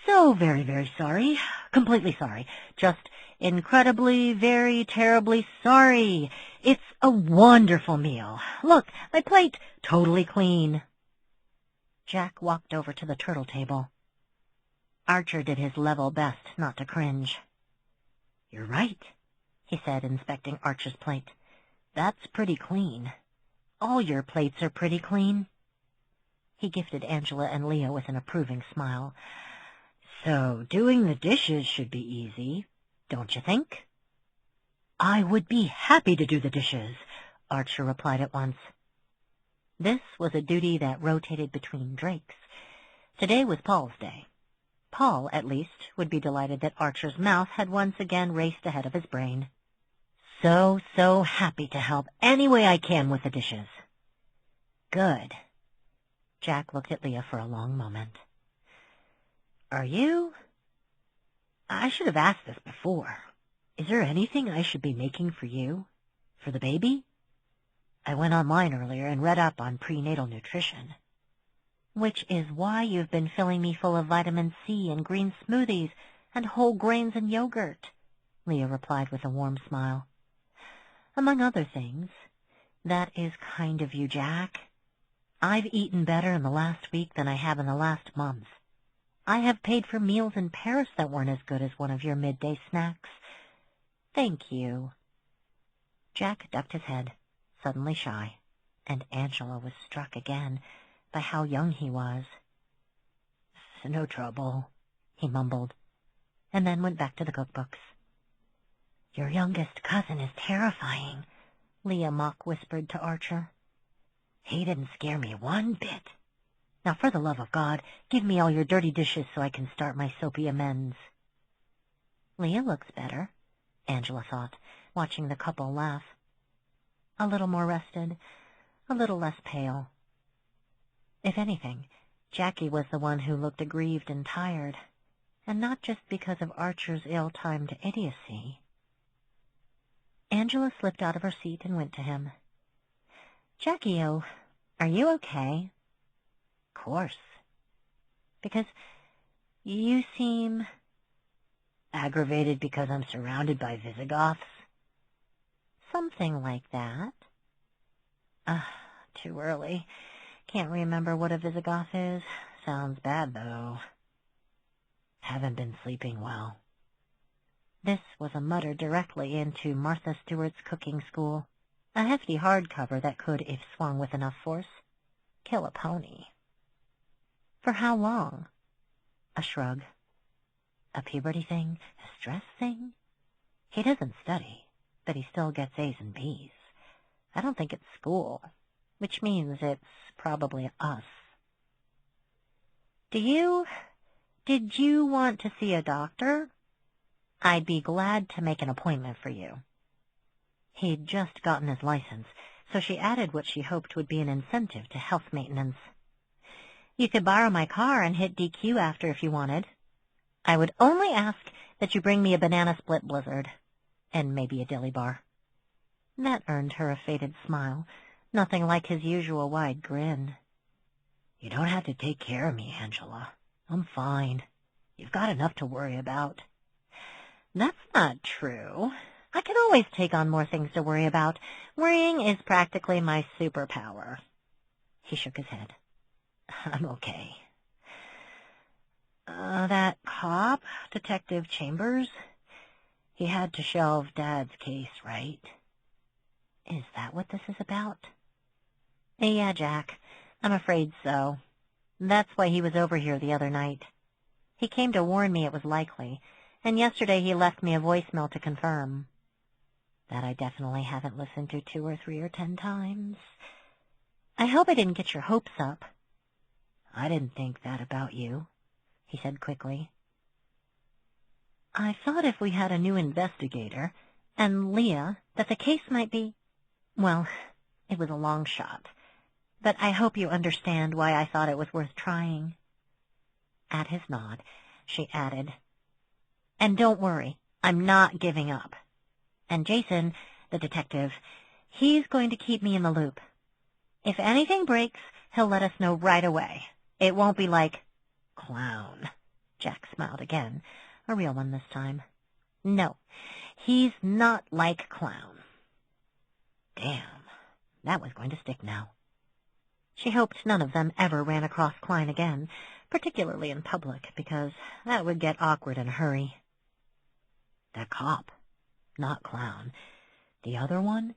"So very, very sorry. Completely sorry. Just incredibly, very terribly sorry. It's a wonderful meal. Look, my plate, totally clean." Jack walked over to the turtle table. Archer did his level best not to cringe. "You're right," he said, inspecting Archer's plate. "That's pretty clean. All your plates are pretty clean." He gifted Angela and Leah with an approving smile. "So doing the dishes should be easy, don't you think?" "I would be happy to do the dishes," Archer replied at once. This was a duty that rotated between Drakes. Today was Paul's day. Paul, at least, would be delighted that Archer's mouth had once again raced ahead of his brain. "So happy to help any way I can with the dishes." "Good." Jack looked at Leah for a long moment. "Are you... I should have asked this before. Is there anything I should be making for you? For the baby? I went online earlier and read up on prenatal nutrition." "Which is why you've been filling me full of vitamin C and green smoothies and whole grains and yogurt," Leah replied with a warm smile. "Among other things. That is kind of you, Jack. I've eaten better in the last week than I have in the last month. I have paid for meals in Paris that weren't as good as one of your midday snacks. Thank you." Jack ducked his head, suddenly shy, and Angela was struck again by how young he was. "No trouble," he mumbled, and then went back to the cookbooks. "Your youngest cousin is terrifying," Leah mock whispered to Archer. "He didn't scare me one bit. Now, for the love of God, give me all your dirty dishes so I can start my soapy amends." "Leah looks better," Angela thought, watching the couple laugh. A little more rested, a little less pale. If anything, Jackie was the one who looked aggrieved and tired, and not just because of Archer's ill-timed idiocy. Angela slipped out of her seat and went to him. "Jackie, are you okay?" "Course." "Because you seem..." "Aggravated because I'm surrounded by Visigoths?" "Something like that." Too early. Can't remember what a Visigoth is. Sounds bad, though." "Haven't been sleeping well." This was a mutter directly into Martha Stewart's cooking school, a hefty hardcover that could, if swung with enough force, kill a pony. "For how long?" A shrug. "A puberty thing? A stress thing? He doesn't study, but he still gets A's and B's. I don't think it's school, which means it's probably us." Did you want to see a doctor? I'd be glad to make an appointment for you." He'd just gotten his license, so she added what she hoped would be an incentive to health maintenance. You could borrow my car and hit DQ after if you wanted. I would only ask that you bring me a banana split blizzard, and maybe a dilly bar. That earned her a faded smile, nothing like his usual wide grin. You don't have to take care of me, Angela. I'm fine. You've got enough to worry about. That's not true. I can always take on more things to worry about. Worrying is practically my superpower. He shook his head. I'm okay. That cop, Detective Chambers, he had to shelve Dad's case, right? Is that what this is about? Yeah, Jack, I'm afraid so. That's why he was over here the other night. He came to warn me it was likely, and yesterday he left me a voicemail to confirm. That I definitely haven't listened to 2 or 3 or 10 times. I hope I didn't get your hopes up. I didn't think that about you, he said quickly. I thought if we had a new investigator, and Leah, that the case might be... Well, it was a long shot. But I hope you understand why I thought it was worth trying. At his nod, she added, And don't worry, I'm not giving up. And Jason, the detective, he's going to keep me in the loop. If anything breaks, he'll let us know right away. It won't be like, Clown. Jack smiled again, a real one this time. No, he's not like Clown. Damn, that was going to stick now. She hoped none of them ever ran across Klein again, particularly in public, because that would get awkward in a hurry. That cop, not Clown. The other one?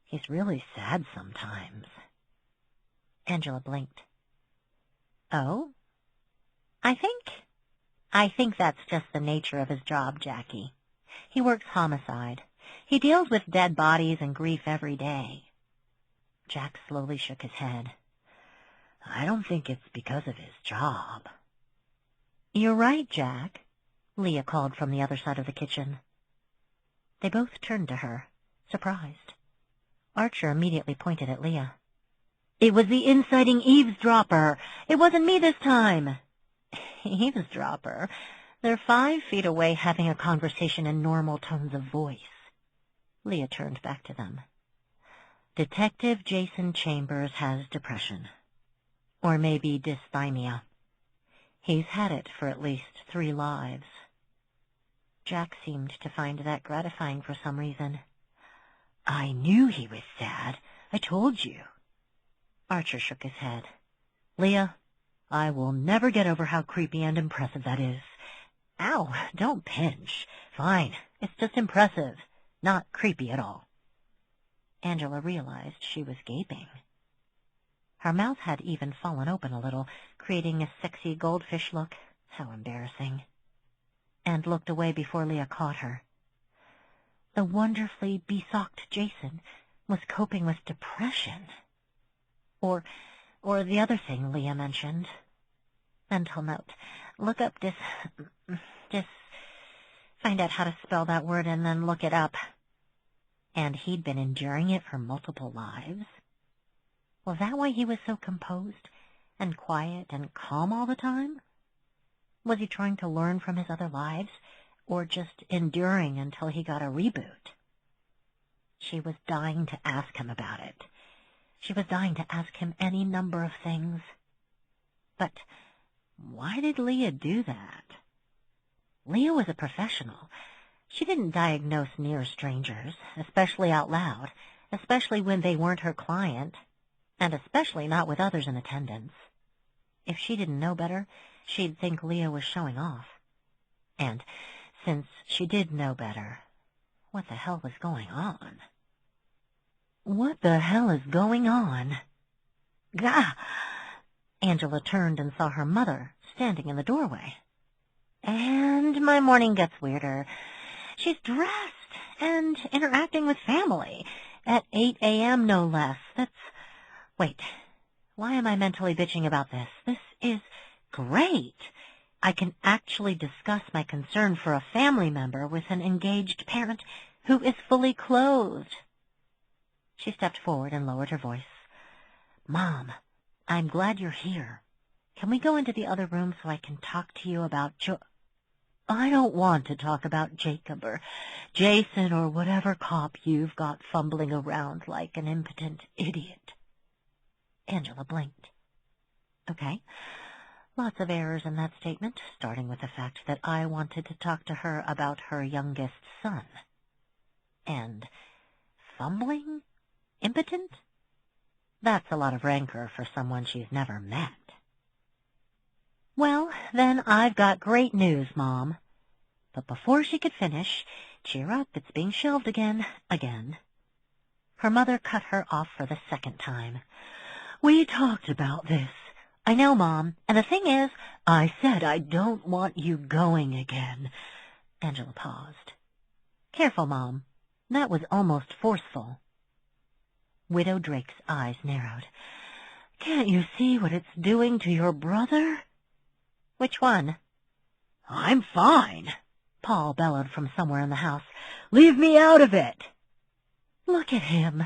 He's really sad sometimes. Angela blinked. Oh? I think that's just the nature of his job, Jackie. He works homicide. He deals with dead bodies and grief every day. Jack slowly shook his head. I don't think it's because of his job. You're right, Jack, Leah called from the other side of the kitchen. They both turned to her, surprised. Archer immediately pointed at Leah. It was the inciting eavesdropper. It wasn't me this time. Eavesdropper? They're 5 feet away having a conversation in normal tones of voice. Leah turned back to them. Detective Jason Chambers has depression. Or maybe dysthymia. He's had it for at least 3 lives. Jack seemed to find that gratifying for some reason. I knew he was sad. I told you. Archer shook his head. Leah, I will never get over how creepy and impressive that is. Ow, don't pinch. Fine, it's just impressive, not creepy at all. Angela realized she was gaping. Her mouth had even fallen open a little, creating a sexy goldfish look. How embarrassing. And looked away before Leah caught her. The wonderfully besocked Jason was coping with depression. Or the other thing Leah mentioned. Mental note. Look up find out how to spell that word and then look it up. And he'd been enduring it for multiple lives? Was that why he was so composed and quiet and calm all the time? Was he trying to learn from his other lives, or just enduring until he got a reboot? She was dying to ask him about it. She was dying to ask him any number of things. But why did Leah do that? Leah was a professional. She didn't diagnose near strangers, especially out loud, especially when they weren't her client, and especially not with others in attendance. If she didn't know better, she'd think Leah was showing off. And since she did know better, what the hell was going on? What the hell is going on? Gah! Angela turned and saw her mother standing in the doorway. And my morning gets weirder. She's dressed and interacting with family at 8 a.m. no less. Wait, why am I mentally bitching about this? This is great. I can actually discuss my concern for a family member with an engaged parent who is fully clothed. She stepped forward and lowered her voice. Mom, I'm glad you're here. Can we go into the other room so I can talk to you about I don't want to talk about Jacob or Jason or whatever cop you've got fumbling around like an impotent idiot. Angela blinked. Okay. Lots of errors in that statement, starting with the fact that I wanted to talk to her about her youngest son. And fumbling? Impotent? That's a lot of rancor for someone she's never met. Well, then I've got great news, Mom. But before she could finish, cheer up, it's being shelved again. Her mother cut her off for the second time. We talked about this. I know, Mom, and the thing is, I said I don't want you going again. Angela paused. Careful, Mom. That was almost forceful. Widow Drake's eyes narrowed. Can't you see what it's doing to your brother? Which one? I'm fine, Paul bellowed from somewhere in the house. Leave me out of it. Look at him.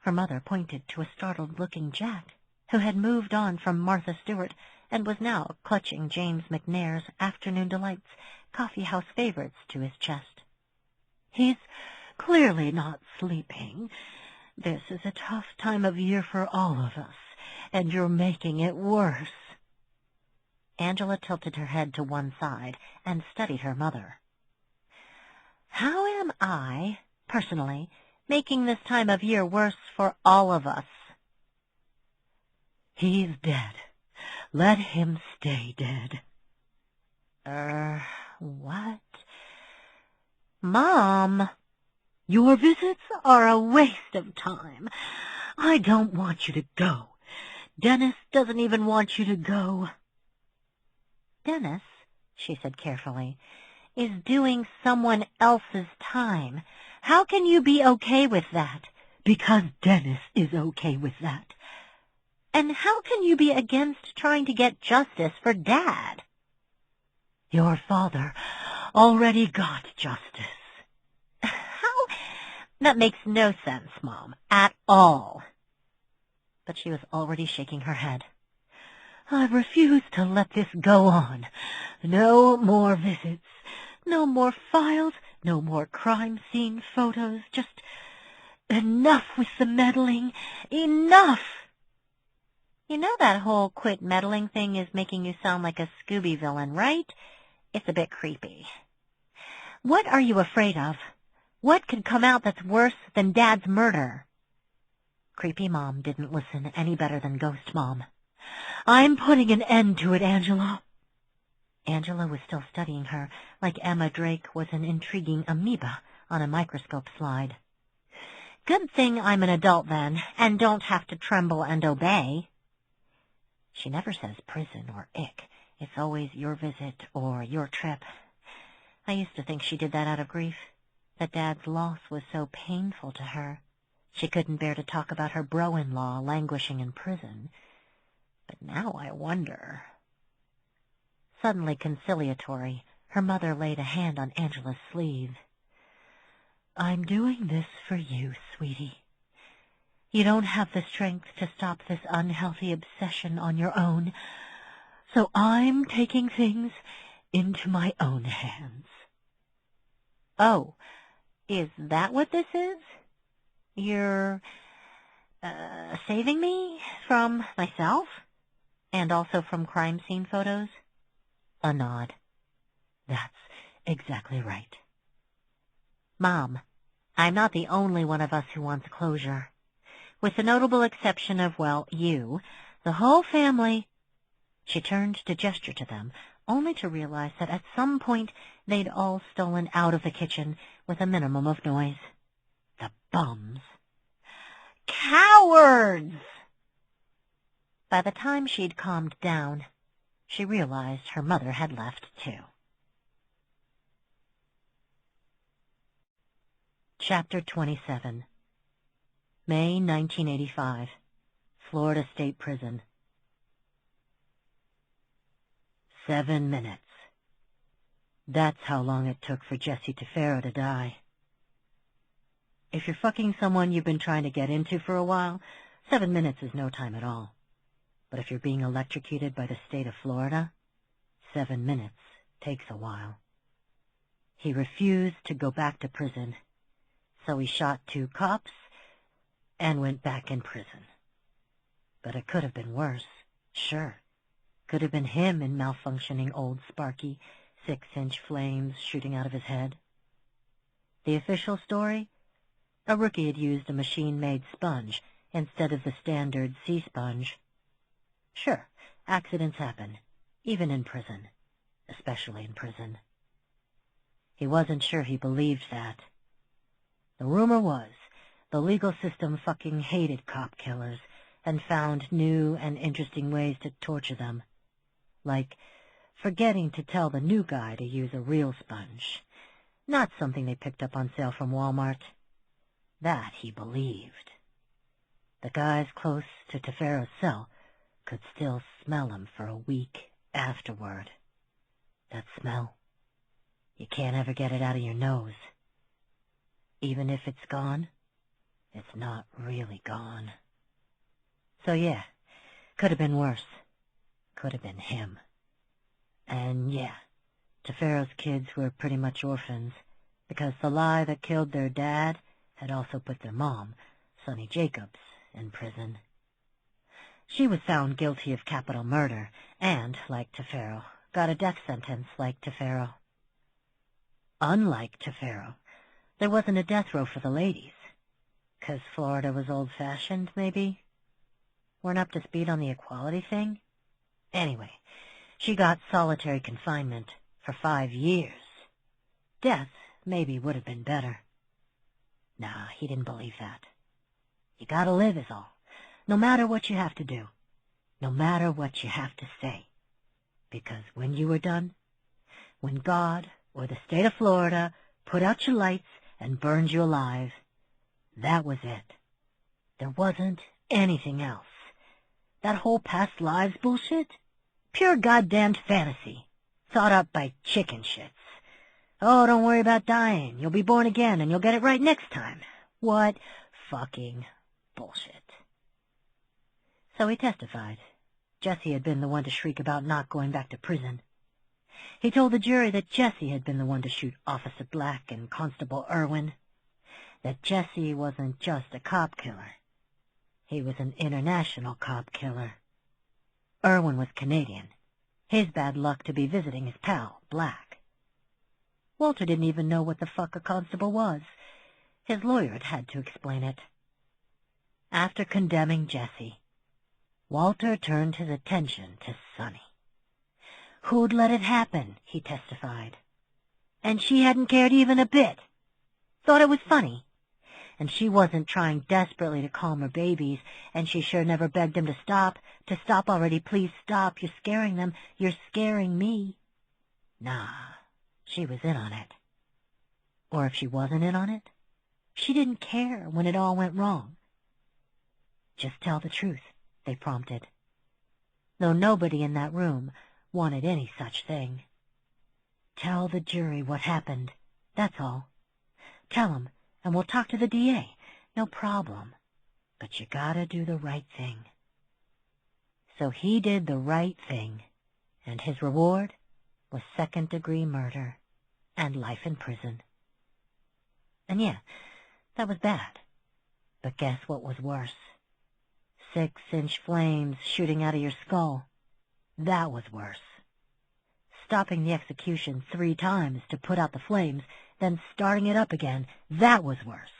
Her mother pointed to a startled-looking Jack, who had moved on from Martha Stewart and was now clutching James McNair's Afternoon Delights, coffee-house favorites, to his chest. He's clearly not sleeping. This is a tough time of year for all of us, and you're making it worse. Angela tilted her head to one side and studied her mother. How am I, personally, making this time of year worse for all of us? He's dead. Let him stay dead. What? Mom, your visits are a waste of time. I don't want you to go. Dennis doesn't even want you to go. Dennis, she said carefully, is doing someone else's time. How can you be okay with that? Because Dennis is okay with that. And how can you be against trying to get justice for Dad? Your father already got justice. How? That makes no sense, Mom, at all. But she was already shaking her head. I refuse to let this go on. No more visits. No more files. No more crime scene photos. Just enough with the meddling. Enough! You know that whole quit meddling thing is making you sound like a Scooby villain, right? It's a bit creepy. What are you afraid of? What could come out that's worse than Dad's murder? Creepy Mom didn't listen any better than Ghost Mom. I'm putting an end to it, Angela. Angela was still studying her, like Emma Drake was an intriguing amoeba on a microscope slide. Good thing I'm an adult, then, and don't have to tremble and obey. She never says prison or ick. It's always your visit or your trip. I used to think she did that out of grief, that Dad's loss was so painful to her. She couldn't bear to talk about her bro-in-law languishing in prison. But now I wonder. Suddenly conciliatory, her mother laid a hand on Angela's sleeve. I'm doing this for you, sweetie. You don't have the strength to stop this unhealthy obsession on your own, so I'm taking things into my own hands. Oh, is that what this is? You're, saving me from myself? And also from crime scene photos? A nod. That's exactly right. Mom, I'm not the only one of us who wants closure. With the notable exception of, well, you, the whole family. She turned to gesture to them, only to realize that at some point they'd all stolen out of the kitchen with a minimum of noise. The bums. Cowards! By the time she'd calmed down, she realized her mother had left, too. Chapter 27. May 1985. Florida State Prison. 7 minutes. That's how long it took for Jesse Tefero to die. If you're fucking someone you've been trying to get into for a while, 7 minutes is no time at all. But if you're being electrocuted by the state of Florida, 7 minutes takes a while. He refused to go back to prison, so he shot 2 cops and went back in prison. But it could have been worse, sure. Could have been him in malfunctioning old Sparky, 6-inch flames shooting out of his head. The official story? A rookie had used a machine-made sponge instead of the standard sea sponge. Sure, accidents happen, even in prison, especially in prison. He wasn't sure he believed that. The rumor was the legal system fucking hated cop killers and found new and interesting ways to torture them, like forgetting to tell the new guy to use a real sponge, not something they picked up on sale from Walmart. That he believed. The guys close to Tefero's cell could still smell him for a week afterward. That smell, you can't ever get it out of your nose. Even if it's gone, it's not really gone. So yeah, could have been worse. Could have been him. And yeah, Tefero's kids were pretty much orphans, because the lie that killed their dad had also put their mom, Sonny Jacobs, in prison. She was found guilty of capital murder and, like Tefero, got a death sentence like Tefero. Unlike Tefero, there wasn't a death row for the ladies. 'Cause Florida was old-fashioned, maybe? Weren't up to speed on the equality thing? Anyway, she got solitary confinement for 5 years. Death maybe would have been better. Nah, he didn't believe that. You gotta live is all, no matter what you have to do, no matter what you have to say. Because when you were done, when God or the state of Florida put out your lights and burned you alive, that was it. There wasn't anything else. That whole past lives bullshit? Pure goddamned fantasy, thought up by chicken shits. Oh, don't worry about dying. You'll be born again and you'll get it right next time. What fucking bullshit. So he testified. Jesse had been the one to shriek about not going back to prison. He told the jury that Jesse had been the one to shoot Officer Black and Constable Irwin. That Jesse wasn't just a cop killer. He was an international cop killer. Irwin was Canadian. His bad luck to be visiting his pal, Black. Walter didn't even know what the fuck a constable was. His lawyer had had to explain it. After condemning Jesse, Walter turned his attention to Sonny. Who'd let it happen, he testified. And she hadn't cared even a bit. Thought it was funny. And she wasn't trying desperately to calm her babies, and she sure never begged him to stop. To stop already, please stop. You're scaring them. You're scaring me. Nah, she was in on it. Or if she wasn't in on it, she didn't care when it all went wrong. Just tell the truth, they prompted. Though nobody in that room wanted any such thing. Tell the jury what happened, that's all. Tell 'em, and we'll talk to the DA. No problem. But you gotta do the right thing. So he did the right thing, and his reward was second-degree murder and life in prison. And yeah, that was bad. But guess what was worse? 6-inch flames shooting out of your skull. That was worse. Stopping the execution 3 times to put out the flames, then starting it up again, that was worse.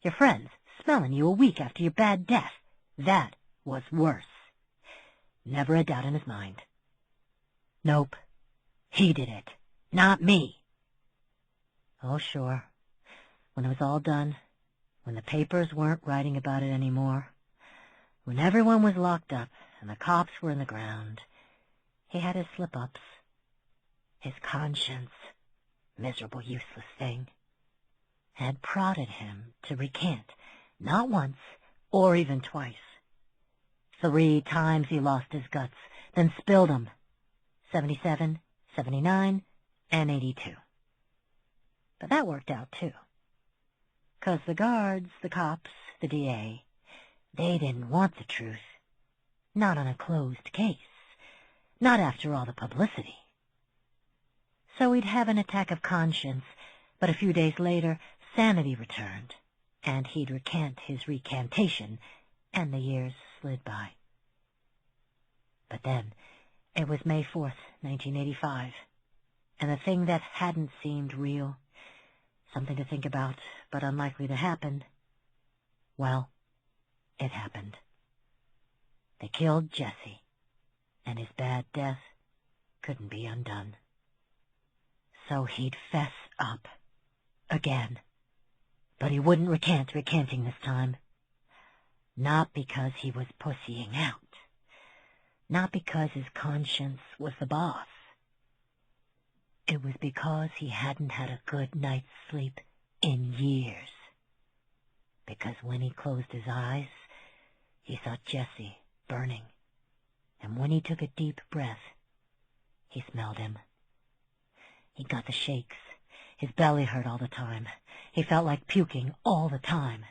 Your friends smelling you a week after your bad death, that was worse. Never a doubt in his mind. Nope, he did it, not me. Oh, sure. When it was all done, when the papers weren't writing about it anymore, when everyone was locked up and the cops were in the ground, he had his slip-ups. His conscience, miserable, useless thing, had prodded him to recant, not once or even twice. 3 times he lost his guts, then spilled them. 77, 79, and 82. But that worked out, too. 'Cause the guards, the cops, the DA, they didn't want the truth. Not on a closed case. Not after all the publicity. So he'd have an attack of conscience, but a few days later, sanity returned, and he'd recant his recantation, and the years slid by. But then, it was May 4th, 1985, and the thing that hadn't seemed real, something to think about, but unlikely to happen, well, it happened. They killed Jesse, and his bad death couldn't be undone. So he'd fess up. Again. But he wouldn't recant recanting this time. Not because he was pussying out. Not because his conscience was the boss. It was because he hadn't had a good night's sleep in years. Because when he closed his eyes, he saw Jesse burning. And when he took a deep breath, he smelled him. He got the shakes. His belly hurt all the time. He felt like puking all the time.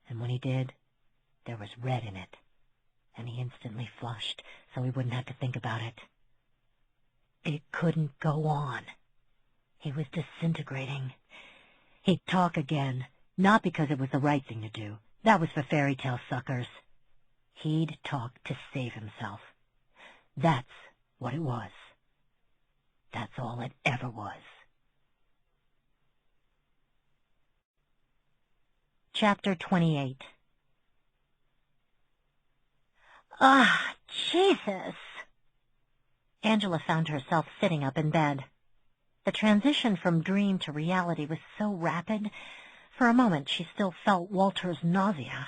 And when he did, there was red in it. And he instantly flushed so he wouldn't have to think about it. It couldn't go on. He was disintegrating. He'd talk again, not because it was the right thing to do. That was for fairy tale suckers. He'd talk to save himself. That's what it was. That's all it ever was. Chapter 28. Ah, Jesus! Angela found herself sitting up in bed. The transition from dream to reality was so rapid, for a moment she still felt Walter's nausea.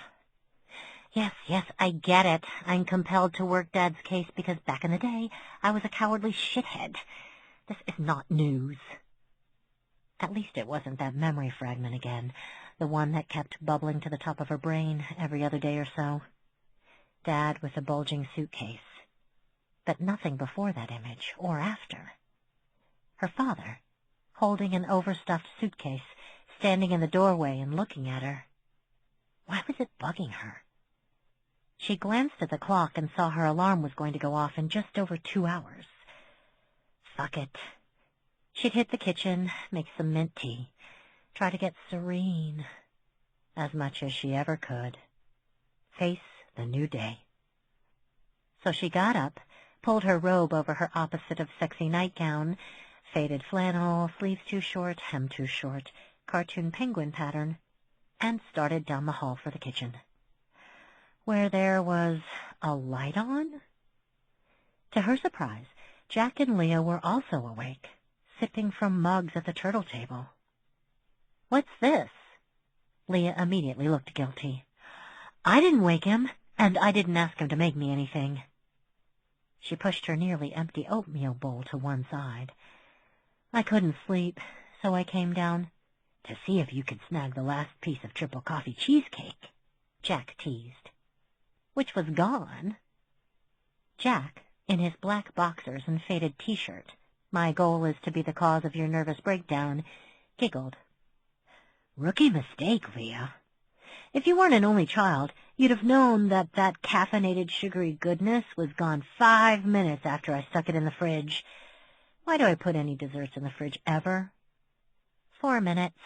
Yes, I get it. I'm compelled to work Dad's case because back in the day, I was a cowardly shithead. This is not news. At least it wasn't that memory fragment again, the one that kept bubbling to the top of her brain every other day or so. Dad with a bulging suitcase. But nothing before that image, or after. Her father, holding an overstuffed suitcase, standing in the doorway and looking at her. Why was it bugging her? She glanced at the clock and saw her alarm was going to go off in just over 2 hours. Fuck it. She'd hit the kitchen, make some mint tea, try to get serene, as much as she ever could. Face the new day. So she got up, pulled her robe over her opposite of sexy nightgown, faded flannel, sleeves too short, hem too short, cartoon penguin pattern, and started down the hall for the kitchen, where there was a light on. To her surprise, Jack and Leah were also awake, sipping from mugs at the turtle table. What's this? Leah immediately looked guilty. I didn't wake him, and I didn't ask him to make me anything. She pushed her nearly empty oatmeal bowl to one side. I couldn't sleep, so I came down to see if you could snag the last piece of triple coffee cheesecake, Jack teased, which was gone. Jack, in his black boxers and faded T-shirt, my goal is to be the cause of your nervous breakdown, giggled. Rookie mistake, Leah. If you weren't an only child, you'd have known that that caffeinated sugary goodness was gone 5 minutes after I stuck it in the fridge. Why do I put any desserts in the fridge ever? 4 minutes,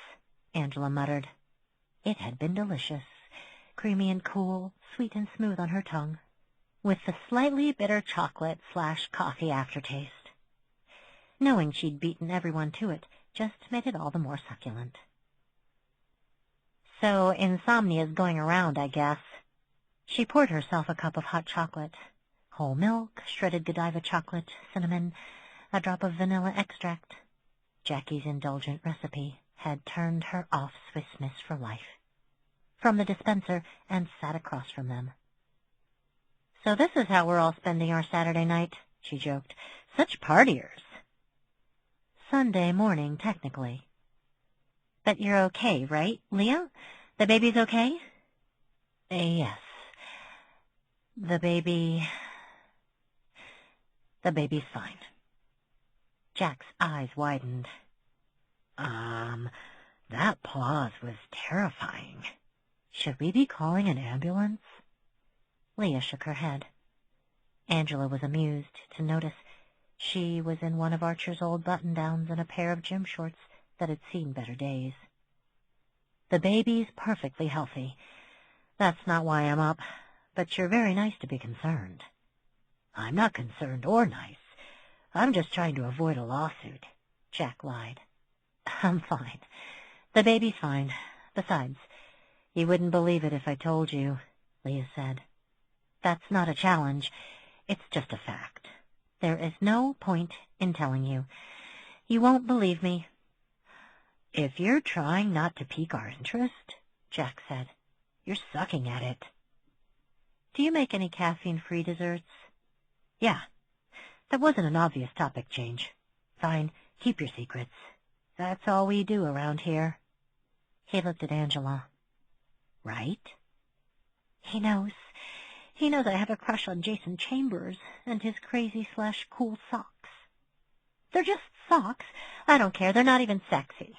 Angela muttered. It had been delicious, creamy and cool, sweet and smooth on her tongue, with the slightly bitter chocolate/coffee aftertaste. Knowing she'd beaten everyone to it just made it all the more succulent. So insomnia's going around, I guess. She poured herself a cup of hot chocolate. Whole milk, shredded Godiva chocolate, cinnamon, a drop of vanilla extract. Jackie's indulgent recipe had turned her off Swiss Miss for life. From the dispenser, and sat across from them. So this is how we're all spending our Saturday night, she joked. Such partiers. Sunday morning, technically. But you're okay, right, Leah? The baby's okay? Yes. The baby's fine. Jack's eyes widened. That pause was terrifying. Should we be calling an ambulance? Leah shook her head. Angela was amused to notice she was in one of Archer's old button-downs and a pair of gym shorts that had seen better days. The baby's perfectly healthy. That's not why I'm up, but you're very nice to be concerned. I'm not concerned or nice. I'm just trying to avoid a lawsuit, Jack lied. I'm fine. The baby's fine. Besides, you wouldn't believe it if I told you, Leah said. That's not a challenge. It's just a fact. There is no point in telling you. You won't believe me. If you're trying not to pique our interest, Jack said, you're sucking at it. Do you make any caffeine-free desserts? Yeah. That wasn't an obvious topic change. Fine, keep your secrets. That's all we do around here. He looked at Angela. Right? He knows. He knows I have a crush on Jason Chambers and his crazy/cool socks. They're just socks. I don't care. They're not even sexy.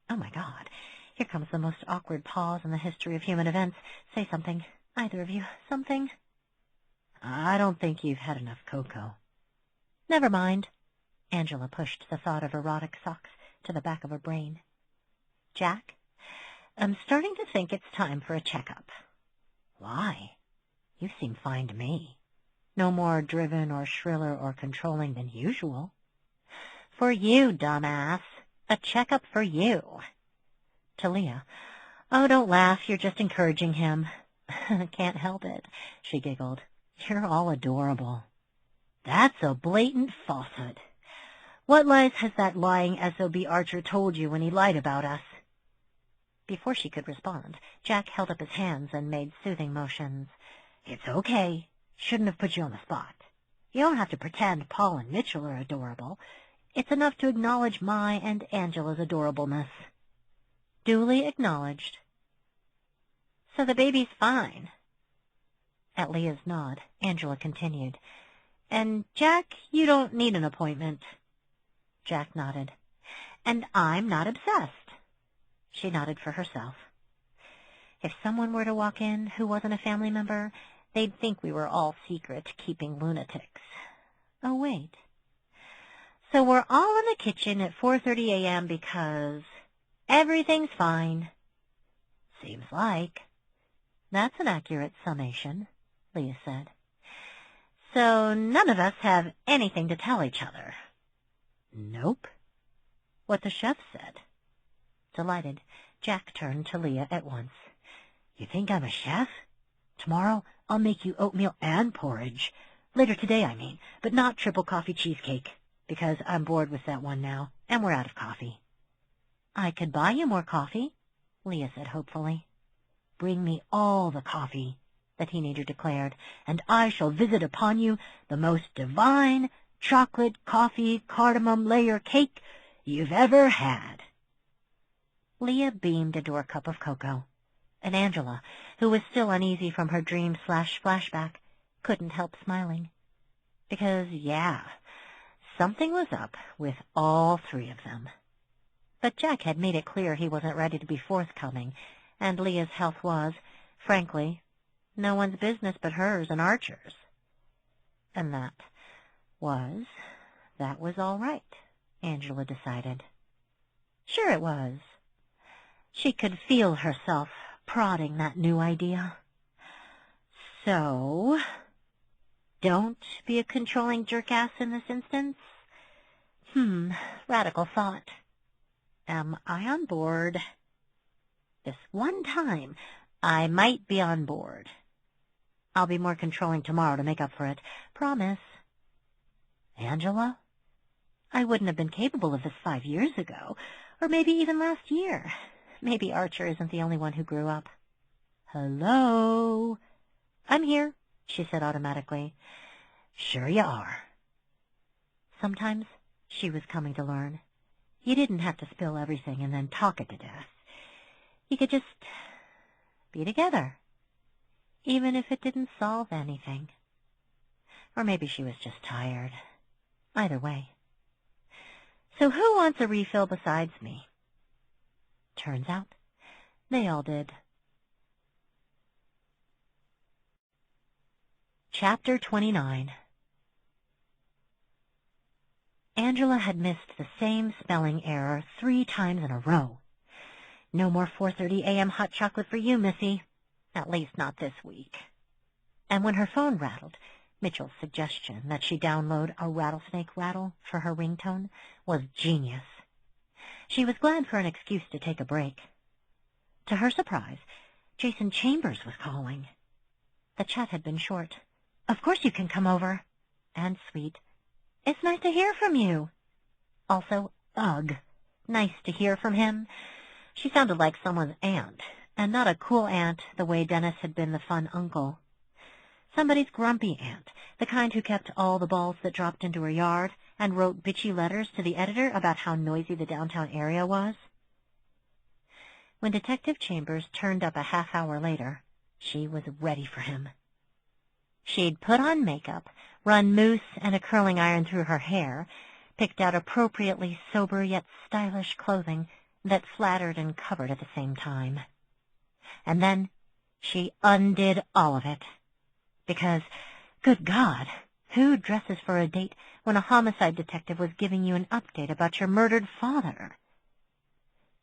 Oh, my God. Here comes the most awkward pause in the history of human events. Say something. Either of you. Something. I don't think you've had enough cocoa. Never mind. Angela pushed the thought of erotic socks to the back of her brain. Jack, I'm starting to think it's time for a checkup. Why? You seem fine to me. No more driven or shriller or controlling than usual. For you, dumbass. A checkup for you. To Leah, oh, don't laugh. You're just encouraging him. Can't help it, she giggled. You're all adorable. That's a blatant falsehood. What lies has that lying SOB Archer told you when he lied about us? Before she could respond, Jack held up his hands and made soothing motions. It's okay. Shouldn't have put you on the spot. You don't have to pretend Paul and Mitchell are adorable. It's enough to acknowledge my and Angela's adorableness. Duly acknowledged. So the baby's fine. At Leah's nod, Angela continued. And, Jack, you don't need an appointment. Jack nodded. And I'm not obsessed. She nodded for herself. If someone were to walk in who wasn't a family member, they'd think we were all secret-keeping lunatics. Oh, wait. So we're all in the kitchen at 4:30 a.m. because everything's fine. Seems like. That's an accurate summation, Leah said. So none of us have anything to tell each other. Nope. What the chef said. Delighted, Jack turned to Leah at once. You think I'm a chef? Tomorrow I'll make you oatmeal and porridge. Later today, I mean, but not triple coffee cheesecake, because I'm bored with that one now, and we're out of coffee. I could buy you more coffee, Leah said hopefully. Bring me all the coffee, the teenager declared, and I shall visit upon you the most divine chocolate coffee cardamom layer cake you've ever had. Leah beamed into her cup of cocoa, and Angela, who was still uneasy from her dream/flashback, couldn't help smiling. Because, yeah, something was up with all three of them. But Jack had made it clear he wasn't ready to be forthcoming, and Leah's health was, frankly, no one's business but hers and Archer's. And that was all right, Angela decided. Sure it was. She could feel herself prodding that new idea. So, don't be a controlling jerkass in this instance? Radical thought. Am I on board? This one time, I might be on board. I'll be more controlling tomorrow to make up for it. Promise. Angela? I wouldn't have been capable of this 5 years ago, or maybe even last year. Maybe Archer isn't the only one who grew up. Hello? I'm here, she said automatically. Sure you are. Sometimes, she was coming to learn, you didn't have to spill everything and then talk it to death. You could just be together, even if it didn't solve anything. Or maybe she was just tired. Either way. So who wants a refill besides me? Turns out, they all did. Chapter 29. Angela had missed the same spelling error 3 times in a row. No more 4:30 a.m. hot chocolate for you, Missy. At least not this week. And when her phone rattled, Mitchell's suggestion that she download a rattlesnake rattle for her ringtone was genius. She was glad for an excuse to take a break. To her surprise, Jason Chambers was calling. The chat had been short. "Of course you can come over." And sweet. "It's nice to hear from you." Also, ugh, nice to hear from him. She sounded like someone's aunt, and not a cool aunt the way Dennis had been the fun uncle. Somebody's grumpy aunt, the kind who kept all the balls that dropped into her yard and wrote bitchy letters to the editor about how noisy the downtown area was. When Detective Chambers turned up a half-hour later, she was ready for him. She'd put on makeup, run mousse and a curling iron through her hair, picked out appropriately sober yet stylish clothing that flattered and covered at the same time. And then she undid all of it. Because, good God, who dresses for a date when a homicide detective was giving you an update about your murdered father?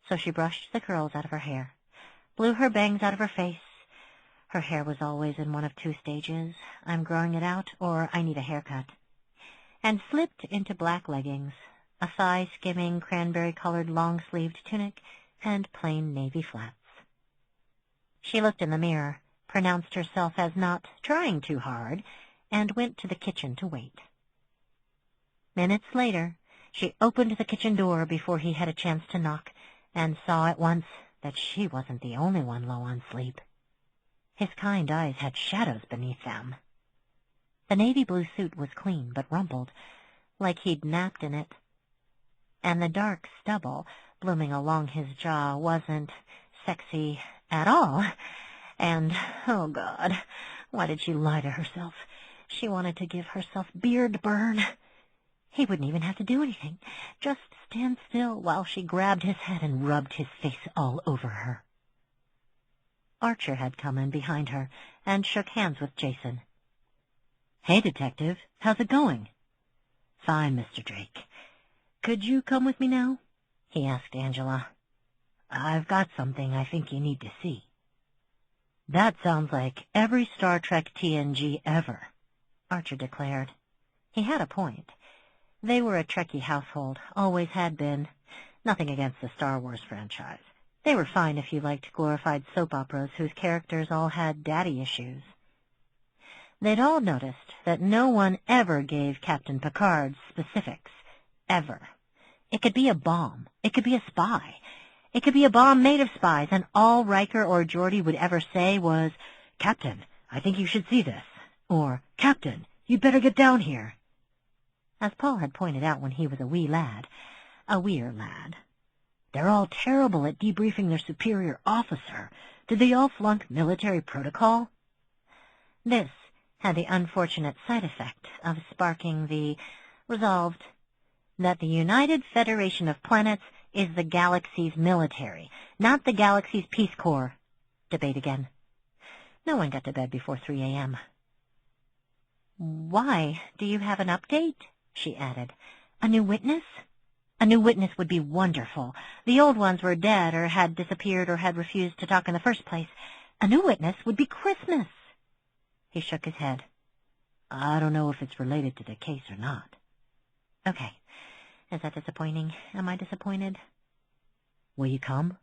So she brushed the curls out of her hair, blew her bangs out of her face. Her hair was always in one of 2 stages, I'm growing it out or I need a haircut, and slipped into black leggings, a thigh-skimming cranberry-colored long-sleeved tunic, and plain navy flats. She looked in the mirror, pronounced herself as not trying too hard, and went to the kitchen to wait. Minutes later, she opened the kitchen door before he had a chance to knock, and saw at once that she wasn't the only one low on sleep. His kind eyes had shadows beneath them. The navy blue suit was clean but rumpled, like he'd napped in it, and the dark stubble blooming along his jaw wasn't sexy at all. And, oh God, why did she lie to herself? She wanted to give herself beard burn. He wouldn't even have to do anything, just stand still while she grabbed his head and rubbed his face all over her. Archer had come in behind her and shook hands with Jason. "Hey, Detective, how's it going?" "Fine, Mr. Drake. Could you come with me now?" he asked Angela. "I've got something I think you need to see." "That sounds like every Star Trek TNG ever," Archer declared. He had a point. They were a Trekkie household, always had been. Nothing against the Star Wars franchise. They were fine if you liked glorified soap operas whose characters all had daddy issues. They'd all noticed that no one ever gave Captain Picard specifics. Ever. It could be a bomb. It could be a spy. It could be a bomb made of spies, and all Riker or Geordi would ever say was, "Captain, I think you should see this," or, "Captain, you'd better get down here." As Paul had pointed out when he was a wee lad, a weir lad. They're all terrible at debriefing their superior officer. Did they all flunk military protocol? This had the unfortunate side effect of sparking the resolved that the United Federation of Planets is the galaxy's military, not the galaxy's Peace Corps debate again. No one got to bed before 3 a.m. "Why, do you have an update?" she added. "A new witness?" "A new witness would be wonderful. The old ones were dead or had disappeared or had refused to talk in the first place. A new witness would be Christmas." He shook his head. "I don't know if it's related to the case or not." "Okay. Is that disappointing? Am I disappointed?" "Will you come?"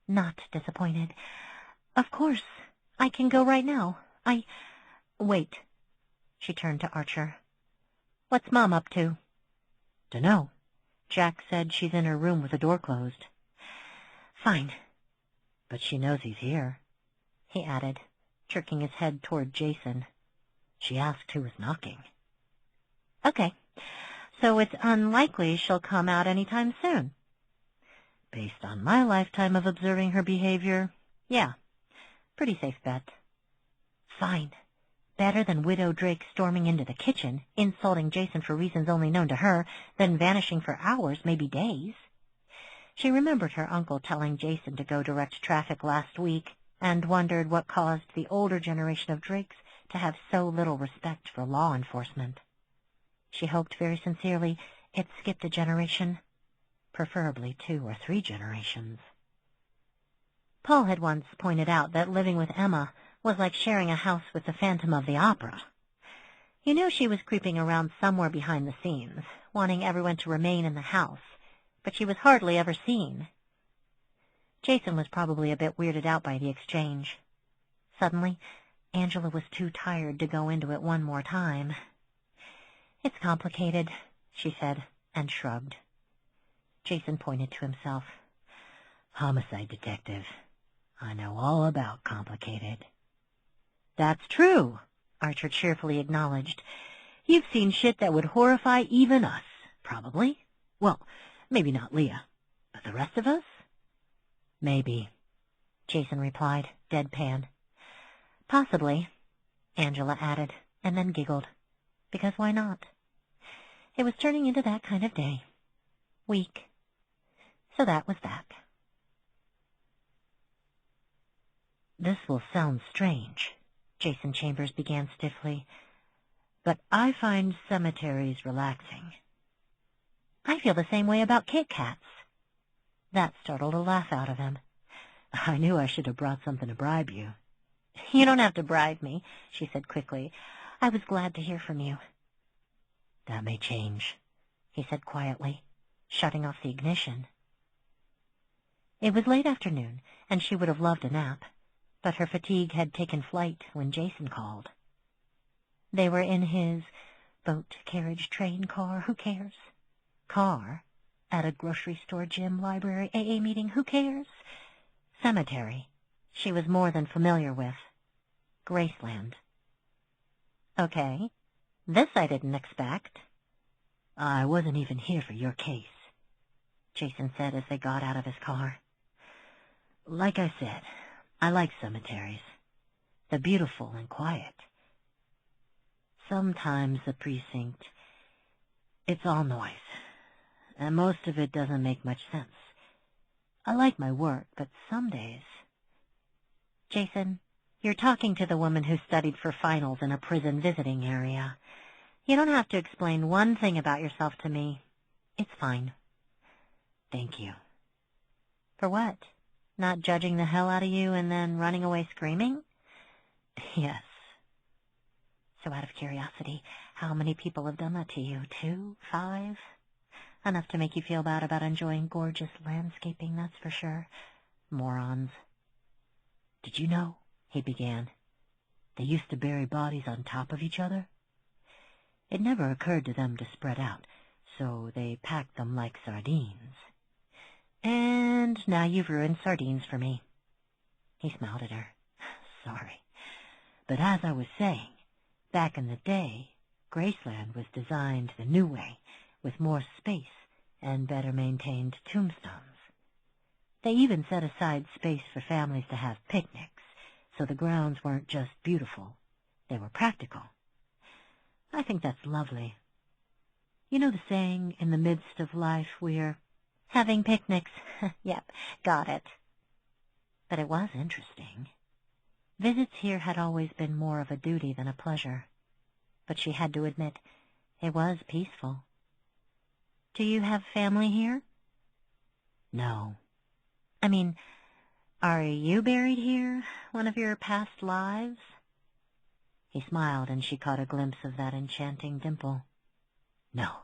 "Not disappointed. Of course. I can go right now. Wait." She turned to Archer. "What's Mom up to?" "Dunno. Jack said she's in her room with the door closed." "Fine." "But she knows he's here," he added, jerking his head toward Jason. "She asked who was knocking." "Okay. So it's unlikely she'll come out any time soon." "Based on my lifetime of observing her behavior, yeah. Pretty safe bet." "Fine. Better than Widow Drake storming into the kitchen, insulting Jason for reasons only known to her, then vanishing for hours, maybe days." She remembered her uncle telling Jason to go direct traffic last week, and wondered what caused the older generation of Drakes to have so little respect for law enforcement. She hoped very sincerely it skipped a generation, preferably 2 or 3 generations. Paul had once pointed out that living with Emma was like sharing a house with the Phantom of the Opera. You knew she was creeping around somewhere behind the scenes, wanting everyone to remain in the house, but she was hardly ever seen. Jason was probably a bit weirded out by the exchange. Suddenly, Angela was too tired to go into it one more time. "It's complicated," she said, and shrugged. Jason pointed to himself. "Homicide detective. I know all about complicated." "That's true," Archer cheerfully acknowledged. "You've seen shit that would horrify even us, probably. Well, maybe not Leah, but the rest of us?" "Maybe," Jason replied, deadpan. "Possibly," Angela added, and then giggled. Because why not? It was turning into that kind of day. Week. So that was that. "This will sound strange," Jason Chambers began stiffly, "but I find cemeteries relaxing." "I feel the same way about Kit Kats." That startled a laugh out of him. "I knew I should have brought something to bribe you." "You don't have to bribe me," she said quickly. "I was glad to hear from you." "That may change," he said quietly, shutting off the ignition. It was late afternoon, and she would have loved a nap, but her fatigue had taken flight when Jason called. They were in his boat, carriage, train, car, who cares? Car? At a grocery store, gym, library, AA meeting, who cares? Cemetery. She was more than familiar with. Graceland. "Okay. This I didn't expect." "I wasn't even here for your case," Jason said as they got out of his car. "Like I said, I like cemeteries. They're beautiful and quiet. Sometimes the precinct, it's all noise, and most of it doesn't make much sense. I like my work, but some days..." "Jason, you're talking to the woman who studied for finals in a prison visiting area. You don't have to explain one thing about yourself to me. It's fine." "Thank you." "For what? Not judging the hell out of you and then running away screaming?" "Yes." "So out of curiosity, how many people have done that to you? 2? 5? Enough to make you feel bad about enjoying gorgeous landscaping, that's for sure. Morons." "Did you know," he began, "they used to bury bodies on top of each other? It never occurred to them to spread out, so they packed them like sardines." "And now you've ruined sardines for me." He smiled at her. "Sorry. But as I was saying, back in the day, Graceland was designed the new way, with more space and better maintained tombstones. They even set aside space for families to have picnics, so the grounds weren't just beautiful, they were practical. I think that's lovely. You know the saying, in the midst of life we're having picnics." "Yep, got it." But it was interesting. Visits here had always been more of a duty than a pleasure, but she had to admit it was peaceful. "Do you have family here?" "No." "I mean, are you buried here? One of your past lives?" He smiled, and she caught a glimpse of that enchanting dimple. "No,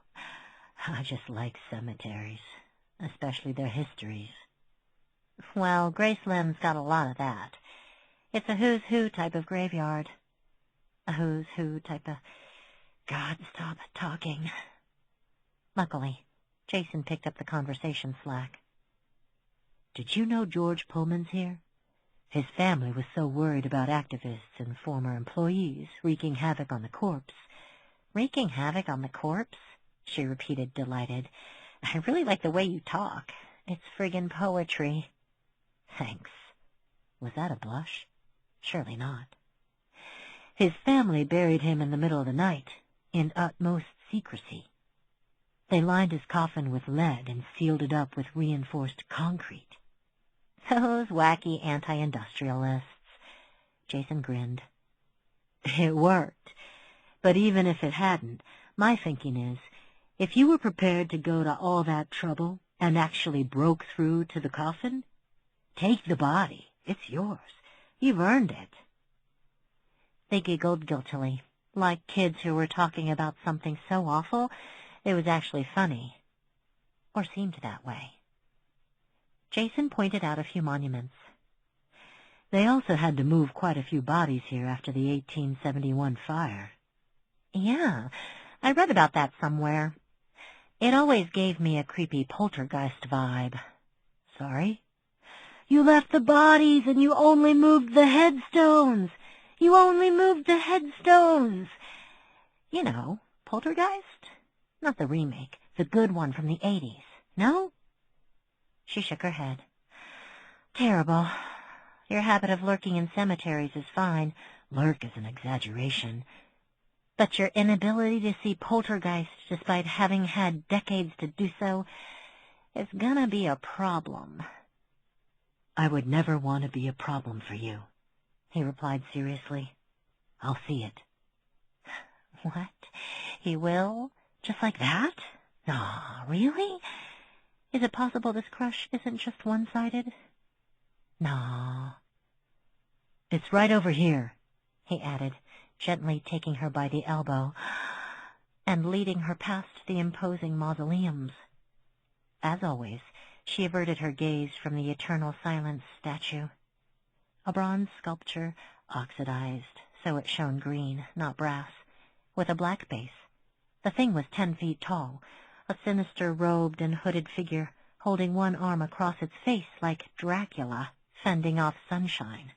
I just like cemeteries, especially their histories." "Well, Graceland's got a lot of that. It's a who's who type of graveyard. A who's who type of... God, stop talking." Luckily, Jason picked up the conversation slack. "Did you know George Pullman's here? His family was so worried about activists and former employees wreaking havoc on the corpse." "Wreaking havoc on the corpse?" she repeated, delighted. "I really like the way you talk. It's friggin' poetry." "Thanks." Was that a blush? Surely not. "His family buried him in the middle of the night, in utmost secrecy. They lined his coffin with lead and sealed it up with reinforced concrete." "Those wacky anti-industrialists." Jason grinned. It worked. But even if it hadn't, my thinking is, if you were prepared to go to all that trouble and actually broke through to the coffin, take the body. It's yours. You've earned it. They giggled guiltily, like kids who were talking about something so awful it was actually funny. Or seemed that way. Jason pointed out a few monuments. They also had to move quite a few bodies here after the 1871 fire. Yeah, I read about that somewhere. It always gave me a creepy poltergeist vibe. Sorry? You left the bodies and you only moved the headstones. You only moved the headstones. You know, Poltergeist? Not the remake, the good one from the 80s. No? She shook her head. Terrible. Your habit of lurking in cemeteries is fine. Lurk is an exaggeration. But your inability to see poltergeists despite having had decades to do so is gonna be a problem. I would never want to be a problem for you, he replied seriously. I'll see it. What? He will? Just like that? Aw, really? Is it possible this crush isn't just one-sided? No. It's right over here, he added, gently taking her by the elbow and leading her past the imposing mausoleums. As always, she averted her gaze from the eternal silence statue. A bronze sculpture, oxidized, so it shone green, not brass, with a black base. The thing was 10 feet tall, a sinister robed and hooded figure holding one arm across its face like Dracula fending off sunshine.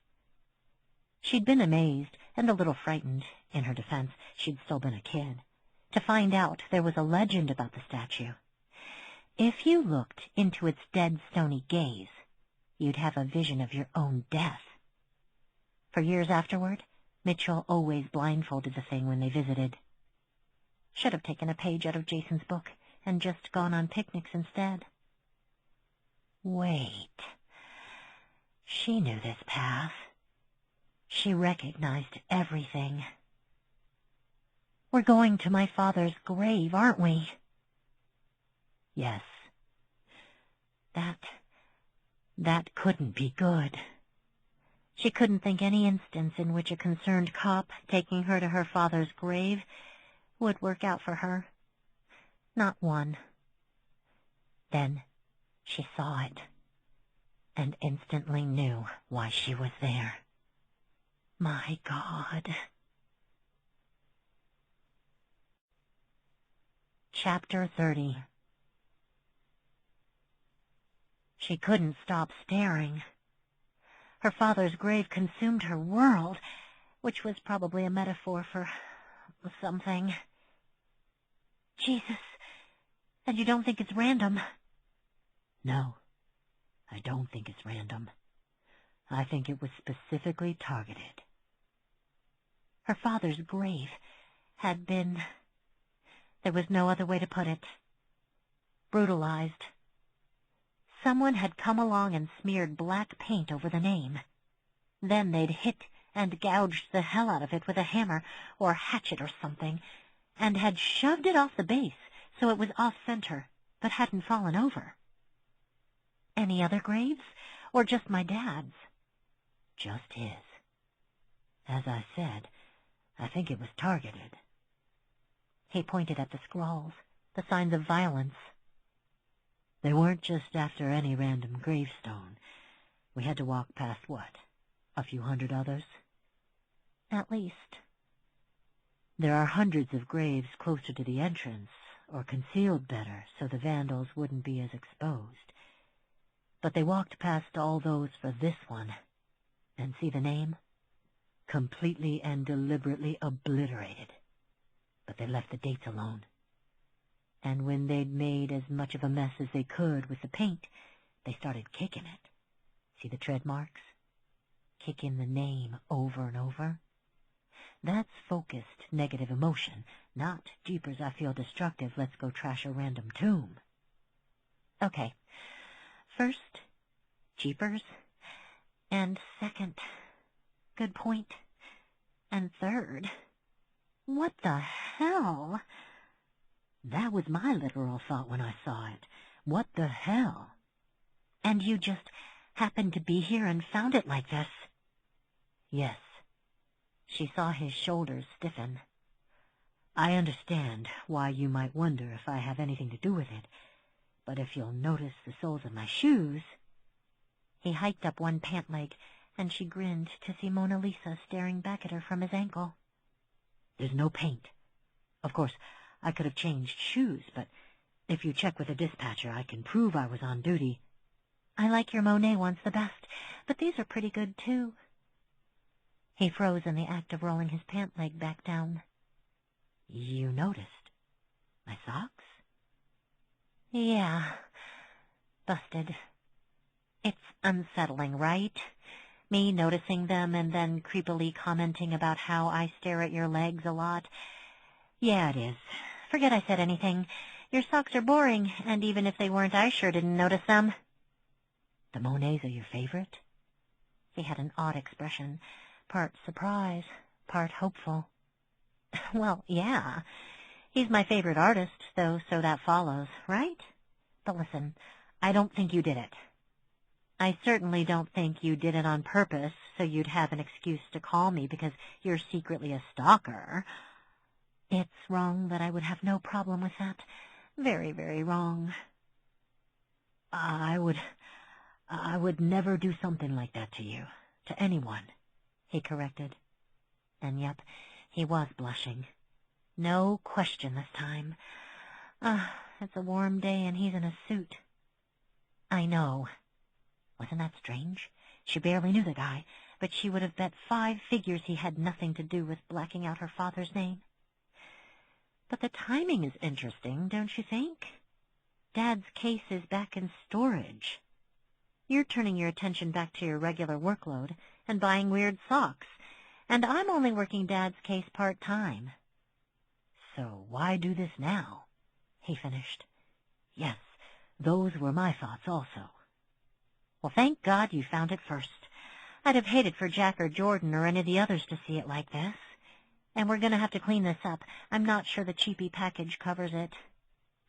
She'd been amazed and a little frightened, in her defense, she'd still been a kid, to find out there was a legend about the statue. If you looked into its dead stony gaze, you'd have a vision of your own death. For years afterward, Mitchell always blindfolded the thing when they visited. Should have taken a page out of Jason's book and just gone on picnics instead. Wait. She knew this path. She recognized everything. We're going to my father's grave, aren't we? Yes. That couldn't be good. She couldn't think any instance in which a concerned cop taking her to her father's grave would work out for her. Not one. Then she saw it, and instantly knew why she was there. My God. Chapter 30. She couldn't stop staring. Her father's grave consumed her world, which was probably a metaphor for something. Jesus, and you don't think it's random? No, I don't think it's random. I think it was specifically targeted. Her father's grave had been, there was no other way to put it, brutalized. Someone had come along and smeared black paint over the name. Then they'd hit and gouged the hell out of it with a hammer or hatchet or something, and had shoved it off the base so it was off-center, but hadn't fallen over. Any other graves, or just my dad's? Just his. As I said, I think it was targeted. He pointed at the scrawls, the signs of violence. They weren't just after any random gravestone. We had to walk past what? A few hundred others? At least. There are hundreds of graves closer to the entrance, or concealed better so the vandals wouldn't be as exposed. But they walked past all those for this one. And see the name? Completely and deliberately obliterated. But they left the dates alone. And when they'd made as much of a mess as they could with the paint, they started kicking it. See the tread marks? Kicking the name over and over. That's focused negative emotion, not jeepers I feel destructive, let's go trash a random tomb. Okay. First, jeepers. And second, good point. And third, what the hell? That was my literal thought when I saw it. What the hell? And you just happened to be here and found it like this? Yes. She saw his shoulders stiffen. I understand why you might wonder if I have anything to do with it, but if you'll notice the soles of my shoes... He hiked up one pant leg, and she grinned to see Mona Lisa staring back at her from his ankle. There's no paint. Of course, I could have changed shoes, but if you check with the dispatcher, I can prove I was on duty. I like your Monet ones the best, but these are pretty good, too. He froze in the act of rolling his pant leg back down. You noticed? My socks? Yeah. Busted. It's unsettling, right? Me noticing them and then creepily commenting about how I stare at your legs a lot. Yeah, it is. Forget I said anything. Your socks are boring, and even if they weren't, I sure didn't notice them. The Monets are your favorite? He had an odd expression, part surprise, part hopeful. Well, yeah. He's my favorite artist, though, so that follows, right? But listen, I don't think you did it. I certainly don't think you did it on purpose, so you'd have an excuse to call me because you're secretly a stalker. It's wrong, but I would have no problem with that. Very, very wrong. I would never do something like that to you, to anyone, he corrected. And yep, he was blushing. No question this time. It's a warm day and he's in a suit. I know. Wasn't that strange? She barely knew the guy, but she would have bet 5 figures he had nothing to do with blacking out her father's name. But the timing is interesting, don't you think? Dad's case is back in storage. You're turning your attention back to your regular workload and buying weird socks, and I'm only working Dad's case part-time. So why do this now? He finished. Yes, those were my thoughts also. Well, thank God you found it first. I'd have hated for Jack or Jordan or any of the others to see it like this. And we're going to have to clean this up. I'm not sure the cheapy package covers it.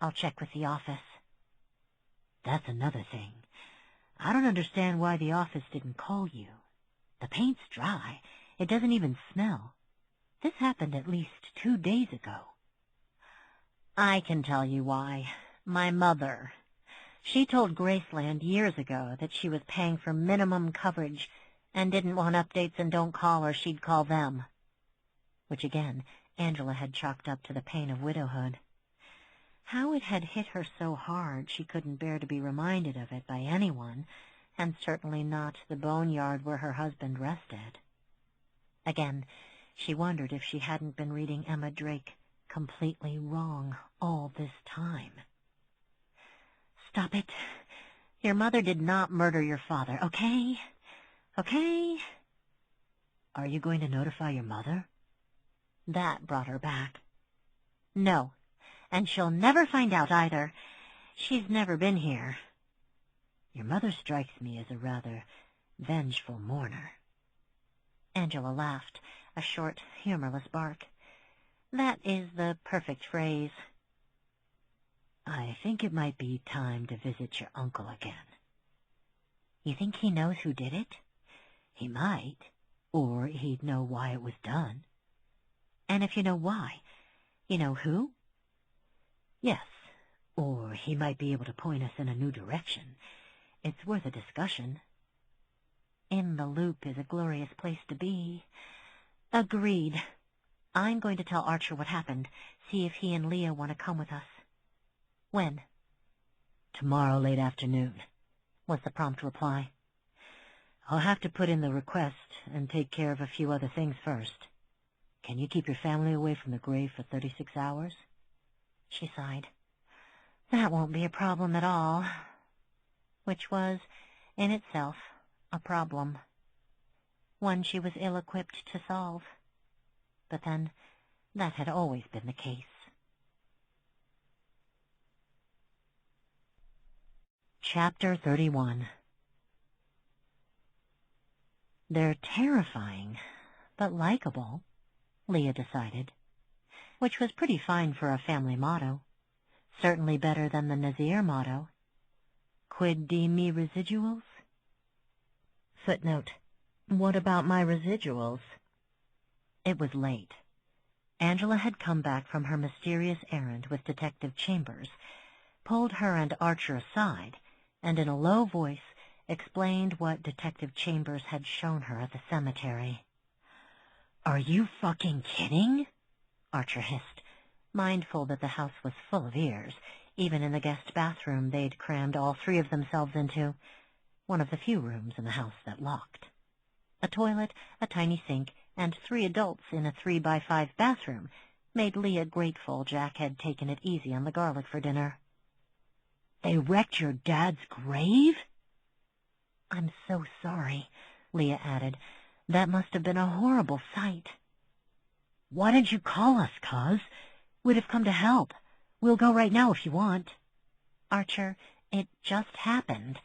I'll check with the office. That's another thing. I don't understand why the office didn't call you. The paint's dry. It doesn't even smell. This happened at least 2 days ago. I can tell you why. My mother. She told Graceland years ago that she was paying for minimum coverage and didn't want updates and don't call her, she'd call them. Which again, Angela had chalked up to the pain of widowhood. How it had hit her so hard she couldn't bear to be reminded of it by anyone, and certainly not the boneyard where her husband rested. Again, she wondered if she hadn't been reading Emma Drake completely wrong all this time. Stop it. Your mother did not murder your father, okay? Okay? Are you going to notify your mother? That brought her back. No, and she'll never find out either. She's never been here. Your mother strikes me as a rather vengeful mourner. Angela laughed, a short, humorless bark. That is the perfect phrase. I think it might be time to visit your uncle again. You think he knows who did it? He might, or he'd know why it was done. And if you know why, you know who? Yes, or he might be able to point us in a new direction. It's worth a discussion. In the loop is a glorious place to be. Agreed. I'm going to tell Archer what happened, see if he and Leah want to come with us. When? Tomorrow late afternoon, was the prompt reply. I'll have to put in the request and take care of a few other things first. Can you keep your family away from the grave for 36 hours? She sighed. That won't be a problem at all. Which was, in itself, a problem. One she was ill-equipped to solve. But then, that had always been the case. Chapter 31. They're terrifying, but likable, Leah decided, which was pretty fine for a family motto. Certainly better than the Nazir motto. Quid de mi residuals? Footnote. What about my residuals? It was late. Angela had come back from her mysterious errand with Detective Chambers, pulled her and Archer aside, and in a low voice explained what Detective Chambers had shown her at the cemetery. "Are you fucking kidding?" Archer hissed, mindful that the house was full of ears, even in the guest bathroom they'd crammed all three of themselves into, one of the few rooms in the house that locked. A toilet, a tiny sink, and 3 adults in a 3x5 bathroom made Leah grateful Jack had taken it easy on the garlic for dinner. "They wrecked your dad's grave?" "I'm so sorry," Leah added. "That must have been a horrible sight." "Why didn't you call us, cuz? We'd have come to help. We'll go right now if you want." "Archer, it just happened.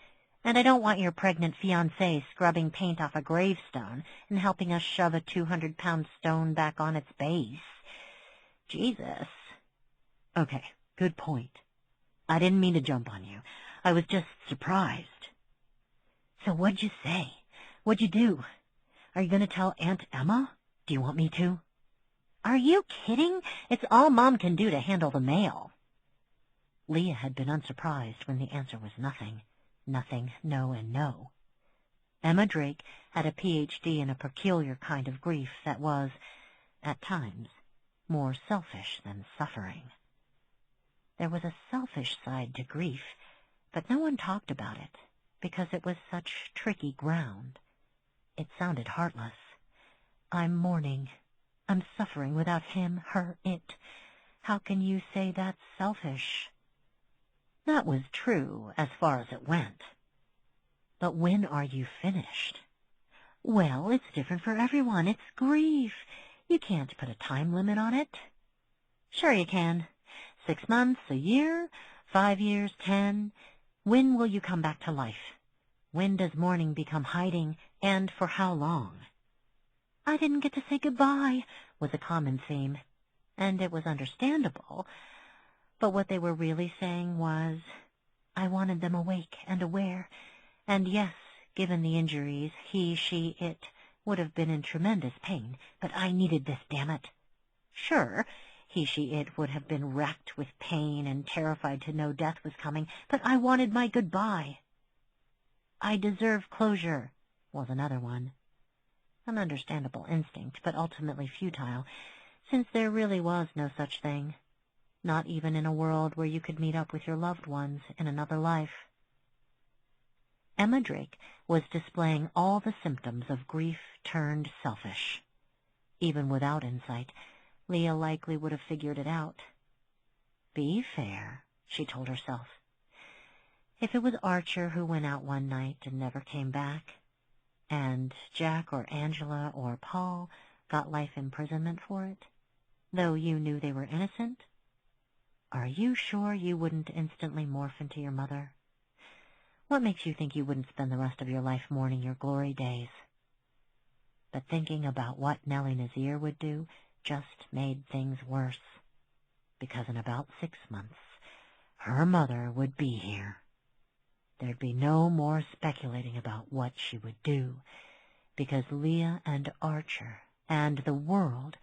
And I don't want your pregnant fiancé scrubbing paint off a gravestone and helping us shove a 200-pound stone back on its base. Jesus." "Okay, good point. I didn't mean to jump on you. I was just surprised." "So what'd you say? What'd you do? Are you going to tell Aunt Emma? Do you want me to?" "Are you kidding? It's all Mom can do to handle the mail." Leah had been unsurprised when the answer was nothing. Nothing, no, and no. Emma Drake had a Ph.D. in a peculiar kind of grief that was, at times, more selfish than suffering. There was a selfish side to grief, but no one talked about it, because it was such tricky ground. It sounded heartless. "I'm mourning. I'm suffering without him, her, it. How can you say that's selfish?" That was true, as far as it went. But when are you finished? "Well, it's different for everyone. It's grief. You can't put a time limit on it." "Sure you can. 6 months, a year, 5 years, 10. When will you come back to life? When does mourning become hiding, and for how long?" "I didn't get to say goodbye," was a common theme, and it was understandable. But what they were really saying was, "I wanted them awake and aware, and yes, given the injuries, he, she, it would have been in tremendous pain, but I needed this, damn it." Sure, he, she, it would have been racked with pain and terrified to know death was coming, but I wanted my goodbye. "I deserve closure," was another one. An understandable instinct, but ultimately futile, since there really was no such thing. Not even in a world where you could meet up with your loved ones in another life. Emma Drake was displaying all the symptoms of grief turned selfish. Even without insight, Leah likely would have figured it out. Be fair, she told herself. If it was Archer who went out one night and never came back, and Jack or Angela or Paul got life imprisonment for it, though you knew they were innocent, are you sure you wouldn't instantly morph into your mother? What makes you think you wouldn't spend the rest of your life mourning your glory days? But thinking about what Leah Nazir would do just made things worse, because in about 6 months, her mother would be here. There'd be no more speculating about what she would do, because Leah and Archer and the world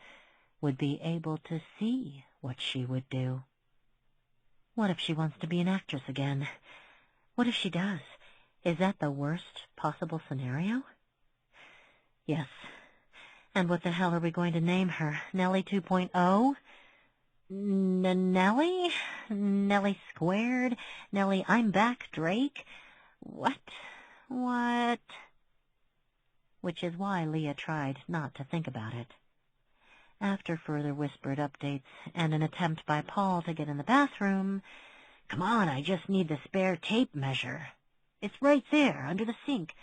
would be able to see what she would do. What if she wants to be an actress again? What if she does? Is that the worst possible scenario? Yes. And what the hell are we going to name her? Nellie 2.0? Nellie? Nellie squared? Nellie I'm back, Drake? What? Which is why Leah tried not to think about it. After further whispered updates and an attempt by Paul to get in the bathroom, "Come on, I just need the spare tape measure. It's right there, under the sink.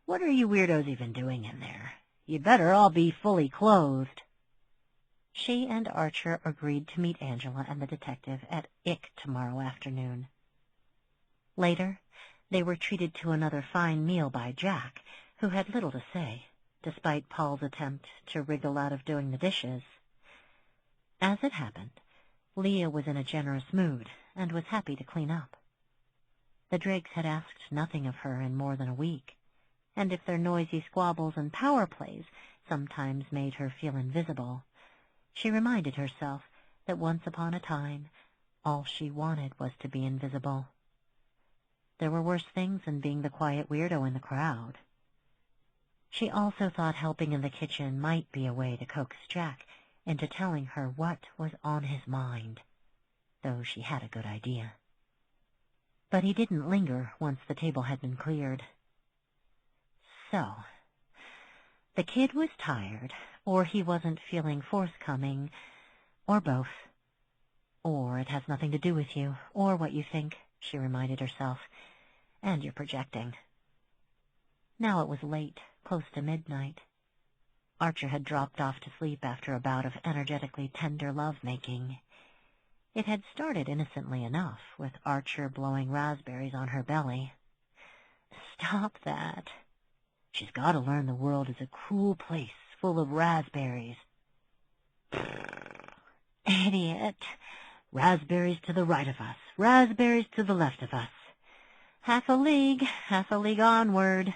What are you weirdos even doing in there? You'd better all be fully clothed." She and Archer agreed to meet Angela and the detective at IC tomorrow afternoon. Later, they were treated to another fine meal by Jack, who had little to say, despite Paul's attempt to wriggle out of doing the dishes. As it happened, Leah was in a generous mood and was happy to clean up. The Drakes had asked nothing of her in more than a week, and if their noisy squabbles and power plays sometimes made her feel invisible, she reminded herself that once upon a time all she wanted was to be invisible. There were worse things than being the quiet weirdo in the crowd. She also thought helping in the kitchen might be a way to coax Jack into telling her what was on his mind, though she had a good idea. But he didn't linger once the table had been cleared. So, the kid was tired, or he wasn't feeling forthcoming, or both. Or it has nothing to do with you, or what you think, she reminded herself, and you're projecting. Now it was late, close to midnight. Archer had dropped off to sleep after a bout of energetically tender love-making. It had started innocently enough, with Archer blowing raspberries on her belly. Stop that. She's got to learn the world is a cruel place full of raspberries. Idiot. Raspberries to the right of us, raspberries to the left of us. Half a league onward.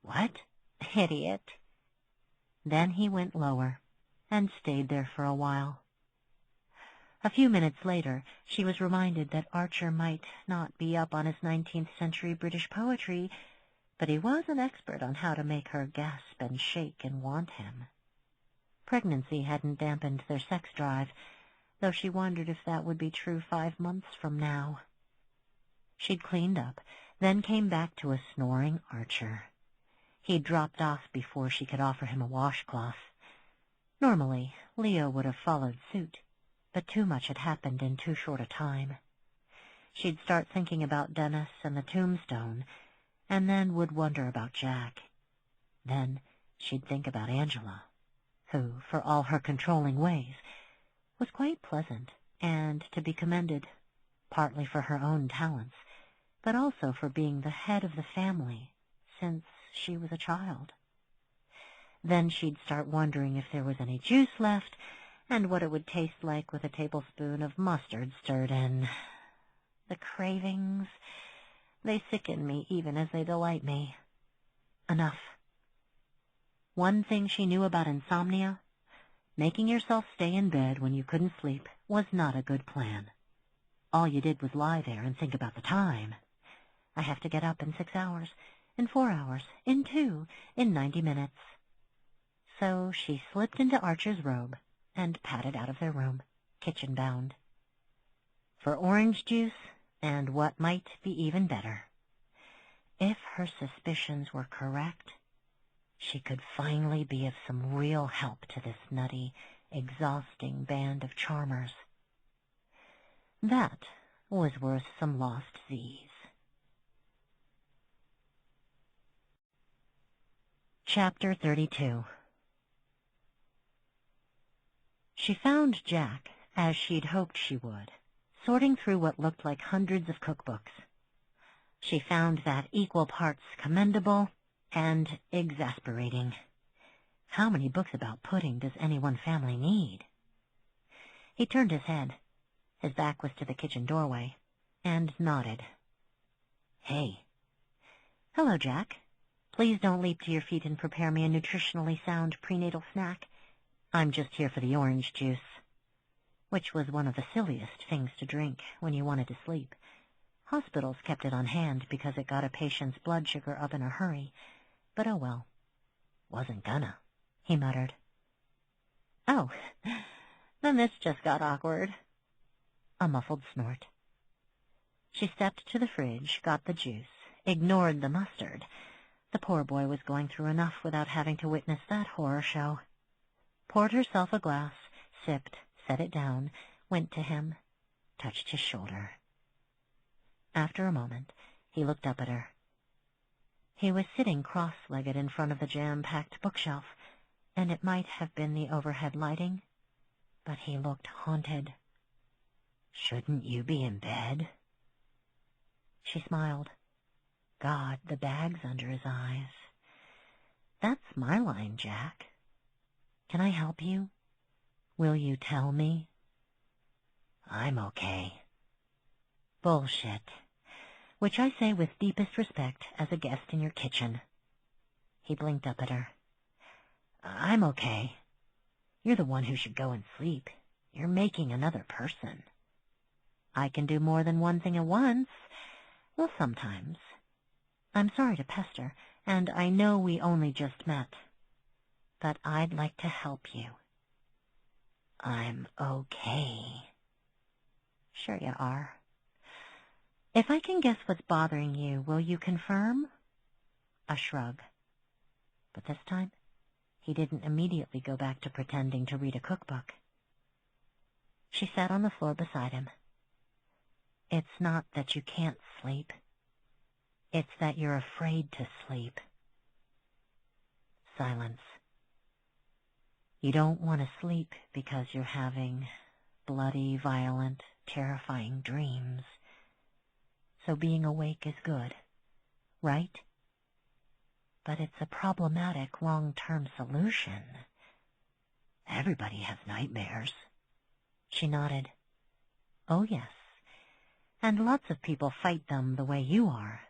What? Idiot. Then he went lower and stayed there for a while. A few minutes later, she was reminded that Archer might not be up on his 19th century British poetry, but he was an expert on how to make her gasp and shake and want him. Pregnancy hadn't dampened their sex drive, though she wondered if that would be true 5 months from now. She'd cleaned up, then came back to a snoring Archer. He'd dropped off before she could offer him a washcloth. Normally, Leo would have followed suit, but too much had happened in too short a time. She'd start thinking about Dennis and the tombstone, and then would wonder about Jack. Then she'd think about Angela, who, for all her controlling ways, was quite pleasant and to be commended, partly for her own talents, but also for being the head of the family since she was a child. Then she'd start wondering if there was any juice left, and what it would taste like with a tablespoon of mustard stirred in. The cravings, they sicken me even as they delight me. Enough. One thing she knew about insomnia: making yourself stay in bed when you couldn't sleep was not a good plan. All you did was lie there and think about the time. I have to get up in 6 hours, in 4 hours, in 2, in 90 minutes. So she slipped into Archer's robe and padded out of their room, kitchen-bound. For orange juice, and what might be even better. If her suspicions were correct, she could finally be of some real help to this nutty, exhausting band of charmers. That was worth some lost Z's. Chapter 32. She found Jack, as she'd hoped she would, sorting through what looked like hundreds of cookbooks. She found that equal parts commendable and exasperating. How many books about pudding does any one family need? He turned his head. His back was to the kitchen doorway, and nodded. Hey. Hello, Jack. Please don't leap to your feet and prepare me a nutritionally sound prenatal snack. I'm just here for the orange juice, which was one of the silliest things to drink when you wanted to sleep. Hospitals kept it on hand because it got a patient's blood sugar up in a hurry, but oh well. Wasn't gonna, he muttered. Oh, then this just got awkward. A muffled snort. She stepped to the fridge, got the juice, ignored the mustard. The poor boy was going through enough without having to witness that horror show. Poured herself a glass, sipped, set it down, went to him, touched his shoulder. After a moment, he looked up at her. He was sitting cross-legged in front of the jam-packed bookshelf, and it might have been the overhead lighting, but he looked haunted. Shouldn't you be in bed? She smiled. God, the bags under his eyes. That's my line, Jack. Can I help you? Will you tell me I'm okay. Bullshit. Which I say with deepest respect as a guest in your kitchen. He blinked up at her. I'm okay. You're the one who should go and sleep. You're making another person. I can do more than one thing at once. Well, sometimes. I'm sorry to pester, and I know we only just met. But I'd like to help you. I'm okay. Sure you are. If I can guess what's bothering you, will you confirm? A shrug. But this time, he didn't immediately go back to pretending to read a cookbook. She sat on the floor beside him. It's not that you can't sleep. It's that you're afraid to sleep. Silence. You don't want to sleep because you're having bloody, violent, terrifying dreams. So being awake is good, right? But it's a problematic long-term solution. Everybody has nightmares. She nodded. Oh, yes. And lots of people fight them the way you are,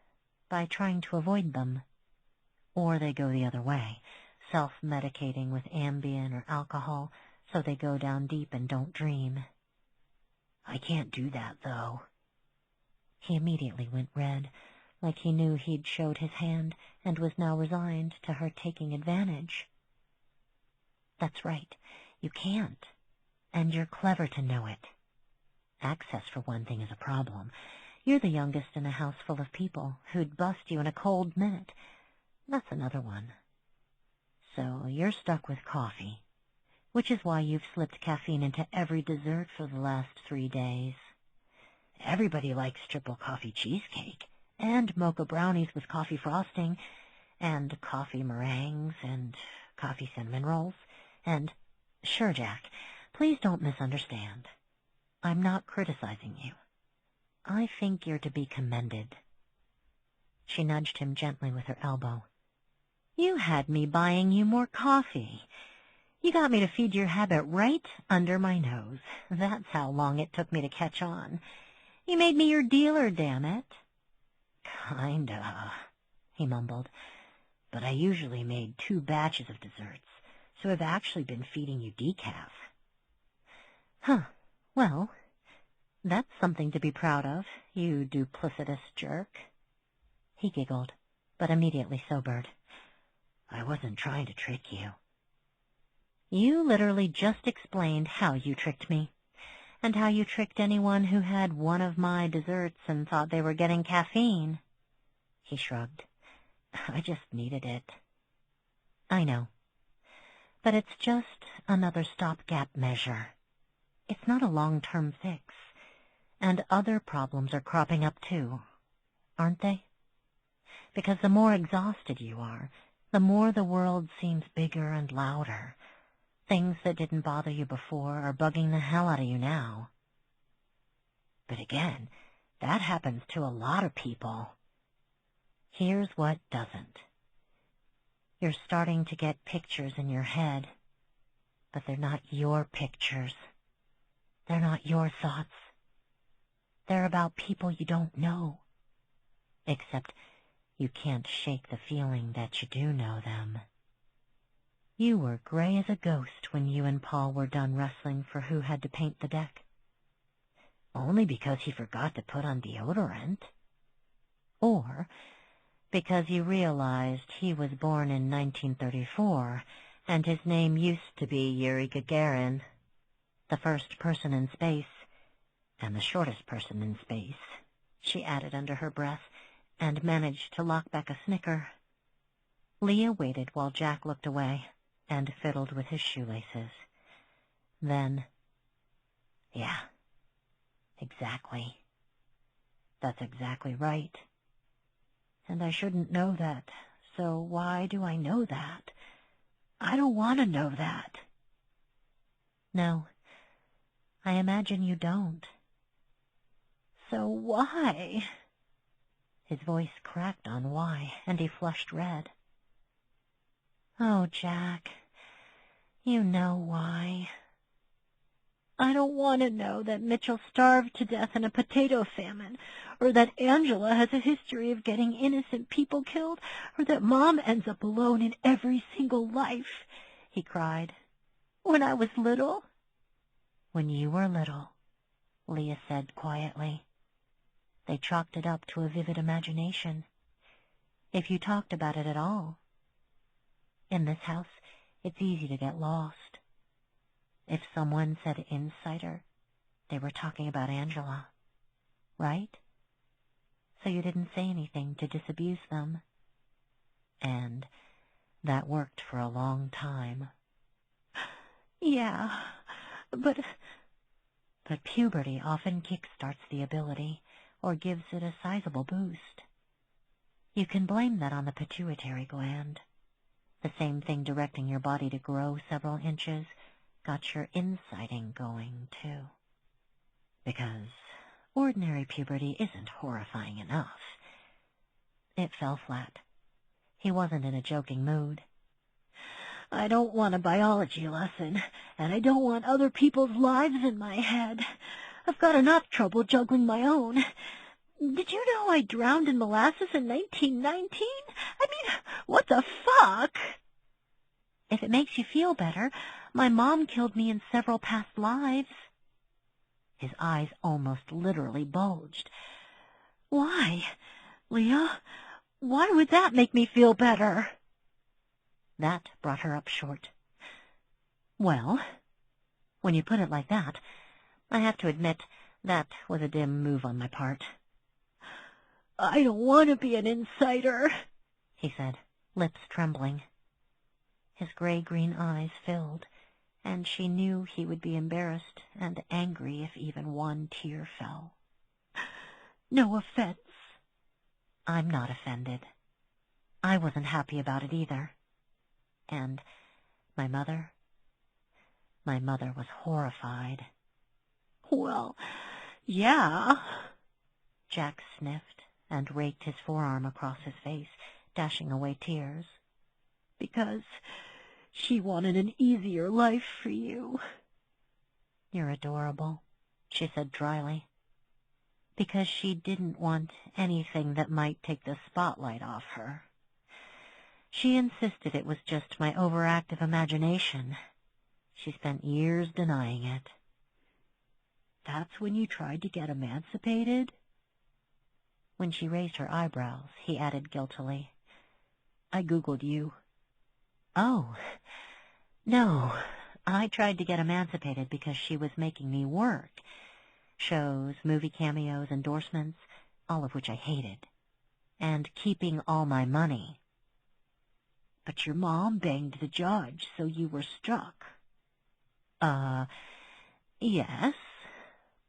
by trying to avoid them. Or they go the other way, self-medicating with Ambien or alcohol, so they go down deep and don't dream. I can't do that, though. He immediately went red, like he knew he'd showed his hand and was now resigned to her taking advantage. That's right, you can't, and you're clever to know it. Access, for one thing, is a problem. You're the youngest in a house full of people who'd bust you in a cold minute. That's another one. So you're stuck with coffee, which is why you've slipped caffeine into every dessert for the last 3 days. Everybody likes triple coffee cheesecake, and mocha brownies with coffee frosting, and coffee meringues, and coffee cinnamon rolls, and... Sure, Jack, please don't misunderstand. I'm not criticizing you. I think you're to be commended. She nudged him gently with her elbow. You had me buying you more coffee. You got me to feed your habit right under my nose. That's how long it took me to catch on. You made me your dealer, damn it. Kinda, he mumbled. But I usually made 2 batches of desserts, so I've actually been feeding you decaf. Huh. Well, that's something to be proud of, you duplicitous jerk. He giggled, but immediately sobered. I wasn't trying to trick you. You literally just explained how you tricked me, and how you tricked anyone who had one of my desserts and thought they were getting caffeine. He shrugged. I just needed it. I know. But it's just another stopgap measure. It's not a long-term fix. And other problems are cropping up too, aren't they? Because the more exhausted you are, the more the world seems bigger and louder. Things that didn't bother you before are bugging the hell out of you now. But again, that happens to a lot of people. Here's what doesn't. You're starting to get pictures in your head, but they're not your pictures. They're not your thoughts. They're about people you don't know. Except you can't shake the feeling that you do know them. You were gray as a ghost when you and Paul were done wrestling for who had to paint the deck. Only because he forgot to put on deodorant. Or because you realized he was born in 1934, and his name used to be Yuri Gagarin, the first person in space, and the shortest person in space, she added under her breath, and managed to lock back a snicker. Leah waited while Jack looked away and fiddled with his shoelaces. Then, yeah, exactly. That's exactly right. And I shouldn't know that, so why do I know that? I don't want to know that. No, I imagine you don't. So why? His voice cracked on why, and he flushed red. Oh, Jack, you know why. I don't want to know that Mitchell starved to death in a potato famine, or that Angela has a history of getting innocent people killed, or that Mom ends up alone in every single life," he cried. "When I was little." "When you were little," Leah said quietly. They chalked it up to a vivid imagination. If you talked about it at all. In this house, it's easy to get lost. If someone said insider, they were talking about Angela, right? So you didn't say anything to disabuse them. And that worked for a long time. "Yeah, but puberty often kickstarts the ability, or gives it a sizable boost. You can blame that on the pituitary gland. The same thing directing your body to grow several inches got your inciting going, too. Because ordinary puberty isn't horrifying enough." It fell flat. He wasn't in a joking mood. "I don't want a biology lesson, and I don't want other people's lives in my head. I've got enough trouble juggling my own. Did you know I drowned in molasses in 1919? I mean, what the fuck?" "If it makes you feel better, my mom killed me in several past lives." His eyes almost literally bulged. "Why, Leah? Why would that make me feel better?" That brought her up short. "Well, when you put it like that, I have to admit that was a dim move on my part." "I don't want to be an insider," he said, lips trembling. His gray-green eyes filled, and she knew he would be embarrassed and angry if even one tear fell. "No offense." "I'm not offended. I wasn't happy about it either. And my mother was horrified." "Well, yeah." Jack sniffed and raked his forearm across his face, dashing away tears. "Because she wanted an easier life for you." "You're adorable," she said dryly. "Because she didn't want anything that might take the spotlight off her. She insisted it was just my overactive imagination. She spent years denying it." "That's when you tried to get emancipated?" When she raised her eyebrows, he added guiltily, "I Googled you." "Oh, no, I tried to get emancipated because she was making me work. Shows, movie cameos, endorsements, all of which I hated. And keeping all my money." "But your mom banged the judge, so you were stuck." Yes.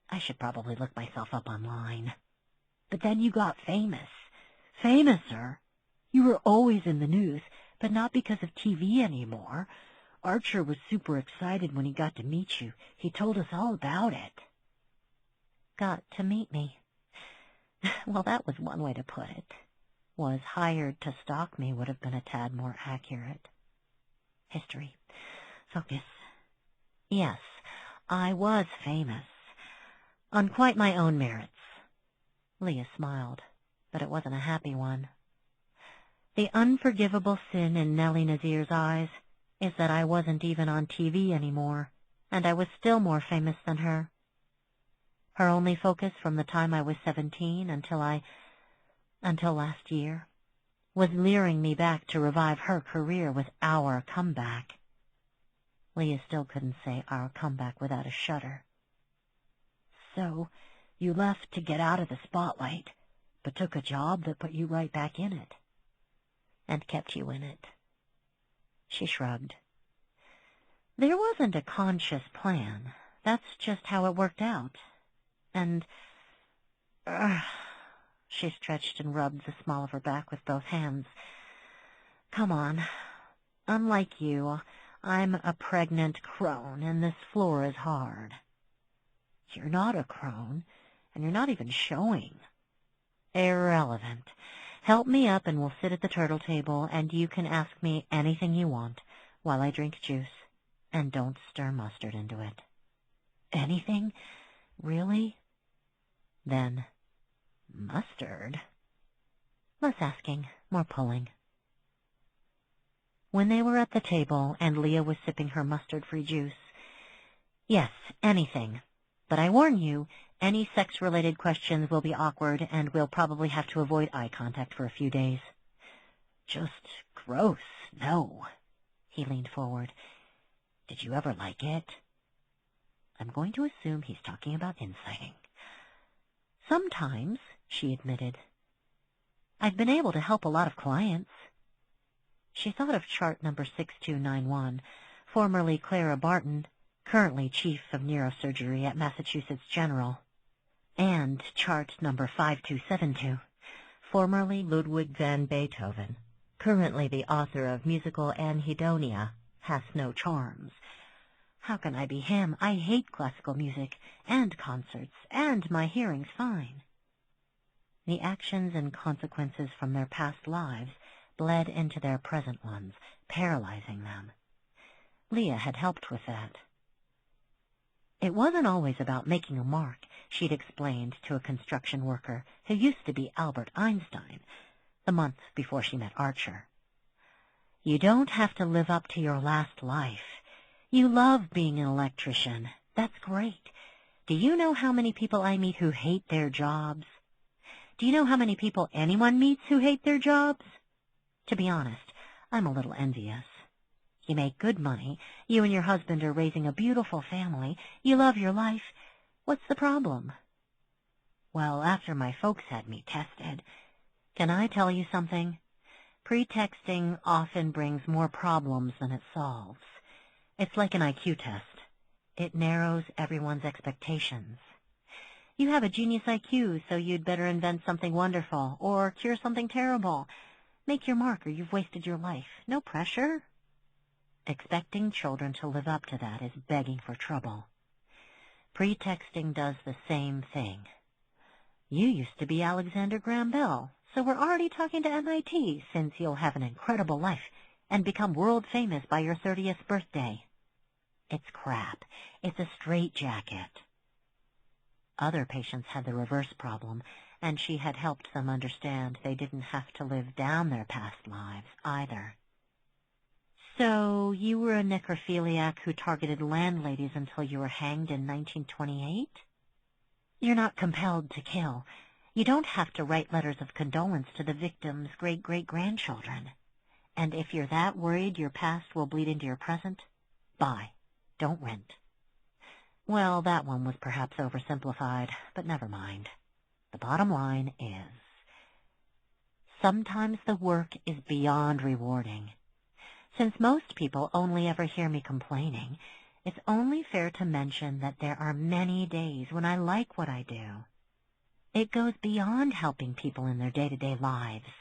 I should probably look myself up online." "But then you got famous. Famouser. You were always in the news, but not because of TV anymore. Archer was super excited when he got to meet you. He told us all about it." "Got to meet me." Well, that was one way to put it. Was hired to stalk me would have been a tad more accurate. History. Focus. Yes, I was famous. On quite my own merits. Leah smiled, but it wasn't a happy one. The unforgivable sin in Leah Nazir's eyes is that I wasn't even on TV anymore, and I was still more famous than her. Her only focus from the time I was 17 until last year was luring me back to revive her career with our comeback. Leah still couldn't say our comeback without a shudder. "So, you left to get out of the spotlight, but took a job that put you right back in it." "And kept you in it." She shrugged. "There wasn't a conscious plan. That's just how it worked out. And, she stretched and rubbed the small of her back with both hands. "Come on. Unlike you, I'm a pregnant crone, and this floor is hard." "You're not a crone, and you're not even showing." "Irrelevant. Help me up and we'll sit at the turtle table, and you can ask me anything you want while I drink juice, and don't stir mustard into it." Anything? Really? Then, mustard? Less asking, more pulling. When they were at the table and Leah was sipping her mustard-free juice, yes, anything. But I warn you, any sex-related questions will be awkward and we'll probably have to avoid eye contact for a few days. Just gross, no. He leaned forward. Did you ever like it? I'm going to assume he's talking about inciting. Sometimes, she admitted. I've been able to help a lot of clients. She thought of chart number 6291, formerly Clara Barton, currently chief of neurosurgery at Massachusetts General, and chart number 5272, formerly Ludwig van Beethoven, currently the author of musical Anhedonia, Has No Charms. How can I be him? I hate classical music, and concerts, and my hearing's fine. The actions and consequences from their past lives bled into their present ones, paralyzing them. Leah had helped with that. It wasn't always about making a mark, she'd explained to a construction worker who used to be Albert Einstein, the month before she met Archer. You don't have to live up to your last life. You love being an electrician. That's great. Do you know how many people I meet who hate their jobs? Do you know how many people anyone meets who hate their jobs? To be honest, I'm a little envious. You make good money. You and your husband are raising a beautiful family. You love your life. What's the problem? Well, after my folks had me tested, can I tell you something? Pretexting often brings more problems than it solves. It's like an IQ test. It narrows everyone's expectations. You have a genius IQ, so you'd better invent something wonderful or cure something terrible. Make your mark or you've wasted your life. No pressure. Expecting children to live up to that is begging for trouble. Pretexting does the same thing. You used to be Alexander Graham Bell, so we're already talking to MIT since you'll have an incredible life and become world famous by your 30th birthday. It's crap. It's a straitjacket. Other patients had the reverse problem, and she had helped them understand they didn't have to live down their past lives either. So you were a necrophiliac who targeted landladies until you were hanged in 1928? You're not compelled to kill. You don't have to write letters of condolence to the victim's great-great-grandchildren. And if you're that worried your past will bleed into your present, buy. Don't rent. Well, that one was perhaps oversimplified, but never mind. The bottom line is, sometimes the work is beyond rewarding. Since most people only ever hear me complaining, it's only fair to mention that there are many days when I like what I do. It goes beyond helping people in their day-to-day lives.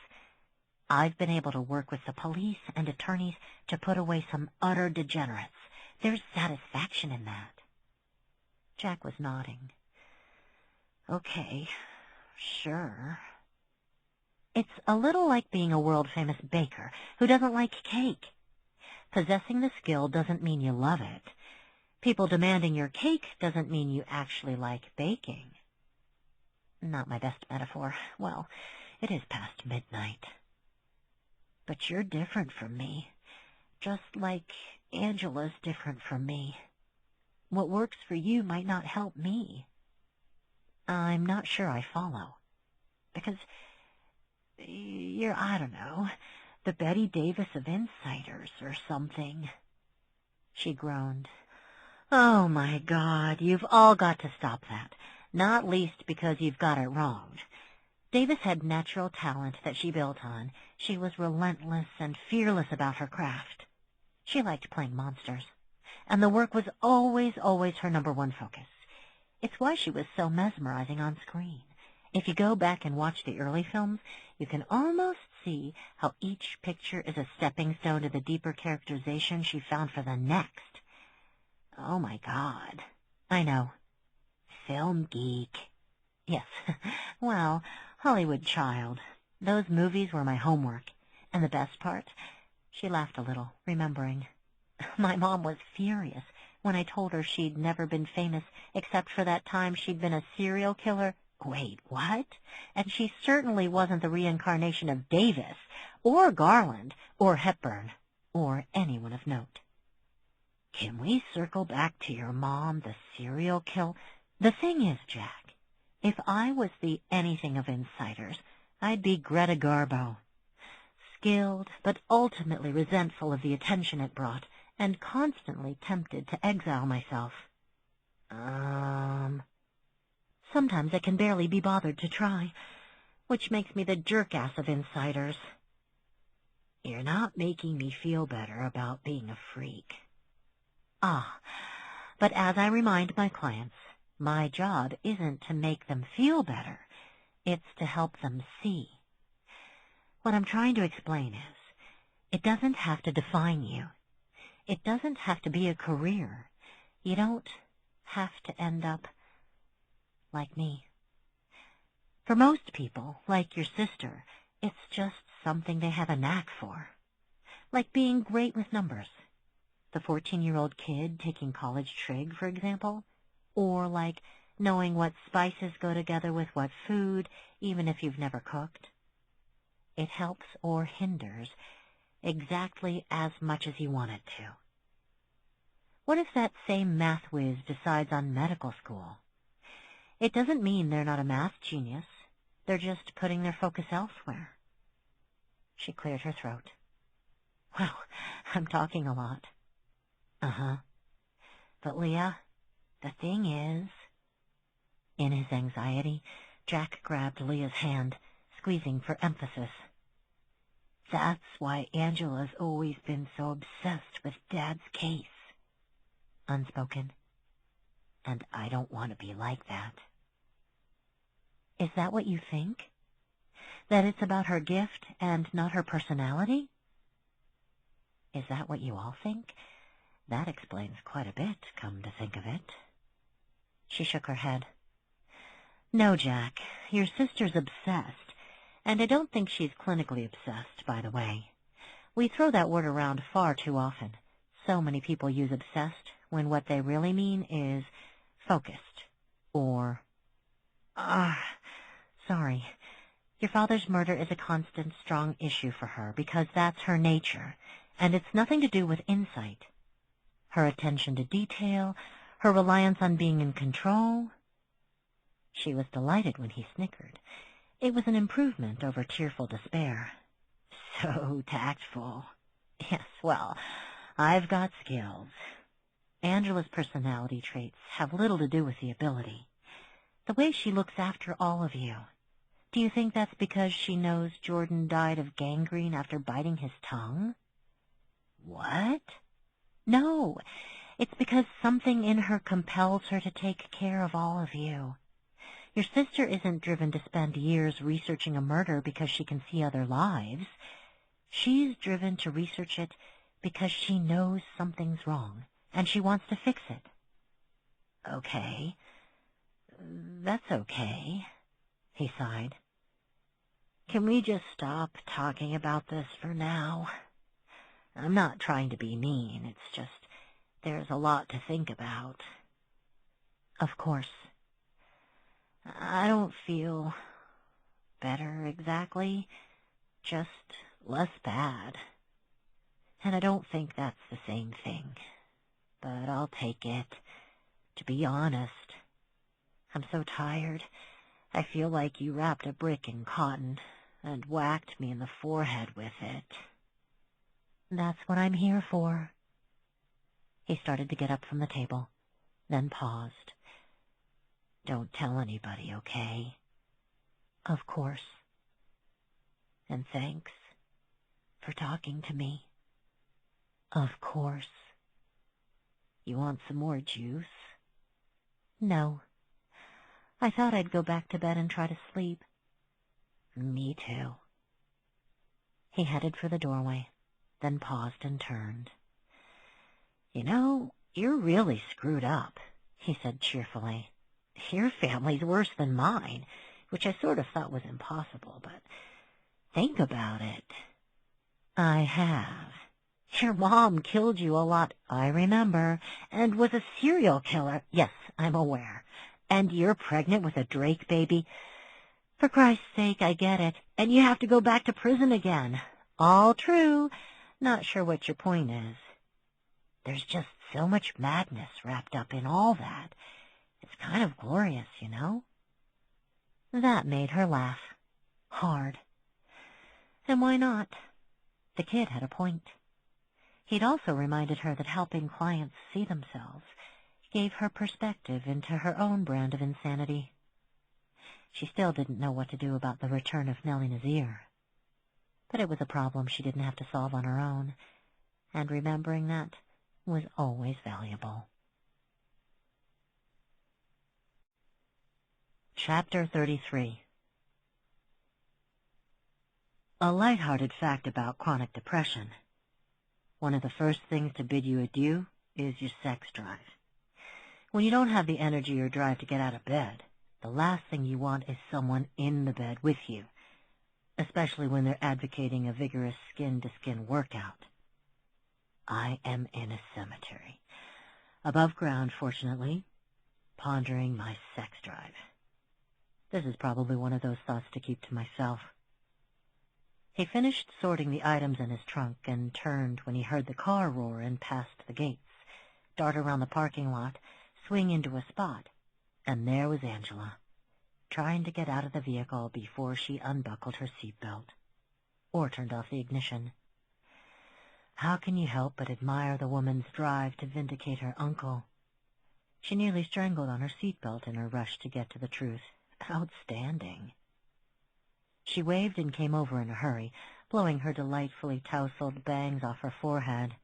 I've been able to work with the police and attorneys to put away some utter degenerates. There's satisfaction in that. Jack was nodding. Okay, sure. It's a little like being a world-famous baker who doesn't like cake. Possessing the skill doesn't mean you love it. People demanding your cake doesn't mean you actually like baking. Not my best metaphor. Well, it is past midnight. But you're different from me, just like Angela's different from me. What works for you might not help me. I'm not sure I follow. Because you're, I don't know, the Betty Davis of insiders or something. She groaned. Oh, my God, you've all got to stop that, not least because you've got it wrong. Davis had natural talent that she built on. She was relentless and fearless about her craft. She liked playing monsters, and the work was always her number one focus. It's why she was so mesmerizing on screen. If you go back and watch the early films, you can almost see how each picture is a stepping stone to the deeper characterization she found for the next. Oh, my God. I know. Film geek. Yes. Well, Hollywood child. Those movies were my homework. And the best part? She laughed a little, remembering. My mom was furious When I told her she'd never been famous except for that time she'd been a serial killer, wait, what? And she certainly wasn't the reincarnation of Davis, or Garland, or Hepburn, or anyone of note. Can we circle back to your mom, the serial killer? The thing is, Jack, if I was the anything of insiders, I'd be Greta Garbo. Skilled, but ultimately resentful of the attention it brought, and constantly tempted to exile myself. Sometimes I can barely be bothered to try, which makes me the jerk-ass of insiders. You're not making me feel better about being a freak. But as I remind my clients, my job isn't to make them feel better, it's to help them see. What I'm trying to explain is, it doesn't have to define you. It doesn't have to be a career. You don't have to end up like me. For most people, like your sister, it's just something they have a knack for. Like being great with numbers. The 14-year-old kid taking college trig, for example. Or like knowing what spices go together with what food, even if you've never cooked. It helps or hinders exactly as much as you want it to. What if that same math whiz decides on medical school? It doesn't mean they're not a math genius. They're just putting their focus elsewhere. She cleared her throat. Well, I'm talking a lot. But Leah, the thing is... In his anxiety, Jack grabbed Leah's hand, squeezing for emphasis. That's why Angela's always been so obsessed with Dad's case. Unspoken. And I don't want to be like that. Is that what you think? That it's about her gift and not her personality? Is that what you all think? That explains quite a bit, come to think of it. She shook her head. No, Jack, your sister's obsessed, and I don't think she's clinically obsessed, by the way. We throw that word around far too often. So many people use obsessed when what they really mean is focused, or... Sorry. Your father's murder is a constant, strong issue for her, because that's her nature, and it's nothing to do with insight. Her attention to detail, her reliance on being in control. She was delighted when he snickered. It was an improvement over tearful despair. So tactful. Yes, well, I've got skills. Angela's personality traits have little to do with the ability. The way she looks after all of you. Do you think that's because she knows Jordan died of gangrene after biting his tongue? What? No, it's because something in her compels her to take care of all of you. Your sister isn't driven to spend years researching a murder because she can see other lives. She's driven to research it because she knows something's wrong, and she wants to fix it. Okay. That's okay, he sighed. Can we just stop talking about this for now? I'm not trying to be mean, it's just there's a lot to think about. Of course. I don't feel better exactly, just less bad. And I don't think that's the same thing, but I'll take it. To be honest, I'm so tired. I feel like you wrapped a brick in cotton and whacked me in the forehead with it. That's what I'm here for. He started to get up from the table, then paused. Don't tell anybody, okay? Of course. And thanks for talking to me. Of course. You want some more juice? No. I thought I'd go back to bed and try to sleep. Me too. He headed for the doorway, then paused and turned. You know, you're really screwed up, he said cheerfully. Your family's worse than mine, which I sort of thought was impossible, but think about it. I have. Your mom killed you a lot, I remember, and was a serial killer. Yes, I'm aware. And you're pregnant with a Drake baby. For Christ's sake, I get it. And you have to go back to prison again. All true. Not sure what your point is. There's just so much madness wrapped up in all that. It's kind of glorious, you know? That made her laugh. Hard. And why not? The kid had a point. He'd also reminded her that helping clients see themselves gave her perspective into her own brand of insanity. She still didn't know what to do about the return of Leah Nazir. But it was a problem she didn't have to solve on her own, and remembering that was always valuable. Chapter 33. A light-hearted fact about chronic depression. One of the first things to bid you adieu is your sex drive. When you don't have the energy or drive to get out of bed, the last thing you want is someone in the bed with you, especially when they're advocating a vigorous skin-to-skin workout. I am in a cemetery, above ground, fortunately, pondering my sex drive. This is probably one of those thoughts to keep to myself. He finished sorting the items in his trunk and turned when he heard the car roar and passed the gates, dart around the parking lot, swing into a spot, and there was Angela, trying to get out of the vehicle before she unbuckled her seatbelt, or turned off the ignition. How can you help but admire the woman's drive to vindicate her uncle? She nearly strangled on her seatbelt in her rush to get to the truth. Outstanding. She waved and came over in a hurry, blowing her delightfully tousled bangs off her forehead.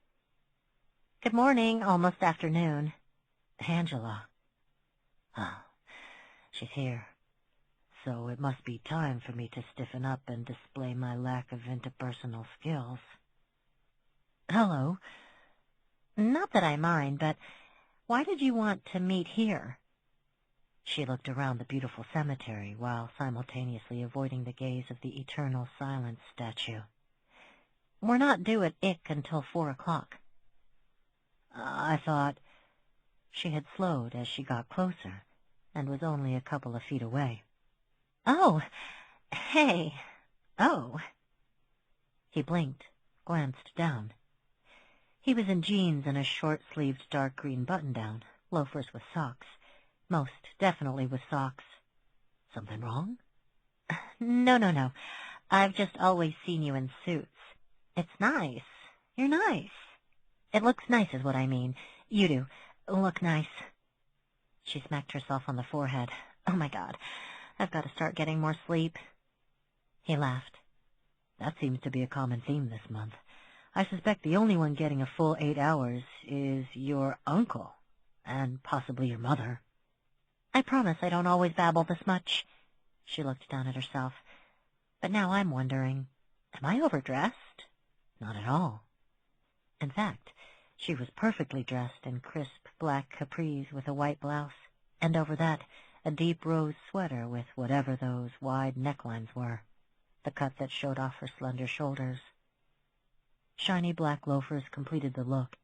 Good morning, almost afternoon. Angela. Oh, she's here. So it must be time for me to stiffen up and display my lack of interpersonal skills. Hello. Not that I mind, but why did you want to meet here? She looked around the beautiful cemetery while simultaneously avoiding the gaze of the eternal silence statue. We're not due at Ick until 4 o'clock. I thought... She had slowed as she got closer and was only a couple of feet away. Oh, hey, oh. He blinked, glanced down. He was in jeans and a short-sleeved dark green button-down, loafers with socks. Most definitely with socks. Something wrong? No. I've just always seen you in suits. It's nice. You're nice. It looks nice is what I mean. You do. Look nice. She smacked herself on the forehead. Oh, my God. I've got to start getting more sleep. He laughed. That seems to be a common theme this month. I suspect the only one getting a full 8 hours is your uncle, and possibly your mother. I promise I don't always babble this much. She looked down at herself. But now I'm wondering, am I overdressed? Not at all. In fact, she was perfectly dressed in crisp black capris with a white blouse, and over that a deep rose sweater with whatever those wide necklines were, the cut that showed off her slender shoulders. Shiny black loafers completed the look,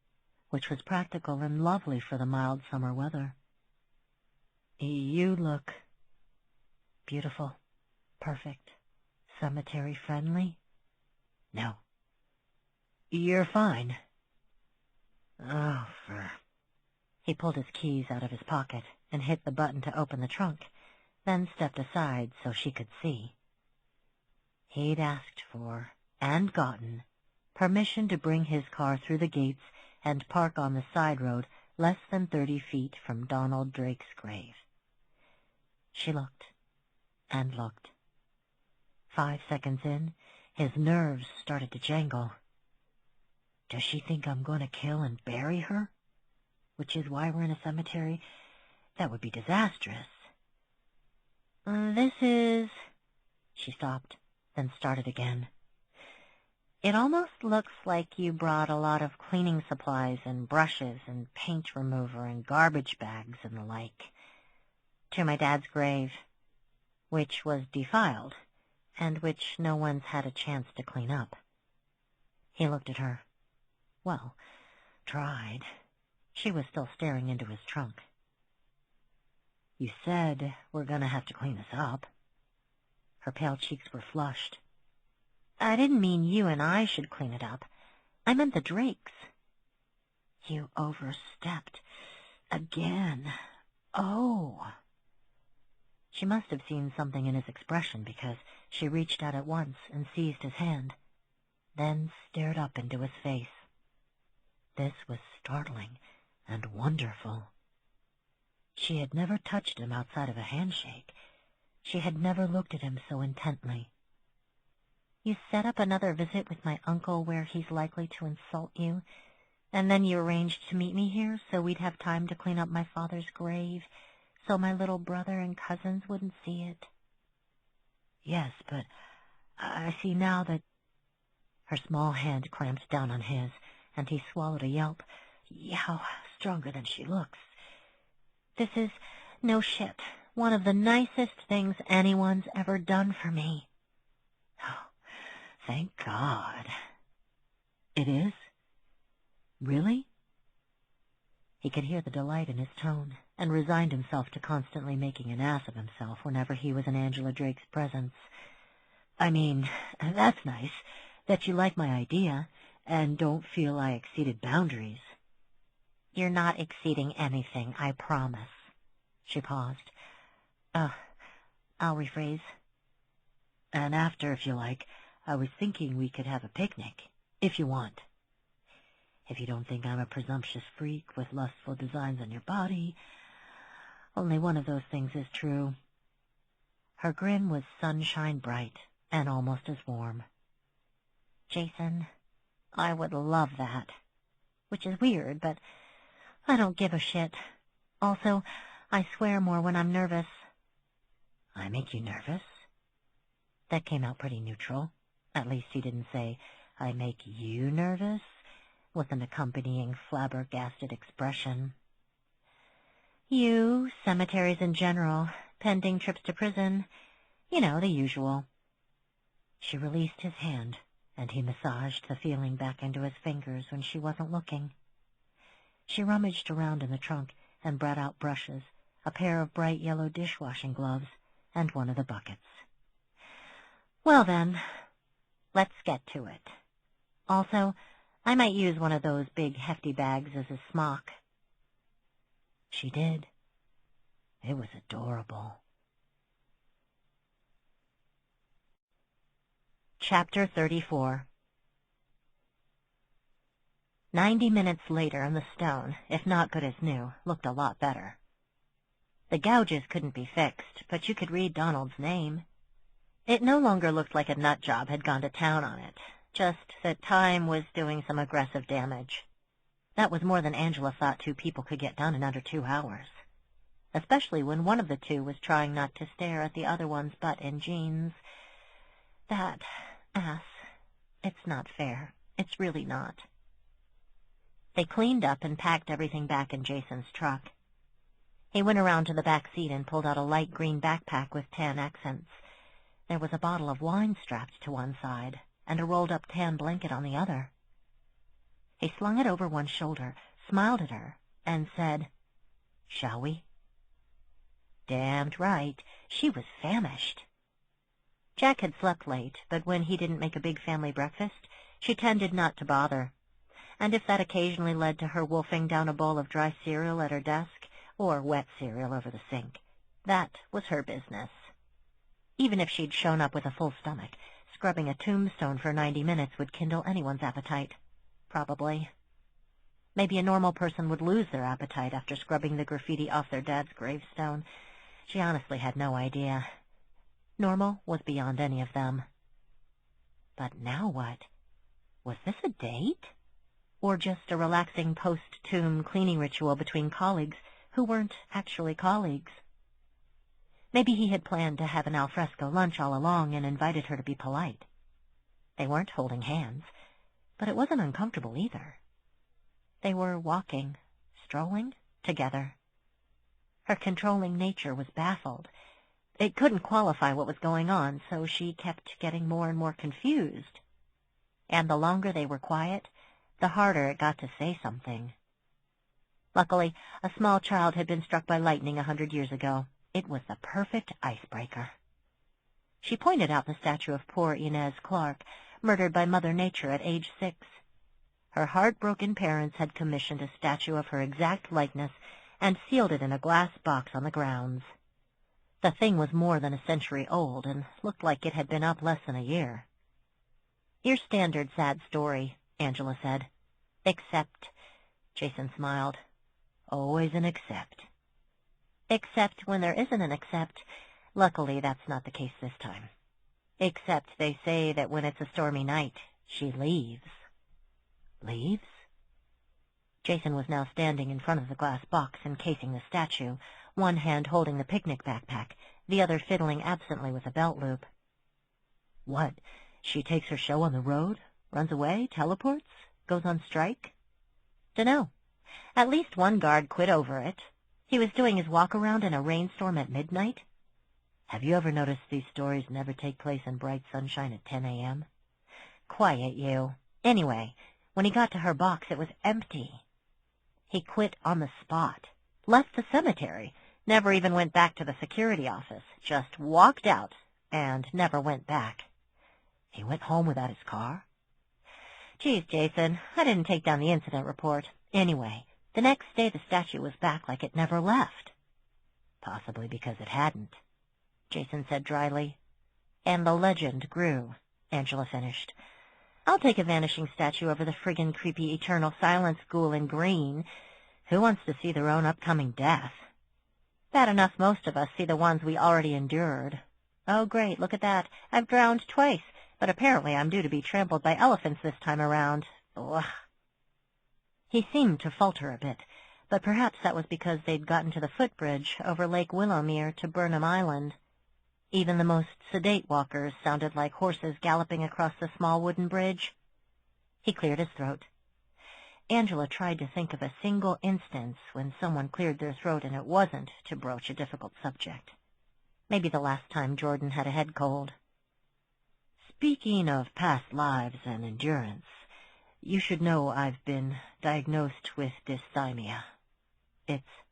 which was practical and lovely for the mild summer weather. You look beautiful, perfect, cemetery-friendly. No. You're fine. Oh, He pulled his keys out of his pocket and hit the button to open the trunk, then stepped aside so she could see. He'd asked for, and gotten, permission to bring his car through the gates and park on the side road less than 30 feet from Donald Drake's grave. She looked, and looked. 5 seconds in, his nerves started to jangle. Does she think I'm going to kill and bury her? Which is why we're in a cemetery? That would be disastrous. This is... She stopped, then started again. It almost looks like you brought a lot of cleaning supplies and brushes and paint remover and garbage bags and the like to my dad's grave, which was defiled and which no one's had a chance to clean up. He looked at her. Well, tried. She was still staring into his trunk. You said we're going to have to clean this up. Her pale cheeks were flushed. I didn't mean you and I should clean it up. I meant the Drakes. You overstepped. Again. Oh. She must have seen something in his expression because she reached out at once and seized his hand, then stared up into his face. This was startling and wonderful. She had never touched him outside of a handshake. She had never looked at him so intently. You set up another visit with my uncle where he's likely to insult you, and then you arranged to meet me here so we'd have time to clean up my father's grave, so my little brother and cousins wouldn't see it. Yes, but I see now that... Her small hand clamped down on his, and he swallowed a yelp. Yow, stronger than she looks. This is, no shit, one of the nicest things anyone's ever done for me. Oh, thank God. It is? Really? He could hear the delight in his tone, and resigned himself to constantly making an ass of himself whenever he was in Angela Drake's presence. I mean, that's nice, that you like my idea, and don't feel I exceeded boundaries. You're not exceeding anything, I promise. She paused. I'll rephrase. And after, if you like, I was thinking we could have a picnic, if you want. If you don't think I'm a presumptuous freak with lustful designs on your body, only one of those things is true. Her grin was sunshine bright and almost as warm. Jason, I would love that. Which is weird, but I don't give a shit. Also, I swear more when I'm nervous. I make you nervous? That came out pretty neutral. At least he didn't say, I make you nervous, with an accompanying flabbergasted expression. You, cemeteries in general, pending trips to prison, you know, the usual. She released his hand, and he massaged the feeling back into his fingers when she wasn't looking. She rummaged around in the trunk and brought out brushes, a pair of bright yellow dishwashing gloves, and one of the buckets. Well then, let's get to it. Also, I might use one of those big hefty bags as a smock. She did. It was adorable. Chapter 34. 90 minutes later, and the stone, if not good as new, looked a lot better. The gouges couldn't be fixed, but you could read Donald's name. It no longer looked like a nut job had gone to town on it, just that time was doing some aggressive damage. That was more than Angela thought two people could get done in under 2 hours, especially when one of the two was trying not to stare at the other one's butt in jeans. That ass. It's not fair. It's really not. They cleaned up and packed everything back in Jason's truck. He went around to the back seat and pulled out a light green backpack with tan accents. There was a bottle of wine strapped to one side, and a rolled-up tan blanket on the other. He slung it over one shoulder, smiled at her, and said, "Shall we?" Damned right. She was famished. Jack had slept late, but when he didn't make a big family breakfast, she tended not to bother. And if that occasionally led to her wolfing down a bowl of dry cereal at her desk, or wet cereal over the sink, that was her business. Even if she'd shown up with a full stomach, scrubbing a tombstone for 90 minutes would kindle anyone's appetite. Probably. Maybe a normal person would lose their appetite after scrubbing the graffiti off their dad's gravestone. She honestly had no idea. Normal was beyond any of them. But now what? Was this a date? Or just a relaxing post-tomb cleaning ritual between colleagues who weren't actually colleagues? Maybe he had planned to have an alfresco lunch all along and invited her to be polite. They weren't holding hands, but it wasn't uncomfortable either. They were walking, strolling, together. Her controlling nature was baffled. It couldn't qualify what was going on, so she kept getting more and more confused. And the longer they were quiet, the harder it got to say something. Luckily, a small child had been struck by lightning 100 years ago. It was the perfect icebreaker. She pointed out the statue of poor Inez Clark, murdered by Mother Nature at age 6. Her heartbroken parents had commissioned a statue of her exact likeness and sealed it in a glass box on the grounds. The thing was more than a century old and looked like it had been up less than a year. "Your standard sad story," Angela said. "Except," Jason smiled. "Always an except." "Except when there isn't an except. Luckily, that's not the case this time. Except they say that when it's a stormy night, she leaves." "Leaves?" Jason was now standing in front of the glass box encasing the statue, one hand holding the picnic backpack, the other fiddling absently with a belt loop. "What? She takes her show on the road? Runs away? Teleports? Goes on strike?" "Dunno. At least one guard quit over it. He was doing his walk-around in a rainstorm at midnight. Have you ever noticed these stories never take place in bright sunshine at 10 a.m.? Quiet, you. Anyway, when he got to her box, it was empty. He quit on the spot, left the cemetery, never even went back to the security office, just walked out and never went back." "He went home without his car?" "Geez, Jason, I didn't take down the incident report. Anyway, the next day the statue was back like it never left." "Possibly because it hadn't," Jason said dryly. "And the legend grew," Angela finished. "I'll take a vanishing statue over the friggin' creepy eternal silence ghoul in green. Who wants to see their own upcoming death? Bad enough most of us see the ones we already endured. Oh, great, look at that. I've drowned twice, but apparently I'm due to be trampled by elephants this time around. Ugh." He seemed to falter a bit, but perhaps that was because they'd gotten to the footbridge over Lake Willowmere to Burnham Island. Even the most sedate walkers sounded like horses galloping across the small wooden bridge. He cleared his throat. Angela tried to think of a single instance when someone cleared their throat and it wasn't to broach a difficult subject. Maybe the last time Jordan had a head cold. "Speaking of past lives and endurance, you should know I've been diagnosed with dysthymia. It's—"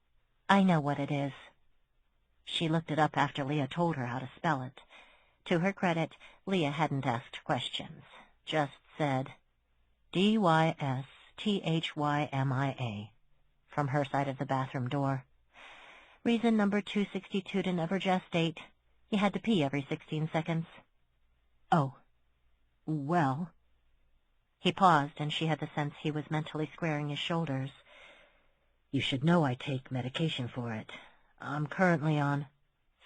"I know what it is." She looked it up after Leah told her how to spell it. To her credit, Leah hadn't asked questions, just said dysthymiA from her side of the bathroom door. Reason number 262 to never gestate. You had to pee every 16 seconds. "Oh, well." He paused, and she had the sense he was mentally squaring his shoulders. "You should know I take medication for it. I'm currently on—"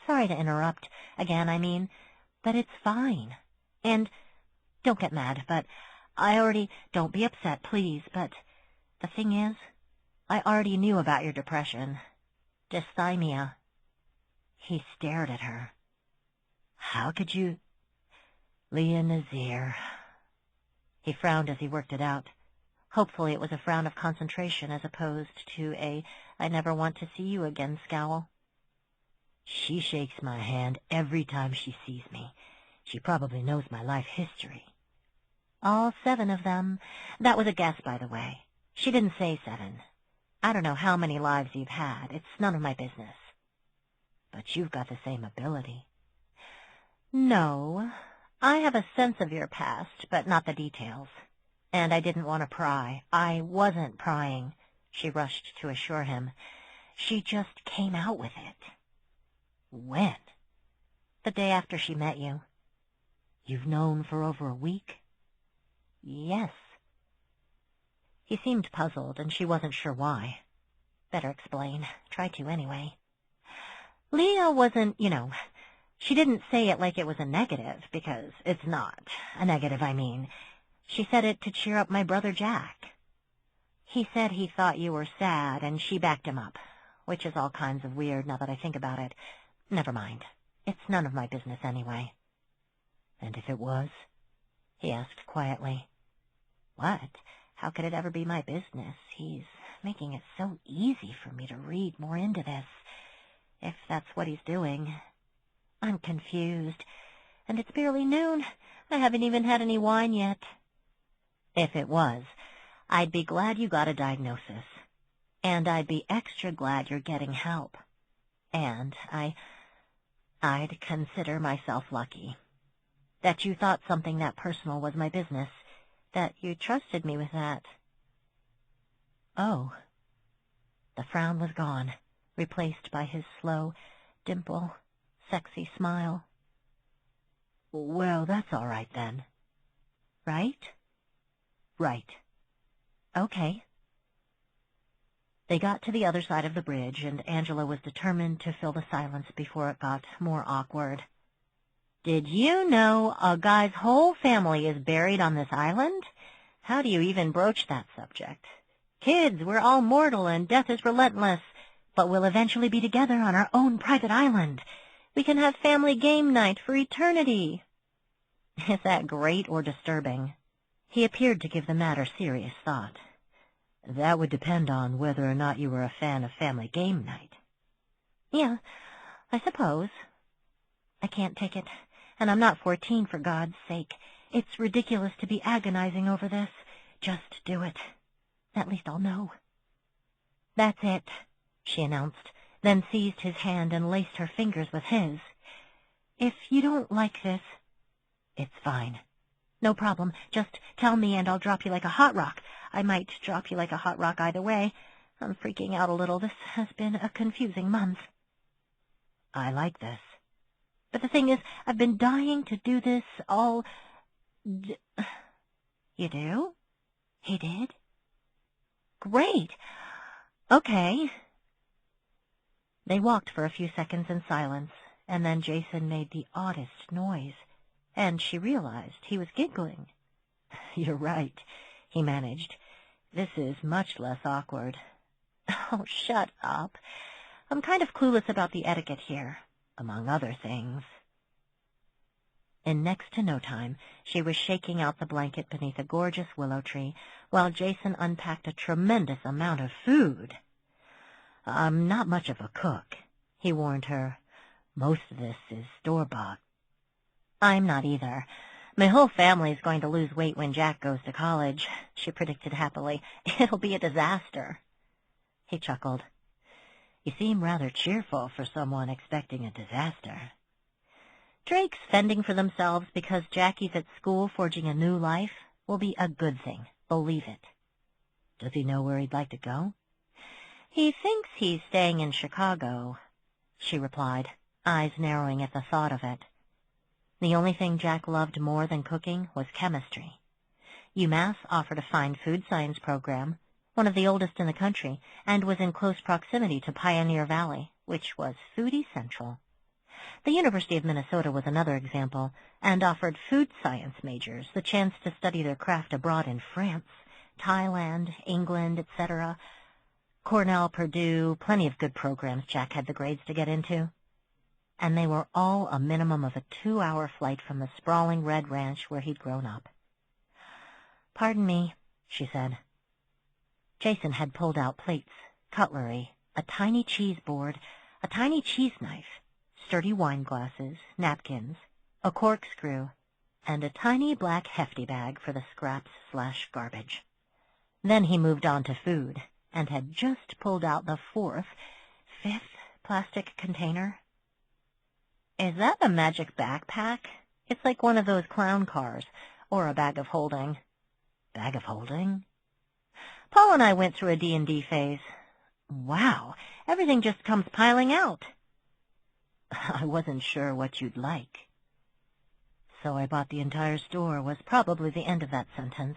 "Sorry to interrupt. Again, I mean. But it's fine. And don't get mad, but I already— Don't be upset, please, but the thing is, I already knew about your depression. Dysthymia." He stared at her. "How could you—" "Leah Nazir." He frowned as he worked it out. Hopefully it was a frown of concentration as opposed to a "I never want to see you again" scowl. "She shakes my hand every time she sees me. She probably knows my life history." "All 7 of them. That was a guess, by the way. She didn't say 7. I don't know how many lives you've had. It's none of my business." "But you've got the same ability." "No. I have a sense of your past, but not the details. And I didn't want to pry. I wasn't prying," she rushed to assure him. "She just came out with it." "When?" "The day after she met you." "You've known for over a week?" "Yes." He seemed puzzled, and she wasn't sure why. Better explain. Try to, anyway. "Leah wasn't, she didn't say it like it was a negative, because it's not. A negative, I mean. She said it to cheer up my brother Jack. He said he thought you were sad, and she backed him up, which is all kinds of weird now that I think about it. Never mind. It's none of my business anyway." "And if it was?" he asked quietly. "What? How could it ever be my business? He's making it so easy for me to read more into this, if that's what he's doing. I'm confused, and it's barely noon. I haven't even had any wine yet." "If it was, I'd be glad you got a diagnosis. And I'd be extra glad you're getting help. And I'd consider myself lucky. That you thought something that personal was my business. That you trusted me with that. Oh. The frown was gone, replaced by his slow, dimple, sexy smile. Well, that's all right then. Right? Right. Okay. They got to the other side of the bridge, and Angela was determined to fill the silence before it got more awkward. Did you know a guy's whole family is buried on this island? How do you even broach that subject? Kids, we're all mortal and death is relentless, but we'll eventually be together on our own private island. We can have family game night for eternity. Is that great or disturbing? He appeared to give the matter serious thought. That would depend on whether or not you were a fan of family game night. Yeah, I suppose. I can't take it, and I'm not 14, for God's sake. It's ridiculous to be agonizing over this. Just do it. At least I'll know. That's it, she announced, then seized his hand and laced her fingers with his. If you don't like this, it's fine. No problem. Just tell me and I'll drop you like a hot rock. I might drop you like a hot rock either way. I'm freaking out a little. This has been a confusing month. I like this. But the thing is, I've been dying to do this all... You do? He did? Great. Okay. They walked for a few seconds in silence, and then Jason made the oddest noise, and she realized he was giggling. You're right, he managed. This is much less awkward. Oh, shut up. I'm kind of clueless about the etiquette here, among other things. In next to no time, she was shaking out the blanket beneath a gorgeous willow tree, while Jason unpacked a tremendous amount of food. I'm not much of a cook, he warned her. Most of this is store-bought. I'm not either. My whole family's going to lose weight when Jack goes to college, she predicted happily. It'll be a disaster. He chuckled. You seem rather cheerful for someone expecting a disaster. Drake's fending for themselves because Jackie's at school forging a new life will be a good thing, believe it. Does he know where he'd like to go? He thinks he's staying in Chicago, she replied, eyes narrowing at the thought of it. The only thing Jack loved more than cooking was chemistry. UMass offered a fine food science program, one of the oldest in the country, and was in close proximity to Pioneer Valley, which was foodie central. The University of Minnesota was another example, and offered food science majors the chance to study their craft abroad in France, Thailand, England, etc. Cornell, Purdue, plenty of good programs Jack had the grades to get into. And they were all a minimum of a 2-hour flight from the sprawling red ranch where he'd grown up. Pardon me, she said. Jason had pulled out plates, cutlery, a tiny cheese board, a tiny cheese knife, sturdy wine glasses, napkins, a corkscrew, and a tiny black hefty bag for the scraps/garbage. Then he moved on to food, and had just pulled out the fifth plastic container. Is that a magic backpack? It's like one of those clown cars, or a bag of holding. Bag of holding? Paul and I went through a D&D phase. Wow, everything just comes piling out. I wasn't sure what you'd like. So I bought the entire store was probably the end of that sentence.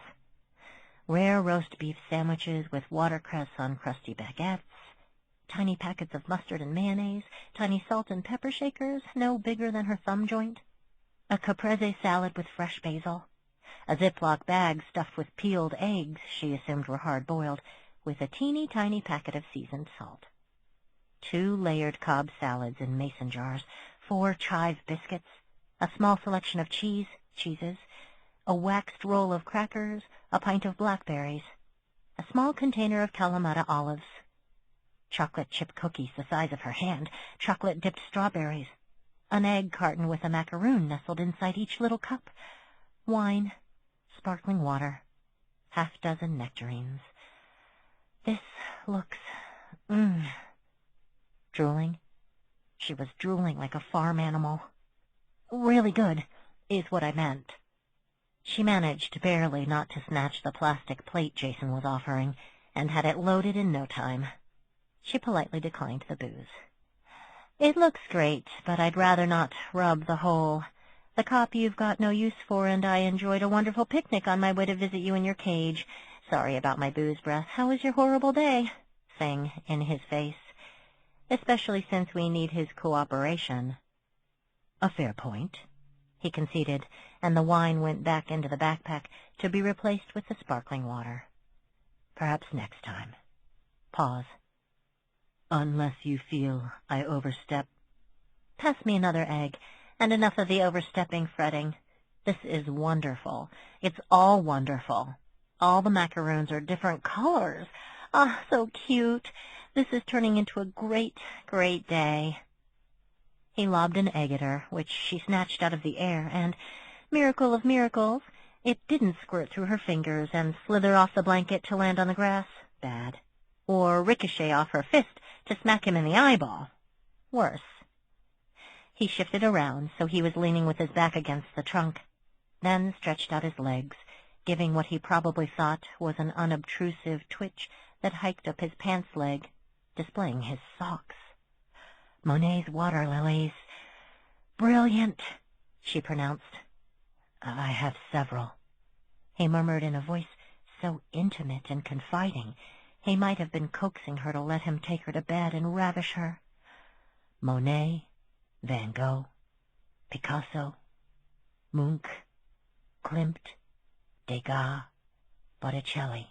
Rare roast beef sandwiches with watercress on crusty baguettes, tiny packets of mustard and mayonnaise, tiny salt and pepper shakers no bigger than her thumb joint, a caprese salad with fresh basil, a Ziploc bag stuffed with peeled eggs she assumed were hard-boiled, with a teeny tiny packet of seasoned salt, 2 layered Cobb salads in mason jars, 4 chive biscuits, a small selection of cheeses, a waxed roll of crackers, a pint of blackberries, a small container of Kalamata olives, chocolate chip cookies the size of her hand, chocolate-dipped strawberries, an egg carton with a macaroon nestled inside each little cup, wine, sparkling water, half-dozen nectarines. This looks... Drooling? She was drooling like a farm animal. Really good, is what I meant. She managed barely not to snatch the plastic plate Jason was offering, and had it loaded in no time. She politely declined the booze. It looks great, but I'd rather not rub the hole. The cop you've got no use for, and I enjoyed a wonderful picnic on my way to visit you in your cage. Sorry about my booze breath. How was your horrible day? Sang in his face, especially since we need his cooperation. A fair point, he conceded, and the wine went back into the backpack to be replaced with the sparkling water. Perhaps next time. Pause. Unless you feel I overstep. Pass me another egg, and enough of the overstepping fretting. This is wonderful. It's all wonderful. All the macaroons are different colors. Ah, so cute. This is turning into a great, great day. He lobbed an egg at her, which she snatched out of the air, and, miracle of miracles, it didn't squirt through her fingers and slither off the blanket to land on the grass. Bad. Or ricochet off her fist to smack him in the eyeball. Worse. He shifted around so he was leaning with his back against the trunk, then stretched out his legs, giving what he probably thought was an unobtrusive twitch that hiked up his pants leg, displaying his socks. Monet's water lilies. Brilliant, she pronounced. I have several, he murmured in a voice so intimate and confiding he might have been coaxing her to let him take her to bed and ravish her. Monet, Van Gogh, Picasso, Munch, Klimt, Deja, Botticelli.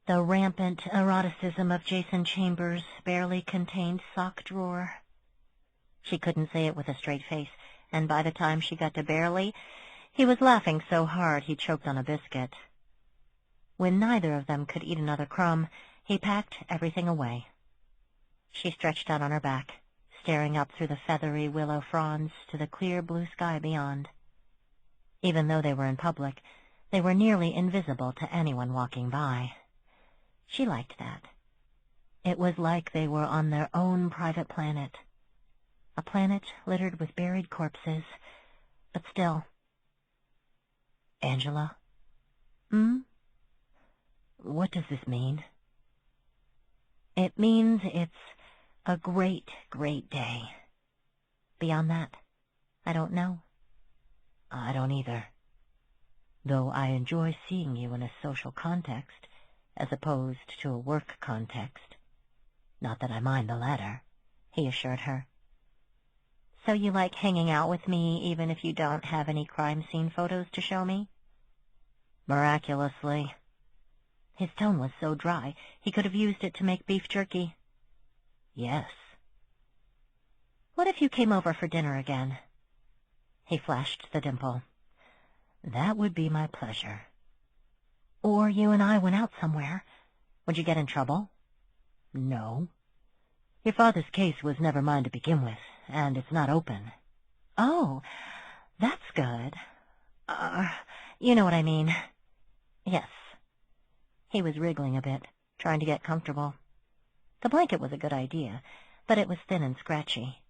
The rampant eroticism of Jason Chambers barely contained sock drawer. She couldn't say it with a straight face, and by the time she got to barely, he was laughing so hard he choked on a biscuit. When neither of them could eat another crumb, he packed everything away. She stretched out on her back, staring up through the feathery willow fronds to the clear blue sky beyond. Even though they were in public, they were nearly invisible to anyone walking by. She liked that. It was like they were on their own private planet. A planet littered with buried corpses, but still. Angela? What does this mean? It means it's a great, great day. Beyond that, I don't know. I don't either. Though I enjoy seeing you in a social context, as opposed to a work context. Not that I mind the latter, he assured her. So you like hanging out with me even if you don't have any crime scene photos to show me? Miraculously. His tone was so dry he could have used it to make beef jerky. Yes. What if you came over for dinner again? He flashed the dimple. That would be my pleasure. Or you and I went out somewhere. Would you get in trouble? No. Your father's case was never mine to begin with, and it's not open. Oh, that's good. You know what I mean. Yes. He was wriggling a bit, trying to get comfortable. The blanket was a good idea, but it was thin and scratchy.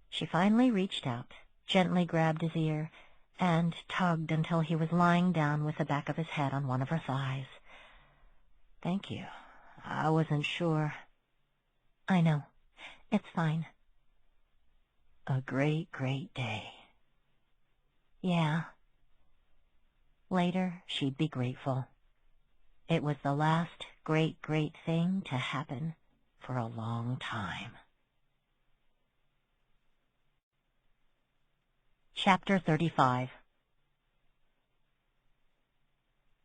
She finally reached out, gently grabbed his ear, and tugged until he was lying down with the back of his head on one of her thighs. Thank you. I wasn't sure. I know. It's fine. A great, great day. Yeah. Later, she'd be grateful. It was the last great, great thing to happen for a long time. Chapter 35.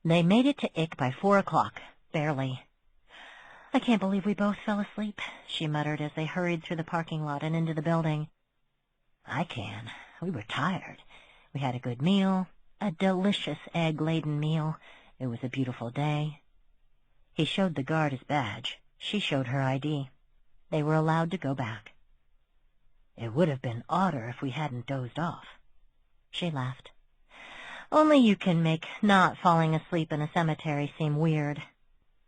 They made it to Ick by 4 o'clock, barely. I can't believe we both fell asleep, she muttered as they hurried through the parking lot and into the building. I can. We were tired. We had a good meal, a delicious egg-laden meal. It was a beautiful day. He showed the guard his badge. She showed her ID. They were allowed to go back. It would have been odder if we hadn't dozed off. She laughed. Only you can make not falling asleep in a cemetery seem weird.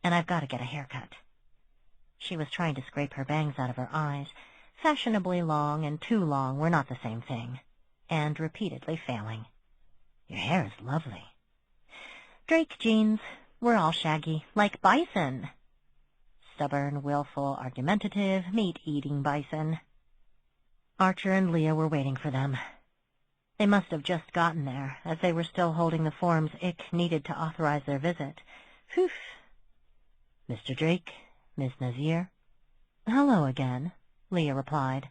And I've got to get a haircut. She was trying to scrape her bangs out of her eyes. Fashionably long and too long were not the same thing, and repeatedly failing. Your hair is lovely. Drake jeans were all shaggy, like bison. Stubborn, willful, argumentative, meat-eating bison. Archer and Leah were waiting for them. They must have just gotten there, as they were still holding the forms Ick needed to authorize their visit. Phew. Mr. Drake, Miss Nazir. Hello again, Leah replied.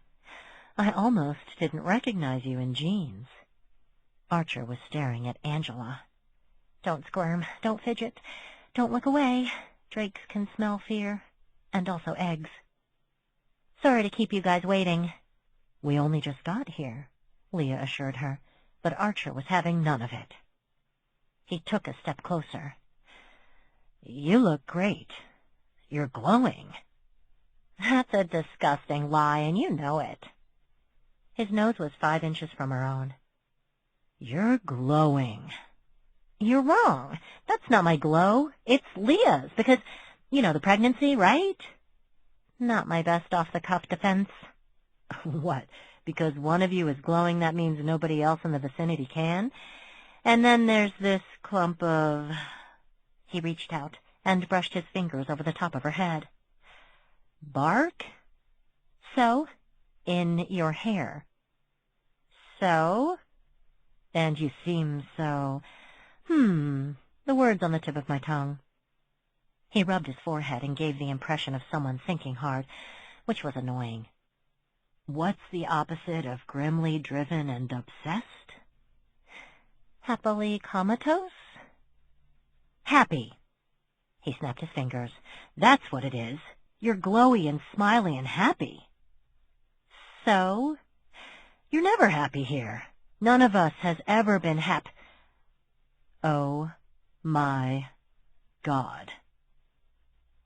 I almost didn't recognize you in jeans. Archer was staring at Angela. Don't squirm, don't fidget, don't look away. Drakes can smell fear, and also eggs. Sorry to keep you guys waiting. We only just got here, Leah assured her, but Archer was having none of it. He took a step closer. You look great. You're glowing. That's a disgusting lie, and you know it. His nose was 5 inches from her own. You're glowing. You're wrong. That's not my glow. It's Leah's, because, you know, the pregnancy, right? Not my best off-the-cuff defense. What? Because one of you is glowing, that means nobody else in the vicinity can? And then there's this clump of... He reached out and brushed his fingers over the top of her head. Bark? So? In your hair. So? And you seem so... The words on the tip of my tongue. He rubbed his forehead and gave the impression of someone thinking hard, which was annoying. What's the opposite of grimly driven and obsessed? Happily comatose? Happy. He snapped his fingers. That's what it is. You're glowy and smiley and happy. So? You're never happy here. None of us has ever been happy. Oh, my God.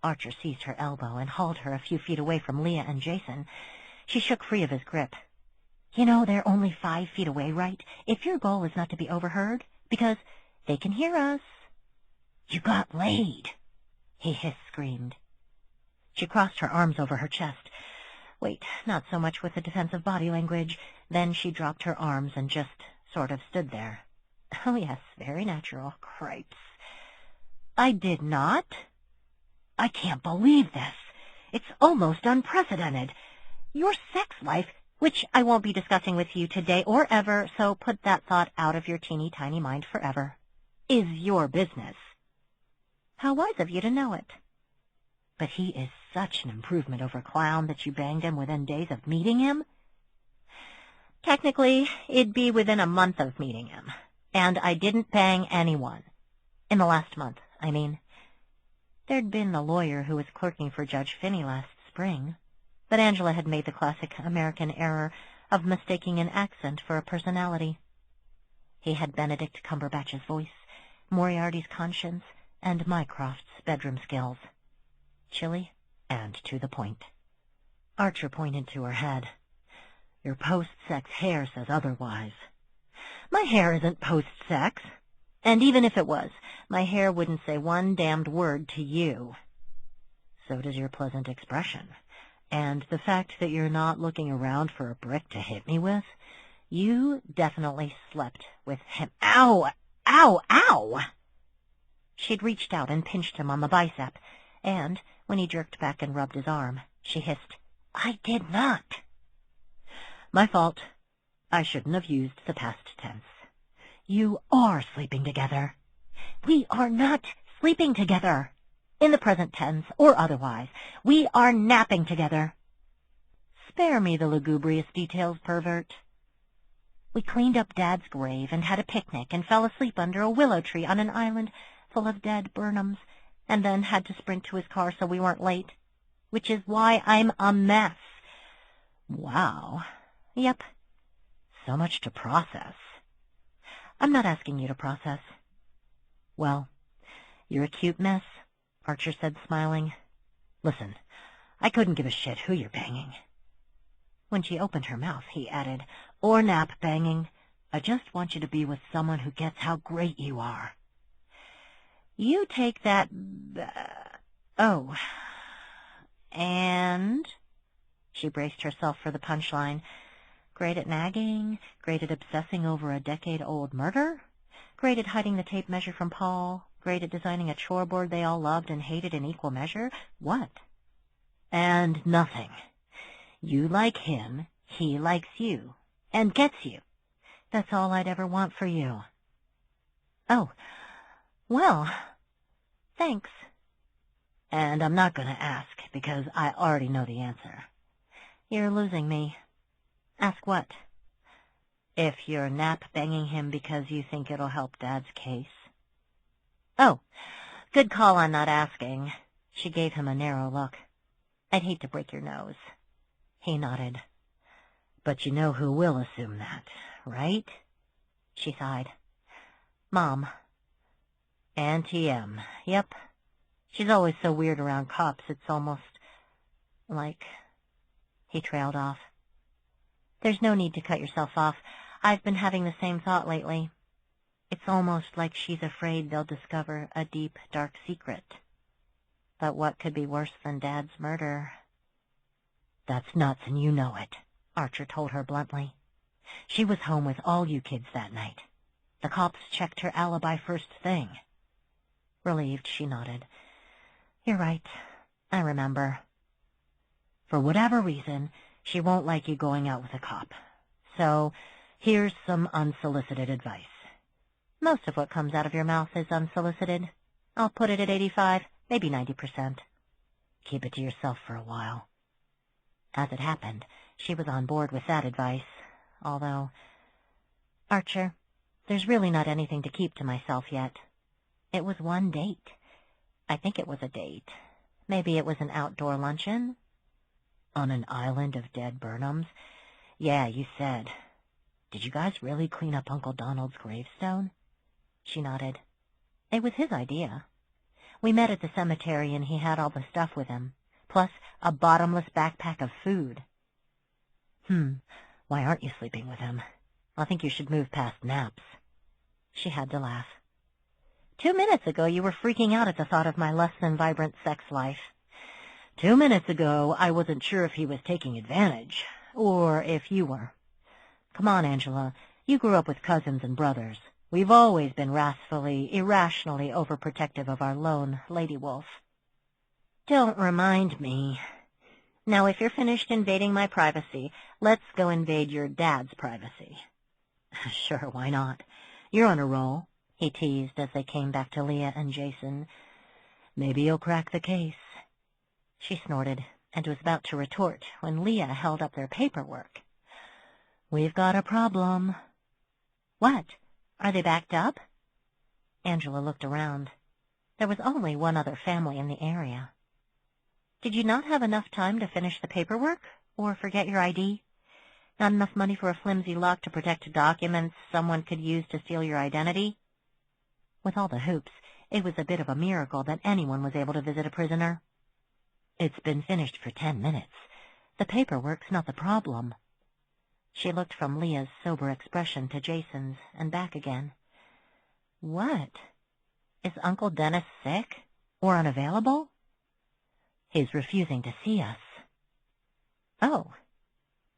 Archer seized her elbow and hauled her a few feet away from Leah and Jason. She shook free of his grip. You know, they're only 5 feet away, right? If your goal is not to be overheard, because they can hear us. You got laid, he hiss-screamed. She crossed her arms over her chest. Wait, not so much with the defensive body language. Then she dropped her arms and just sort of stood there. Oh, yes, very natural. Cripes. I did not. I can't believe this. It's almost unprecedented. Your sex life, which I won't be discussing with you today or ever, so put that thought out of your teeny-tiny mind forever, is your business. How wise of you to know it. But he is such an improvement over Clown that you banged him within days of meeting him. Technically, it'd be within a month of meeting him. And I didn't bang anyone. In the last month, I mean. There'd been a lawyer who was clerking for Judge Finney last spring, but Angela had made the classic American error of mistaking an accent for a personality. He had Benedict Cumberbatch's voice, Moriarty's conscience, and Mycroft's bedroom skills. Chilly and to the point. Archer pointed to her head. Your post-sex hair says otherwise. My hair isn't post-sex. And even if it was, my hair wouldn't say one damned word to you. So does your pleasant expression. And the fact that you're not looking around for a brick to hit me with, you definitely slept with him. Ow! Ow! Ow! She'd reached out and pinched him on the bicep, and when he jerked back and rubbed his arm, she hissed, I did not. My fault. I shouldn't have used the past tense. You are sleeping together. We are not sleeping together. In the present tense or otherwise, we are napping together. Spare me the lugubrious details, pervert. We cleaned up Dad's grave and had a picnic and fell asleep under a willow tree on an island full of dead Burnhams, and then had to sprint to his car so we weren't late, which is why I'm a mess. Wow. Yep. So much to process. I'm not asking you to process. Well, you're a cute mess, Archer said, smiling. Listen, I couldn't give a shit who you're banging. When she opened her mouth, he added, or nap banging, I just want you to be with someone who gets how great you are. You take that... oh. And... She braced herself for the punchline. Great at nagging? Great at obsessing over a decade-old murder? Great at hiding the tape measure from Paul? Great at designing a chore board they all loved and hated in equal measure? What? And nothing. You like him, he likes you, and gets you. That's all I'd ever want for you. Oh, well, thanks. And I'm not going to ask, because I already know the answer. You're losing me. Ask what? If you're nap-banging him because you think it'll help Dad's case. Oh, good call on not asking. She gave him a narrow look. I'd hate to break your nose. He nodded. But you know who will assume that, right? She sighed. Mom. Auntie M. Yep. She's always so weird around cops, it's almost like... He trailed off. There's no need to cut yourself off. I've been having the same thought lately. It's almost like she's afraid they'll discover a deep, dark secret. But what could be worse than Dad's murder? That's nuts, and you know it, Archer told her bluntly. She was home with all you kids that night. The cops checked her alibi first thing. Relieved, she nodded. You're right. I remember. For whatever reason, she won't like you going out with a cop. So, here's some unsolicited advice. Most of what comes out of your mouth is unsolicited. I'll put it at 85, maybe 90%. Keep it to yourself for a while. As it happened, she was on board with that advice, although... Archer, there's really not anything to keep to myself yet. It was one date. I think it was a date. Maybe it was an outdoor luncheon? On an island of dead Burnhams? Yeah, you said. Did you guys really clean up Uncle Donald's gravestone? She nodded. It was his idea. We met at the cemetery and he had all the stuff with him, plus a bottomless backpack of food. Why aren't you sleeping with him? I think you should move past naps. She had to laugh. 2 minutes ago you were freaking out at the thought of my less than vibrant sex life. 2 minutes ago I wasn't sure if he was taking advantage, or if you were. Come on, Angela. You grew up with cousins and brothers. We've always been wrathfully, irrationally overprotective of our lone lady wolf. Don't remind me. Now, if you're finished invading my privacy, let's go invade your dad's privacy. Sure, why not? You're on a roll, he teased as they came back to Leah and Jason. Maybe you'll crack the case. She snorted and was about to retort when Leah held up their paperwork. We've got a problem. What? Are they backed up? Angela looked around. There was only one other family in the area. Did you not have enough time to finish the paperwork, or forget your ID? Not enough money for a flimsy lock to protect documents someone could use to steal your identity? With all the hoops, it was a bit of a miracle that anyone was able to visit a prisoner. It's been finished for 10 minutes. The paperwork's not the problem. She looked from Leah's sober expression to Jason's and back again. What? Is Uncle Dennis sick? Or unavailable? He's refusing to see us. Oh,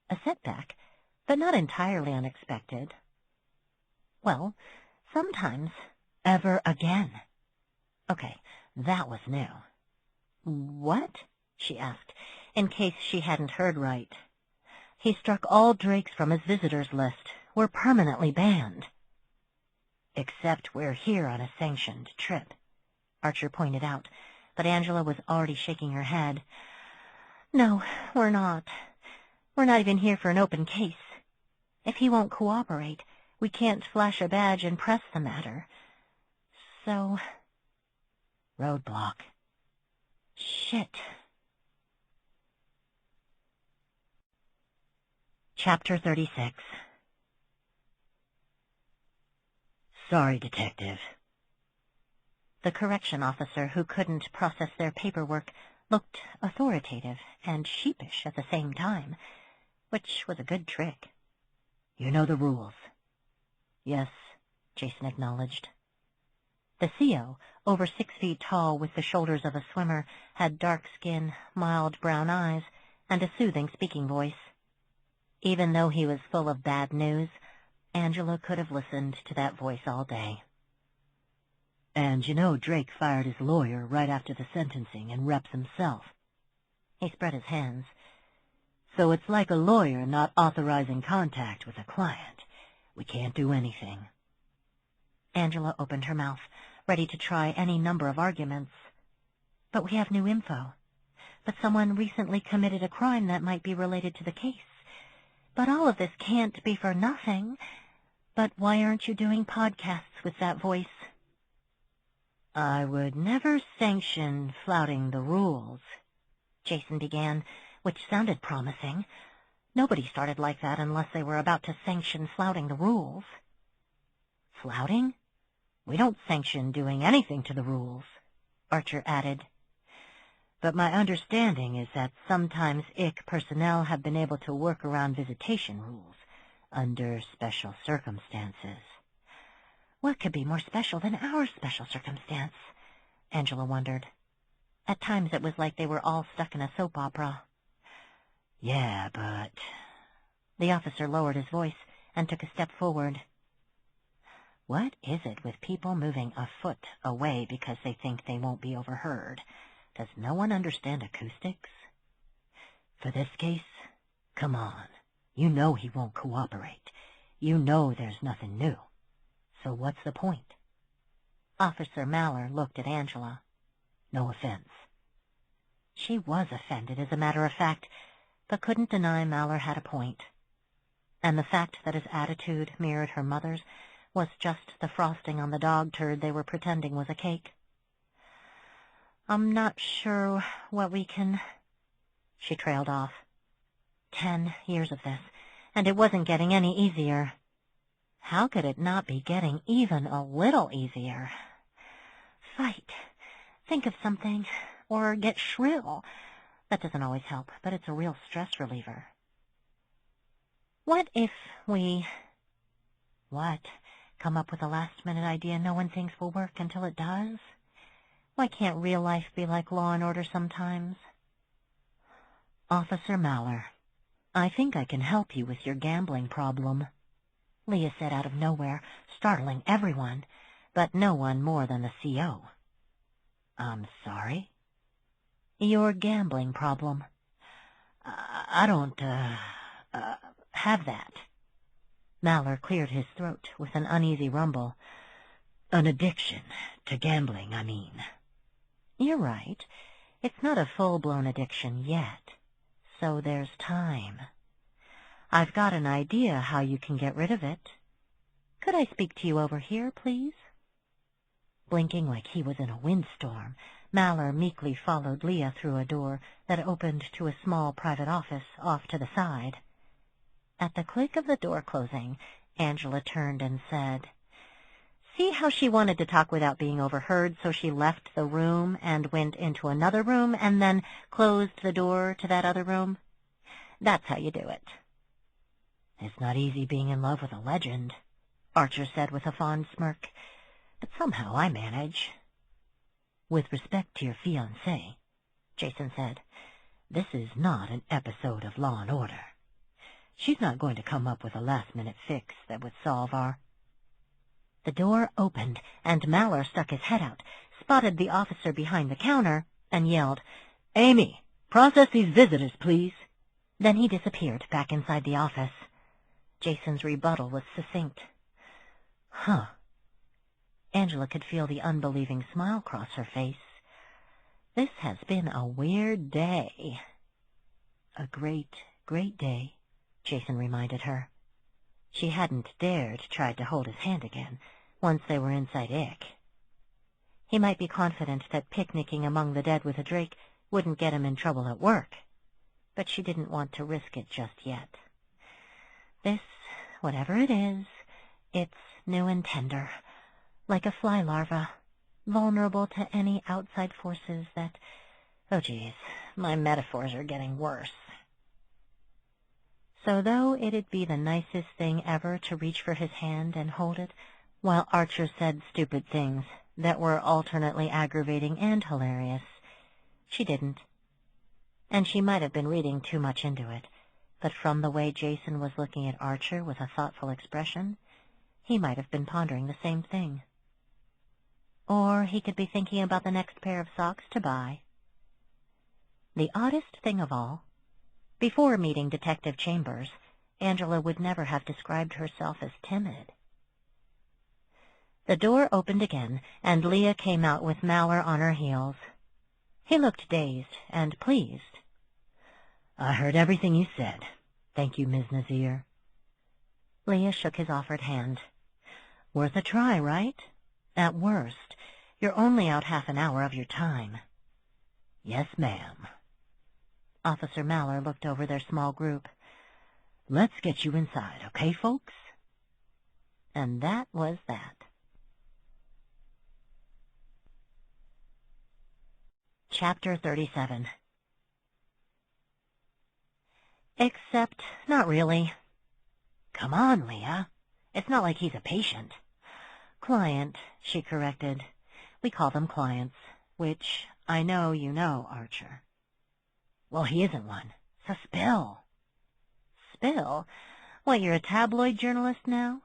a setback, but not entirely unexpected. Well, sometimes, ever again. Okay, that was new. What? She asked, in case she hadn't heard right. He struck all Drakes from his visitors list. We're permanently banned. Except we're here on a sanctioned trip, Archer pointed out, but Angela was already shaking her head. No, we're not. We're not even here for an open case. If he won't cooperate, we can't flash a badge and press the matter. So... Roadblock. Shit. Chapter 36. Sorry, Detective. The correction officer, who couldn't process their paperwork, looked authoritative and sheepish at the same time, which was a good trick. You know the rules. Yes, Jason acknowledged. The CO, over 6 feet tall with the shoulders of a swimmer, had dark skin, mild brown eyes, and a soothing speaking voice. Even though he was full of bad news, Angela could have listened to that voice all day. And you know Drake fired his lawyer right after the sentencing and reps himself. He spread his hands. So it's like a lawyer not authorizing contact with a client. We can't do anything. Angela opened her mouth, ready to try any number of arguments. But we have new info. But someone recently committed a crime that might be related to the case. But all of this can't be for nothing. But why aren't you doing podcasts with that voice? I would never sanction flouting the rules, Jason began, which sounded promising. Nobody started like that unless they were about to sanction flouting the rules. Flouting? We don't sanction doing anything to the rules, Archer added. But my understanding is that sometimes IC personnel have been able to work around visitation rules under special circumstances. What could be more special than our special circumstance? Angela wondered. At times it was like they were all stuck in a soap opera. Yeah, but... The officer lowered his voice and took a step forward. What is it with people moving a foot away because they think they won't be overheard? Does no one understand acoustics? For this case, come on. You know he won't cooperate. You know there's nothing new. So what's the point? Officer Maller looked at Angela. No offense. She was offended, as a matter of fact, but couldn't deny Maller had a point. And the fact that his attitude mirrored her mother's was just the frosting on the dog turd they were pretending was a cake. I'm not sure what we can... She trailed off. 10 years of this, and it wasn't getting any easier. How could it not be getting even a little easier? Fight. Think of something. Or get shrill. That doesn't always help, but it's a real stress reliever. What if we... What? Come up with a last-minute idea no one thinks will work until it does? Why can't real life be like Law and Order sometimes? Officer Maller, I think I can help you with your gambling problem, Leah said out of nowhere, startling everyone, but no one more than the CO. I'm sorry? Your gambling problem. I don't, have that. Maller cleared his throat with an uneasy rumble. An addiction to gambling, I mean. You're right. It's not a full-blown addiction yet, so there's time. I've got an idea how you can get rid of it. Could I speak to you over here, please? Blinking like he was in a windstorm, Maller meekly followed Leah through a door that opened to a small private office off to the side. At the click of the door closing, Angela turned and said, See how she wanted to talk without being overheard, so she left the room and went into another room and then closed the door to that other room? That's how you do it. It's not easy being in love with a legend, Archer said with a fond smirk, but somehow I manage. With respect to your fiancée, Jason said, this is not an episode of Law and Order. She's not going to come up with a last-minute fix that would solve our... The door opened, and Maller stuck his head out, spotted the officer behind the counter, and yelled, Amy, process these visitors, please. Then he disappeared back inside the office. Jason's rebuttal was succinct. Huh. Angela could feel the unbelieving smile cross her face. This has been a weird day. A great, great day, Jason reminded her. She hadn't dared try to hold his hand again, once they were inside Ick. He might be confident that picnicking among the dead with a Drake wouldn't get him in trouble at work, but she didn't want to risk it just yet. This, whatever it is, it's new and tender, like a fly larva, vulnerable to any outside forces that... Oh, geez, my metaphors are getting worse. So though it'd be the nicest thing ever to reach for his hand and hold it, while Archer said stupid things that were alternately aggravating and hilarious, she didn't. And she might have been reading too much into it, but from the way Jason was looking at Archer with a thoughtful expression, he might have been pondering the same thing. Or he could be thinking about the next pair of socks to buy. The oddest thing of all, before meeting Detective Chambers, Angela would never have described herself as timid. The door opened again, and Leah came out with Mallory on her heels. He looked dazed and pleased. I heard everything you said. Thank you, Ms. Nazir. Leah shook his offered hand. Worth a try, right? At worst, you're only out half an hour of your time. Yes, ma'am. Officer Mallory looked over their small group. Let's get you inside, okay, folks? And that was that. Chapter 37. Except, not really. Come on, Leah. It's not like he's a patient. Client, she corrected. We call them clients, which I know you know, Archer. Well, he isn't one, so spill. Spill? What, you're a tabloid journalist now?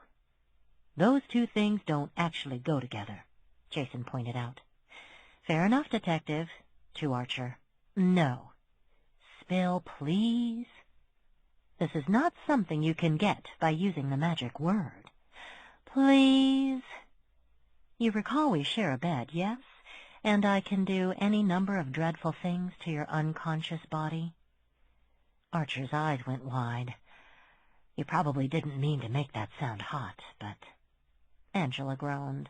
Those two things don't actually go together, Jason pointed out. Fair enough, Detective, to Archer. No. Spill, please. This is not something you can get by using the magic word. Please. You recall we share a bed, yes? And I can do any number of dreadful things to your unconscious body? Archer's eyes went wide. You probably didn't mean to make that sound hot, but... Angela groaned.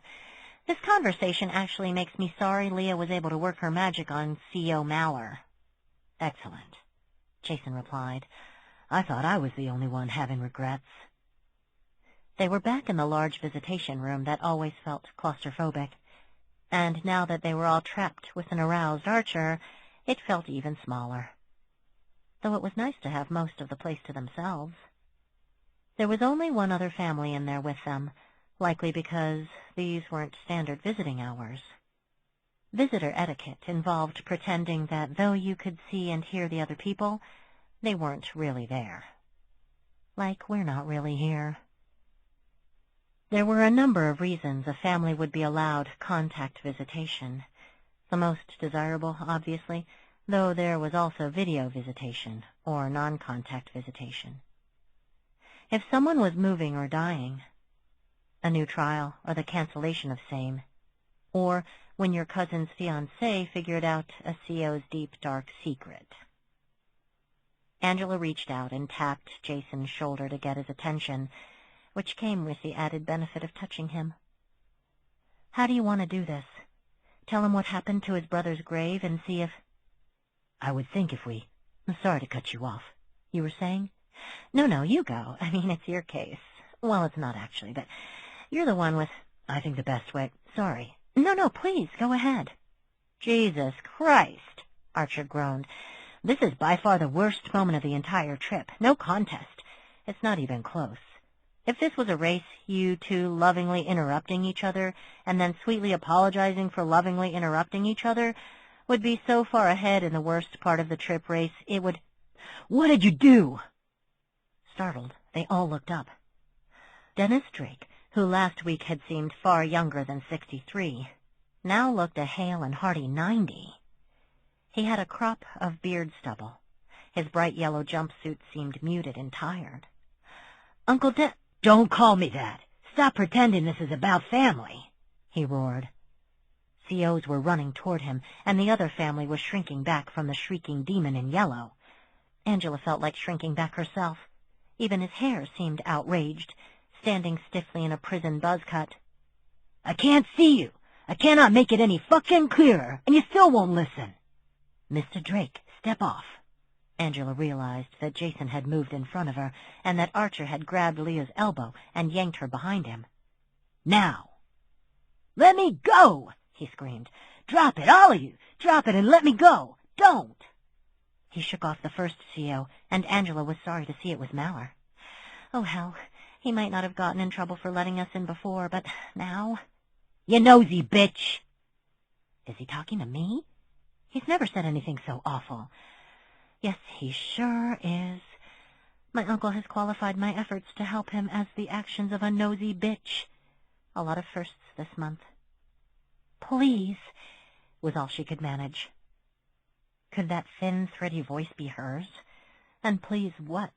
This conversation actually makes me sorry Leah was able to work her magic on C.O. Mallory. Excellent, Jason replied. I thought I was the only one having regrets. They were back in the large visitation room that always felt claustrophobic, and now that they were all trapped with an aroused Archer, it felt even smaller. Though it was nice to have most of the place to themselves. There was only one other family in there with them, likely because these weren't standard visiting hours. Visitor etiquette involved pretending that though you could see and hear the other people, they weren't really there. Like we're not really here. There were a number of reasons a family would be allowed contact visitation. The most desirable, obviously, though there was also video visitation, or non-contact visitation. If someone was moving or dying, a new trial or the cancellation of same, or when your cousin's fiancé figured out a CO's deep, dark secret. Angela reached out and tapped Jason's shoulder to get his attention, which came with the added benefit of touching him. How do you want to do this? Tell him what happened to his brother's grave and see if... I would think if we... I'm sorry to cut you off. You were saying? No, you go. I mean, it's your case. Well, it's not actually, but you're the one with... I think the best way... Sorry. No, please, go ahead. Jesus Christ, Archer groaned. This is by far the worst moment of the entire trip. No contest. It's not even close. If this was a race, you two lovingly interrupting each other and then sweetly apologizing for lovingly interrupting each other would be so far ahead in the worst part of the trip race, it would... What did you do? Startled, they all looked up. Dennis Drake, who last week had seemed far younger than 63, now looked a hale and hearty 90. He had a crop of beard stubble. His bright yellow jumpsuit seemed muted and tired. Uncle Don't call me that. Stop pretending this is about family, he roared. COs were running toward him, and the other family was shrinking back from the shrieking demon in yellow. Angela felt like shrinking back herself. Even his hair seemed outraged, standing stiffly in a prison buzz cut. I can't see you. I cannot make it any fucking clearer, and you still won't listen. Mr. Drake, step off. Angela realized that Jason had moved in front of her, and that Archer had grabbed Leah's elbow and yanked her behind him. Now! Let me go! He screamed. Drop it, all of you! Drop it and let me go! Don't! He shook off the first CO, and Angela was sorry to see it was Mallory. Oh, hell, he might not have gotten in trouble for letting us in before, but now... You nosy bitch! Is he talking to me? He's never said anything so awful. Yes, he sure is. My uncle has qualified my efforts to help him as the actions of a nosy bitch. A lot of firsts this month. Please, was all she could manage. Could that thin, thready voice be hers? And please what?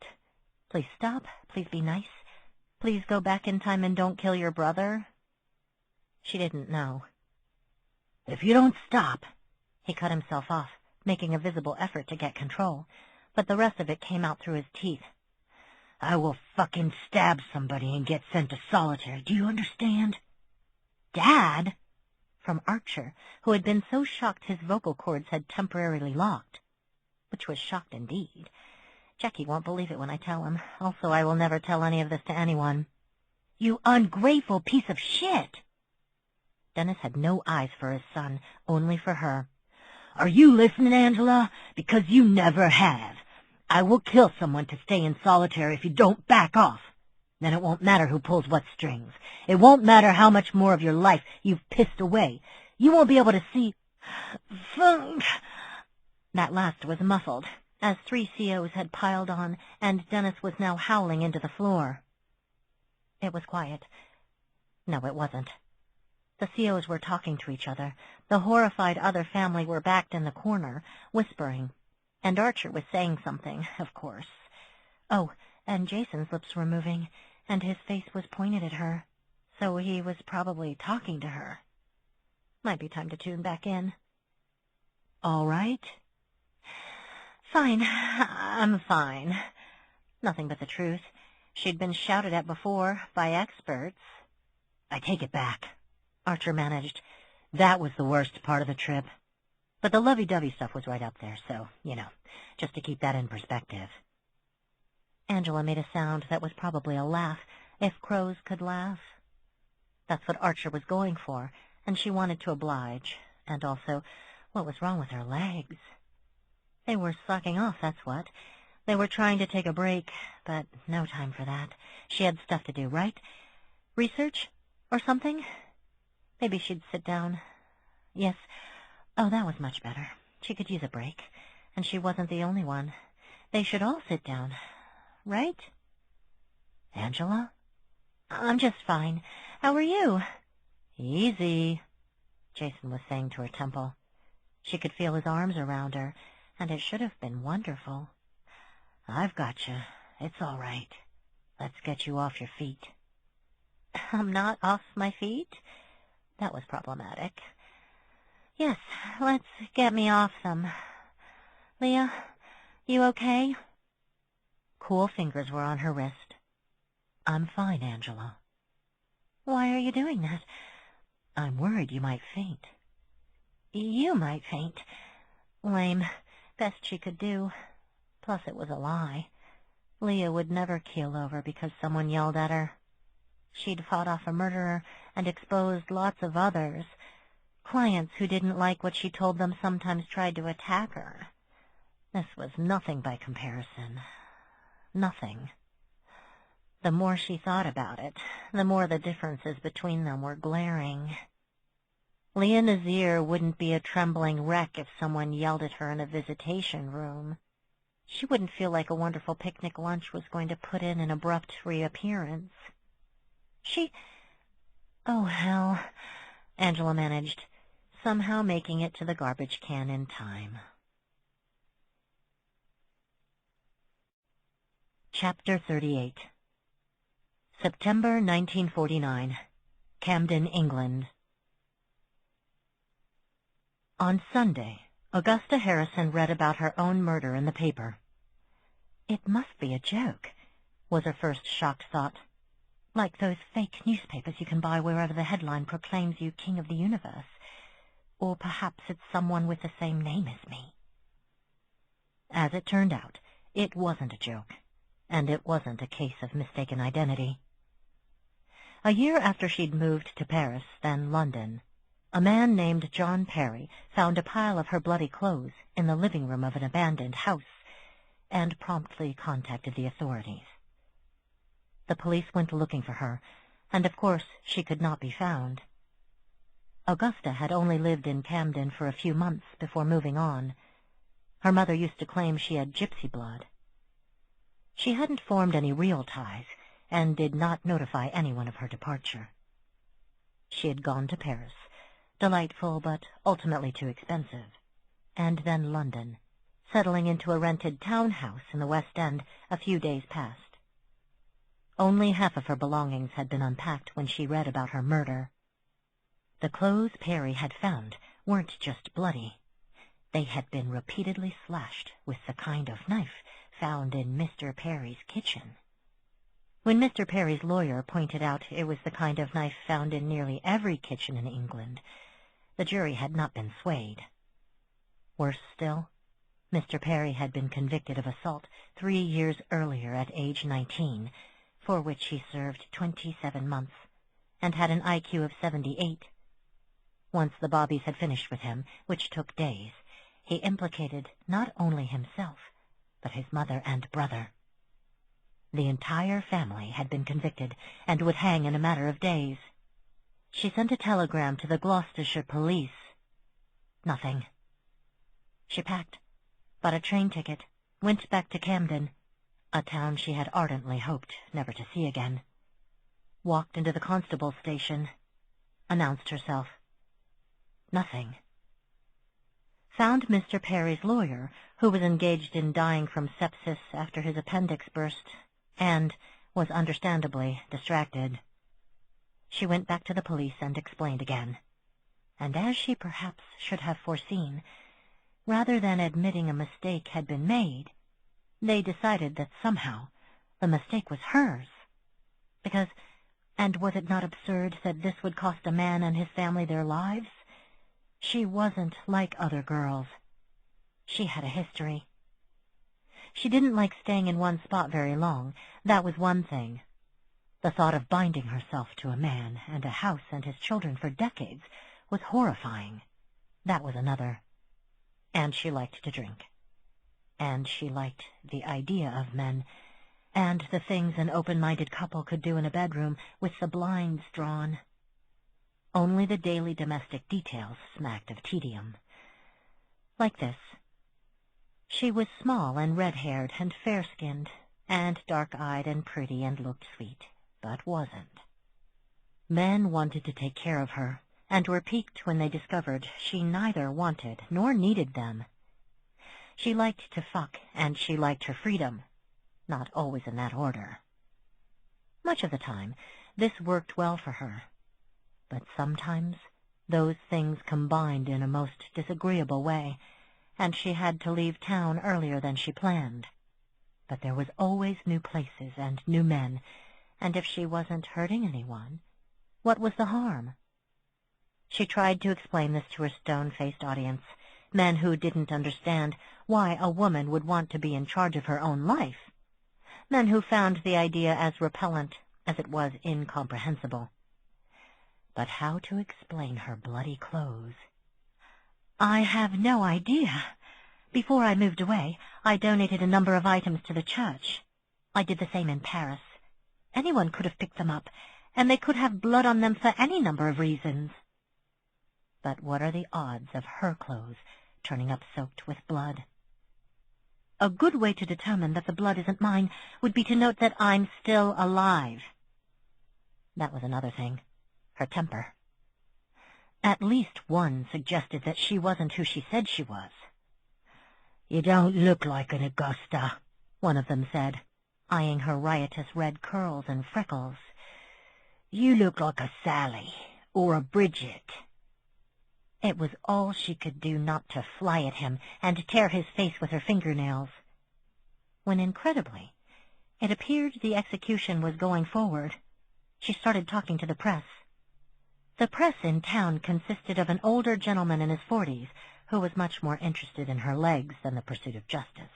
Please stop. Please be nice. Please go back in time and don't kill your brother. She didn't know. If you don't stop... He cut himself off, making a visible effort to get control, but the rest of it came out through his teeth. I will fucking stab somebody and get sent to solitary. Do you understand? Dad? From Archer, who had been so shocked his vocal cords had temporarily locked. Which was shocked indeed. Jackie won't believe it when I tell him. Also, I will never tell any of this to anyone. You ungrateful piece of shit! Dennis had no eyes for his son, only for her. Are you listening, Angela? Because you never have. I will kill someone to stay in solitary if you don't back off. Then it won't matter who pulls what strings. It won't matter how much more of your life you've pissed away. You won't be able to see... Funk. That last was muffled, as 3 COs had piled on, and Dennis was now howling into the floor. It was quiet. No, it wasn't. The COs were talking to each other. The horrified other family were backed in the corner, whispering. And Archer was saying something, of course. Oh, and Jason's lips were moving, and his face was pointed at her. So he was probably talking to her. Might be time to tune back in. All right? Fine. I'm fine. Nothing but the truth. She'd been shouted at before, by experts. I take it back. Archer managed. That was the worst part of the trip. But the lovey-dovey stuff was right up there, so, just to keep that in perspective. Angela made a sound that was probably a laugh, if crows could laugh. That's what Archer was going for, and she wanted to oblige. And also, what was wrong with her legs? They were slacking off, that's what. They were trying to take a break, but no time for that. She had stuff to do, right? Research? Or something? Maybe she'd sit down. Yes. Oh, that was much better. She could use a break. And she wasn't the only one. They should all sit down. Right? Angela? I'm just fine. How are you? Easy, Jason was saying to her temple. She could feel his arms around her, and it should have been wonderful. I've got you. It's all right. Let's get you off your feet. I'm not off my feet? That was problematic. Yes, let's get me off them. Leah, you okay? Cool fingers were on her wrist. I'm fine, Angela. Why are you doing that? I'm worried you might faint. You might faint. Lame. Best she could do. Plus it was a lie. Leah would never keel over because someone yelled at her. She'd fought off a murderer and exposed lots of others. Clients who didn't like what she told them sometimes tried to attack her. This was nothing by comparison. Nothing. The more she thought about it, the more the differences between them were glaring. Leah Nazir wouldn't be a trembling wreck if someone yelled at her in a visitation room. She wouldn't feel like a wonderful picnic lunch was going to put in an abrupt reappearance. Oh, hell, Angela managed, somehow making it to the garbage can in time. Chapter 38. September 1949. Camden, England. On Sunday, Augusta Harrison read about her own murder in the paper. It must be a joke, was her first shocked thought. Like those fake newspapers you can buy wherever the headline proclaims you king of the universe. Or perhaps it's someone with the same name as me. As it turned out, it wasn't a joke, and it wasn't a case of mistaken identity. A year after she'd moved to Paris, then London, A man named John Perry found a pile of her bloody clothes in the living room of an abandoned house and promptly contacted the authorities. The police went looking for her, and of course she could not be found. Augusta had only lived in Camden for a few months before moving on. Her mother used to claim she had gypsy blood. She hadn't formed any real ties and did not notify anyone of her departure. She had gone to Paris, delightful but ultimately too expensive, and then London, settling into a rented townhouse in the West End a few days past. Only half of her belongings had been unpacked when she read about her murder. The clothes Perry had found weren't just bloody. They had been repeatedly slashed with the kind of knife found in Mr. Perry's kitchen. When Mr. Perry's lawyer pointed out it was the kind of knife found in nearly every kitchen in England, the jury had not been swayed. Worse still, Mr. Perry had been convicted of assault 3 years earlier at age 19, for which he served 27 months, and had an IQ of 78. Once the bobbies had finished with him, which took days, he implicated not only himself, but his mother and brother. The entire family had been convicted and would hang in a matter of days. She sent a telegram to the Gloucestershire police. Nothing. She packed, bought a train ticket, went back to Camden, a town she had ardently hoped never to see again, walked into the constable's station, announced herself. Nothing. Found Mr. Perry's lawyer, who was engaged in dying from sepsis after his appendix burst, and was understandably distracted. She went back to the police and explained again, and as she perhaps should have foreseen, rather than admitting a mistake had been made, they decided that somehow the mistake was hers. Because, and was it not absurd that this would cost a man and his family their lives? She wasn't like other girls. She had a history. She didn't like staying in one spot very long. That was one thing. The thought of binding herself to a man and a house and his children for decades was horrifying. That was another. And she liked to drink. And she liked the idea of men, and the things an open-minded couple could do in a bedroom with the blinds drawn. Only the daily domestic details smacked of tedium. Like this. She was small and red-haired and fair-skinned, and dark-eyed and pretty and looked sweet, but wasn't. Men wanted to take care of her, and were piqued when they discovered she neither wanted nor needed them. She liked to fuck, and she liked her freedom, not always in that order. Much of the time, this worked well for her, but sometimes those things combined in a most disagreeable way, and she had to leave town earlier than she planned. But there was always new places and new men, and if she wasn't hurting anyone, what was the harm? She tried to explain this to her stone-faced audience, men who didn't understand why a woman would want to be in charge of her own life, men who found the idea as repellent as it was incomprehensible. But how to explain her bloody clothes? I have no idea. Before I moved away, I donated a number of items to the church. I did the same in Paris. Anyone could have picked them up, and they could have blood on them for any number of reasons. But what are the odds of her clothes turning up soaked with blood? A good way to determine that the blood isn't mine would be to note that I'm still alive. That was another thing. Her temper. At least one suggested that she wasn't who she said she was. "You don't look like an Augusta," one of them said, eyeing her riotous red curls and freckles. "You look like a Sally or a Bridget." It was all she could do not to fly at him and tear his face with her fingernails. When, incredibly, it appeared the execution was going forward, she started talking to the press. The press in town consisted of an older gentleman in his 40s who was much more interested in her legs than the pursuit of justice.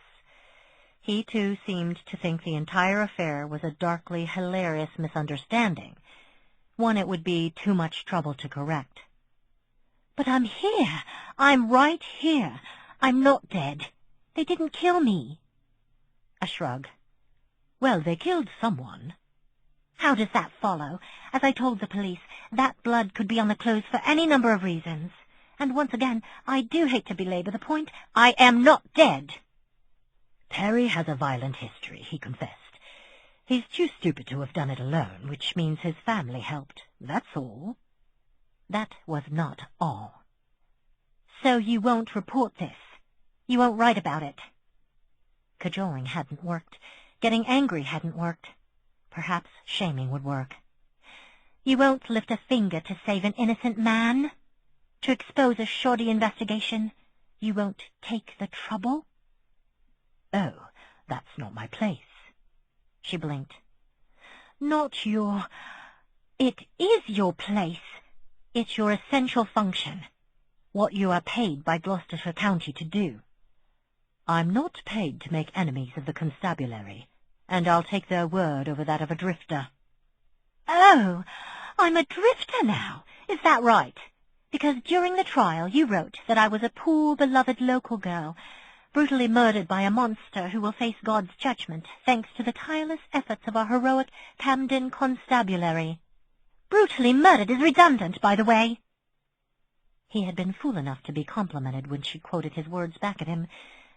He, too, seemed to think the entire affair was a darkly hilarious misunderstanding, one it would be too much trouble to correct. But I'm here. I'm right here. I'm not dead. They didn't kill me. A shrug. Well, they killed someone. How does that follow? As I told the police, that blood could be on the clothes for any number of reasons. And once again, I do hate to belabor the point, I am not dead. Perry has a violent history, he confessed. He's too stupid to have done it alone, which means his family helped. That's all. That was not all. So you won't report this? You won't write about it? Cajoling hadn't worked. Getting angry hadn't worked. Perhaps shaming would work. You won't lift a finger to save an innocent man? To expose a shoddy investigation? You won't take the trouble? Oh, that's not my place. She blinked. Not your... It is your place. It's your essential function. What you are paid by Gloucestershire County to do. I'm not paid to make enemies of the constabulary, and I'll take their word over that of a drifter. Oh, I'm a drifter now. Is that right? Because during the trial you wrote that I was a poor, beloved local girl, brutally murdered by a monster who will face God's judgment, thanks to the tireless efforts of our heroic Camden constabulary. Brutally murdered is redundant, by the way. He had been fool enough to be complimented when she quoted his words back at him,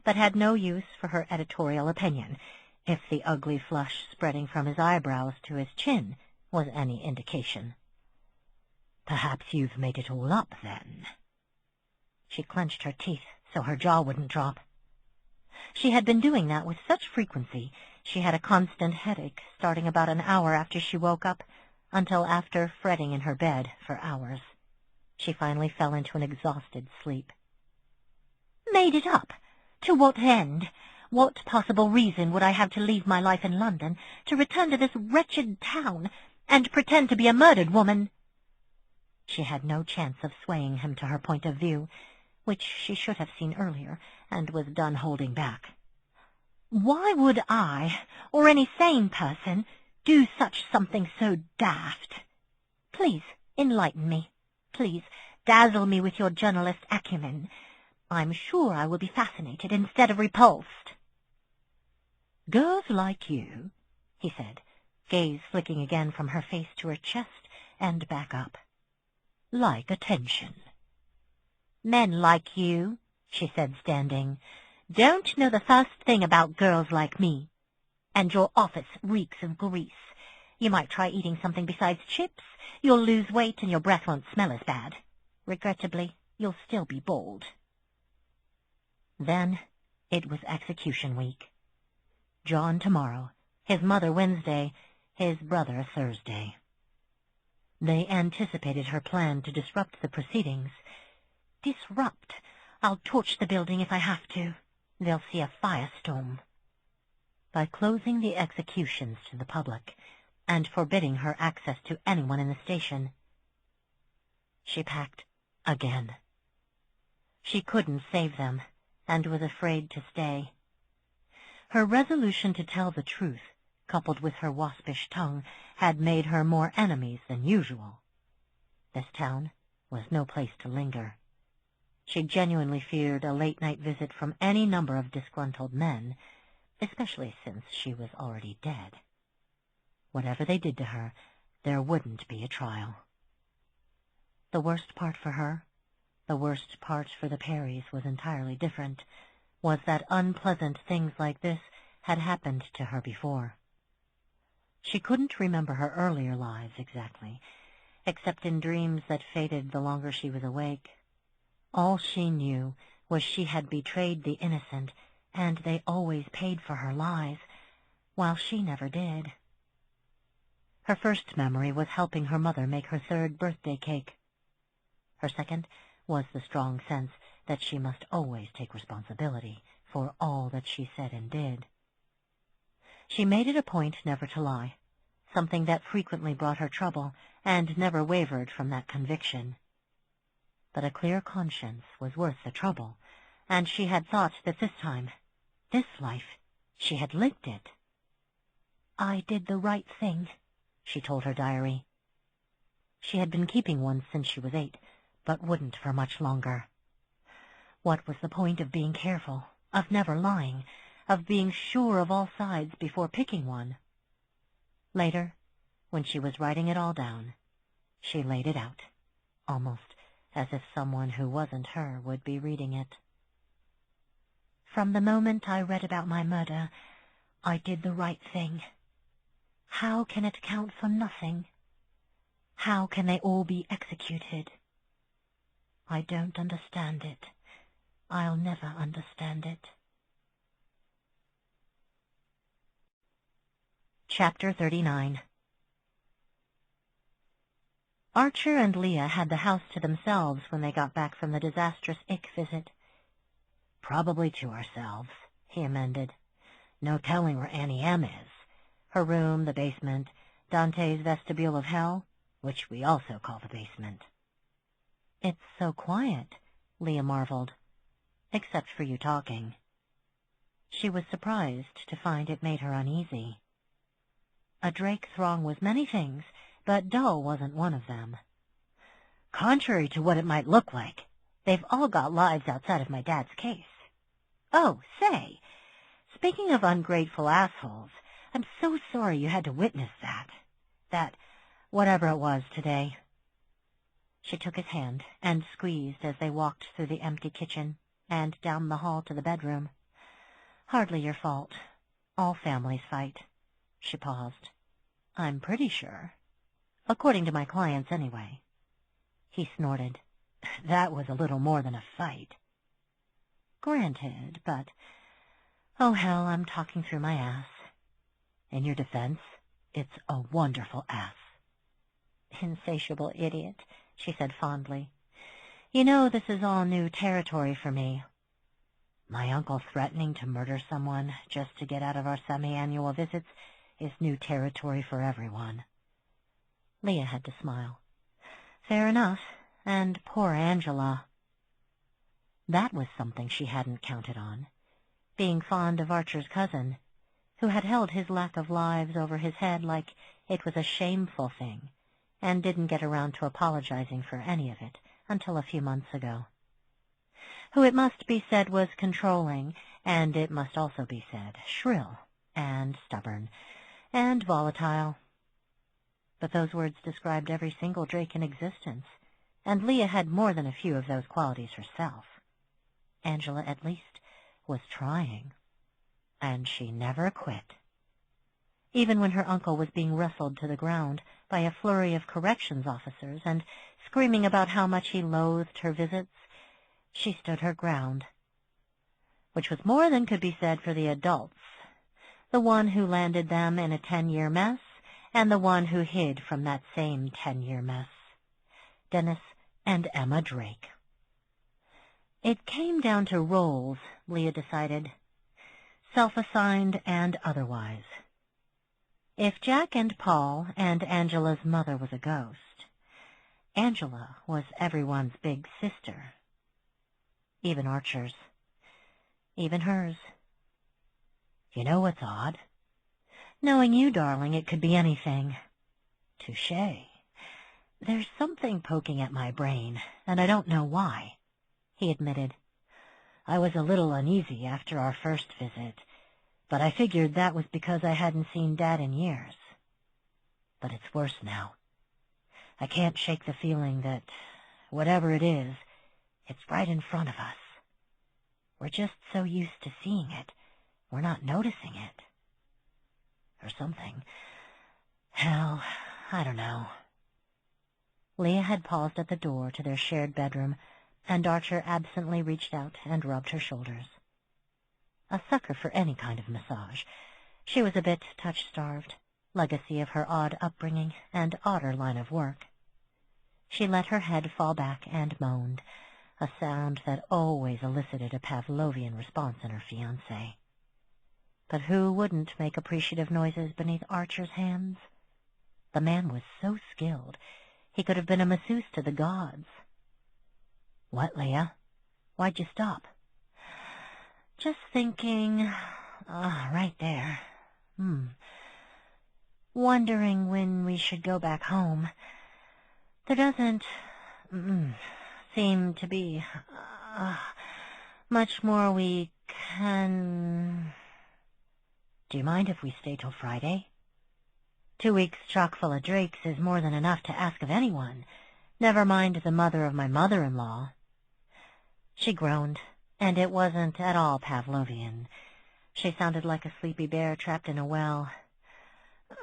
but had no use for her editorial opinion, if the ugly flush spreading from his eyebrows to his chin was any indication. Perhaps you've made it all up, then. She clenched her teeth so her jaw wouldn't drop. She had been doing that with such frequency she had a constant headache starting about an hour after she woke up, until after fretting in her bed for hours. She finally fell into an exhausted sleep. Made it up? To what end? What possible reason would I have to leave my life in London, to return to this wretched town, and pretend to be a murdered woman? She had no chance of swaying him to her point of view, which she should have seen earlier, and was done holding back. Why would I, or any sane person, do such something so daft? Please, enlighten me. Please, dazzle me with your journalist acumen. I'm sure I will be fascinated instead of repulsed. Girls like you, he said, gaze flicking again from her face to her chest and back up. Like attention. Men like you, she said, standing, don't know the first thing about girls like me. And your office reeks of grease. You might try eating something besides chips. You'll lose weight and your breath won't smell as bad. Regrettably, you'll still be bald. Then it was execution week. John tomorrow, his mother Wednesday, his brother Thursday. They anticipated her plan to disrupt the proceedings. Disrupt? I'll torch the building if I have to. They'll see a firestorm. By closing the executions to the public, and forbidding her access to anyone in the station, she packed again. She couldn't save them, and was afraid to stay. Her resolution to tell the truth, coupled with her waspish tongue, had made her more enemies than usual. This town was no place to linger. She genuinely feared a late-night visit from any number of disgruntled men, especially since she was already dead. Whatever they did to her, there wouldn't be a trial. The worst part for her, the worst part for the Perrys, was entirely different, was that unpleasant things like this had happened to her before. She couldn't remember her earlier lives exactly, except in dreams that faded the longer she was awake. All she knew was she had betrayed the innocent, and they always paid for her lies, while she never did. Her first memory was helping her mother make her third birthday cake. Her second was the strong sense that she must always take responsibility for all that she said and did. She made it a point never to lie, something that frequently brought her trouble, and never wavered from that conviction. But a clear conscience was worth the trouble, and she had thought that this time, this life, she had lived it. I did the right thing, she told her diary. She had been keeping one since she was 8, but wouldn't for much longer. What was the point of being careful, of never lying, of being sure of all sides before picking one? Later, when she was writing it all down, she laid it out, almost as if someone who wasn't her would be reading it. From the moment I read about my murder, I did the right thing. How can it count for nothing? How can they all be executed? I don't understand it. I'll never understand it. Chapter 39. Archer and Leah had the house to themselves when they got back from the disastrous Ick visit. Probably to ourselves, he amended. No telling where Annie M. is. Her room, the basement, Dante's vestibule of hell, which we also call the basement. It's so quiet, Leah marveled, except for you talking. She was surprised to find it made her uneasy. A Drake throng was many things, but dull wasn't one of them. Contrary to what it might look like, they've all got lives outside of my dad's case. Oh, say, speaking of ungrateful assholes, I'm so sorry you had to witness that, whatever it was today. She took his hand and squeezed as they walked through the empty kitchen and down the hall to the bedroom. Hardly your fault. All families fight. She paused. I'm pretty sure. According to my clients, anyway. He snorted. That was a little more than a fight. Granted, but... Oh, hell, I'm talking through my ass. In your defense, it's a wonderful ass. Insatiable idiot, she said fondly. You know, this is all new territory for me. My uncle threatening to murder someone just to get out of our semi-annual visits is new territory for everyone. Leah had to smile. Fair enough, and poor Angela. That was something she hadn't counted on, being fond of Archer's cousin, who had held his lack of lives over his head like it was a shameful thing, and didn't get around to apologizing for any of it until a few months ago. Who, it must be said, was controlling, and it must also be said, shrill and stubborn and volatile. But those words described every single Drake in existence, and Leah had more than a few of those qualities herself. Angela, at least, was trying, and she never quit. Even when her uncle was being wrestled to the ground by a flurry of corrections officers and screaming about how much he loathed her visits, she stood her ground. Which was more than could be said for the adults, the one who landed them in a 10-year mess, and the one who hid from that same 10-year mess, Dennis and Emma Drake. It came down to roles, Leah decided, self-assigned and otherwise. If Jack and Paul and Angela's mother was a ghost, Angela was everyone's big sister. Even Archer's. Even hers. You know what's odd? Knowing you, darling, it could be anything. Touché. There's something poking at my brain, and I don't know why, he admitted. I was a little uneasy after our first visit, but I figured that was because I hadn't seen Dad in years. But it's worse now. I can't shake the feeling that, whatever it is, it's right in front of us. We're just so used to seeing it, we're not noticing it. Or something. Hell, I don't know. Leah had paused at the door to their shared bedroom, and Archer absently reached out and rubbed her shoulders. A sucker for any kind of massage. She was a bit touch-starved, legacy of her odd upbringing and odder line of work. She let her head fall back and moaned, a sound that always elicited a Pavlovian response in her fiancé. But who wouldn't make appreciative noises beneath Archer's hands? The man was so skilled, he could have been a masseuse to the gods. What, Leah? Why'd you stop? Just thinking... right there. Wondering when we should go back home. There doesn't seem to be much more we can... Do you mind if we stay till Friday? 2 weeks chock full of drakes is more than enough to ask of anyone, never mind the mother of my mother-in-law. She groaned, and it wasn't at all Pavlovian. She sounded like a sleepy bear trapped in a well.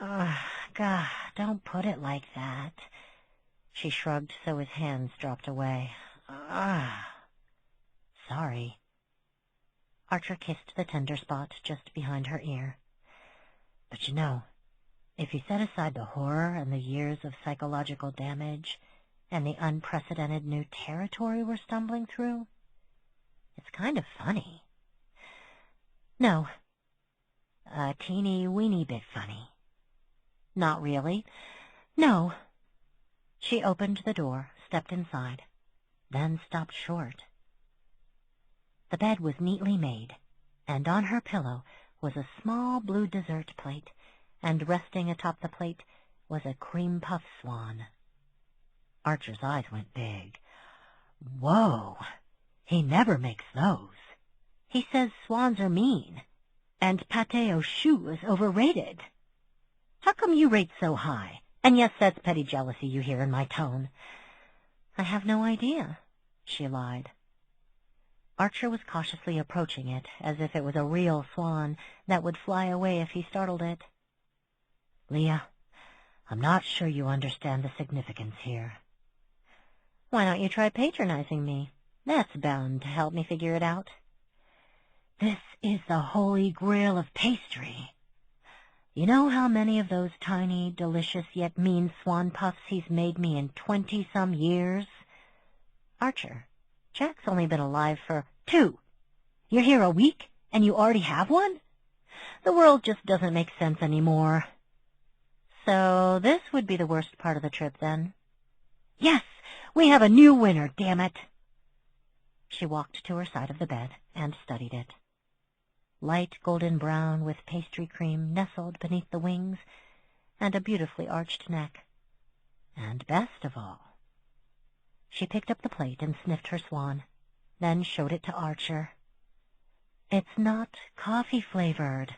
God, don't put it like that. She shrugged so his hands dropped away. Sorry. Archer kissed the tender spot just behind her ear. But you know, if you set aside the horror and the years of psychological damage and the unprecedented new territory we're stumbling through, it's kind of funny. No, a teeny-weeny bit funny. Not really. No. She opened the door, stepped inside, then stopped short. The bed was neatly made, and on her pillow was a small blue dessert plate, and resting atop the plate was a cream puff swan. Archer's eyes went big. Whoa! He never makes those. He says swans are mean, and pâté au choux is overrated. How come you rate so high? And yes, that's petty jealousy you hear in my tone. I have no idea, she lied. Archer was cautiously approaching it, as if it was a real swan that would fly away if he startled it. Leah, I'm not sure you understand the significance here. Why don't you try patronizing me? That's bound to help me figure it out. This is the holy grail of pastry. You know how many of those tiny, delicious, yet mean swan puffs he's made me in 20-some years? Archer, Jack's only been alive for 2. You're here a week, and you already have one? The world just doesn't make sense anymore. So this would be the worst part of the trip, then? Yes, we have a new winner, damn it! She walked to her side of the bed and studied it. Light golden brown with pastry cream nestled beneath the wings, and a beautifully arched neck. And best of all, she picked up the plate and sniffed her swan, then showed it to Archer. It's not coffee-flavored,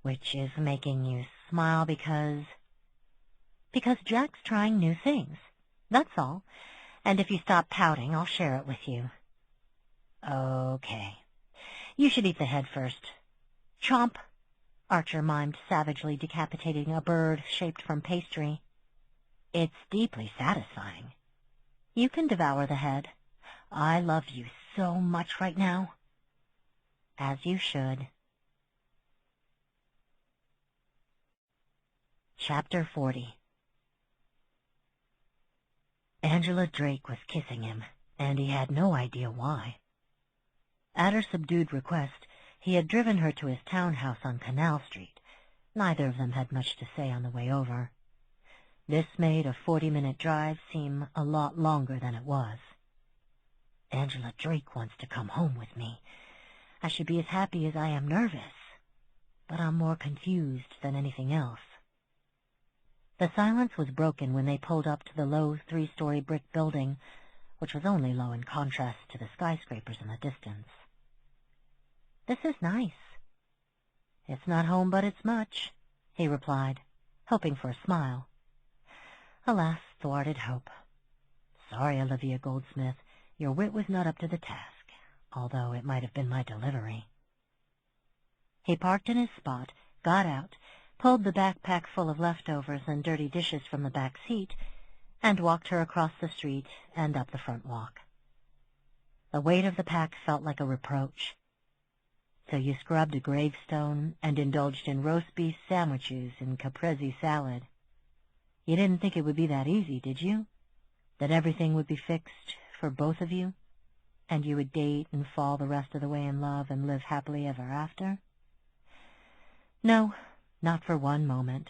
which is making you smile because Jack's trying new things. That's all. And if you stop pouting, I'll share it with you. Okay. You should eat the head first. Chomp, Archer mimed, savagely decapitating a bird shaped from pastry. It's deeply satisfying. You can devour the head. I love you so much right now. As you should. Chapter 40. Angela Drake was kissing him, and he had no idea why. At her subdued request, he had driven her to his townhouse on Canal Street. Neither of them had much to say on the way over. This made a 40-minute drive seem a lot longer than it was. Angela Drake wants to come home with me. I should be as happy as I am nervous, but I'm more confused than anything else. The silence was broken when they pulled up to the low 3-story brick building, which was only low in contrast to the skyscrapers in the distance. This is nice. It's not home, but it's much, he replied, hoping for a smile. Alas, thwarted hope. Sorry, Olivia Goldsmith, your wit was not up to the task, although it might have been my delivery. He parked in his spot, got out, pulled the backpack full of leftovers and dirty dishes from the back seat, and walked her across the street and up the front walk. The weight of the pack felt like a reproach. So you scrubbed a gravestone and indulged in roast beef sandwiches and caprese salad. You didn't think it would be that easy, did you? That everything would be fixed for both of you, and you would date and fall the rest of the way in love and live happily ever after? No, not for one moment.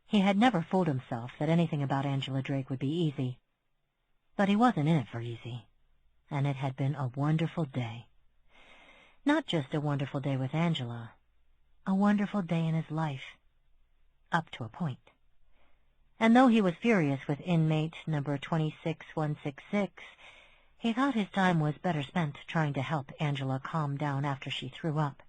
He had never fooled himself that anything about Angela Drake would be easy. But he wasn't in it for easy, and it had been a wonderful day. Not just a wonderful day with Angela, a wonderful day in his life, up to a point. and though he was furious with inmate number 26166, he thought his time was better spent trying to help Angela calm down after she threw up.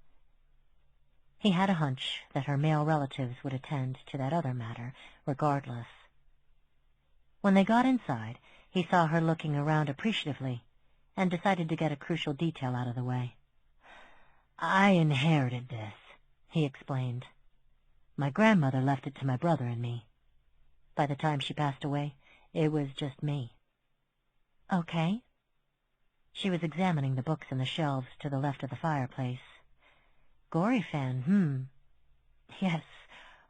He had a hunch that her male relatives would attend to that other matter, regardless. When they got inside, he saw her looking around appreciatively and decided to get a crucial detail out of the way. "I inherited this," he explained. "My grandmother left it to my brother and me. By the time she passed away, it was just me." "Okay." She was examining the books in the shelves to the left of the fireplace. "Gory fan, Yes,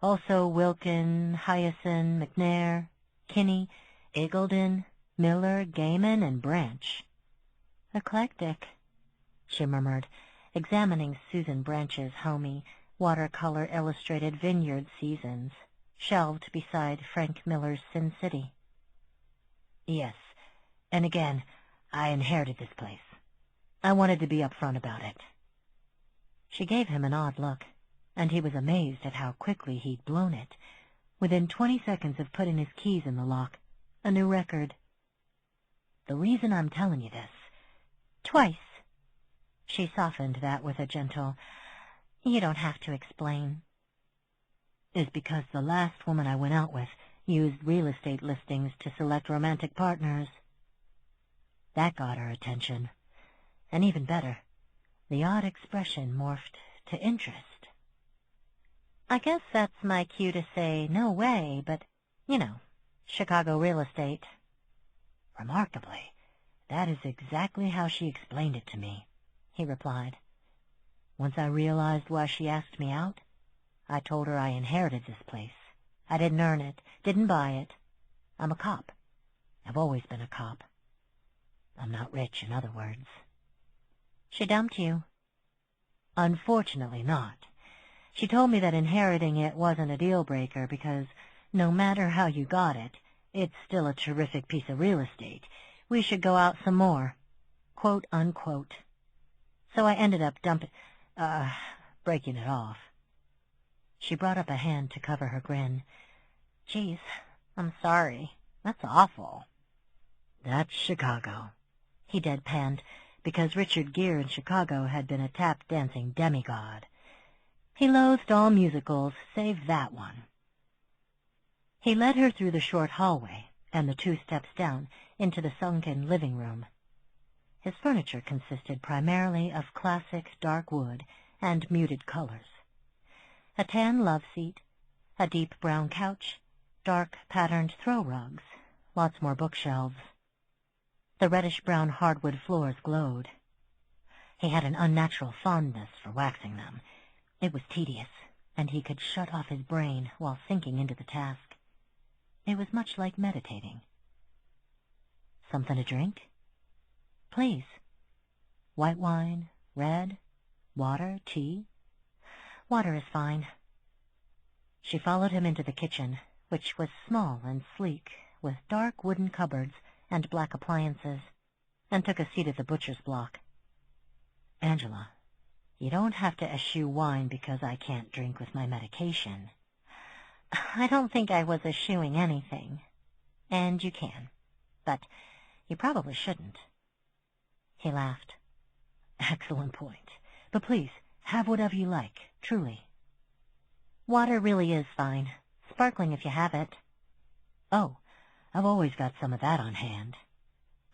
also Wilkin, Hyacin, McNair, Kinney, Eagledon, Miller, Gaiman, and Branch." "Eclectic," she murmured, examining Susan Branch's homey, watercolor-illustrated Vineyard Seasons, shelved beside Frank Miller's Sin City. "Yes, and again, I inherited this place. I wanted to be upfront about it." She gave him an odd look, and he was amazed at how quickly he'd blown it. Within 20 seconds of putting his keys in the lock, a new record. "The reason I'm telling you this..." "Twice." She softened that with a gentle, "You don't have to explain." "Is because the last woman I went out with used real estate listings to select romantic partners." That got her attention. And even better, the odd expression morphed to interest. "I guess that's my cue to say, no way, but, Chicago real estate." "Remarkably, that is exactly how she explained it to me," he replied. "Once I realized why she asked me out, I told her I inherited this place. I didn't earn it, didn't buy it. I'm a cop. I've always been a cop. I'm not rich, in other words." "She dumped you?" "Unfortunately not. She told me that inheriting it wasn't a deal-breaker because no matter how you got it, it's still a terrific piece of real estate. We should go out some more, quote unquote. So I ended up breaking it off." She brought up a hand to cover her grin. "Geez, I'm sorry. That's awful." "That's Chicago," he deadpanned, because Richard Gere in Chicago had been a tap-dancing demigod. He loathed all musicals, save that one. He led her through the short hallway and the 2 steps down into the sunken living room. His furniture consisted primarily of classic dark wood and muted colors. A tan love seat, a deep brown couch, dark patterned throw rugs, lots more bookshelves. The reddish-brown hardwood floors glowed. He had an unnatural fondness for waxing them. It was tedious, and he could shut off his brain while sinking into the task. It was much like meditating. "Something to drink?" "Please." "White wine, red, water, tea?" "Water is fine." She followed him into the kitchen, which was small and sleek, with dark wooden cupboards and black appliances, and took a seat at the butcher's block. "Angela, you don't have to eschew wine because I can't drink with my medication." "I don't think I was eschewing anything. And you can. But you probably shouldn't." He laughed. "Excellent point. But please, have whatever you like, truly." "Water really is fine. Sparkling if you have it." "Oh, I've always got some of that on hand.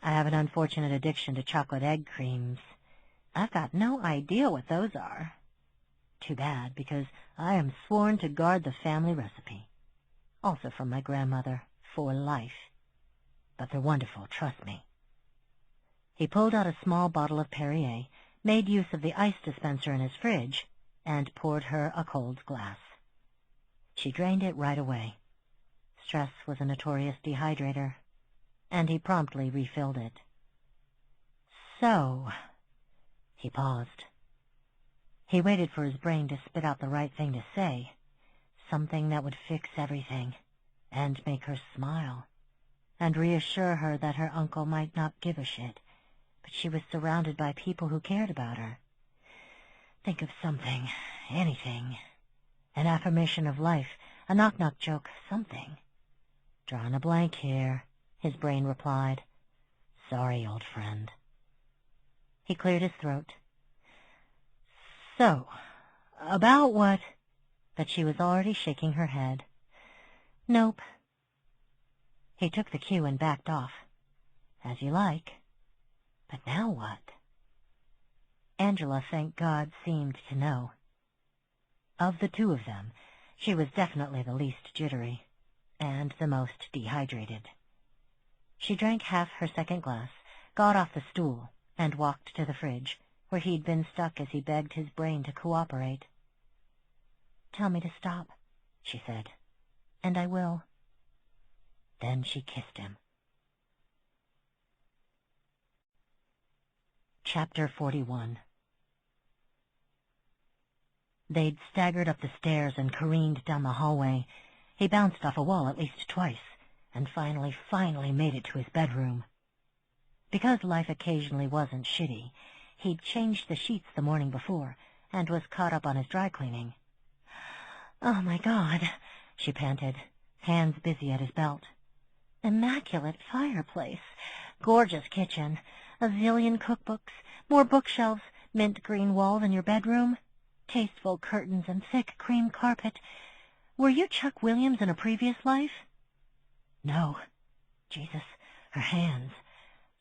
I have an unfortunate addiction to chocolate egg creams. I've got no idea what those are." "Too bad, because I am sworn to guard the family recipe. Also from my grandmother, for life. But they're wonderful, trust me." He pulled out a small bottle of Perrier, made use of the ice dispenser in his fridge, and poured her a cold glass. She drained it right away. Stress was a notorious dehydrator, and he promptly refilled it. "So..." He paused. He waited for his brain to spit out the right thing to say, something that would fix everything, and make her smile, and reassure her that her uncle might not give a shit, but she was surrounded by people who cared about her. Think of something, anything, an affirmation of life, a knock-knock joke, something. Drawing a blank here, his brain replied. Sorry, old friend. He cleared his throat. So, about what? But she was already shaking her head. Nope. He took the cue and backed off. As you like. But now what? Angela, thank God, seemed to know. Of the two of them, she was definitely the least jittery, and the most dehydrated. She drank half her second glass, got off the stool, and walked to the fridge, where he'd been stuck as he begged his brain to cooperate. Tell me to stop, she said, and I will. Then she kissed him. Chapter 41. They'd staggered up the stairs and careened down the hallway. He bounced off a wall at least twice, and finally made it to his bedroom. Because life occasionally wasn't shitty, he'd changed the sheets the morning before, and was caught up on his dry cleaning. Oh, my God, she panted, hands busy at his belt. Immaculate fireplace, gorgeous kitchen, a zillion cookbooks, more bookshelves, mint green walls in your bedroom, tasteful curtains and thick cream carpet. Were you Chuck Williams in a previous life? No. Jesus, her hands.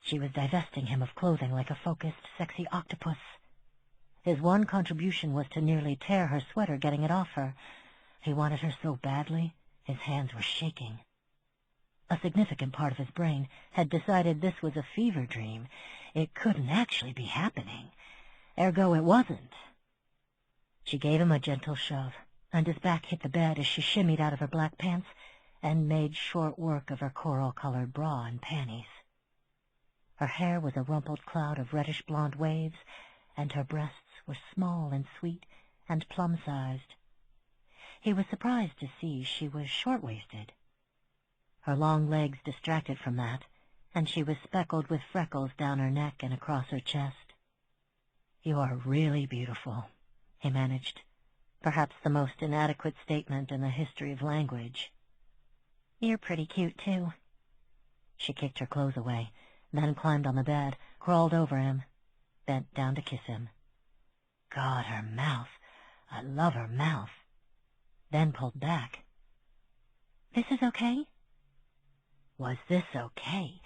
She was divesting him of clothing like a focused, sexy octopus. His one contribution was to nearly tear her sweater getting it off her. He wanted her so badly, his hands were shaking. A significant part of his brain had decided this was a fever dream. It couldn't actually be happening. Ergo, it wasn't. She gave him a gentle shove, and his back hit the bed as she shimmied out of her black pants and made short work of her coral-colored bra and panties. Her hair was a rumpled cloud of reddish-blonde waves, and her breasts were small and sweet and plum-sized. He was surprised to see she was short-waisted. Her long legs distracted from that, and she was speckled with freckles down her neck and across her chest. You are really beautiful, he managed, perhaps the most inadequate statement in the history of language. You're pretty cute, too. She kicked her clothes away, then climbed on the bed, crawled over him, bent down to kiss him. God, her mouth. I love her mouth. Then pulled back. This is okay? Was this okay?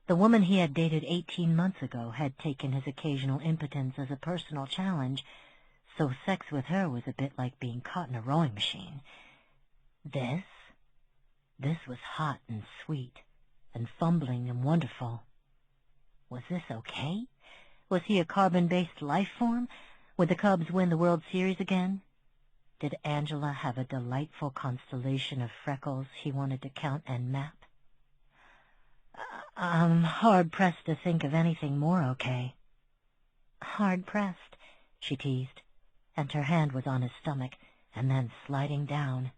The woman he had dated 18 months ago had taken his occasional impotence as a personal challenge, so sex with her was a bit like being caught in a rowing machine. This was hot and sweet, and fumbling and wonderful. Was this okay? Was he a carbon-based life form? Would the Cubs win the World Series again? Did Angela have a delightful constellation of freckles he wanted to count and map? I'm hard-pressed to think of anything more okay. Hard-pressed, she teased, and her hand was on his stomach, and then sliding down,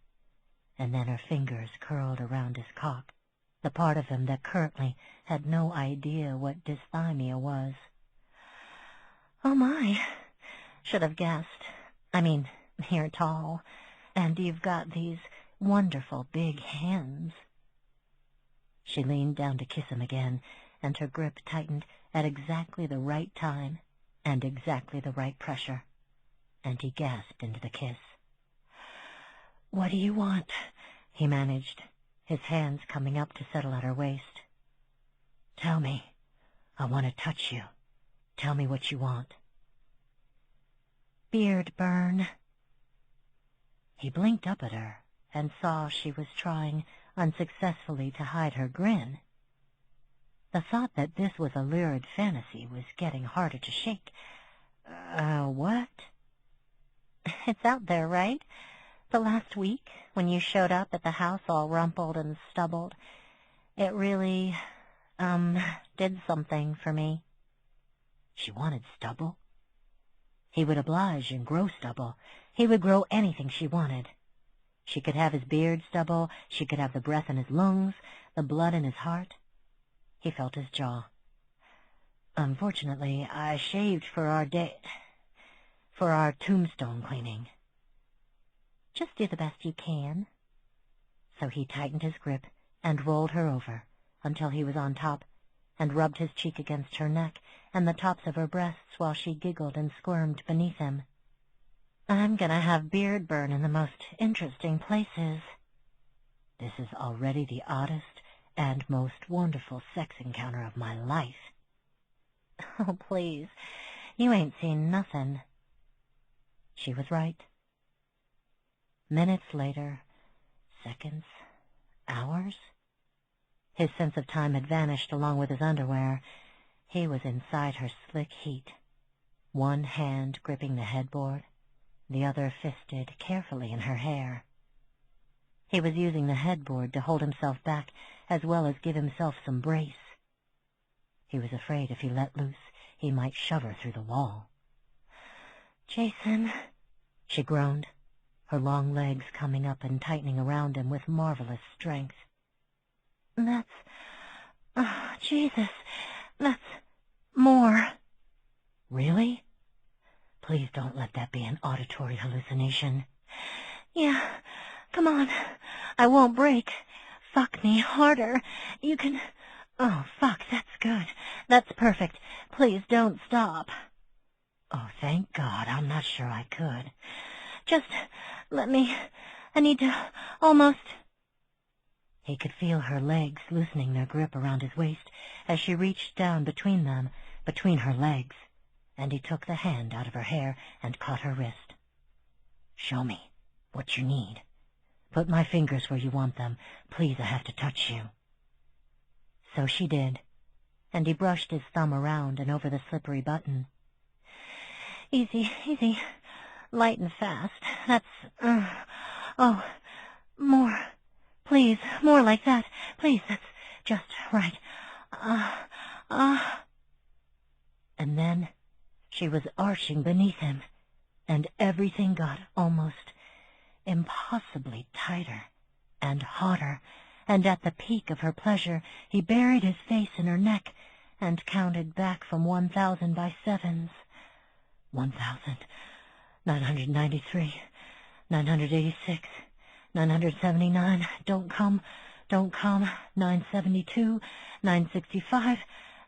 and then her fingers curled around his cock, the part of him that currently had no idea what dysthymia was. Oh my, should have guessed. I mean, you're tall, and you've got these wonderful big hands. She leaned down to kiss him again, and her grip tightened at exactly the right time and exactly the right pressure, and he gasped into the kiss. What do you want? He managed, his hands coming up to settle at her waist. Tell me. I want to touch you. Tell me what you want. Beard burn. He blinked up at her and saw she was trying unsuccessfully to hide her grin. The thought that this was a lurid fantasy was getting harder to shake. What? It's out there, right? The last week, when you showed up at the house all rumpled and stubbled, it really, did something for me. She wanted stubble? He would oblige and grow stubble. He would grow anything she wanted. She could have his beard stubble, she could have the breath in his lungs, the blood in his heart. He felt his jaw. Unfortunately, I shaved for our tombstone cleaning. Just do the best you can. So he tightened his grip and rolled her over until he was on top, and rubbed his cheek against her neck and the tops of her breasts while she giggled and squirmed beneath him. "I'm gonna have beard burn in the most interesting places." "This is already the oddest and most wonderful sex encounter of my life." "Oh, please, you ain't seen nothing." She was right. Minutes later, seconds, hours. His sense of time had vanished along with his underwear. He was inside her slick heat, one hand gripping the headboard, the other fisted carefully in her hair. He was using the headboard to hold himself back as well as give himself some brace. He was afraid if he let loose, he might shove her through the wall. "Jason," she groaned, her long legs coming up and tightening around him with marvelous strength. Jesus, that's more." "Really? Please don't let that be an auditory hallucination." "Yeah, come on. I won't break. Fuck me harder. You can... Oh, fuck, that's good. That's perfect. Please don't stop." "Oh, thank God. I'm not sure I could." "Just let me... I need to almost..." He could feel her legs loosening their grip around his waist as she reached down between them, between her legs, and he took the hand out of her hair and caught her wrist. "Show me what you need. Put my fingers where you want them. Please, I have to touch you." So she did, and he brushed his thumb around and over the slippery button. "Easy, easy. Light and fast. That's... Oh, more. Please, more like that. Please, that's just right. And then she was arching beneath him, and everything got almost impossibly tighter and hotter, and at the peak of her pleasure he buried his face in her neck and counted back from 1,000 by sevens. 1,993, 986, 979, don't come, 972, 965,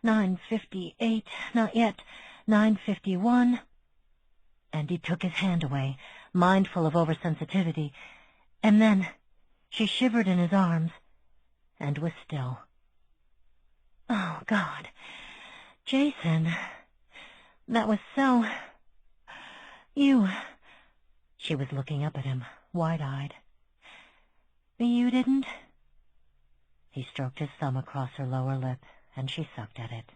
958, not yet, 951. And he took his hand away, mindful of oversensitivity, and then she shivered in his arms and was still. "Oh, God, Jason, that was so... You..." She was looking up at him, wide-eyed. "You didn't?" He stroked his thumb across her lower lip, and she sucked at it,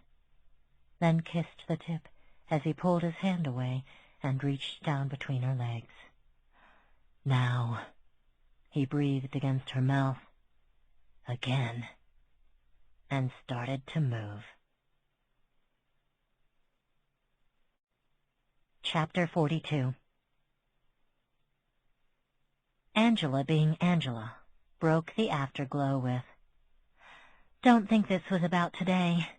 then kissed the tip as he pulled his hand away and reached down between her legs. "Now," he breathed against her mouth, again, and started to move. Chapter 42. Angela, being Angela, broke the afterglow with, "Don't think this was about today.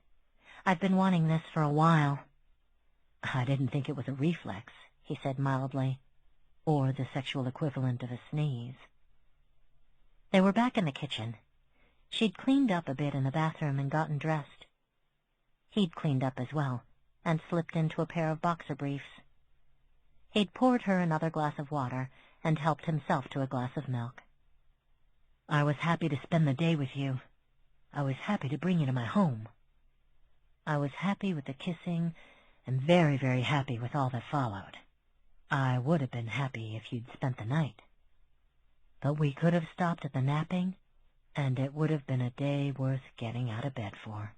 I've been wanting this for a while." "I didn't think it was a reflex," he said mildly, "or the sexual equivalent of a sneeze." They were back in the kitchen. She'd cleaned up a bit in the bathroom and gotten dressed. He'd cleaned up as well, and slipped into a pair of boxer briefs. He'd poured her another glass of water and helped himself to a glass of milk. "I was happy to spend the day with you. I was happy to bring you to my home. I was happy with the kissing and very, very happy with all that followed. I would have been happy if you'd spent the night. But we could have stopped at the napping, and it would have been a day worth getting out of bed for."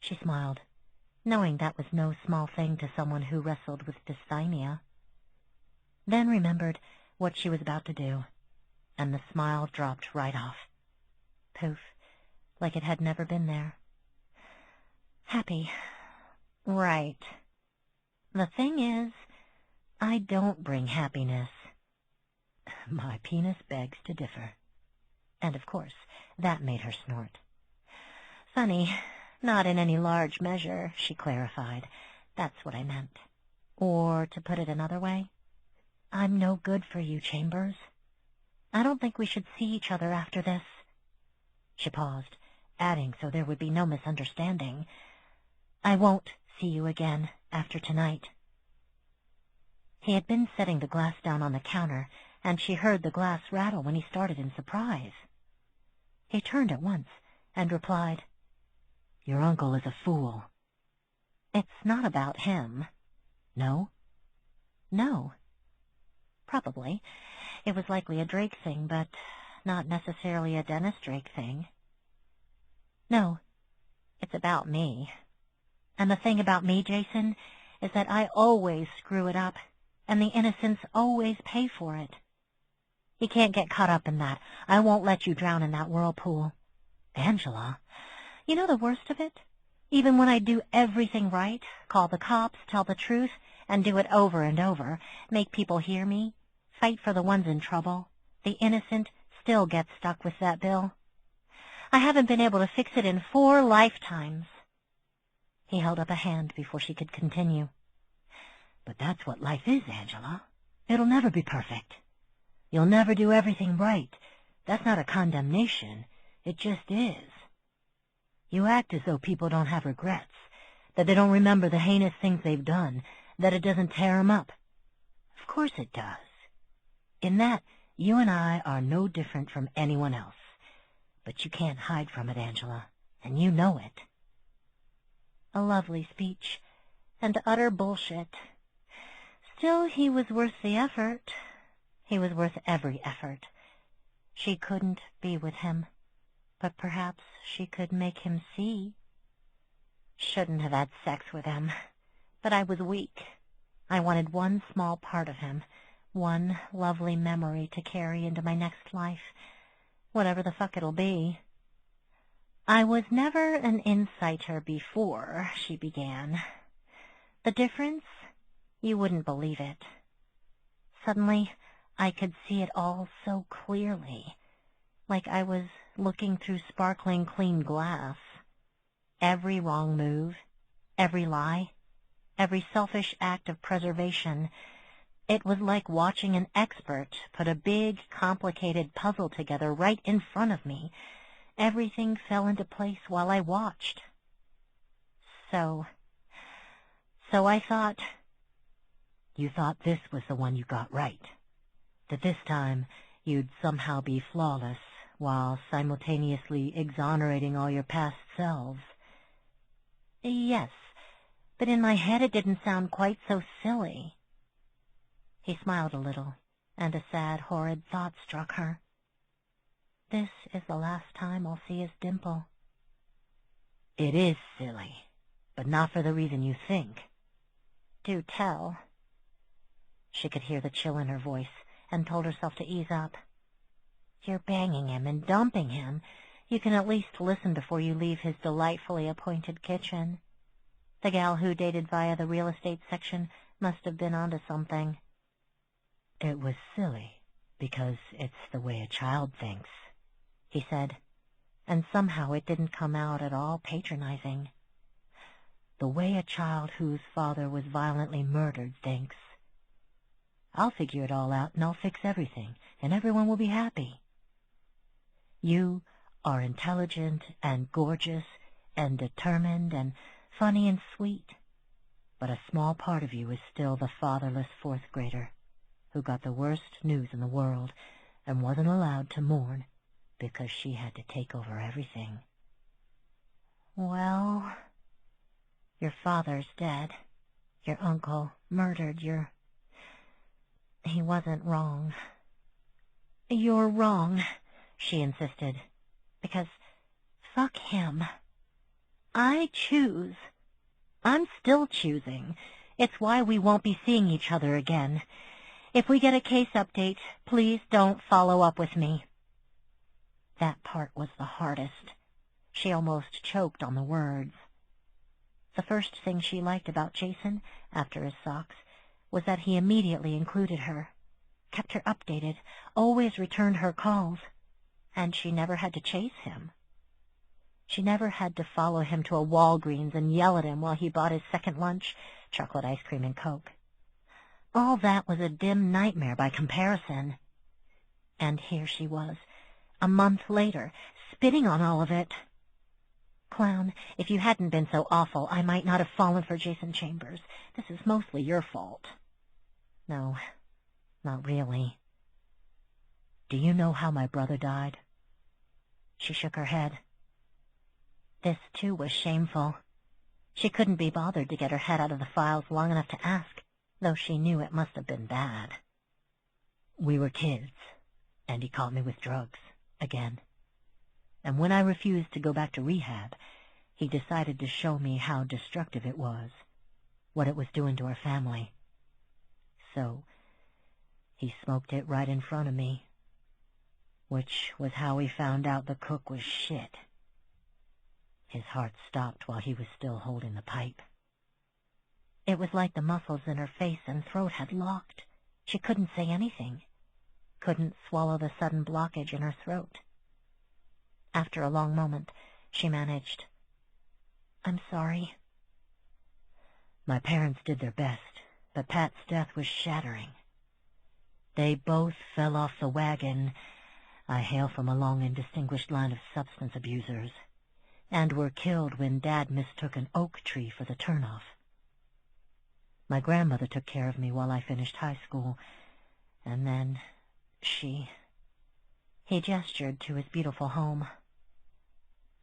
She smiled, knowing that was no small thing to someone who wrestled with dysthymia. Then remembered what she was about to do, and the smile dropped right off. Poof, like it had never been there. "Happy. Right. The thing is, I don't bring happiness." My penis begs to differ. And of course, that made her snort. "Funny, not in any large measure," she clarified. "That's what I meant. Or, to put it another way, I'm no good for you, Chambers. I don't think we should see each other after this." She paused, adding so there would be no misunderstanding, "I won't see you again after tonight." He had been setting the glass down on the counter, and she heard the glass rattle when he started in surprise. He turned at once and replied, "Your uncle is a fool." "It's not about him." "No?" "No." Probably. It was likely a Drake thing, but not necessarily a Dennis Drake thing. "No, it's about me. And the thing about me, Jason, is that I always screw it up, and the innocents always pay for it. You can't get caught up in that. I won't let you drown in that whirlpool." "Angela, you know the worst of it? Even when I do everything right, call the cops, tell the truth, and do it over and over, make people hear me, fight for the ones in trouble, the innocent still gets stuck with that bill. I haven't been able to fix it in 4 lifetimes. He held up a hand before she could continue. "But that's what life is, Angela. It'll never be perfect. You'll never do everything right. That's not a condemnation. It just is. You act as though people don't have regrets, that they don't remember the heinous things they've done, that it doesn't tear them up. Of course it does. In that, you and I are no different from anyone else. But you can't hide from it, Angela, and you know it." A lovely speech, and utter bullshit. Still, he was worth the effort. He was worth every effort. She couldn't be with him, but perhaps she could make him see. Shouldn't have had sex with him, but I was weak. I wanted one small part of him, one lovely memory to carry into my next life, whatever the fuck it'll be. "I was never an inciter before," she began. "The difference? You wouldn't believe it. Suddenly, I could see it all so clearly, like I was looking through sparkling clean glass. Every wrong move, every lie, every selfish act of preservation. It was like watching an expert put a big, complicated puzzle together right in front of me. Everything fell into place while I watched. So I thought..." "You thought this was the one you got right? That this time you'd somehow be flawless while simultaneously exonerating all your past selves?" "Yes, but in my head it didn't sound quite so silly." He smiled a little, and a sad, horrid thought struck her. This is the last time I'll see his dimple. "It is silly, but not for the reason you think." "Do tell." She could hear the chill in her voice, and told herself to ease up. "You're banging him and dumping him. You can at least listen before you leave his delightfully appointed kitchen. The gal who dated via the real estate section must have been onto something." "It was silly, because it's the way a child thinks," he said, and somehow it didn't come out at all patronizing. "The way a child whose father was violently murdered thinks. I'll figure it all out, and I'll fix everything, and everyone will be happy. You are intelligent and gorgeous and determined and funny and sweet, but a small part of you is still the fatherless 4th grader who got the worst news in the world and wasn't allowed to mourn because she had to take over everything." "Well, your father's dead. Your uncle murdered He wasn't wrong." "You're wrong," she insisted, "because fuck him. I choose. I'm still choosing. It's why we won't be seeing each other again. If we get a case update, please don't follow up with me." That part was the hardest. She almost choked on the words. The first thing she liked about Jason, after his socks, was that he immediately included her, kept her updated, always returned her calls, and she never had to chase him. She never had to follow him to a Walgreens and yell at him while he bought his second lunch, chocolate ice cream and Coke. All that was a dim nightmare by comparison. And here she was, A month later, spitting on all of it. Clown, if you hadn't been so awful, I might not have fallen for Jason Chambers. This is mostly your fault. No, not really. Do you know how my brother died? She shook her head. This, too, was shameful. She couldn't be bothered to get her head out of the files long enough to ask, though she knew it must have been bad. We were kids, and he caught me with drugs, again. And when I refused to go back to rehab, he decided to show me how destructive it was, what it was doing to our family. So, he smoked it right in front of me, which was how we found out the cook was shit. His heart stopped while he was still holding the pipe. It was like the muscles in her face and throat had locked. She couldn't say anything, couldn't swallow the sudden blockage in her throat. After a long moment, she managed, "I'm sorry." My parents did their best, but Pat's death was shattering. They both fell off the wagon. I hail from a long and distinguished line of substance abusers, and were killed when Dad mistook an oak tree for the turnoff. My grandmother took care of me while I finished high school, and then He gestured to his beautiful home.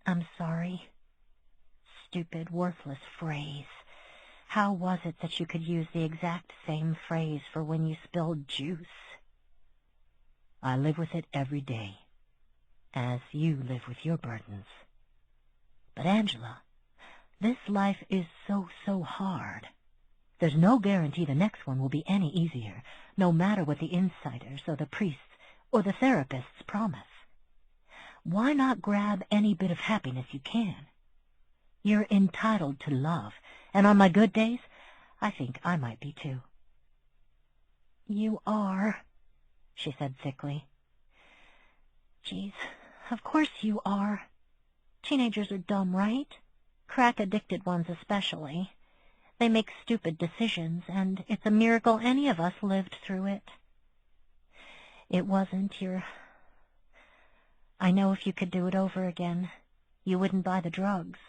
"I'm sorry." Stupid, worthless phrase. How was it that you could use the exact same phrase for when you spilled juice? I live with it every day, as you live with your burdens. But Angela, this life is so hard. There's no guarantee the next one will be any easier, no matter what the insiders or the priests or the therapists promise. Why not grab any bit of happiness you can? You're entitled to love, and on my good days, I think I might be too. "You are," she said thickly. "Geez, of course you are. Teenagers are dumb, right? Crack-addicted ones especially. They make stupid decisions, and it's a miracle any of us lived through it. It wasn't your... I know if you could do it over again, you wouldn't buy the drugs.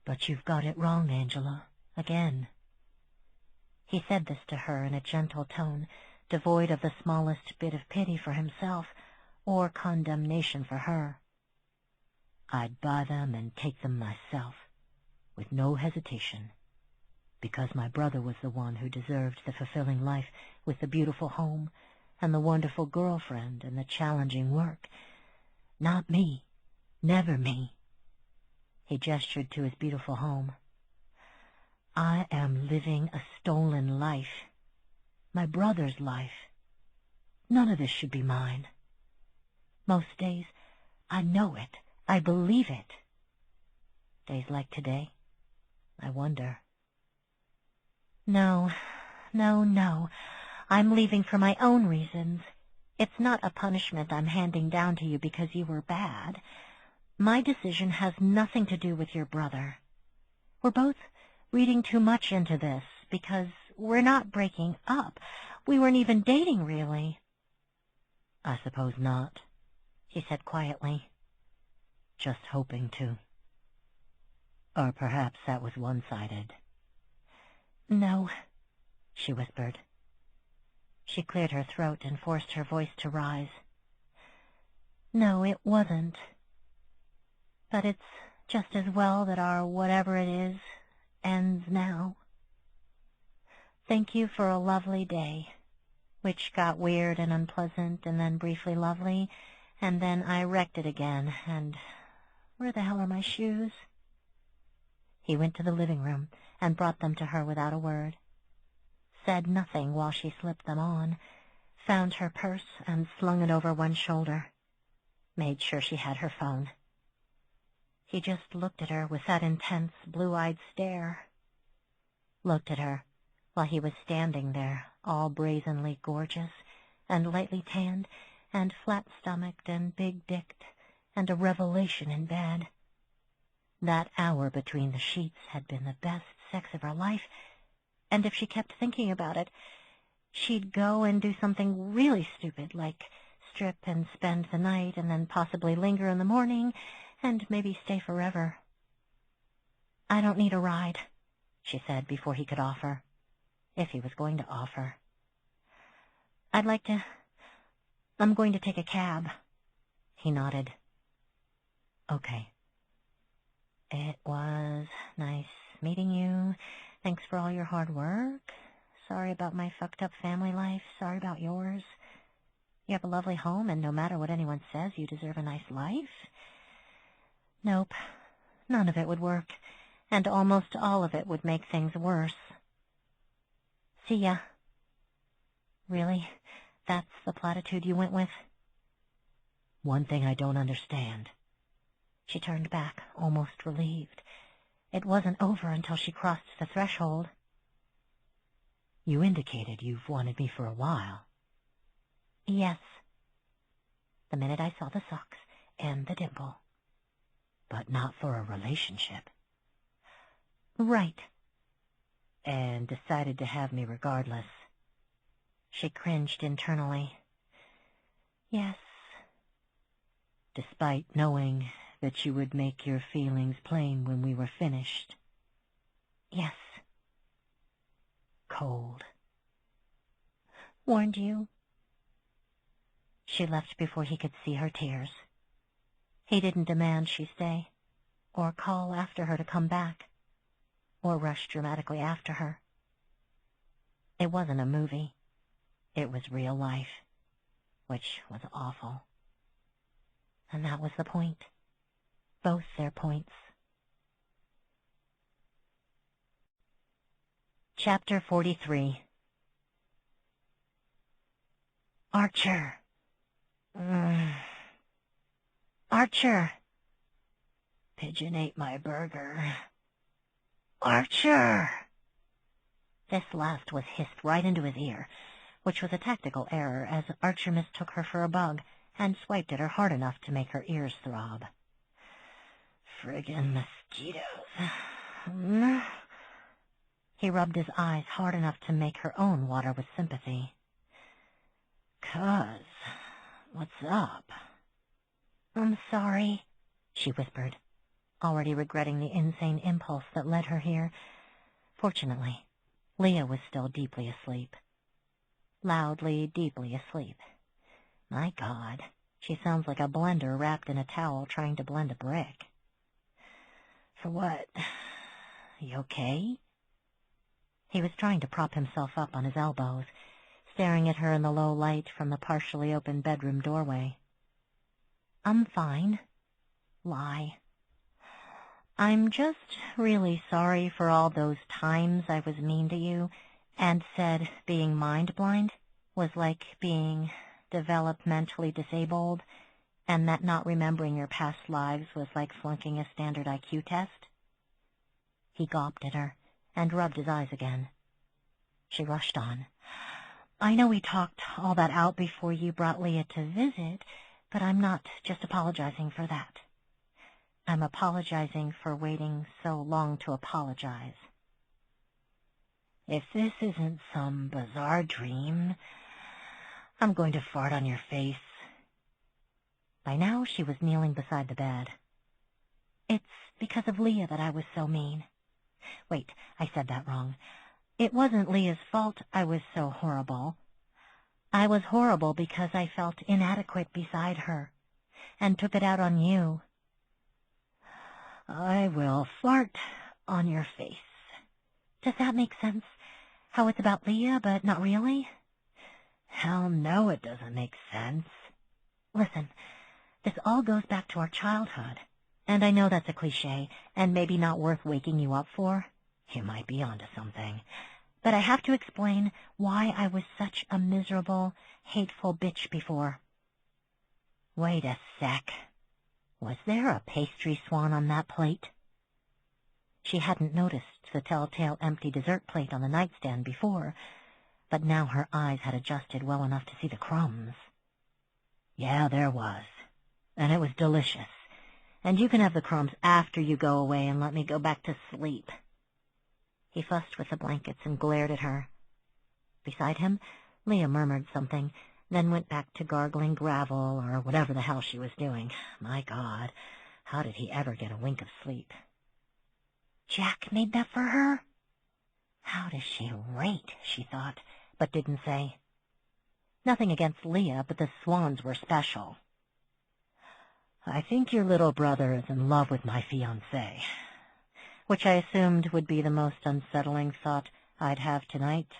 But you've got it wrong, Angela, again." He said this to her in a gentle tone, devoid of the smallest bit of pity for himself or condemnation for her. I'd buy them and take them myself, with no hesitation, because my brother was the one who deserved the fulfilling life with the beautiful home and the wonderful girlfriend and the challenging work. Not me. Never me. He gestured to his beautiful home. I am living a stolen life. My brother's life. None of this should be mine. Most days, I know it. I believe it. Days like today, I wonder. No. I'm leaving for my own reasons. It's not a punishment I'm handing down to you because you were bad. My decision has nothing to do with your brother. We're both reading too much into this because we're not breaking up. We weren't even dating, really. I suppose not, he said quietly. Just hoping to. Or perhaps that was one-sided. No, she whispered. She cleared her throat and forced her voice to rise. No, it wasn't. But it's just as well that our whatever it is ends now. Thank you for a lovely day, which got weird and unpleasant and then briefly lovely, and then I wrecked it again, and where the hell are my shoes? He went to the living room and brought them to her without a word. Said nothing while she slipped them on, found her purse and slung it over one shoulder, made sure she had her phone. He just looked at her with that intense, blue-eyed stare. Looked at her while he was standing there, all brazenly gorgeous, and lightly tanned, and flat-stomached, and big-dicked, and a revelation in bed. That hour between the sheets had been the best sex of her life, and if she kept thinking about it, she'd go and do something really stupid, like Strip and spend the night and then possibly linger in the morning and maybe stay forever. I don't need a ride, she said before he could offer, if he was going to offer. I'm going to take a cab. He nodded. Okay. It was nice meeting you. Thanks for all your hard work. Sorry about my fucked up family life. Sorry about yours. You have a lovely home, and no matter what anyone says, you deserve a nice life. Nope. None of it would work, and almost all of it would make things worse. See ya. Really? That's the platitude you went with? One thing I don't understand. She turned back, almost relieved. It wasn't over until she crossed the threshold. You indicated you've wanted me for a while. Yes. The minute I saw the socks and the dimple. But not for a relationship. Right. And decided to have me regardless. She cringed internally. Yes. Despite knowing that you would make your feelings plain when we were finished. Yes. Cold. Warned you. She left before he could see her tears. He didn't demand she stay, or call after her to come back, or rush dramatically after her. It wasn't a movie. It was real life, which was awful. And that was the point. Both their points. Chapter 43. Archer. Archer. Pigeon ate my burger. Archer! This last was hissed right into his ear, which was a tactical error, as Archer mistook her for a bug and swiped at her hard enough to make her ears throb. Friggin' mosquitoes. He rubbed his eyes hard enough to make her own water with sympathy. Cuz, what's up? I'm sorry, she whispered, already regretting the insane impulse that led her here. Fortunately, Leah was still deeply asleep. Loudly, deeply asleep. My God, she sounds like a blender wrapped in a towel trying to blend a brick. For what? You okay? He was trying to prop himself up on his elbows, staring at her in the low light from the partially open bedroom doorway. I'm fine. Lie. I'm just really sorry for all those times I was mean to you and said being mind-blind was like being developmentally disabled, and that not remembering your past lives was like flunking a standard IQ test. He gawped at her and rubbed his eyes again. She rushed on. I know we talked all that out before you brought Leah to visit, but I'm not just apologizing for that. I'm apologizing for waiting so long to apologize. If this isn't some bizarre dream, I'm going to fart on your face. By now she was kneeling beside the bed. It's because of Leah that I was so mean. Wait, I said that wrong. It wasn't Leah's fault I was so horrible. I was horrible because I felt inadequate beside her, and took it out on you. I will fart on your face. Does that make sense? How it's about Leah, but not really? Hell no, it doesn't make sense. Listen, this all goes back to our childhood, and I know that's a cliché, and maybe not worth waking you up for. You might be onto something. But I have to explain why I was such a miserable, hateful bitch before. Wait a sec. Was there a pastry swan on that plate? She hadn't noticed the telltale empty dessert plate on the nightstand before, but now her eyes had adjusted well enough to see the crumbs. Yeah, there was. And it was delicious. And you can have the crumbs after you go away and let me go back to sleep. He fussed with the blankets and glared at her. Beside him, Leah murmured something, then went back to gargling gravel or whatever the hell she was doing. My God, how did he ever get a wink of sleep? Jack made that for her? How does she rate, she thought, but didn't say. Nothing against Leah, but the Swans were special. I think your little brother is in love with my fiancé, which I assumed would be the most unsettling thought I'd have tonight.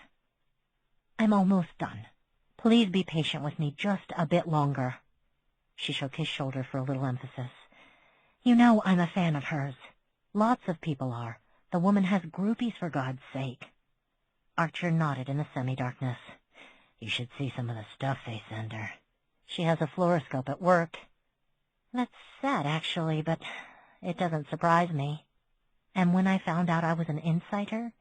I'm almost done. Please be patient with me just a bit longer. She shook his shoulder for a little emphasis. You know I'm a fan of hers. Lots of people are. The woman has groupies, for God's sake. Archer nodded in the semi-darkness. You should see some of the stuff they send her. She has a fluoroscope at work. That's sad, actually, but it doesn't surprise me. And when I found out I was an insider,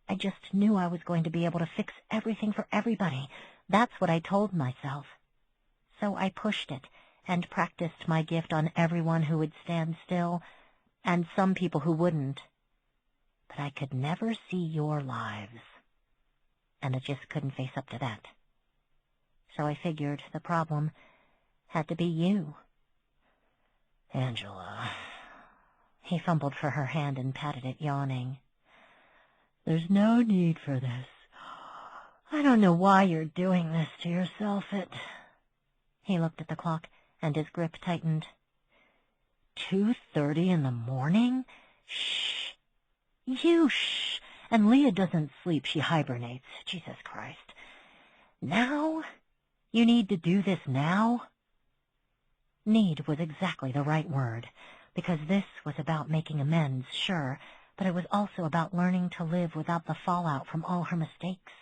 I just knew I was going to be able to fix everything for everybody. That's what I told myself. So I pushed it and practiced my gift on everyone who would stand still, and some people who wouldn't. But I could never see your lives, and I just couldn't face up to that. So I figured the problem had to be you. Angela. He fumbled for her hand and patted it, yawning. There's no need for this. I don't know why you're doing this to yourself. He looked at the clock, and his grip tightened. 2:30 in the morning? Shh. You shh. And Leah doesn't sleep. She hibernates. Jesus Christ. Now? You need to do this now? Need was exactly the right word, because this was about making amends, sure, but it was also about learning to live without the fallout from all her mistakes.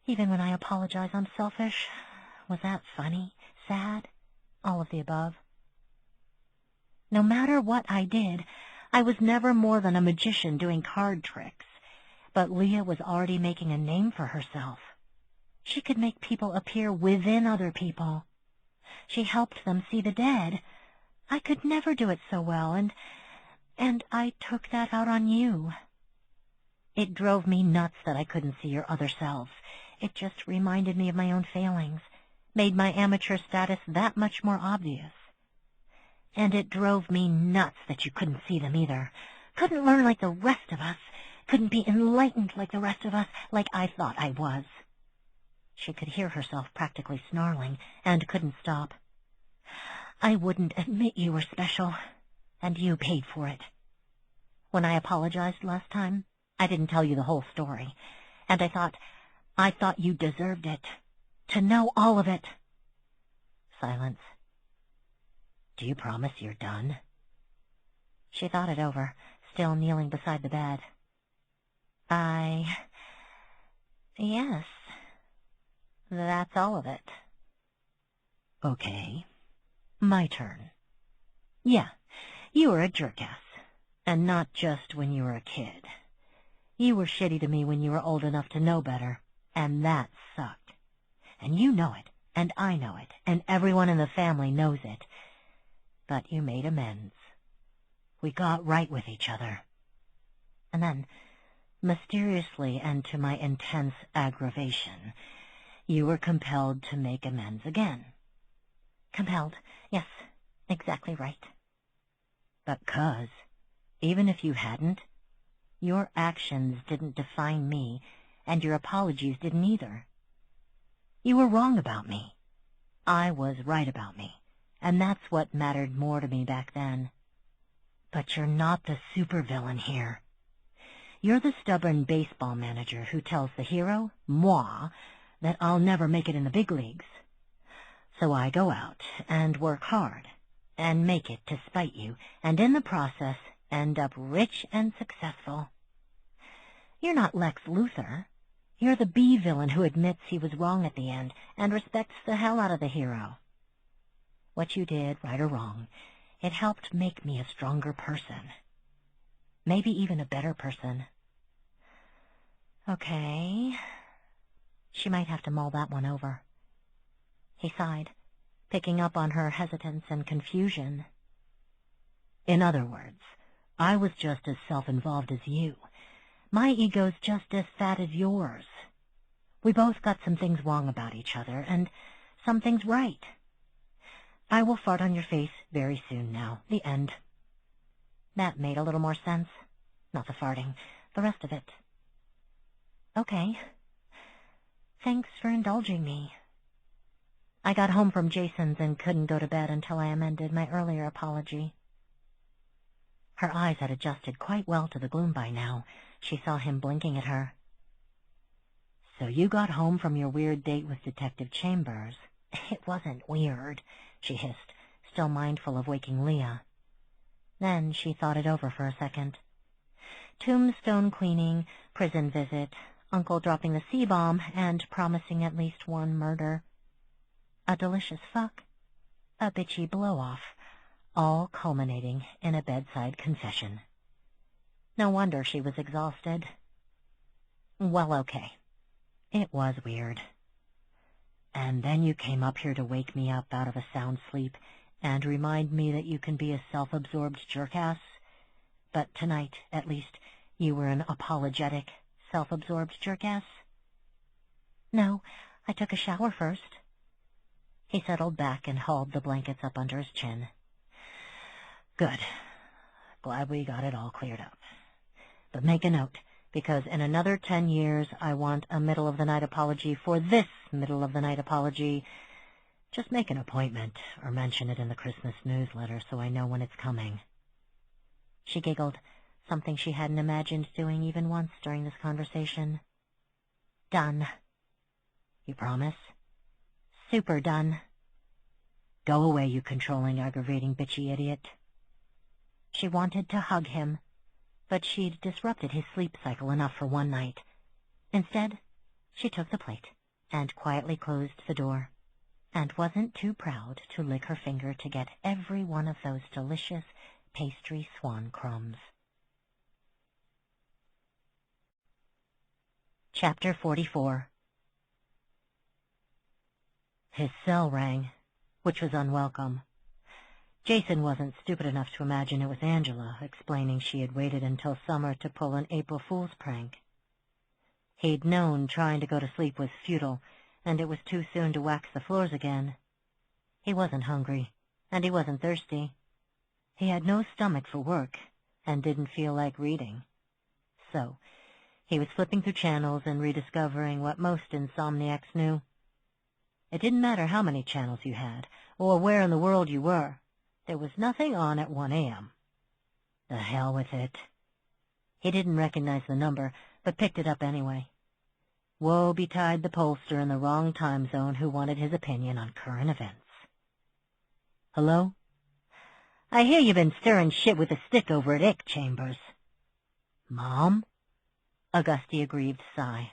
Even when I apologize, I'm selfish. Was that funny? Sad? All of the above. No matter what I did, I was never more than a magician doing card tricks. But Leah was already making a name for herself. She could make people appear within other people. She helped them see the dead. I could never do it so well, and I took that out on you. It drove me nuts that I couldn't see your other selves. It just reminded me of my own failings, made my amateur status that much more obvious. And it drove me nuts that you couldn't see them either. Couldn't learn like the rest of us. Couldn't be enlightened like the rest of us, like I thought I was. She could hear herself practically snarling, and couldn't stop. I wouldn't admit you were special, and you paid for it. When I apologized last time, I didn't tell you the whole story, and I thought you deserved it, to know all of it. Silence. Do you promise you're done? She thought it over, still kneeling beside the bed. Yes. That's all of it. Okay. My turn. Yeah, you were a jerkass. And not just when you were a kid. You were shitty to me when you were old enough to know better, and that sucked. And you know it, and I know it, and everyone in the family knows it. But you made amends. We got right with each other. And then, mysteriously and to my intense aggravation, you were compelled to make amends again. Compelled, yes, exactly right. But cuz, even if you hadn't, your actions didn't define me, and your apologies didn't either. You were wrong about me. I was right about me, and that's what mattered more to me back then. But you're not the supervillain here. You're the stubborn baseball manager who tells the hero, moi, that I'll never make it in the big leagues. So I go out and work hard and make it to spite you, and in the process end up rich and successful. You're not Lex Luthor. You're the B-villain who admits he was wrong at the end and respects the hell out of the hero. What you did, right or wrong, it helped make me a stronger person. Maybe even a better person. Okay. She might have to mull that one over. He sighed, picking up on her hesitance and confusion. In other words, I was just as self-involved as you. My ego's just as fat as yours. We both got some things wrong about each other, and Something's right. I will fart on your face very soon now. The end. That made a little more sense. Not the farting, the rest of it. Okay. Thanks for indulging me. I got home from Jason's and couldn't go to bed until I amended my earlier apology. Her eyes had adjusted quite well to the gloom by now. She saw him blinking at her. So you got home from your weird date with Detective Chambers. It wasn't weird, she hissed, still mindful of waking Leah. Then she thought it over for a second. Tombstone cleaning, prison visit, Uncle dropping the C-bomb, and promising at least one murder. A delicious fuck, a bitchy blow-off, all culminating in a bedside confession. No wonder she was exhausted. Well, okay. It was weird. And then you came up here to wake me up out of a sound sleep and remind me that you can be a self-absorbed jerkass. But tonight, at least, you were an apologetic, self-absorbed jerkass? No, I took a shower first. He settled back and hauled the blankets up under his chin. Good. Glad we got it all cleared up. But make a note, because in another 10 years I want a middle-of-the-night apology for this middle-of-the-night apology. Just make an appointment or mention it in the Christmas newsletter so I know when it's coming. She giggled, something she hadn't imagined doing even once during this conversation. Done. You promise? Super done. Go away, you controlling, aggravating, bitchy idiot. She wanted to hug him, but she'd disrupted his sleep cycle enough for one night. Instead, she took the plate and quietly closed the door, and wasn't too proud to lick her finger to get every one of those delicious pastry swan crumbs. Chapter 44. His cell rang, which was unwelcome. Jason wasn't stupid enough to imagine it was Angela, explaining she had waited until summer to pull an April Fool's prank. He'd known trying to go to sleep was futile, and it was too soon to wax the floors again. He wasn't hungry, and he wasn't thirsty. He had no stomach for work, and didn't feel like reading. So, he was flipping through channels and rediscovering what most insomniacs knew. It didn't matter how many channels you had, or where in the world you were. There was nothing on at 1 a.m. The hell with it. He didn't recognize the number, but picked it up anyway. Woe betide the pollster in the wrong time zone who wanted his opinion on current events. Hello? I hear you've been stirring shit with a stick over at Ick, Chambers. Mom? Auguste aggrieved sigh.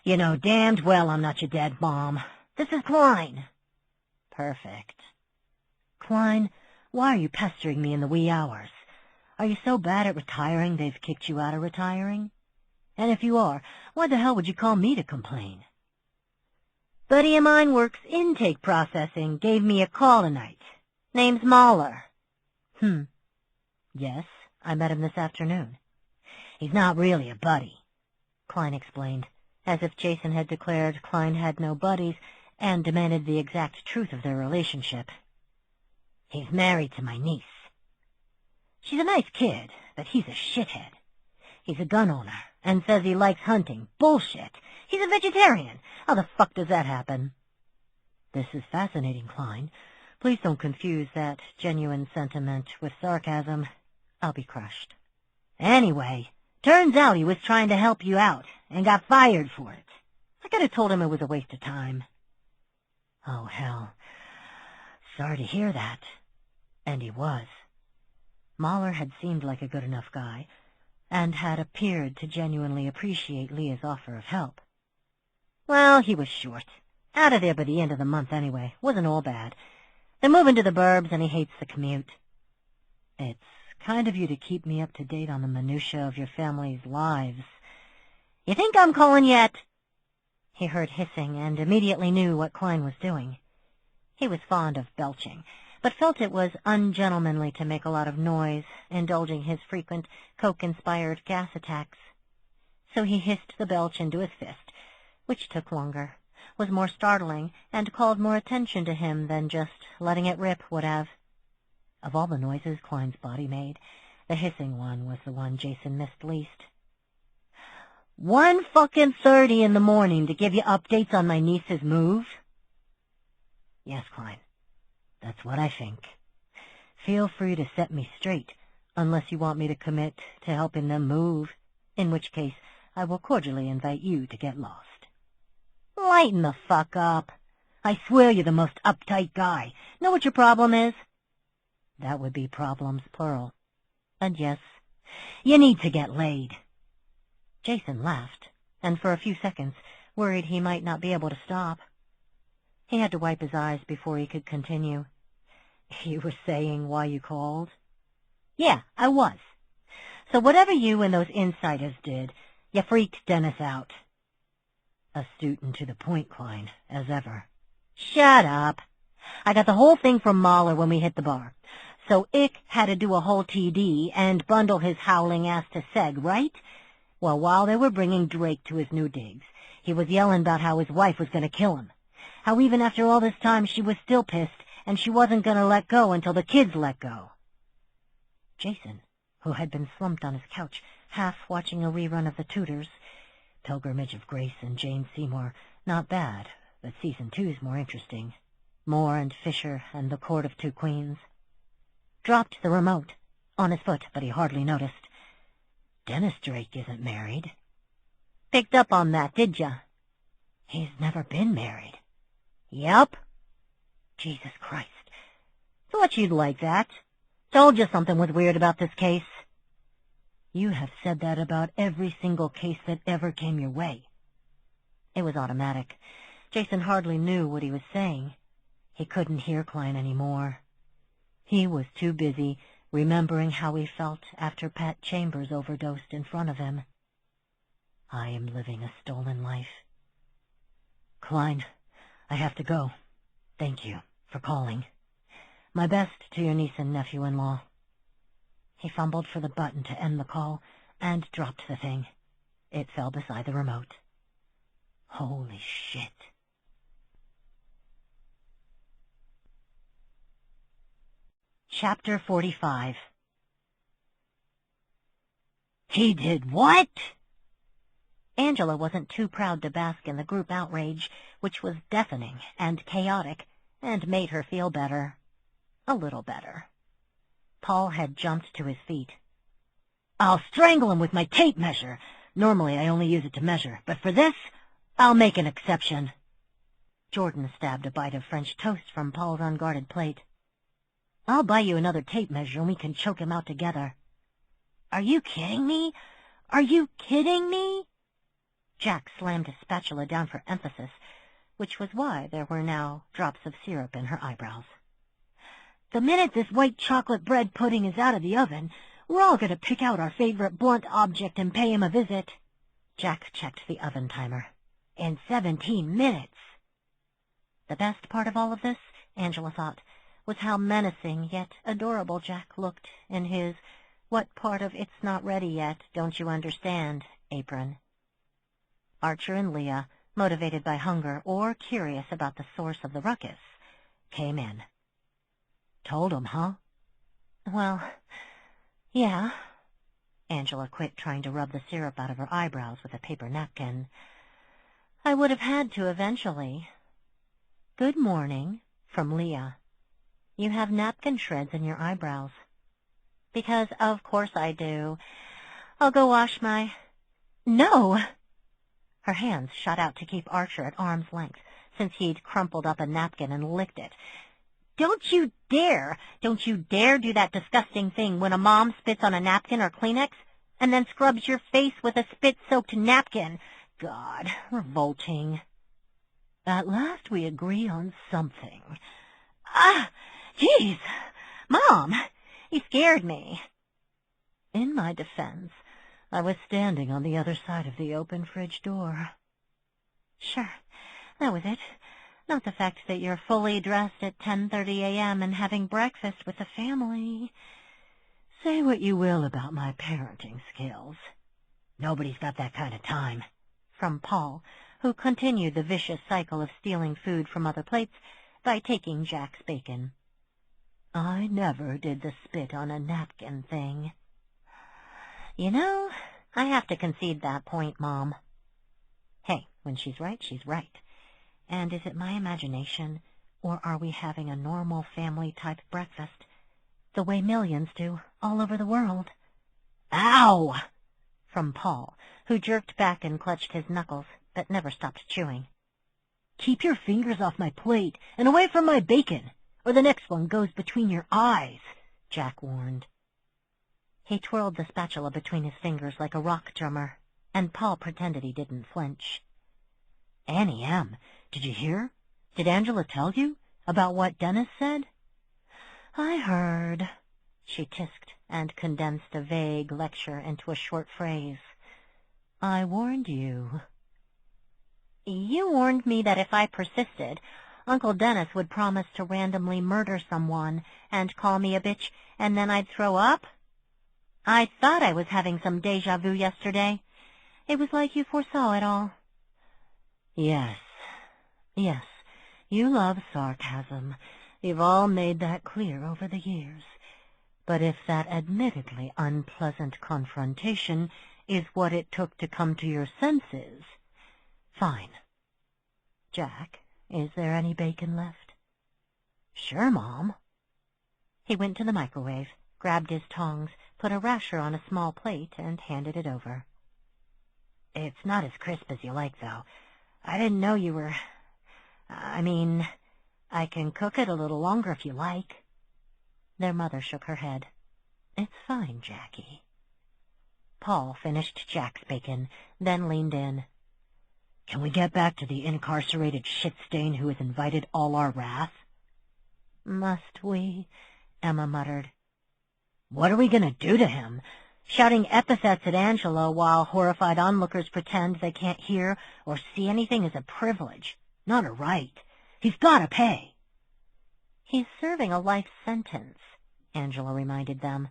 You know damned well I'm not your dead mom. This is Klein. Perfect. Klein, why are you pestering me in the wee hours? Are you so bad at retiring they've kicked you out of retiring? And if you are, why the hell would you call me to complain? Buddy of mine works intake processing, gave me a call tonight. Name's Mahler. Yes, I met him this afternoon. He's not really a buddy, Klein explained, as if Jason had declared Klein had no buddies and demanded the exact truth of their relationship. He's married to my niece. She's a nice kid, but he's a shithead. He's a gun owner and says he likes hunting. Bullshit. He's a vegetarian. How the fuck does that happen? This is fascinating, Klein. Please don't confuse that genuine sentiment with sarcasm. I'll be crushed. Anyway, turns out he was trying to help you out and got fired for it. I could have told him it was a waste of time. Oh, hell. Sorry to hear that. And he was. Mahler had seemed like a good enough guy, and had appeared to genuinely appreciate Leah's offer of help. Well, he was short. Out of there by the end of the month anyway. Wasn't all bad. They're moving to the burbs, and he hates the commute. It's kind of you to keep me up to date on the minutiae of your family's lives. You think I'm calling yet? He heard hissing and immediately knew what Klein was doing. He was fond of belching, but felt it was ungentlemanly to make a lot of noise, indulging his frequent coke-inspired gas attacks. So he hissed the belch into his fist, which took longer, was more startling and called more attention to him than just letting it rip would have. Of all the noises Klein's body made, the hissing one was the one Jason missed least. 1:30 in the morning to give you updates on my niece's move? Yes, Klein. That's what I think. Feel free to set me straight, unless you want me to commit to helping them move, in which case I will cordially invite you to get lost. Lighten the fuck up. I swear you're the most uptight guy. Know what your problem is? That would be problems, plural. And yes, you need to get laid. Jason laughed, and for a few seconds worried he might not be able to stop. He had to wipe his eyes before he could continue. You were saying why you called? Yeah, I was. So whatever you and those insiders did, you freaked Dennis out. Astute and to the point, Klein, as ever. Shut up. I got the whole thing from Mahler when we hit the bar. So Ick had to do a whole TD and bundle his howling ass to Seg, right? Well, while they were bringing Drake to his new digs, he was yelling about how his wife was going to kill him. How even after all this time she was still pissed and she wasn't going to let go until the kids let go. Jason, who had been slumped on his couch, half watching a rerun of The Tudors, Pilgrimage of Grace and Jane Seymour, not bad, but Season 2's more interesting. Moore and Fisher and The Court of Two Queens. Dropped the remote, on his foot, but he hardly noticed. Dennis Drake isn't married. Picked up on that, did ya? He's never been married. Yep. Jesus Christ. Thought you'd like that. Told you something was weird about this case. You have said that about every single case that ever came your way. It was automatic. Jason hardly knew what he was saying. He couldn't hear Klein anymore. He was too busy remembering how he felt after Pat Chambers overdosed in front of him. I am living a stolen life. Klein, I have to go. Thank you for calling. My best to your niece and nephew-in-law. He fumbled for the button to end the call and dropped the thing. It fell beside the remote. Holy shit. Chapter 45. He did what? Angela wasn't too proud to bask in the group outrage, which was deafening and chaotic, and made her feel better. A little better. Paul had jumped to his feet. I'll strangle him with my tape measure. Normally I only use it to measure, but for this, I'll make an exception. Jordan stabbed a bite of French toast from Paul's unguarded plate. I'll buy you another tape measure and we can choke him out together. Are you kidding me? Are you kidding me? Jack slammed his spatula down for emphasis, which was why there were now drops of syrup in her eyebrows. The minute this white chocolate bread pudding is out of the oven, we're all going to pick out our favorite blunt object and pay him a visit. Jack checked the oven timer. In 17 minutes. The best part of all of this, Angela thought, was how menacing yet adorable Jack looked in his "what part of it's not ready yet, don't you understand" apron. Archer and Leah, motivated by hunger or curious about the source of the ruckus, came in. Told him, huh? Well, yeah. Angela quit trying to rub the syrup out of her eyebrows with a paper napkin. I would have had to eventually. Good morning, from Leah. You have napkin shreds in your eyebrows. Because of course I do. I'll go wash my... No! Her hands shot out to keep Archer at arm's length, since he'd crumpled up a napkin and licked it. Don't you dare do that disgusting thing when a mom spits on a napkin or Kleenex and then scrubs your face with a spit-soaked napkin. God, revolting. At last we agree on something. Ah, jeez, Mom, you scared me. In my defense, I was standing on the other side of the open fridge door. Sure, that was it. Not the fact that you're fully dressed at 10:30 a.m. and having breakfast with the family. Say what you will about my parenting skills. Nobody's got that kind of time. From Paul, who continued the vicious cycle of stealing food from other plates by taking Jack's bacon. I never did the spit on a napkin thing. You know, I have to concede that point, Mom. Hey, when she's right, she's right. And is it my imagination, or are we having a normal family-type breakfast, the way millions do all over the world? Ow! From Paul, who jerked back and clutched his knuckles, but never stopped chewing. Keep your fingers off my plate and away from my bacon, or the next one goes between your eyes, Jack warned. He twirled the spatula between his fingers like a rock drummer, and Paul pretended he didn't flinch. Annie M., did you hear? Did Angela tell you about what Dennis said? I heard, she tisked and condensed a vague lecture into a short phrase. I warned you. You warned me that if I persisted, Uncle Dennis would promise to randomly murder someone and call me a bitch, and then I'd throw up? I thought I was having some déjà vu yesterday. It was like you foresaw it all. Yes, you love sarcasm. You've all made that clear over the years. But if that admittedly unpleasant confrontation is what it took to come to your senses, fine. Jack, is there any bacon left? Sure, Mom. He went to the microwave, grabbed his tongs, put a rasher on a small plate, and handed it over. It's not as crisp as you like, though. I didn't know you were... I mean, I can cook it a little longer if you like. Their mother shook her head. It's fine, Jackie. Paul finished Jack's bacon, then leaned in. Can we get back to the incarcerated shit-stain who has invited all our wrath? Must we? Emma muttered. What are we going to do to him? Shouting epithets at Angela while horrified onlookers pretend they can't hear or see anything is a privilege, not a right. He's got to pay. He's serving a life sentence, Angela reminded them.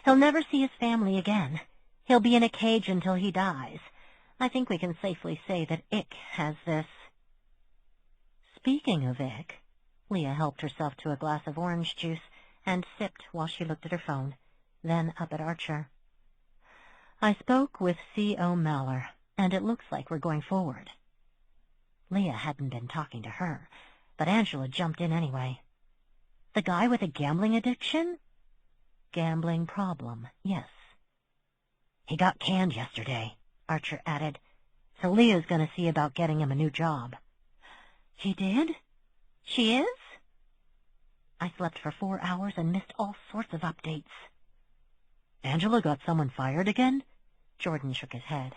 He'll never see his family again. He'll be in a cage until he dies. I think we can safely say that Ick has this. Speaking of Ick, Leah helped herself to a glass of orange juice and sipped while she looked at her phone, then up at Archer. I spoke with C.O. Maller, and it looks like we're going forward. Leah hadn't been talking to her, but Angela jumped in anyway. The guy with a gambling addiction? Gambling problem, yes. He got canned yesterday, Archer added, so Leah's going to see about getting him a new job. He did? She is? I slept for 4 hours and missed all sorts of updates. Angela got someone fired again? Jordan shook his head.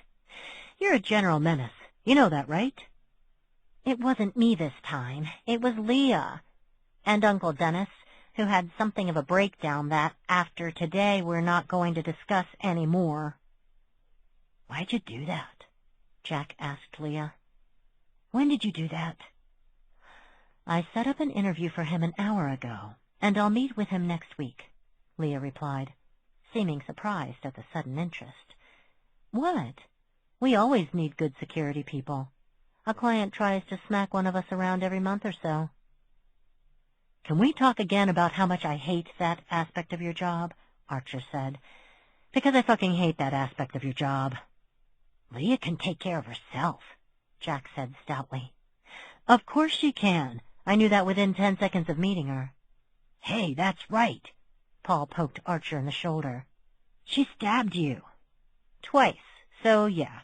You're a general menace. You know that, right? It wasn't me this time. It was Leah. And Uncle Dennis, who had something of a breakdown that, after today, we're not going to discuss any more. Why'd you do that? Jack asked Leah. When did you do that? I set up an interview for him an hour ago, and I'll meet with him next week, Leah replied, seeming surprised at the sudden interest. What? We always need good security people. A client tries to smack one of us around every month or so. Can we talk again about how much I hate that aspect of your job? Archer said. Because I fucking hate that aspect of your job. Leah can take care of herself, Jack said stoutly. Of course she can. I knew that within 10 seconds of meeting her. Hey, that's right. Paul poked Archer in the shoulder. She stabbed you. Twice, so yeah.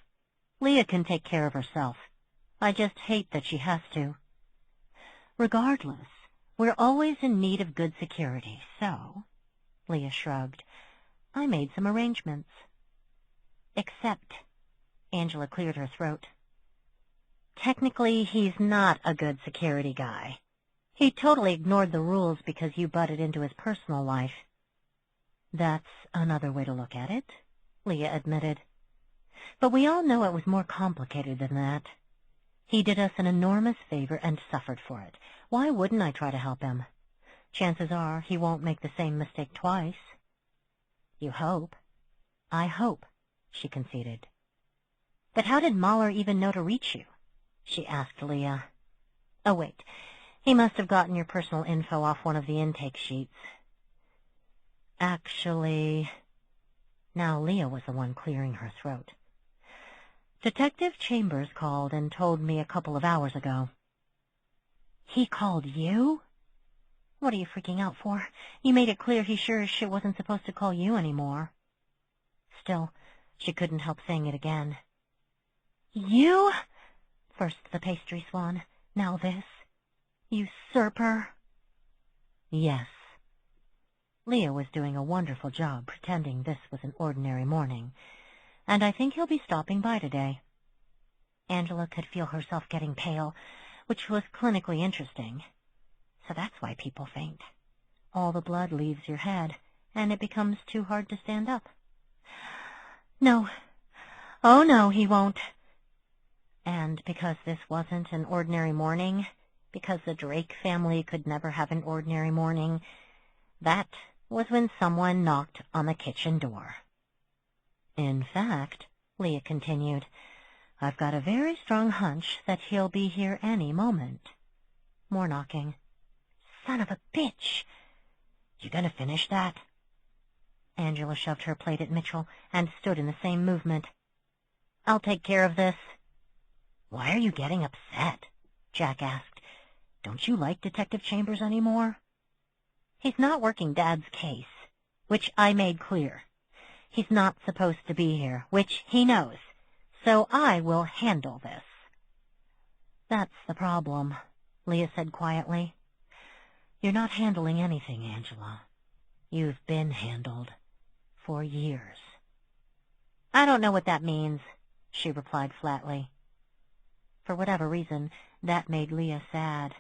Leah can take care of herself. I just hate that she has to. Regardless, we're always in need of good security, so... Leah shrugged. I made some arrangements. Except... Angela cleared her throat. Technically, he's not a good security guy. He totally ignored the rules because you butted into his personal life. That's another way to look at it, Leah admitted. But we all know it was more complicated than that. He did us an enormous favor and suffered for it. Why wouldn't I try to help him? Chances are he won't make the same mistake twice. You hope. I hope, she conceded. But how did Mahler even know to reach you? she asked Leah. Oh, wait. He must have gotten your personal info off one of the intake sheets. Actually... Now Leah was the one clearing her throat. Detective Chambers called and told me a couple of hours ago. He called you? What are you freaking out for? You made it clear he sure as shit wasn't supposed to call you anymore. Still, she couldn't help saying it again. You? First the pastry swan, now this. Usurper. Yes. Leah was doing a wonderful job pretending this was an ordinary morning, and I think he'll be stopping by today. Angela could feel herself getting pale, which was clinically interesting. So that's why people faint. All the blood leaves your head, and it becomes too hard to stand up. No. Oh, no, he won't. And because this wasn't an ordinary morning, because the Drake family could never have an ordinary morning, that was when someone knocked on the kitchen door. In fact, Leah continued, I've got a very strong hunch that he'll be here any moment. More knocking. Son of a bitch! You gonna finish that? Angela shoved her plate at Mitchell and stood in the same movement. I'll take care of this. Why are you getting upset? Jack asked. Don't you like Detective Chambers anymore? He's not working Dad's case, which I made clear. He's not supposed to be here, which he knows, so I will handle this. That's the problem, Leah said quietly. You're not handling anything, Angela. You've been handled for years. I don't know what that means, she replied flatly. For whatever reason, that made Leah sad.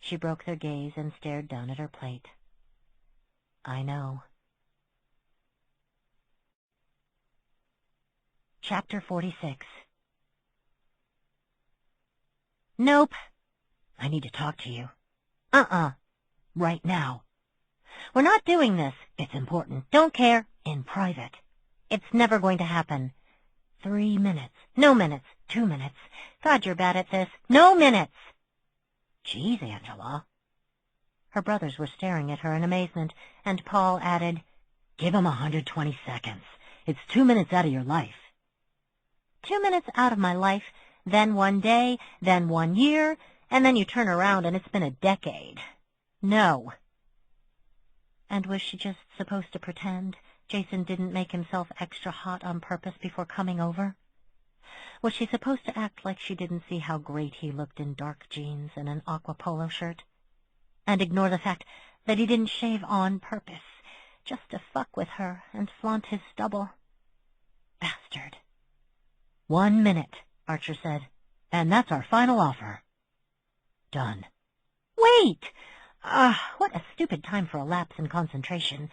She broke their gaze and stared down at her plate. I know. Chapter 46. Nope. I need to talk to you. Right now. We're not doing this. It's important. Don't care. In private. It's never going to happen. 3 minutes. No minutes. 2 minutes. God, you're bad at this. No minutes. Geez, Angela. Her brothers were staring at her in amazement, and Paul added, Give him 120 seconds. It's 2 minutes out of your life. 2 minutes out of my life, then 1 day, then 1 year, and then you turn around and it's been a decade. No. And was she just supposed to pretend Jason didn't make himself extra hot on purpose before coming over? Was she supposed to act like she didn't see how great he looked in dark jeans and an aqua polo shirt? And ignore the fact that he didn't shave on purpose, just to fuck with her and flaunt his stubble? Bastard. 1 minute, Archer said, and that's our final offer. Done. Wait! What a stupid time for a lapse in concentration.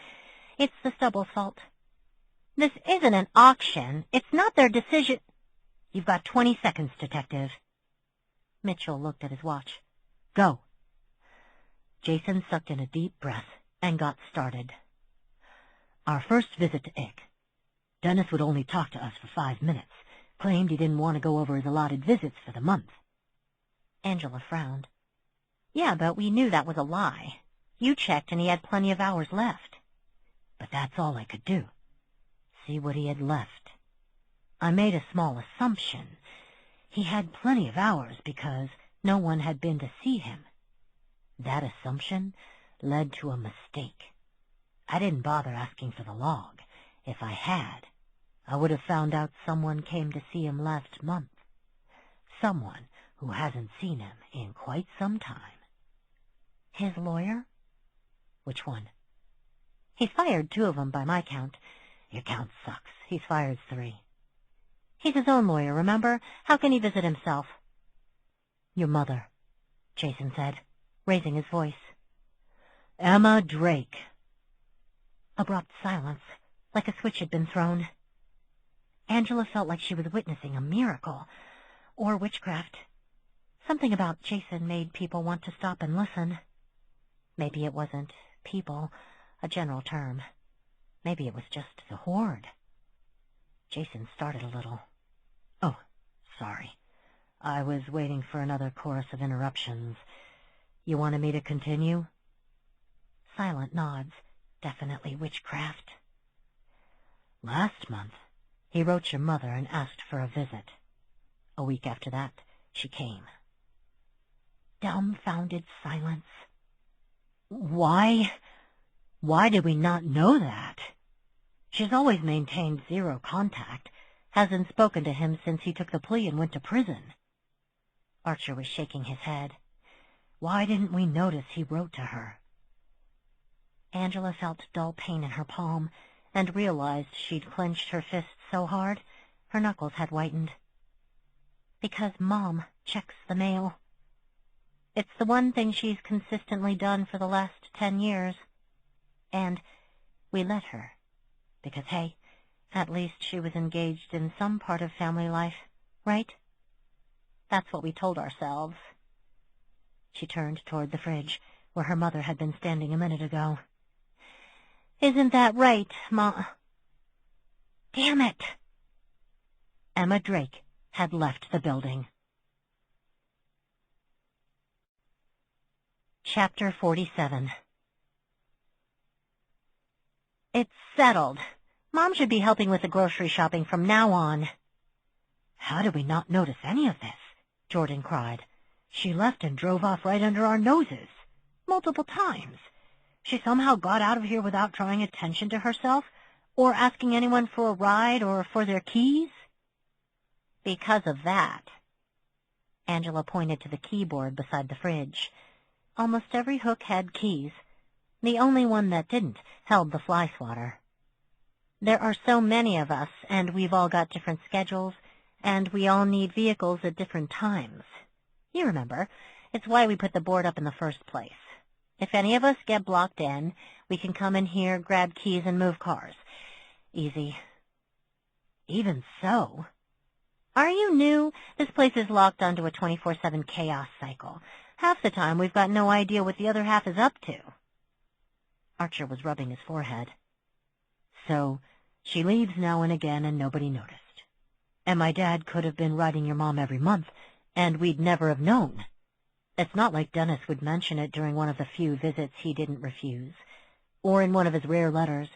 It's the stubble's fault. This isn't an auction. It's not their decision. You've got 20 seconds, Detective. Mitchell looked at his watch. Go. Jason sucked in a deep breath and got started. Our first visit to Ick. Dennis would only talk to us for 5 minutes. Claimed he didn't want to go over his allotted visits for the month. Angela frowned. Yeah, but we knew that was a lie. You checked and he had plenty of hours left. But that's all I could do. See what he had left. I made a small assumption. He had plenty of hours because no one had been to see him. That assumption led to a mistake. I didn't bother asking for the log. If I had, I would have found out someone came to see him last month. Someone who hasn't seen him in quite some time. His lawyer? Which one? He's fired 2 of them by my count. Your count sucks. He's fired 3. He's his own lawyer, remember? How can he visit himself? Your mother, Jason said, raising his voice. Emma Drake. Abrupt silence, like a switch had been thrown. Angela felt like she was witnessing a miracle, or witchcraft. Something about Jason made people want to stop and listen. Maybe it wasn't people, a general term. Maybe it was just the horde. Jason started a little. Oh, sorry. I was waiting for another chorus of interruptions. You wanted me to continue? Silent nods. Definitely witchcraft. Last month, he wrote your mother and asked for a visit. A week after that, she came. Dumbfounded silence. Why did we not know that? She's always maintained zero contact, hasn't spoken to him since he took the plea and went to prison. Archer was shaking his head. Why didn't we notice he wrote to her? Angela felt dull pain in her palm and realized she'd clenched her fists so hard her knuckles had whitened. Because Mom checks the mail. It's the one thing she's consistently done for the last 10 years. And we let her. Because, hey, at least she was engaged in some part of family life, right? That's what we told ourselves. She turned toward the fridge, where her mother had been standing a minute ago. Isn't that right, Ma? Damn it! Emma Drake had left the building. Chapter 47. It's settled. Mom should be helping with the grocery shopping from now on. How did we not notice any of this? Jordan cried. She left and drove off right under our noses. Multiple times. She somehow got out of here without drawing attention to herself, or asking anyone for a ride or for their keys. Because of that. Angela pointed to the keyboard beside the fridge. Almost every hook had keys. The only one that didn't held the fly swatter. There are so many of us, and we've all got different schedules, and we all need vehicles at different times. You remember, it's why we put the board up in the first place. If any of us get blocked in, we can come in here, grab keys, and move cars. Easy. Even so. Are you new? This place is locked onto a 24/7 chaos cycle. Half the time we've got no idea what the other half is up to. Archer was rubbing his forehead. So, she leaves now and again and nobody noticed. And my dad could have been writing your mom every month, and we'd never have known. It's not like Dennis would mention it during one of the few visits he didn't refuse. Or in one of his rare letters,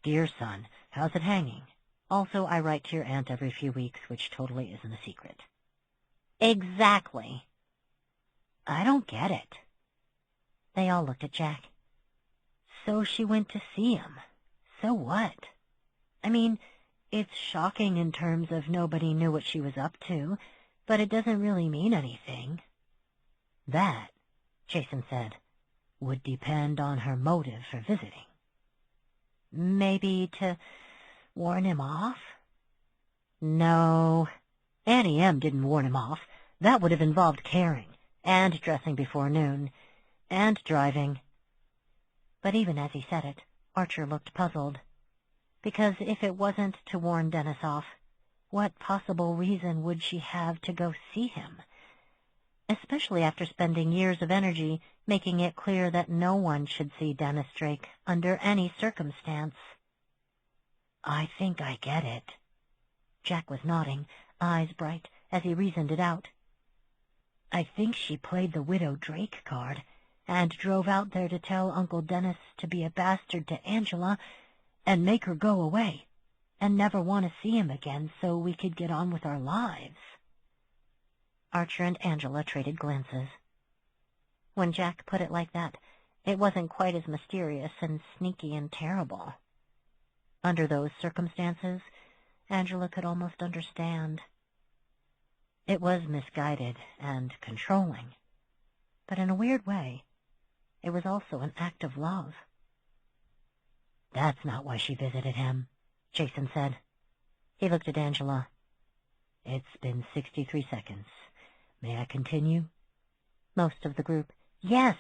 Dear son, how's it hanging? Also, I write to your aunt every few weeks, which totally isn't a secret. Exactly. I don't get it. They all looked at Jack. So she went to see him. So what? I mean, it's shocking in terms of nobody knew what she was up to, but it doesn't really mean anything. That, Jason said, would depend on her motive for visiting. Maybe to warn him off? No, Annie M. didn't warn him off. That would have involved caring, and dressing before noon, and driving. But even as he said it, Archer looked puzzled. Because if it wasn't to warn Dennis off, what possible reason would she have to go see him? Especially after spending years of energy making it clear that no one should see Dennis Drake under any circumstance. I think I get it. Jack was nodding, eyes bright, as he reasoned it out. I think she played the Widow Drake card and drove out there to tell Uncle Dennis to be a bastard to Angela and make her go away and never want to see him again so we could get on with our lives. Archer and Angela traded glances. When Jack put it like that, it wasn't quite as mysterious and sneaky and terrible. Under those circumstances, Angela could almost understand. It was misguided and controlling, but in a weird way, it was also an act of love. That's not why she visited him, Jason said. He looked at Angela. It's been 63 seconds. May I continue? Most of the group, yes.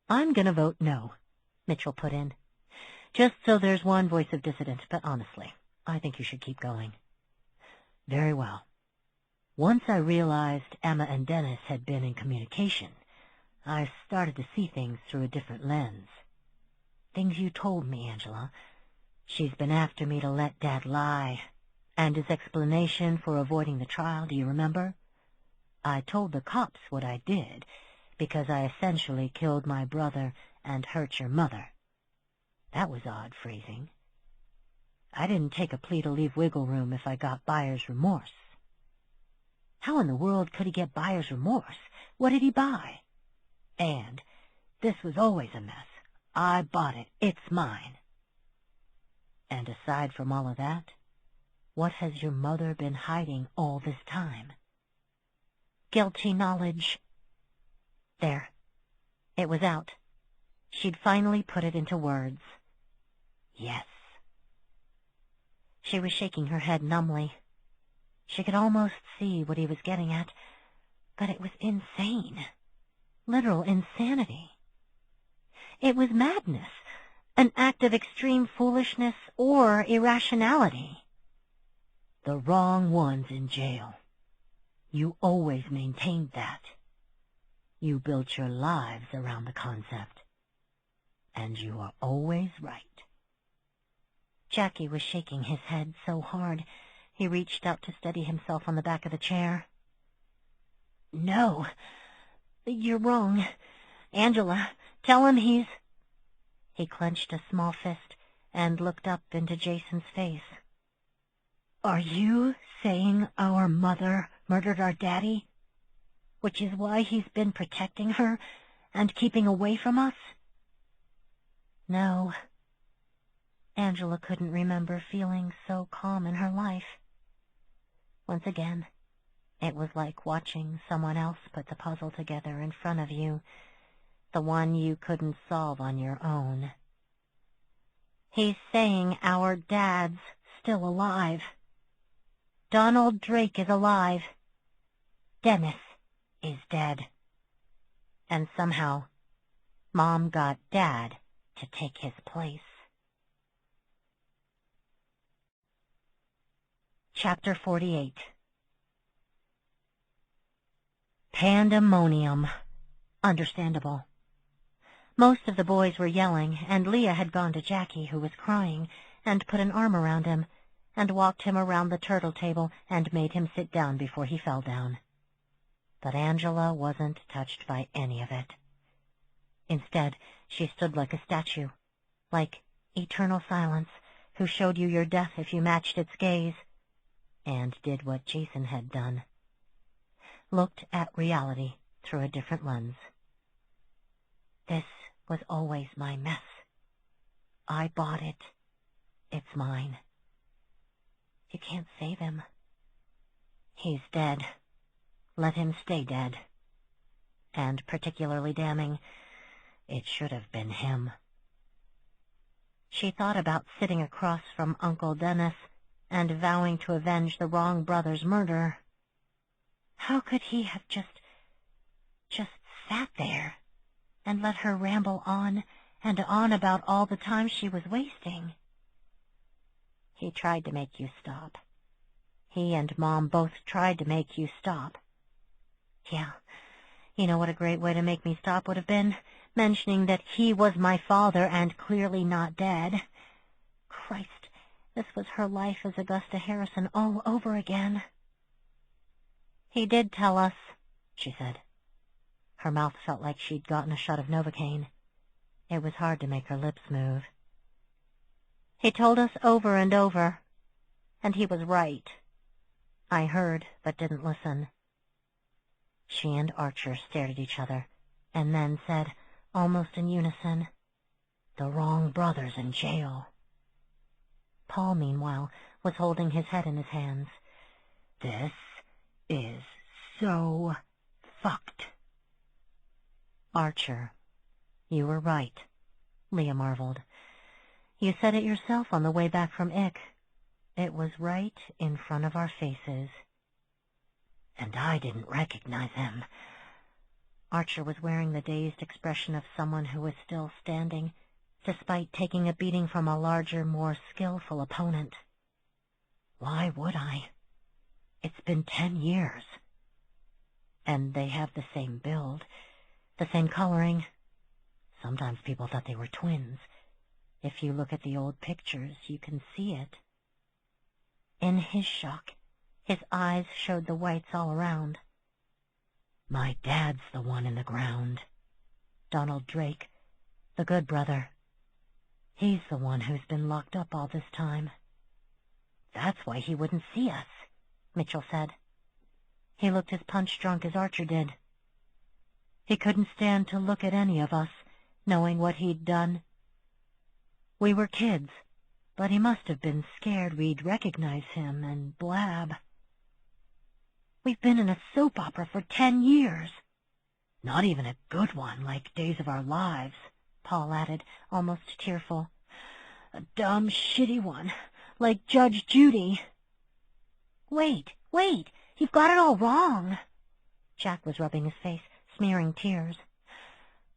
I'm going to vote no, Mitchell put in. Just so there's one voice of dissent, but honestly, I think you should keep going. Very well. Once I realized Emma and Dennis had been in communication, I started to see things through a different lens. Things you told me, Angela. She's been after me to let Dad lie. And his explanation for avoiding the trial, do you remember? I told the cops what I did, because I essentially killed my brother and hurt your mother. That was odd phrasing. I didn't take a plea to leave wiggle room if I got buyer's remorse. How in the world could he get buyer's remorse? What did he buy? And this was always a mess. I bought it. It's mine. And aside from all of that, what has your mother been hiding all this time? Guilty knowledge. There. It was out. She'd finally put it into words. Yes. She was shaking her head numbly. She could almost see what he was getting at, but it was insane. Literal insanity. It was madness, an act of extreme foolishness or irrationality. The wrong one's in jail. You always maintained that. You built your lives around the concept. And you are always right. Jackie was shaking his head so hard, he reached out to steady himself on the back of the chair. No, you're wrong. Angela, tell him he's... He clenched a small fist and looked up into Jason's face. Are you saying our mother murdered our daddy? Which is why he's been protecting her and keeping away from us? No. Angela couldn't remember feeling so calm in her life. Once again, it was like watching someone else put the puzzle together in front of you, the one you couldn't solve on your own. He's saying our dad's still alive. Donald Drake is alive. Dennis is dead. And somehow, Mom got Dad to take his place. Chapter 48. Pandemonium. Understandable. Most of the boys were yelling, and Leah had gone to Jackie, who was crying, and put an arm around him, and walked him around the turtle table and made him sit down before he fell down. But Angela wasn't touched by any of it. Instead, she stood like a statue, like eternal silence, who showed you your death if you matched its gaze, and did what Jason had done. Looked at reality through a different lens. This was always my mess. I bought it. It's mine. You can't save him. He's dead. Let him stay dead. And particularly damning, it should have been him. She thought about sitting across from Uncle Dennis and vowing to avenge the wrong brother's murder. How could he have just sat there and let her ramble on and on about all the time she was wasting? He tried to make you stop. He and Mom both tried to make you stop. Yeah, you know what a great way to make me stop would have been? Mentioning that he was my father and clearly not dead. Christ, this was her life as Augusta Harrison all over again. He did tell us, she said. Her mouth felt like she'd gotten a shot of Novocaine. It was hard to make her lips move. He told us over and over, and he was right. I heard, but didn't listen. She and Archer stared at each other, and then said, almost in unison, "The wrong brother's in jail." Paul, meanwhile, was holding his head in his hands. This is so fucked. Archer, you were right, Leah marveled. You said it yourself on the way back from Ick. It was right in front of our faces. And I didn't recognize him. Archer was wearing the dazed expression of someone who was still standing, despite taking a beating from a larger, more skillful opponent. Why would I? It's been 10 years. And they have the same build, the same coloring. Sometimes people thought they were twins. If you look at the old pictures, you can see it. In his shock, his eyes showed the whites all around. My dad's the one in the ground. Donald Drake, the good brother. He's the one who's been locked up all this time. That's why he wouldn't see us, Mitchell said. He looked as punch-drunk as Archer did. He couldn't stand to look at any of us, knowing what he'd done. We were kids, but he must have been scared we'd recognize him and blab. We've been in a soap opera for 10 years. Not even a good one like Days of Our Lives, Paul added, almost tearful. A dumb, shitty one, like Judge Judy. Wait, you've got it all wrong. Jack was rubbing his face, smearing tears.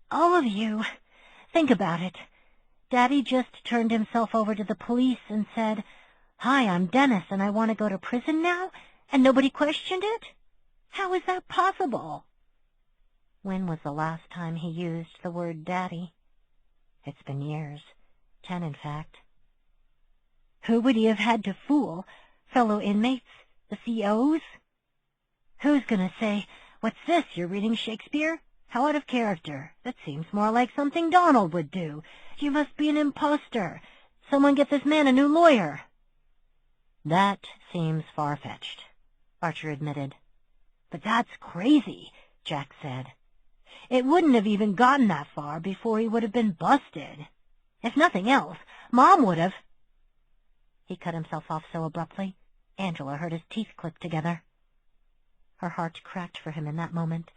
All of you, think about it. Daddy just turned himself over to the police and said, "Hi, I'm Dennis and I want to go to prison now," and nobody questioned it? How is that possible? When was the last time he used the word daddy? It's been years. 10, in fact. Who would he have had to fool? Fellow inmates? The COs? Who's going to say, "What's this, you're reading Shakespeare? How out of character. That seems more like something Donald would do. You must be an imposter. Someone get this man a new lawyer." That seems far-fetched, Archer admitted. But that's crazy, Jack said. It wouldn't have even gotten that far before he would have been busted. If nothing else, Mom would have. He cut himself off so abruptly, Angela heard his teeth click together. Her heart cracked for him in that moment,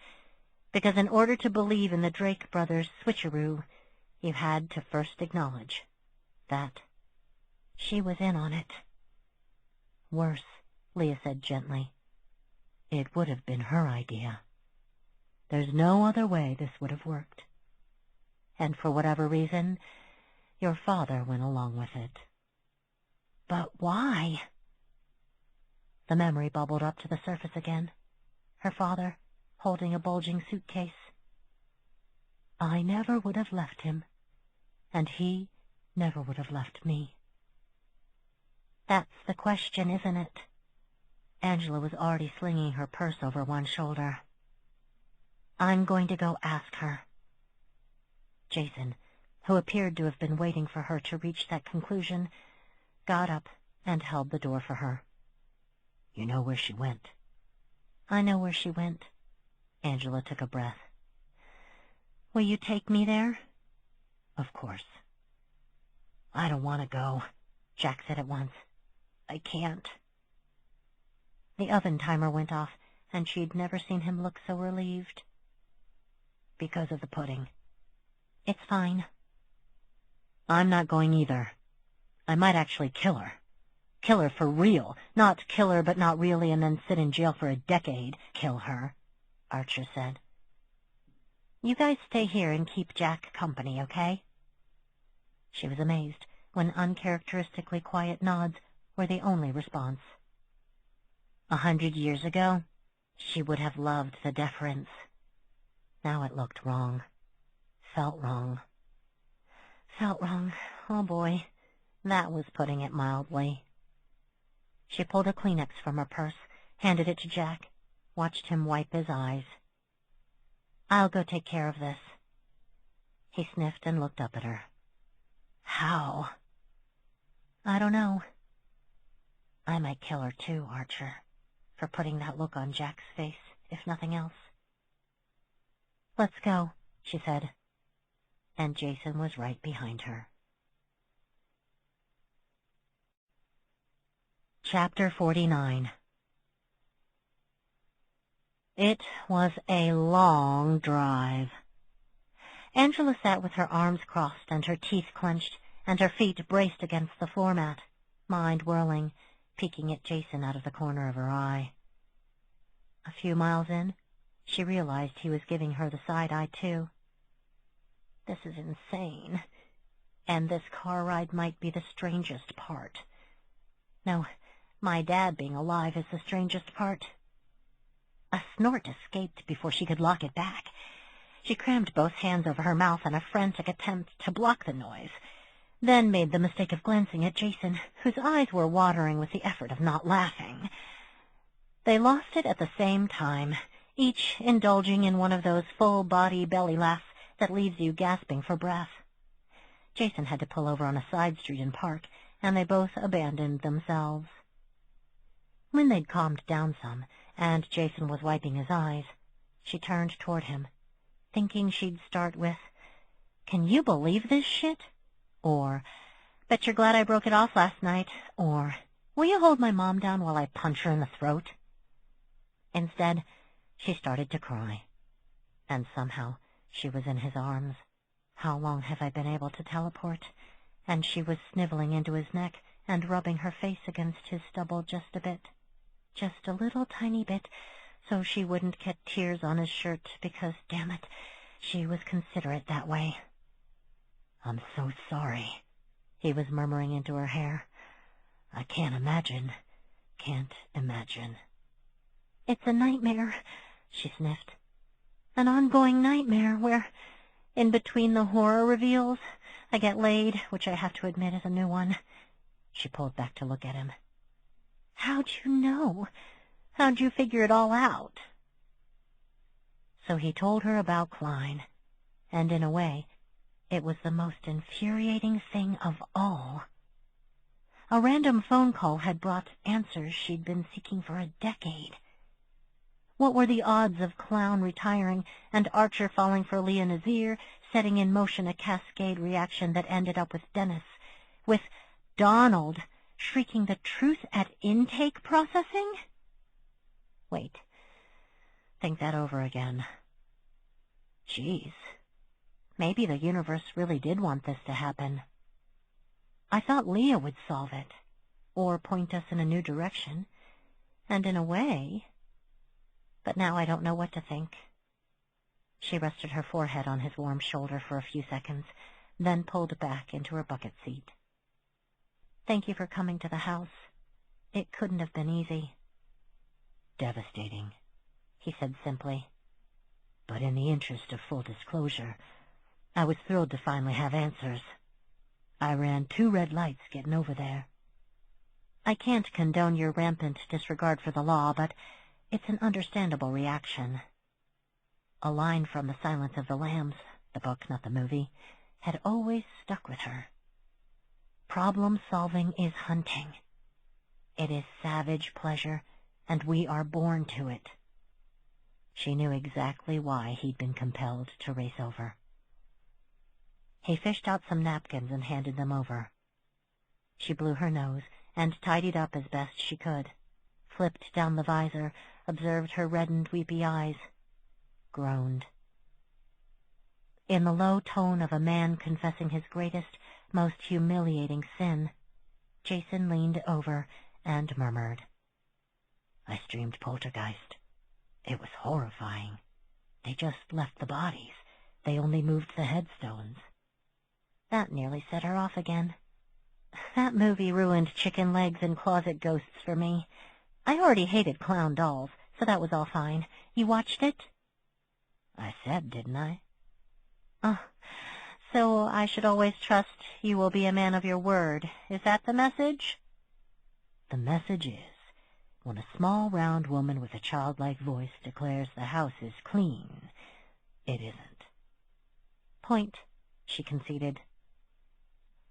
because in order to believe in the Drake brothers' switcheroo, you had to first acknowledge that she was in on it. Worse, Leah said gently. It would have been her idea. There's no other way this would have worked. And for whatever reason, your father went along with it. But why? The memory bubbled up to the surface again. Her father, holding a bulging suitcase. I never would have left him, and he never would have left me. That's the question, isn't it? Angela was already slinging her purse over one shoulder. I'm going to go ask her. Jason, who appeared to have been waiting for her to reach that conclusion, got up and held the door for her. You know where she went? I know where she went. Angela took a breath. Will you take me there? Of course. I don't want to go, Jack said at once. I can't. The oven timer went off, and she'd never seen him look so relieved. Because of the pudding. It's fine. I'm not going either. I might actually kill her. Kill her for real. Not kill her but not really and then sit in jail for a decade. Kill her, Archer said. You guys stay here and keep Jack company, okay? She was amazed when uncharacteristically quiet nods were the only response. 100 years ago, she would have loved the deference. Now it looked wrong. Felt wrong. Felt wrong. Oh boy, that was putting it mildly. She pulled a Kleenex from her purse, handed it to Jack, watched him wipe his eyes. I'll go take care of this. He sniffed and looked up at her. How? I don't know. I might kill her too, Archer, for putting that look on Jack's face, if nothing else. Let's go, she said, and Jason was right behind her. Chapter 49. It was a long drive. Angela sat with her arms crossed and her teeth clenched and her feet braced against the floor mat, mind whirling, peeking at Jason out of the corner of her eye. A few miles in, she realized he was giving her the side eye, too. This is insane, and this car ride might be the strangest part. No, my dad being alive is the strangest part. A snort escaped before she could lock it back. She crammed both hands over her mouth in a frantic attempt to block the noise, then made the mistake of glancing at Jason, whose eyes were watering with the effort of not laughing. They lost it at the same time, each indulging in one of those full-body belly laughs that leaves you gasping for breath. Jason had to pull over on a side street and park, and they both abandoned themselves. When they'd calmed down some, and Jason was wiping his eyes, she turned toward him, thinking she'd start with, "Can you believe this shit?" Or, "Bet you're glad I broke it off last night," or, "Will you hold my mom down while I punch her in the throat?" Instead, she started to cry, and somehow she was in his arms. How long have I been able to teleport? And she was sniveling into his neck and rubbing her face against his stubble just a bit. Just a little tiny bit, so she wouldn't get tears on his shirt because, damn it, she was considerate that way. "I'm so sorry," he was murmuring into her hair. "I can't imagine. "It's a nightmare," she sniffed. "An ongoing nightmare where, in between the horror reveals, I get laid, which I have to admit is a new one." She pulled back to look at him. "How'd you know? How'd you figure it all out?" So he told her about Klein, and in a way, it was the most infuriating thing of all. A random phone call had brought answers she'd been seeking for a decade. What were the odds of Clown retiring and Archer falling for Leah Nazir, setting in motion a cascade reaction that ended up with Dennis, with Donald shrieking the truth at intake processing? Wait. Think that over again. Jeez. Maybe the universe really did want this to happen. I thought Leah would solve it, or point us in a new direction, and in a way... But now I don't know what to think. She rested her forehead on his warm shoulder for a few seconds, then pulled back into her bucket seat. "Thank you for coming to the house. It couldn't have been easy." "Devastating," he said simply. "But in the interest of full disclosure, I was thrilled to finally have answers. I ran 2 red lights getting over there." "I can't condone your rampant disregard for the law, but it's an understandable reaction." A line from The Silence of the Lambs, the book, not the movie, had always stuck with her. Problem-solving is hunting. It is savage pleasure, and we are born to it. She knew exactly why he'd been compelled to race over. He fished out some napkins and handed them over. She blew her nose and tidied up as best she could, flipped down the visor, observed her reddened, weepy eyes, groaned. In the low tone of a man confessing his greatest, most humiliating sin, Jason leaned over and murmured, "I streamed Poltergeist. It was horrifying. They just left the bodies. They only moved the headstones." That nearly set her off again. That movie ruined chicken legs and closet ghosts for me. I already hated clown dolls, so that was all fine. You watched it? I said, didn't I? Oh, so I should always trust you will be a man of your word. Is that the message? The message is, when a small, round woman with a childlike voice declares the house is clean, it isn't. Point, she conceded.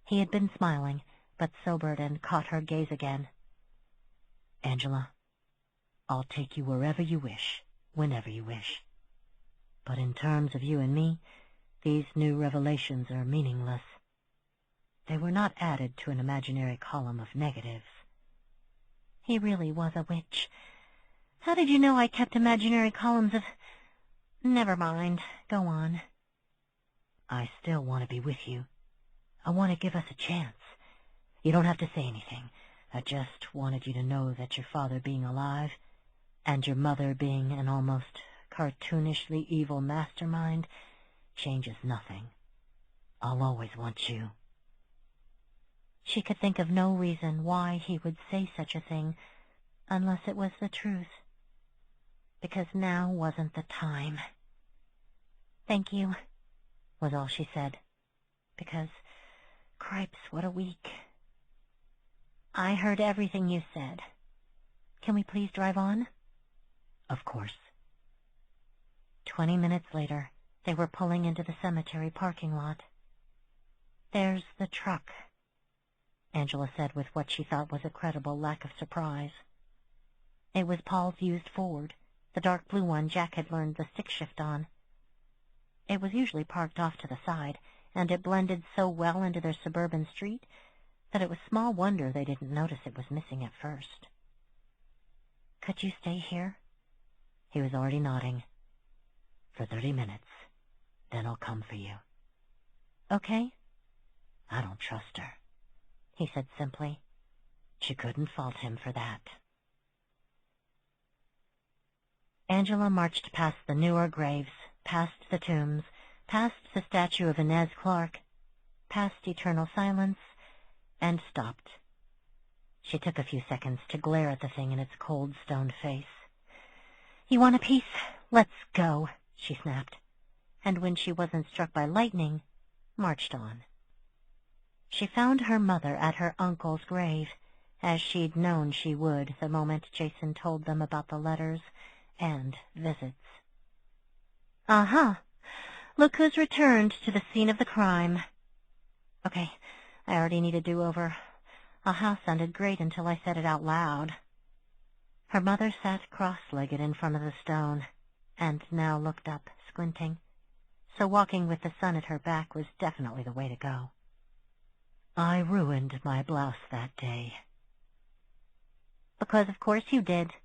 He had been smiling, but sobered and caught her gaze again. Angela, I'll take you wherever you wish, whenever you wish. But in terms of you and me, these new revelations are meaningless. They were not added to an imaginary column of negatives. He really was a witch. How did you know I kept imaginary columns of... Never mind. Go on. I still want to be with you. I want to give us a chance. You don't have to say anything. I just wanted you to know that your father being alive, and your mother being an almost cartoonishly evil mastermind, changes nothing. I'll always want you. She could think of no reason why he would say such a thing, unless it was the truth. Because now wasn't the time. Thank you, was all she said. Because, cripes, what a week. I heard everything you said. Can we please drive on? Of course. 20 minutes later, they were pulling into the cemetery parking lot. "There's the truck," Angela said with what she thought was a credible lack of surprise. It was Paul's used Ford, the dark blue one Jack had learned the stick shift on. It was usually parked off to the side, and it blended so well into their suburban street that it was small wonder they didn't notice it was missing at first. "Could you stay here?" He was already nodding. "For 30 minutes. Then I'll come for you." "Okay." "I don't trust her," he said simply. She couldn't fault him for that. Angela marched past the newer graves, past the tombs, past the statue of Inez Clark, past eternal silence, and stopped. She took a few seconds to glare at the thing in its cold stone face. "You want a piece? Let's go," she snapped, and when she wasn't struck by lightning, marched on. She found her mother at her uncle's grave, as she'd known she would the moment Jason told them about the letters and visits. "Uh-huh. Look who's returned to the scene of the crime." "Okay, I already need a do-over. Uh-huh sounded great until I said it out loud." Her mother sat cross-legged in front of the stone, and now looked up, squinting, so walking with the sun at her back was definitely the way to go. "I ruined my blouse that day." "Because of course you did.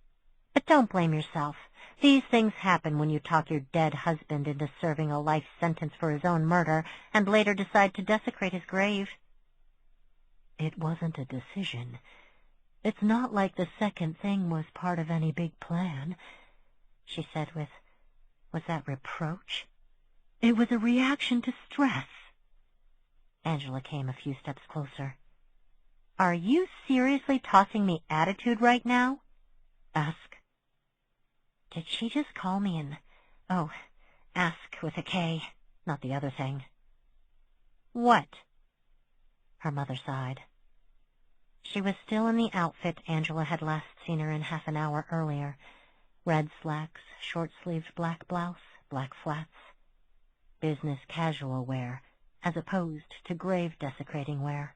But don't blame yourself. These things happen when you talk your dead husband into serving a life sentence for his own murder and later decide to desecrate his grave." "It wasn't a decision. It's not like the second thing was part of any big plan," she said was that reproach? "It was a reaction to stress." Angela came a few steps closer. "Are you seriously tossing me attitude right now?" "Ask." Did she just call me an... Oh, ask with a K, not the other thing. "What?" Her mother sighed. She was still in the outfit Angela had last seen her in half an hour earlier. Red slacks, short-sleeved black blouse, black flats. Business casual wear, as opposed to grave-desecrating wear.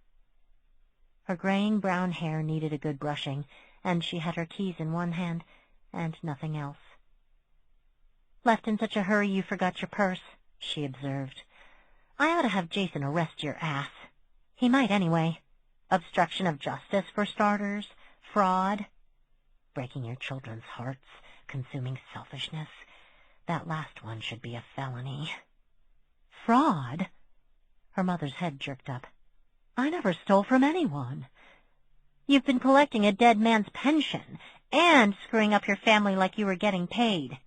Her graying brown hair needed a good brushing, and she had her keys in one hand and nothing else. "Left in such a hurry you forgot your purse," she observed. "I ought to have Jason arrest your ass. He might anyway. Obstruction of justice, for starters. Fraud. Breaking your children's hearts. Consuming selfishness. That last one should be a felony." "Fraud?" Her mother's head jerked up. "I never stole from anyone." "You've been collecting a dead man's pension and screwing up your family like you were getting paid."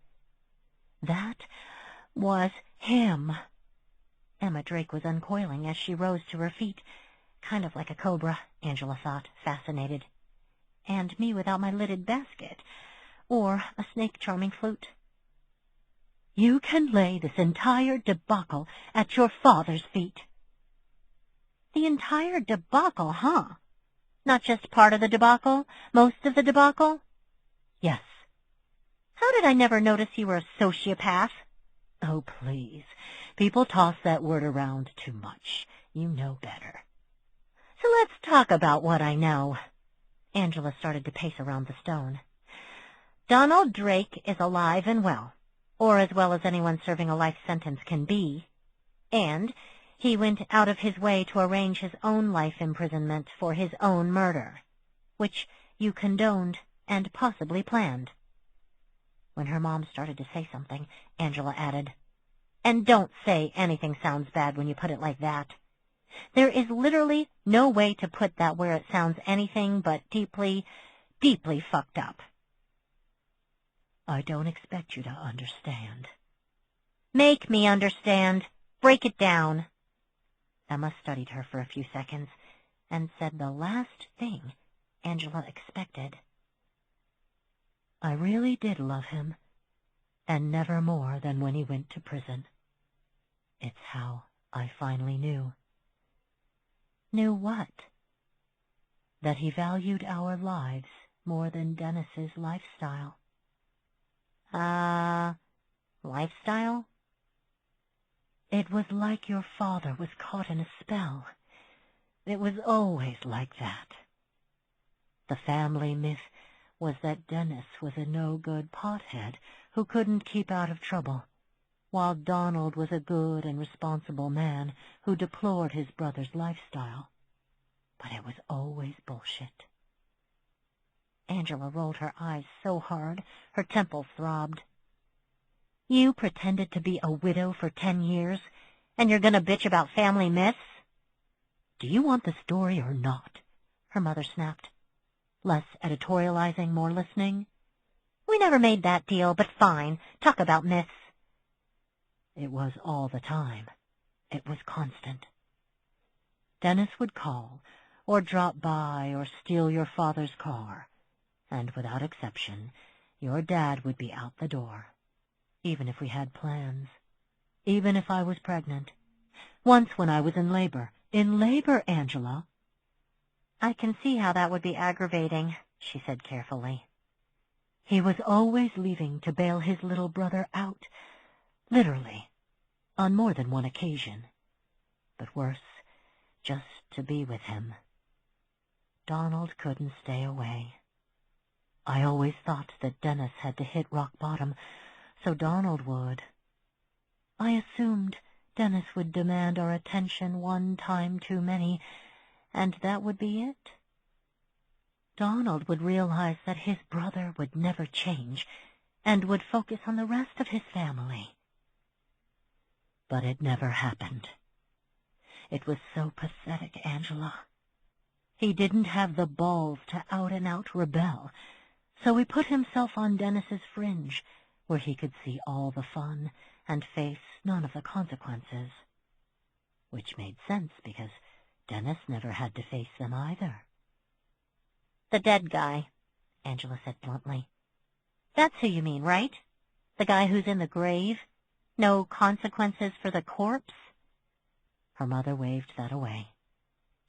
"That was him." Emma Drake was uncoiling as she rose to her feet. Kind of like a cobra, Angela thought, fascinated. And me without my lidded basket. Or a snake-charming flute. "You can lay this entire debacle at your father's feet." "The entire debacle, huh? Not just part of the debacle? Most of the debacle?" "Yes." "How did I never notice you were a sociopath?" "Oh, please. People toss that word around too much. You know better." "So let's talk about what I know." Angela started to pace around the stone. "Donald Drake is alive and well, or as well as anyone serving a life sentence can be, and he went out of his way to arrange his own life imprisonment for his own murder, which you condoned and possibly planned." When her mom started to say something, Angela added, "And don't say anything sounds bad when you put it like that. There is literally no way to put that where it sounds anything but deeply, deeply fucked up." "I don't expect you to understand." "Make me understand. Break it down." Emma studied her for a few seconds and said the last thing Angela expected. "I really did love him, and never more than when he went to prison. It's how I finally knew." "Knew what?" "That he valued our lives more than Dennis's lifestyle." Lifestyle? It was like your father was caught in a spell. It was always like that. The family myth was that Dennis was a no-good pothead who couldn't keep out of trouble, while Donald was a good and responsible man who deplored his brother's lifestyle. But it was always bullshit. Angela rolled her eyes so hard, her temples throbbed. You pretended to be a widow for 10 years, and you're going to bitch about family myths? Do you want the story or not? Her mother snapped. Less editorializing, more listening. We never made that deal, but fine. Talk about myths. It was all the time. It was constant. Dennis would call, or drop by, or steal your father's car, and without exception, your dad would be out the door. Even if we had plans. Even if I was pregnant. Once when I was in labor. In labor, Angela. I can see how that would be aggravating, she said carefully. He was always leaving to bail his little brother out. Literally. On more than one occasion. But worse, just to be with him. Donald couldn't stay away. I always thought that Dennis had to hit rock bottom, so Donald would. I assumed Dennis would demand our attention one time too many, and that would be it. Donald would realize that his brother would never change, and would focus on the rest of his family. But it never happened. It was so pathetic, Angela. He didn't have the balls to out-and-out rebel, so he put himself on Dennis's fringe, where he could see all the fun and face none of the consequences. Which made sense, because Dennis never had to face them either. The dead guy, Angela said bluntly. That's who you mean, right? The guy who's in the grave? No consequences for the corpse? Her mother waved that away.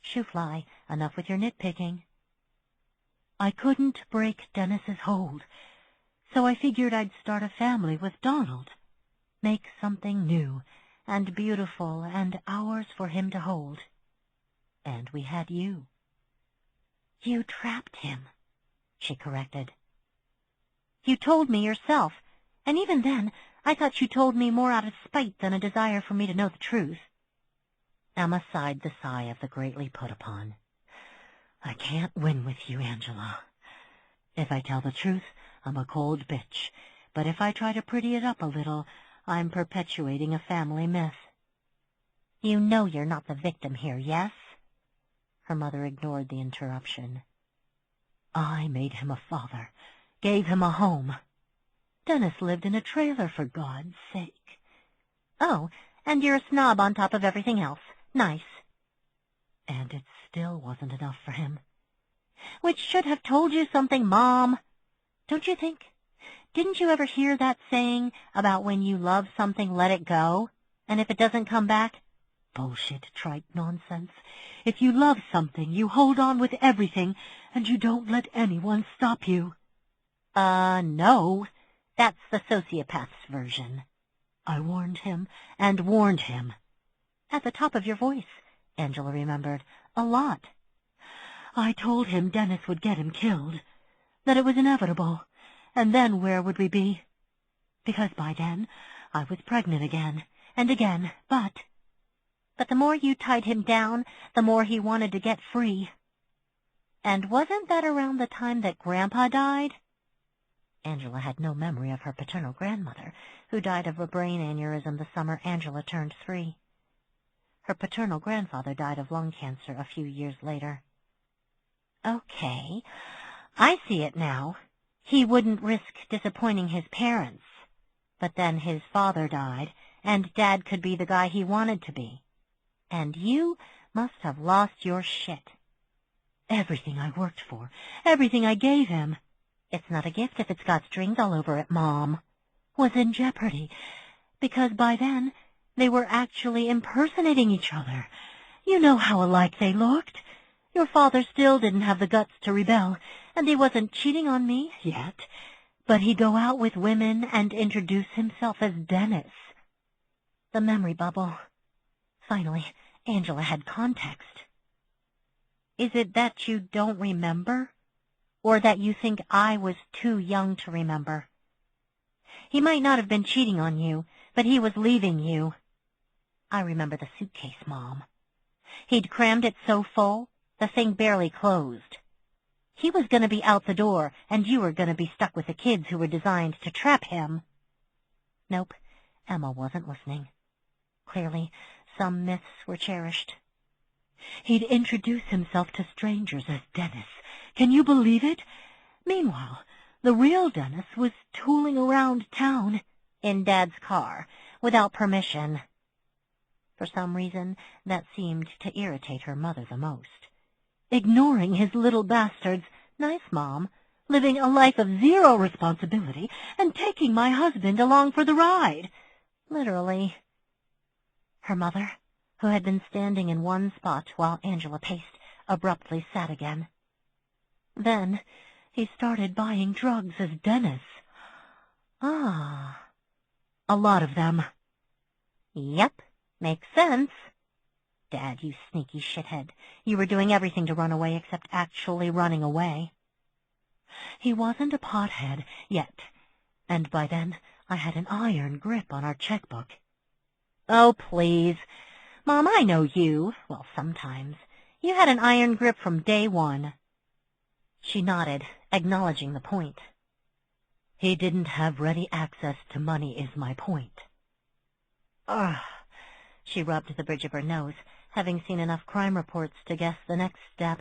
Shoo fly, enough with your nitpicking. I couldn't break Dennis's hold, so I figured I'd start a family with Donald. Make something new and beautiful and ours for him to hold. And we had you. You trapped him, she corrected. You told me yourself, and even then I thought you told me more out of spite than a desire for me to know the truth. Emma sighed the sigh of the greatly put upon. I can't win with you, Angela. If I tell the truth, I'm a cold bitch, but if I try to pretty it up a little, I'm perpetuating a family myth. You know you're not the victim here, yes? Her mother ignored the interruption. I made him a father, gave him a home. Dennis lived in a trailer, for God's sake. Oh, and you're a snob on top of everything else. Nice. And it still wasn't enough for him. Which should have told you something, Mom. Don't you think? Didn't you ever hear that saying about when you love something, let it go? And if it doesn't come back? Bullshit, trite nonsense. If you love something, you hold on with everything, and you don't let anyone stop you. No. That's the sociopath's version. I warned him, and warned him. At the top of your voice, Angela remembered. A lot. I told him Dennis would get him killed, that it was inevitable, and then where would we be? Because by then I was pregnant again, and again, but the more you tied him down, the more he wanted to get free. And wasn't that around the time that Grandpa died? Angela had no memory of her paternal grandmother, who died of a brain aneurysm the summer Angela turned 3. Her paternal grandfather died of lung cancer a few years later. Okay, I see it now. He wouldn't risk disappointing his parents. But then his father died, and Dad could be the guy he wanted to be. And you must have lost your shit. Everything I worked for, everything I gave him. It's not a gift if it's got strings all over it, Mom. Was in jeopardy, because by then they were actually impersonating each other. You know how alike they looked. Your father still didn't have the guts to rebel, and he wasn't cheating on me yet. But he'd go out with women and introduce himself as Dennis. The memory bubble. Finally, Angela had context. Is it that you don't remember? Or that you think I was too young to remember? He might not have been cheating on you, but he was leaving you. I remember the suitcase, Mom. He'd crammed it so full, the thing barely closed. He was going to be out the door, and you were going to be stuck with the kids who were designed to trap him. Nope, Emma wasn't listening. Clearly, some myths were cherished. He'd introduce himself to strangers as Dennis. Can you believe it? Meanwhile, the real Dennis was tooling around town in Dad's car, without permission. For some reason, that seemed to irritate her mother the most. Ignoring his little bastards, nice Mom, living a life of zero responsibility, and taking my husband along for the ride. Literally. Her mother, who had been standing in one spot while Angela paced, abruptly sat again. Then he started buying drugs as Dennis. Ah. A lot of them. Yep, makes sense. Dad, you sneaky shithead. You were doing everything to run away except actually running away. He wasn't a pothead yet, and by then I had an iron grip on our checkbook. Oh, please. Mom, I know you. Well, sometimes. You had an iron grip from day one. She nodded, acknowledging the point. He didn't have ready access to money is my point. Ugh. She rubbed the bridge of her nose, having seen enough crime reports to guess the next step.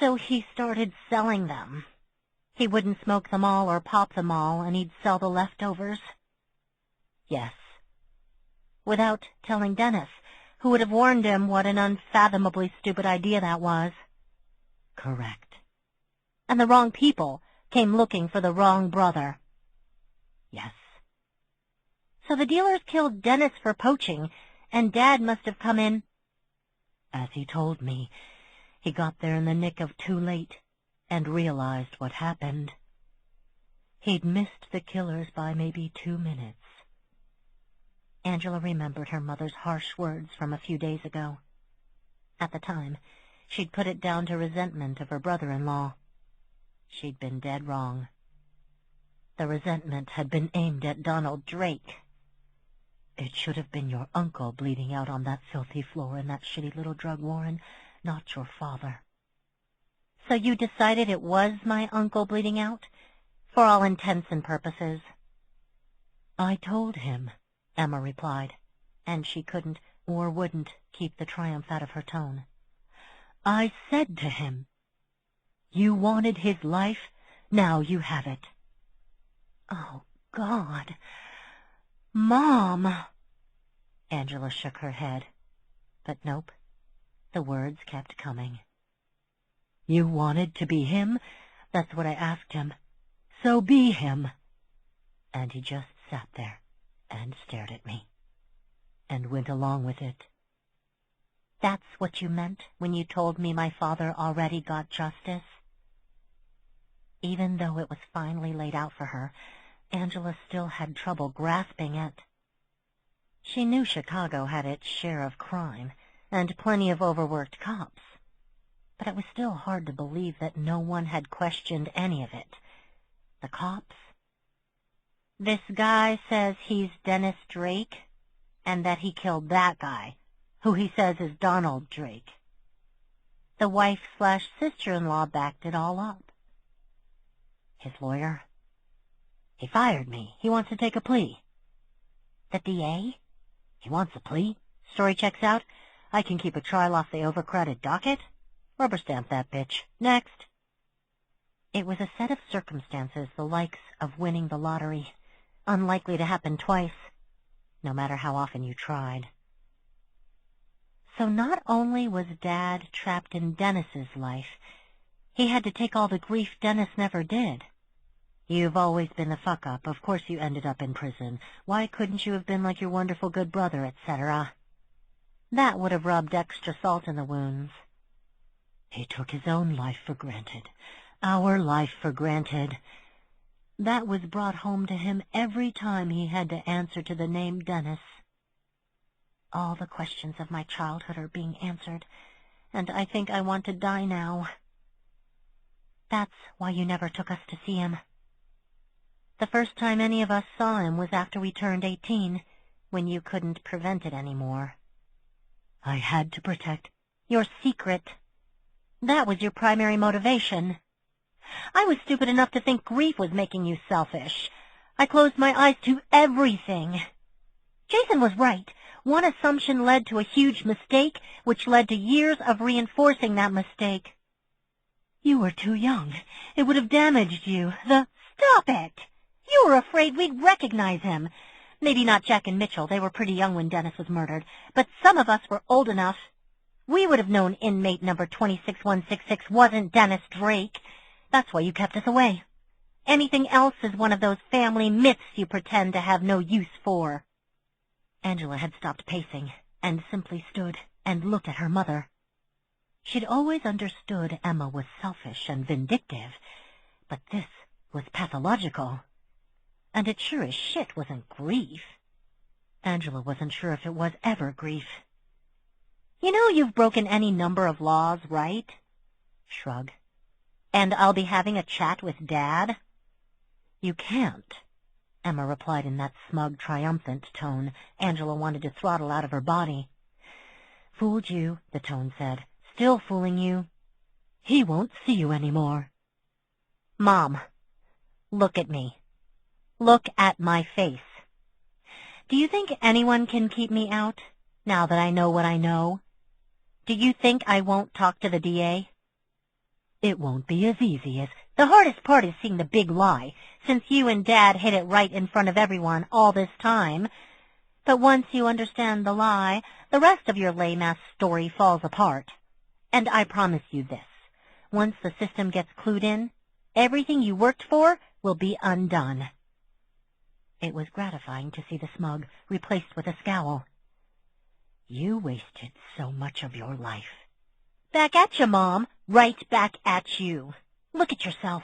So he started selling them. He wouldn't smoke them all or pop them all, and he'd sell the leftovers. Yes. Without telling Dennis, who would have warned him what an unfathomably stupid idea that was. Correct. And the wrong people came looking for the wrong brother. Yes. So the dealers killed Dennis for poaching, and Dad must have come in. As he told me, he got there in the nick of too late and realized what happened. He'd missed the killers by maybe 2 minutes. Angela remembered her mother's harsh words from a few days ago. At the time, she'd put it down to resentment of her brother-in-law. She'd been dead wrong. The resentment had been aimed at Donald Drake. It should have been your uncle bleeding out on that filthy floor in that shitty little drug warren, not your father. So you decided it was my uncle bleeding out, for all intents and purposes? I told him, Emma replied, and she couldn't or wouldn't keep the triumph out of her tone. I said to him, you wanted his life, now you have it. Oh, God. Mom! Angela shook her head. But nope, the words kept coming. You wanted to be him? That's what I asked him. So be him. And he just sat there and stared at me, and went along with it. That's what you meant when you told me my father already got justice? Even though it was finally laid out for her, Angela still had trouble grasping it. She knew Chicago had its share of crime, and plenty of overworked cops. But it was still hard to believe that no one had questioned any of it. The cops? This guy says he's Dennis Drake, and that he killed that guy, who he says is Donald Drake. The wife/sister-in-law backed it all up. His lawyer? He fired me. He wants to take a plea. The DA? He wants a plea? Story checks out. I can keep a trial off the overcrowded docket. Rubber stamp that bitch. Next. It was a set of circumstances the likes of winning the lottery. Unlikely to happen twice, no matter how often you tried. So not only was Dad trapped in Dennis's life, he had to take all the grief Dennis never did. You've always been the fuck-up. Of course you ended up in prison. Why couldn't you have been like your wonderful good brother, etc.? That would have rubbed extra salt in the wounds. He took his own life for granted. Our life for granted. That was brought home to him every time he had to answer to the name Dennis. All the questions of my childhood are being answered, and I think I want to die now. That's why you never took us to see him. The first time any of us saw him was after we turned 18, when you couldn't prevent it anymore. I had to protect your secret. That was your primary motivation. I was stupid enough to think grief was making you selfish. I closed my eyes to everything. Jason was right. One assumption led to a huge mistake, which led to years of reinforcing that mistake. You were too young. It would have damaged you. Stop it! You were afraid we'd recognize him. Maybe not Jack and Mitchell. They were pretty young when Dennis was murdered. But some of us were old enough. We would have known inmate number 26166 wasn't Dennis Drake. That's why you kept us away. Anything else is one of those family myths you pretend to have no use for. Angela had stopped pacing and simply stood and looked at her mother. She'd always understood Emma was selfish and vindictive, but this was pathological. And it sure as shit wasn't grief. Angela wasn't sure if it was ever grief. You know you've broken any number of laws, right? Shrug. And I'll be having a chat with Dad? You can't, Emma replied in that smug, triumphant tone Angela wanted to throttle out of her body. Fooled you, the tone said. Still fooling you. He won't see you anymore. Mom, look at me. Look at my face. Do you think anyone can keep me out, now that I know what I know? Do you think I won't talk to the DA? It won't be as easy as... The hardest part is seeing the big lie, since you and Dad hid it right in front of everyone all this time. But once you understand the lie, the rest of your lame-ass story falls apart. And I promise you this. Once the system gets clued in, everything you worked for will be undone. It was gratifying to see the smug replaced with a scowl. You wasted so much of your life. Back at you, Mom. Right back at you. Look at yourself.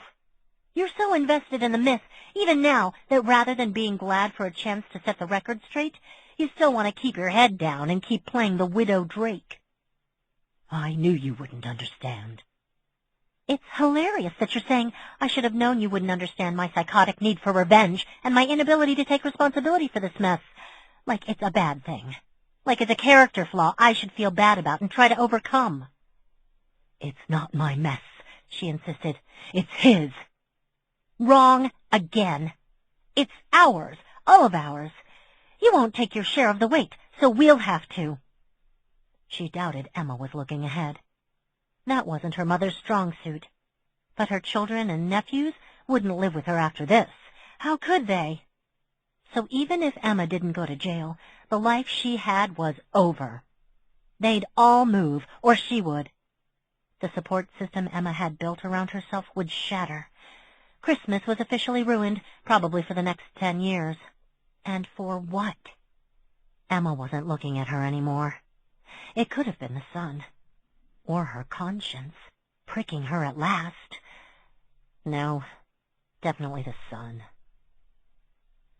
You're so invested in the myth, even now, that rather than being glad for a chance to set the record straight, you still want to keep your head down and keep playing the Widow Drake. I knew you wouldn't understand. It's hilarious that you're saying I should have known you wouldn't understand my psychotic need for revenge and my inability to take responsibility for this mess. Like it's a bad thing. Like it's a character flaw I should feel bad about and try to overcome. It's not my mess, she insisted. It's his. Wrong again. It's ours, all of ours. You won't take your share of the weight, so we'll have to. She doubted Emma was looking ahead. That wasn't her mother's strong suit. But her children and nephews wouldn't live with her after this. How could they? So even if Emma didn't go to jail, the life she had was over. They'd all move, or she would. The support system Emma had built around herself would shatter. Christmas was officially ruined, probably for the next 10 years. And for what? Emma wasn't looking at her anymore. It could have been the sun. Or her conscience, pricking her at last. No, definitely the sun.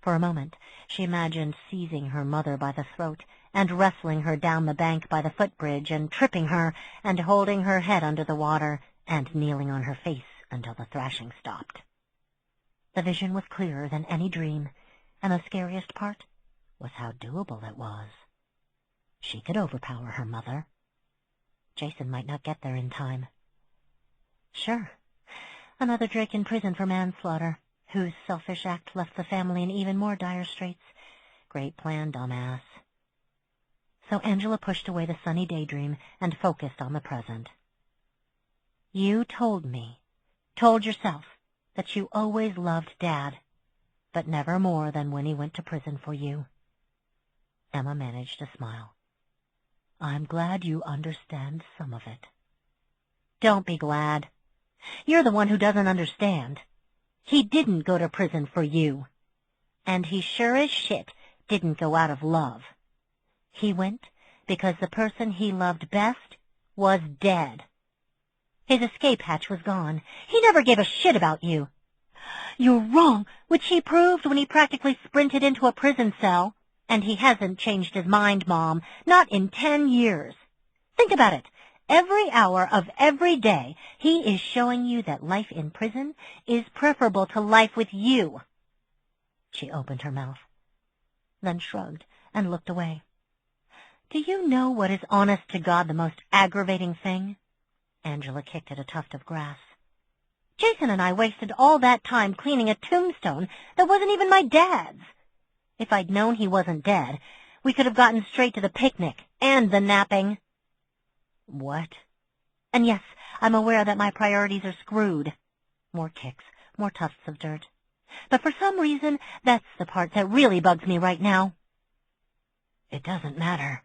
For a moment, she imagined seizing her mother by the throat and wrestling her down the bank by the footbridge and tripping her and holding her head under the water and kneeling on her face until the thrashing stopped. The vision was clearer than any dream, and the scariest part was how doable it was. She could overpower her mother. Jason might not get there in time. Sure, another Drake in prison for manslaughter, whose selfish act left the family in even more dire straits. Great plan, dumbass. So Angela pushed away the sunny daydream and focused on the present. You told me, told yourself, that you always loved Dad, but never more than when he went to prison for you. Emma managed to smile. I'm glad you understand some of it. Don't be glad. You're the one who doesn't understand. He didn't go to prison for you. And he sure as shit didn't go out of love. He went because the person he loved best was dead. His escape hatch was gone. He never gave a shit about you. You're wrong, which he proved when he practically sprinted into a prison cell. And he hasn't changed his mind, Mom, not in 10 years. Think about it. Every hour of every day, he is showing you that life in prison is preferable to life with you. She opened her mouth, then shrugged and looked away. Do you know what is honest to God the most aggravating thing? Angela kicked at a tuft of grass. Jason and I wasted all that time cleaning a tombstone that wasn't even my dad's. If I'd known he wasn't dead, we could have gotten straight to the picnic and the napping. What? And yes, I'm aware that my priorities are screwed. More kicks, more tufts of dirt. But for some reason, that's the part that really bugs me right now. It doesn't matter.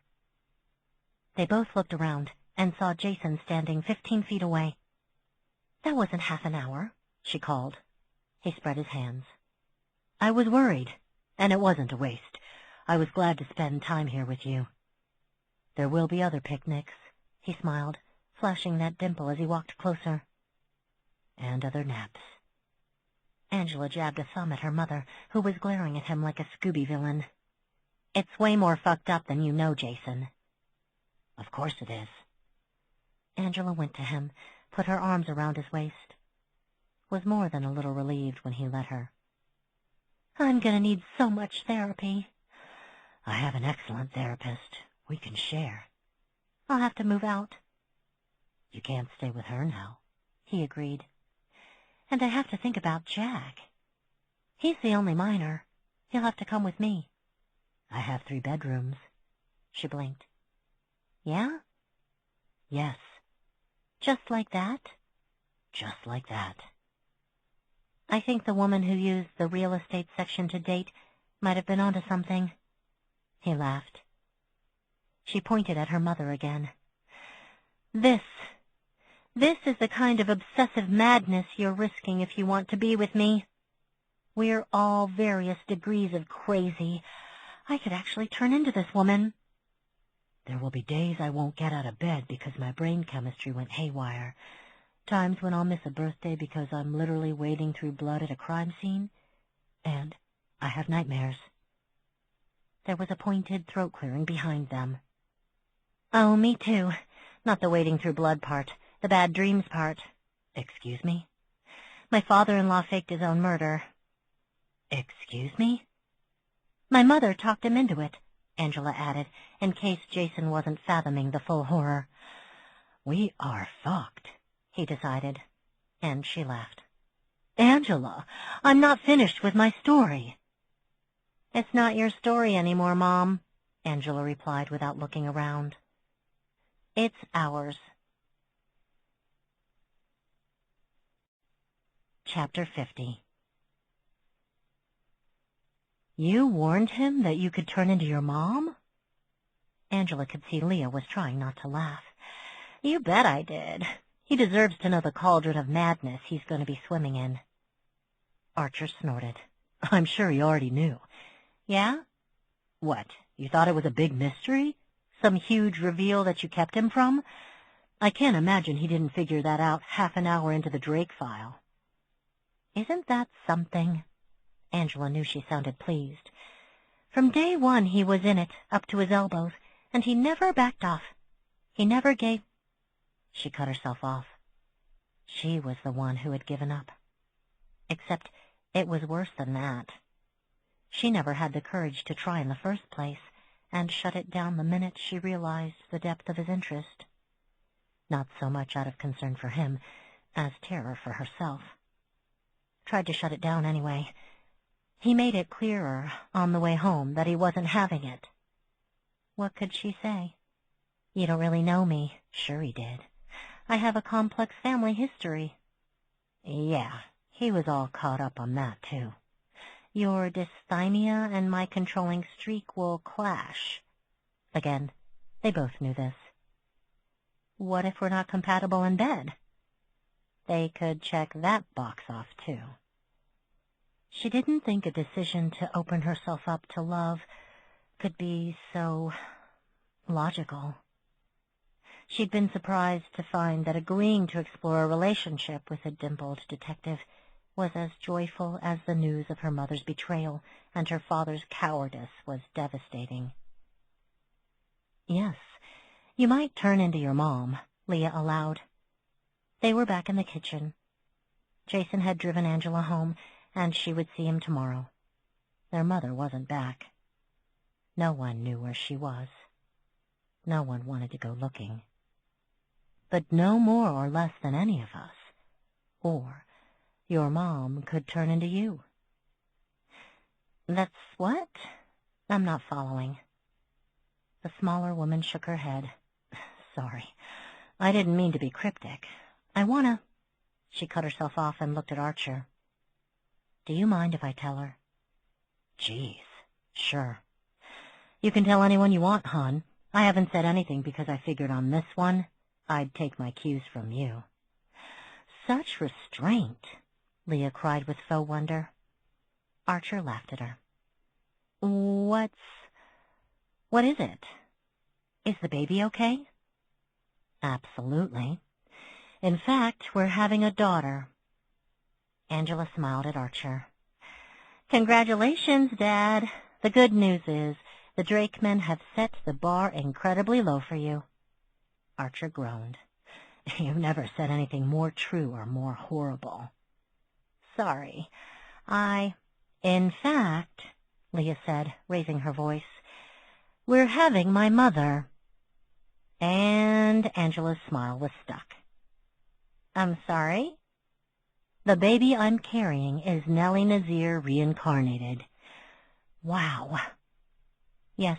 They both looked around and saw Jason standing 15 feet away. That wasn't half an hour, she called. He spread his hands. I was worried, and it wasn't a waste. I was glad to spend time here with you. There will be other picnics, he smiled, flashing that dimple as he walked closer. And other naps. Angela jabbed a thumb at her mother, who was glaring at him like a Scooby villain. It's way more fucked up than you know, Jason. Of course it is. Angela went to him, put her arms around his waist. Was more than a little relieved when he let her. I'm going to need so much therapy. I have an excellent therapist. We can share. I'll have to move out. You can't stay with her now, he agreed. And I have to think about Jack. He's the only minor. He'll have to come with me. I have 3 bedrooms. She blinked. Yeah? Yes. Just like that? Just like that. I think the woman who used the real estate section to date might have been onto something. He laughed. She pointed at her mother again. This is the kind of obsessive madness you're risking if you want to be with me. We're all various degrees of crazy. I could actually turn into this woman. There will be days I won't get out of bed because my brain chemistry went haywire. Times when I'll miss a birthday because I'm literally wading through blood at a crime scene. And I have nightmares. There was a pointed throat clearing behind them. Oh, me too. Not the wading through blood part. The bad dreams part. Excuse me? My father-in-law faked his own murder. Excuse me? My mother talked him into it, Angela added, in case Jason wasn't fathoming the full horror. We are fucked, he decided, and she laughed. Angela, I'm not finished with my story. It's not your story anymore, Mom, Angela replied without looking around. It's ours. Chapter 50. You warned him that you could turn into your mom? Angela could see Leah was trying not to laugh. You bet I did. He deserves to know the cauldron of madness he's going to be swimming in. Archer snorted. I'm sure he already knew. Yeah? What, you thought it was a big mystery? Some huge reveal that you kept him from? I can't imagine he didn't figure that out half an hour into the Drake file. Isn't that something? Angela knew she sounded pleased. From day one he was in it, up to his elbows, and he never backed off. He never gave... She cut herself off. She was the one who had given up. Except it was worse than that. She never had the courage to try in the first place, and shut it down the minute she realized the depth of his interest. Not so much out of concern for him, as terror for herself. Tried to shut it down anyway. He made it clearer on the way home that he wasn't having it. What could she say? You don't really know me. Sure he did. I have a complex family history. Yeah, he was all caught up on that, too. Your dysthymia and my controlling streak will clash. Again, they both knew this. What if we're not compatible in bed? They could check that box off, too. She didn't think a decision to open herself up to love could be so logical. She'd been surprised to find that agreeing to explore a relationship with a dimpled detective was as joyful as the news of her mother's betrayal, and her father's cowardice was devastating. "Yes, you might turn into your mom," Leah allowed. They were back in the kitchen. Jason had driven Angela home, and she would see him tomorrow. Their mother wasn't back. No one knew where she was. No one wanted to go looking. But no more or less than any of us. Or your mom could turn into you. That's what? I'm not following. The smaller woman shook her head. Sorry, I didn't mean to be cryptic. I wanna... She cut herself off and looked at Archer. Do you mind if I tell her? Jeez, sure. You can tell anyone you want, hon. I haven't said anything because I figured on this one I'd take my cues from you. Such restraint, Leah cried with faux wonder. Archer laughed at her. What is it? Is the baby okay? Absolutely. In fact, we're having a daughter. Angela smiled at Archer. Congratulations, Dad. The good news is the Drake men have set the bar incredibly low for you. Archer groaned. You've never said anything more true or more horrible. Sorry. In fact, Leah said, raising her voice, we're having my mother. And Angela's smile was stuck. I'm sorry? The baby I'm carrying is Leah Nazir reincarnated. Wow. Yes.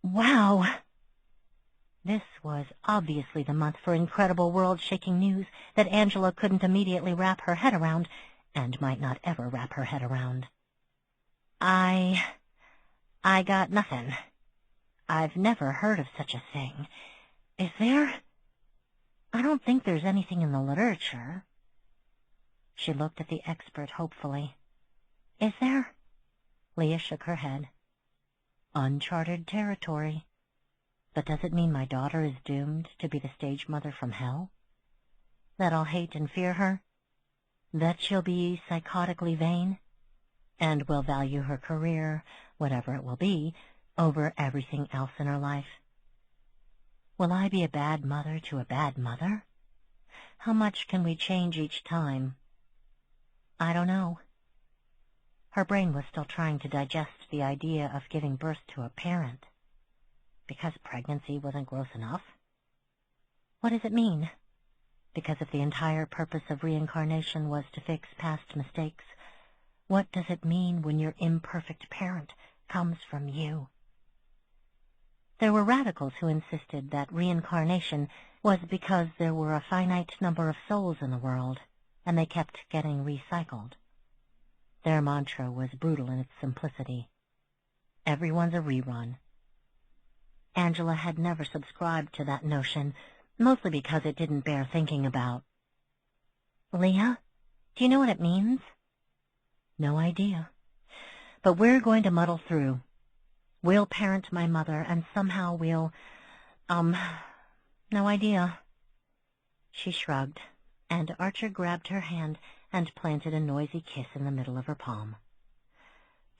Wow. This was obviously the month for incredible world-shaking news that Angela couldn't immediately wrap her head around, and might not ever wrap her head around. I got nothing. I've never heard of such a thing. Is there? I don't think there's anything in the literature. She looked at the expert hopefully. Is there? Leah shook her head. Uncharted territory. But does it mean my daughter is doomed to be the stage mother from hell? That I'll hate and fear her? That she'll be psychotically vain? And will value her career, whatever it will be, over everything else in her life? Will I be a bad mother to a bad mother? How much can we change each time? I don't know. Her brain was still trying to digest the idea of giving birth to a parent. Because pregnancy wasn't gross enough? What does it mean? Because if the entire purpose of reincarnation was to fix past mistakes, what does it mean when your imperfect parent comes from you? There were radicals who insisted that reincarnation was because there were a finite number of souls in the world, and they kept getting recycled. Their mantra was brutal in its simplicity. Everyone's a rerun. Angela had never subscribed to that notion, mostly because it didn't bear thinking about. Leah, do you know what it means? No idea. But we're going to muddle through. We'll parent my mother, and somehow we'll... no idea. She shrugged, and Archer grabbed her hand and planted a noisy kiss in the middle of her palm.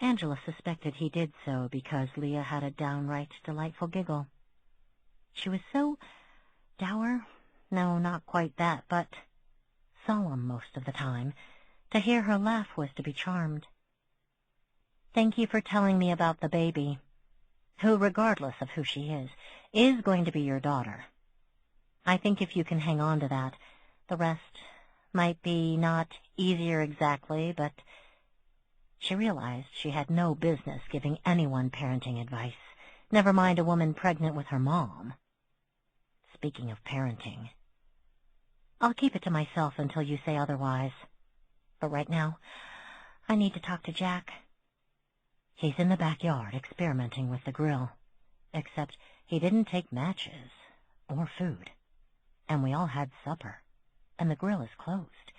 Angela suspected he did so because Leah had a downright delightful giggle. She was so dour, no, not quite that, but solemn most of the time. To hear her laugh was to be charmed. Thank you for telling me about the baby, who, regardless of who she is going to be your daughter. I think if you can hang on to that, the rest might be not easier exactly, but... She realized she had no business giving anyone parenting advice, never mind a woman pregnant with her mom. Speaking of parenting, I'll keep it to myself until you say otherwise. But right now, I need to talk to Jack. He's in the backyard experimenting with the grill, except he didn't take matches or food, and we all had supper, and the grill is closed,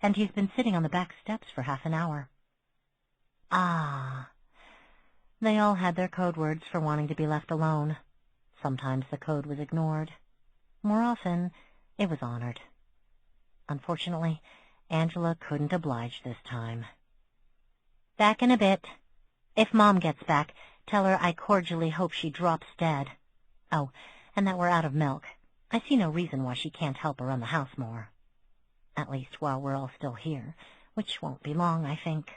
and he's been sitting on the back steps for half an hour. Ah. They all had their code words for wanting to be left alone. Sometimes the code was ignored. More often, it was honored. Unfortunately, Angela couldn't oblige this time. "Back in a bit. If Mom gets back, tell her I cordially hope she drops dead. Oh, and that we're out of milk. I see no reason why she can't help around the house more. At least while we're all still here, which won't be long, I think."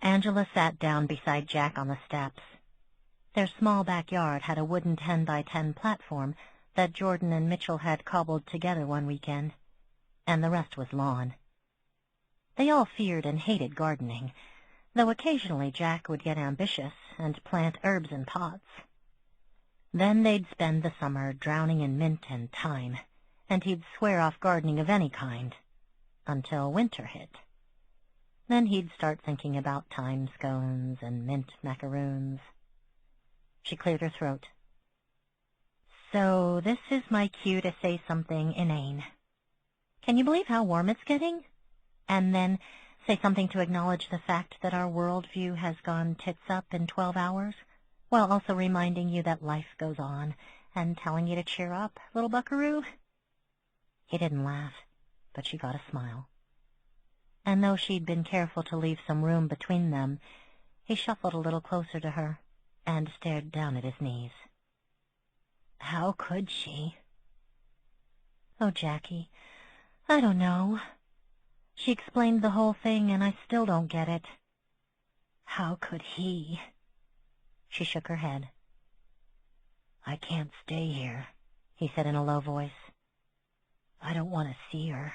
Angela sat down beside Jack on the steps. Their small backyard had a wooden 10-by-10 platform that Jordan and Mitchell had cobbled together one weekend, and the rest was lawn. They all feared and hated gardening, though occasionally Jack would get ambitious and plant herbs in pots. Then they'd spend the summer drowning in mint and thyme, and he'd swear off gardening of any kind, until winter hit. Then he'd start thinking about thyme scones and mint macaroons. She cleared her throat. "So this is my cue to say something inane. Can you believe how warm it's getting? And then say something to acknowledge the fact that our worldview has gone tits up in 12 hours, while also reminding you that life goes on and telling you to cheer up, little buckaroo?" He didn't laugh, but she got a smile. And though she'd been careful to leave some room between them, he shuffled a little closer to her and stared down at his knees. "How could she?" "Oh, Jackie, I don't know. She explained the whole thing, and I still don't get it." "How could he?" She shook her head. "I can't stay here," he said in a low voice. "I don't want to see her.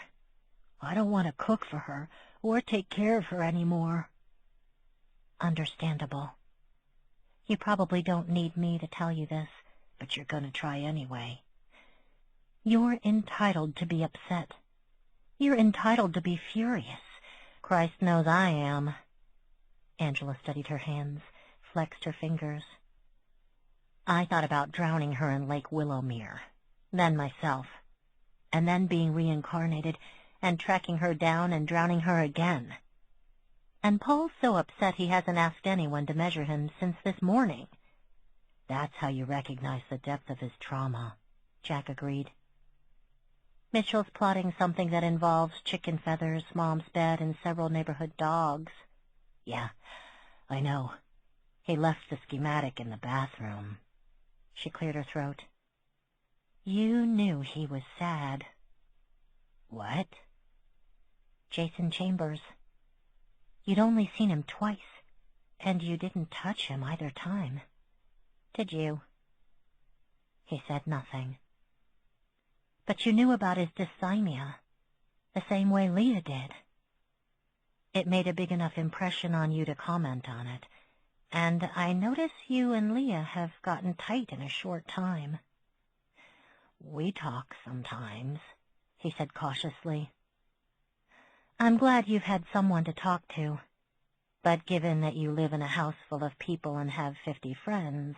I don't want to cook for her or take care of her anymore." "Understandable. You probably don't need me to tell you this, but you're going to try anyway. You're entitled to be upset. You're entitled to be furious. Christ knows I am." Angela studied her hands, flexed her fingers. "I thought about drowning her in Lake Willowmere, then myself, and then being reincarnated and tracking her down and drowning her again. And Paul's so upset he hasn't asked anyone to measure him since this morning." "That's how you recognize the depth of his trauma," Jack agreed. "Mitchell's plotting something that involves chicken feathers, Mom's bed, and several neighborhood dogs." "Yeah, I know. He left the schematic in the bathroom." She cleared her throat. "You knew he was sad." "What?" "Jason Chambers. You'd only seen him twice, and you didn't touch him either time. Did you?" He said nothing. "But you knew about his dysthymia, the same way Leah did. It made a big enough impression on you to comment on it, and I notice you and Leah have gotten tight in a short time." "We talk sometimes," he said cautiously. "I'm glad you've had someone to talk to, but given that you live in a house full of people and have 50 friends,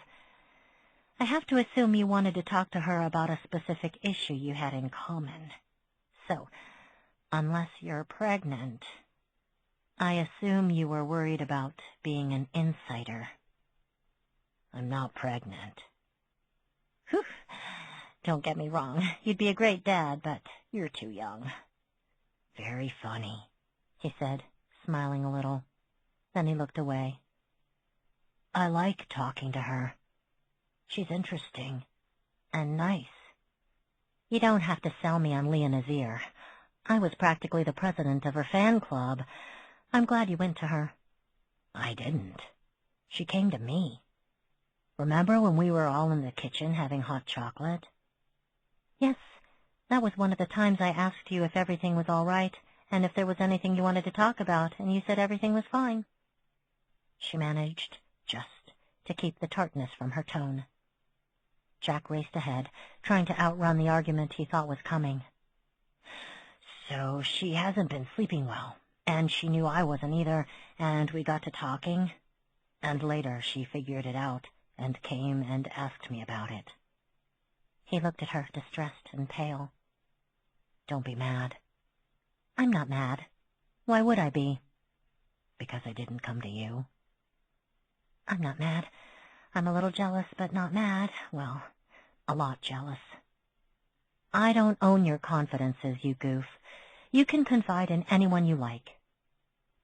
I have to assume you wanted to talk to her about a specific issue you had in common. So, unless you're pregnant, I assume you were worried about being an insider." "I'm not pregnant." "Whew. Don't get me wrong. You'd be a great dad, but you're too young." "Very funny," he said, smiling a little. Then he looked away. "I like talking to her. She's interesting and nice." "You don't have to sell me on Leah Nazir. I was practically the president of her fan club. I'm glad you went to her." "I didn't. She came to me. Remember when we were all in the kitchen having hot chocolate?" "Yes, that was one of the times I asked you if everything was all right, and if there was anything you wanted to talk about, and you said everything was fine." She managed just to keep the tartness from her tone. Jack raced ahead, trying to outrun the argument he thought was coming. "So she hasn't been sleeping well, and she knew I wasn't either, and we got to talking, and later she figured it out and came and asked me about it." He looked at her, distressed and pale. "Don't be mad." "I'm not mad. Why would I be?" "Because I didn't come to you." "I'm not mad. I'm a little jealous, but not mad. Well, a lot jealous." I don't own your confidences, you goof. You can confide in anyone you like.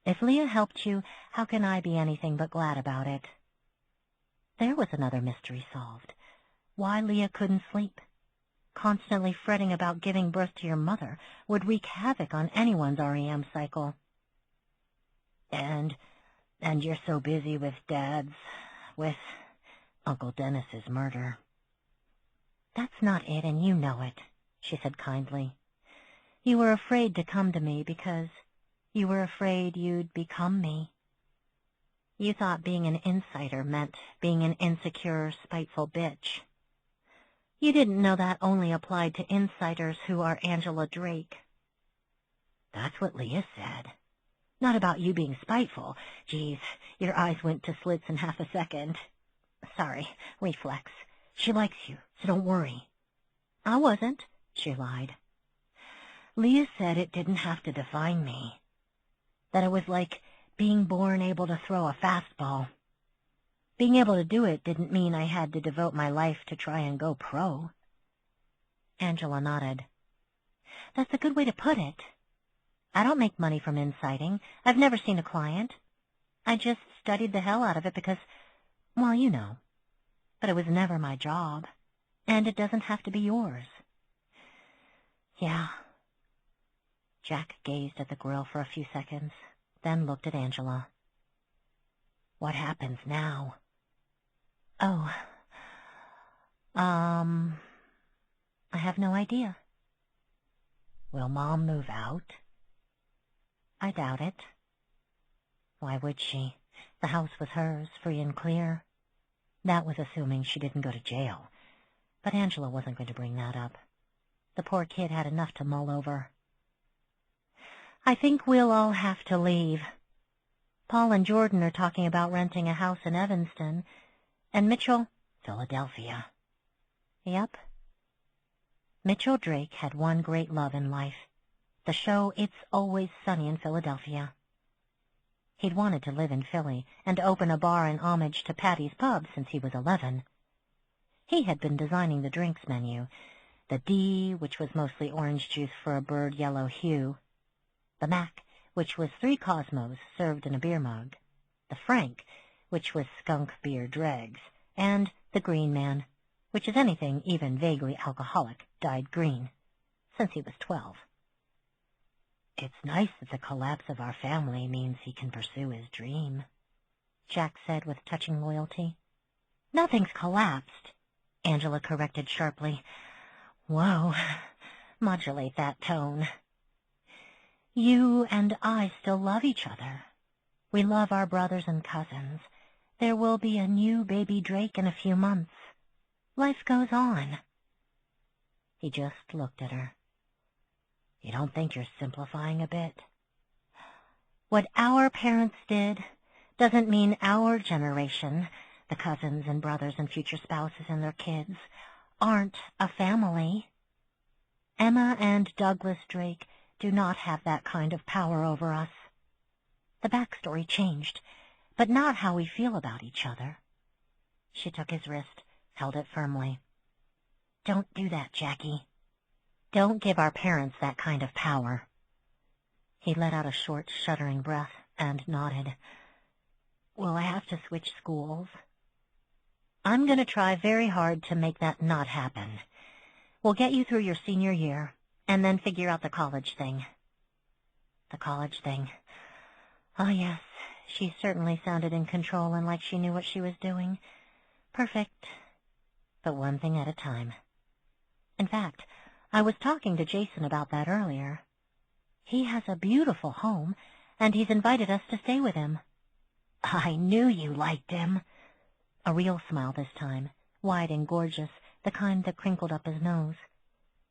If Leah helped you, how can I be anything but glad about it? There was another mystery solved. Why Leah couldn't sleep. Constantly fretting about giving birth to your mother would wreak havoc on anyone's REM cycle. And you're so busy with with Uncle Dennis's murder. That's not it, and you know it, she said kindly. You were afraid to come to me because you were afraid you'd become me. You thought being an insider meant being an insecure, spiteful bitch. You didn't know that only applied to insiders who are Angela Drake. That's what Leah said. Not about you being spiteful. Geez, your eyes went to slits in half a second. Sorry, reflex. She likes you, so don't worry. I wasn't, she lied. Leah said it didn't have to define me. That it was like being born able to throw a fastball. Being able to do it didn't mean I had to devote my life to try and go pro. Angela nodded. That's a good way to put it. I don't make money from inciting. I've never seen a client. I just studied the hell out of it because, well, you know. But it was never my job. And it doesn't have to be yours. Yeah. Jack gazed at the grill for a few seconds, then looked at Angela. What happens now? Oh, I have no idea. Will Mom move out? I doubt it. Why would she? The house was hers, free and clear. That was assuming she didn't go to jail. But Angela wasn't going to bring that up. The poor kid had enough to mull over. I think we'll all have to leave. Paul and Jordan are talking about renting a house in Evanston, and Mitchell, Philadelphia. Yep. Mitchell Drake had one great love in life, the show It's Always Sunny in Philadelphia. He'd wanted to live in Philly and open a bar in homage to Patty's Pub since he was 11. He had been designing the drinks menu, the D, which was mostly orange juice for a bird yellow hue, the Mac, which was 3 Cosmos served in a beer mug, the Frank, which was skunk beer dregs, and the Green Man, which is anything even vaguely alcoholic dyed green, since he was 12. It's nice that the collapse of our family means he can pursue his dream, Jack said with touching loyalty. Nothing's collapsed, Angela corrected sharply. Whoa, modulate that tone. You and I still love each other. We love our brothers and cousins. There will be a new baby Drake in a few months. Life goes on. He just looked at her. You don't think you're simplifying a bit? What our parents did doesn't mean our generation, the cousins and brothers and future spouses and their kids, aren't a family. Emma and Douglas Drake do not have that kind of power over us. The backstory changed, but not how we feel about each other. She took his wrist, held it firmly. Don't do that, Jackie. Don't give our parents that kind of power. He let out a short, shuddering breath and nodded. Will I have to switch schools? I'm going to try very hard to make that not happen. We'll get you through your senior year, and then figure out the college thing. The college thing. Oh, yes, she certainly sounded in control and like she knew what she was doing. Perfect. But one thing at a time. In fact, I was talking to Jason about that earlier. He has a beautiful home, and he's invited us to stay with him. I knew you liked him. A real smile this time, wide and gorgeous, the kind that crinkled up his nose.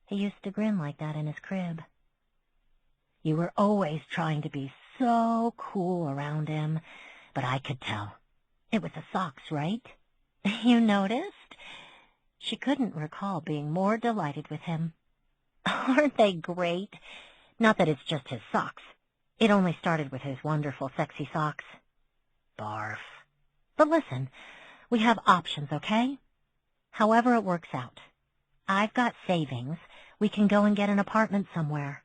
He used to grin like that in his crib. You were always trying to be so cool around him, but I could tell. It was the socks, right? You noticed? She couldn't recall being more delighted with him. Aren't they great? Not that it's just his socks. It only started with his wonderful, sexy socks. Barf. But listen, we have options, okay? However it works out. I've got savings, We can go and get an apartment somewhere.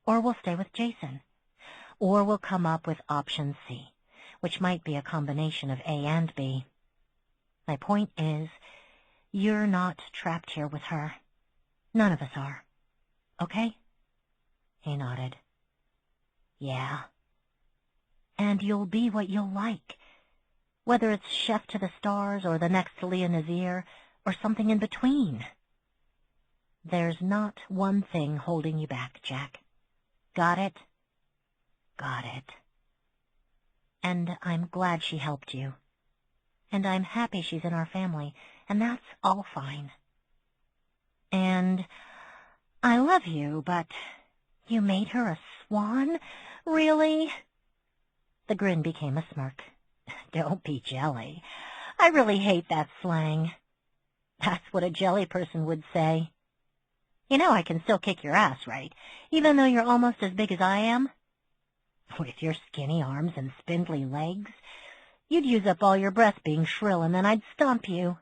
Or we'll stay with Jason. Or we'll come up with option C, which might be a combination of A and B. My point is, you're not trapped here with her. None of us are. Okay? He nodded. Yeah. And you'll be what you'll like. Whether it's Chef to the Stars or the next Leah Nazir or something in between. There's not one thing holding you back, Jack. Got it? Got it. And I'm glad she helped you. And I'm happy she's in our family, and that's all fine. And I love you, but you made her a swan? Really? The grin became a smirk. Don't be jelly. I really hate that slang. That's what a jelly person would say. You know I can still kick your ass, right? Even though you're almost as big as I am? With your skinny arms and spindly legs, you'd use up all your breath being shrill, and then I'd stomp you.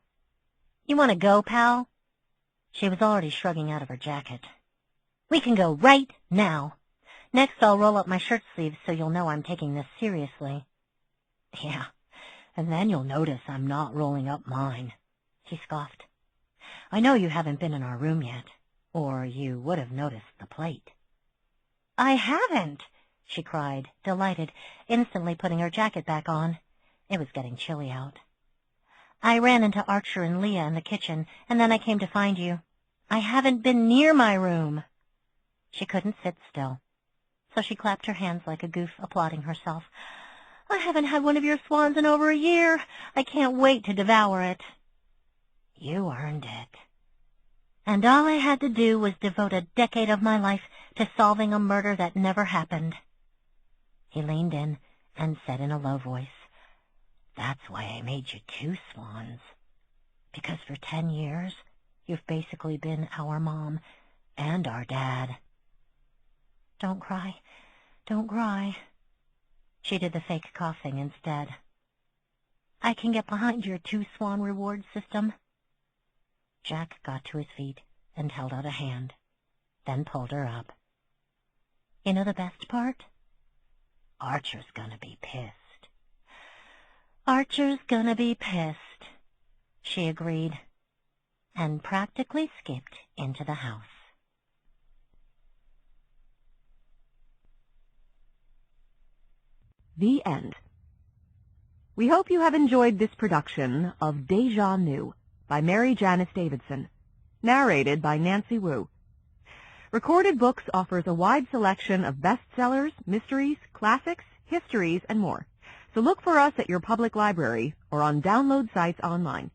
You want to go, pal? She was already shrugging out of her jacket. We can go right now. Next, I'll roll up my shirt sleeves so you'll know I'm taking this seriously. Yeah, and then you'll notice I'm not rolling up mine, he scoffed. I know you haven't been in our room yet, or you would have noticed the plate. I haven't, she cried, delighted, instantly putting her jacket back on. It was getting chilly out. I ran into Archer and Leah in the kitchen, and then I came to find you. I haven't been near my room. She couldn't sit still, so she clapped her hands like a goof, applauding herself. I haven't had one of your swans in over a year. I can't wait to devour it. You earned it. And all I had to do was devote a decade of my life to solving a murder that never happened. He leaned in and said in a low voice, That's why I made you 2 swans. Because for 10 years, you've basically been our mom and our dad. Don't cry. Don't cry. She did the fake coughing instead. I can get behind your 2-swan reward system. Jack got to his feet and held out a hand, then pulled her up. You know the best part? Archer's gonna be pissed. Archer's gonna be pissed, she agreed, and practically skipped into the house. The end. We hope you have enjoyed this production of Deja by MaryJanice Davidson, narrated by Nancy Wu. Recorded Books offers a wide selection of bestsellers, mysteries, classics, histories, and more. So look for us at your public library or on download sites online.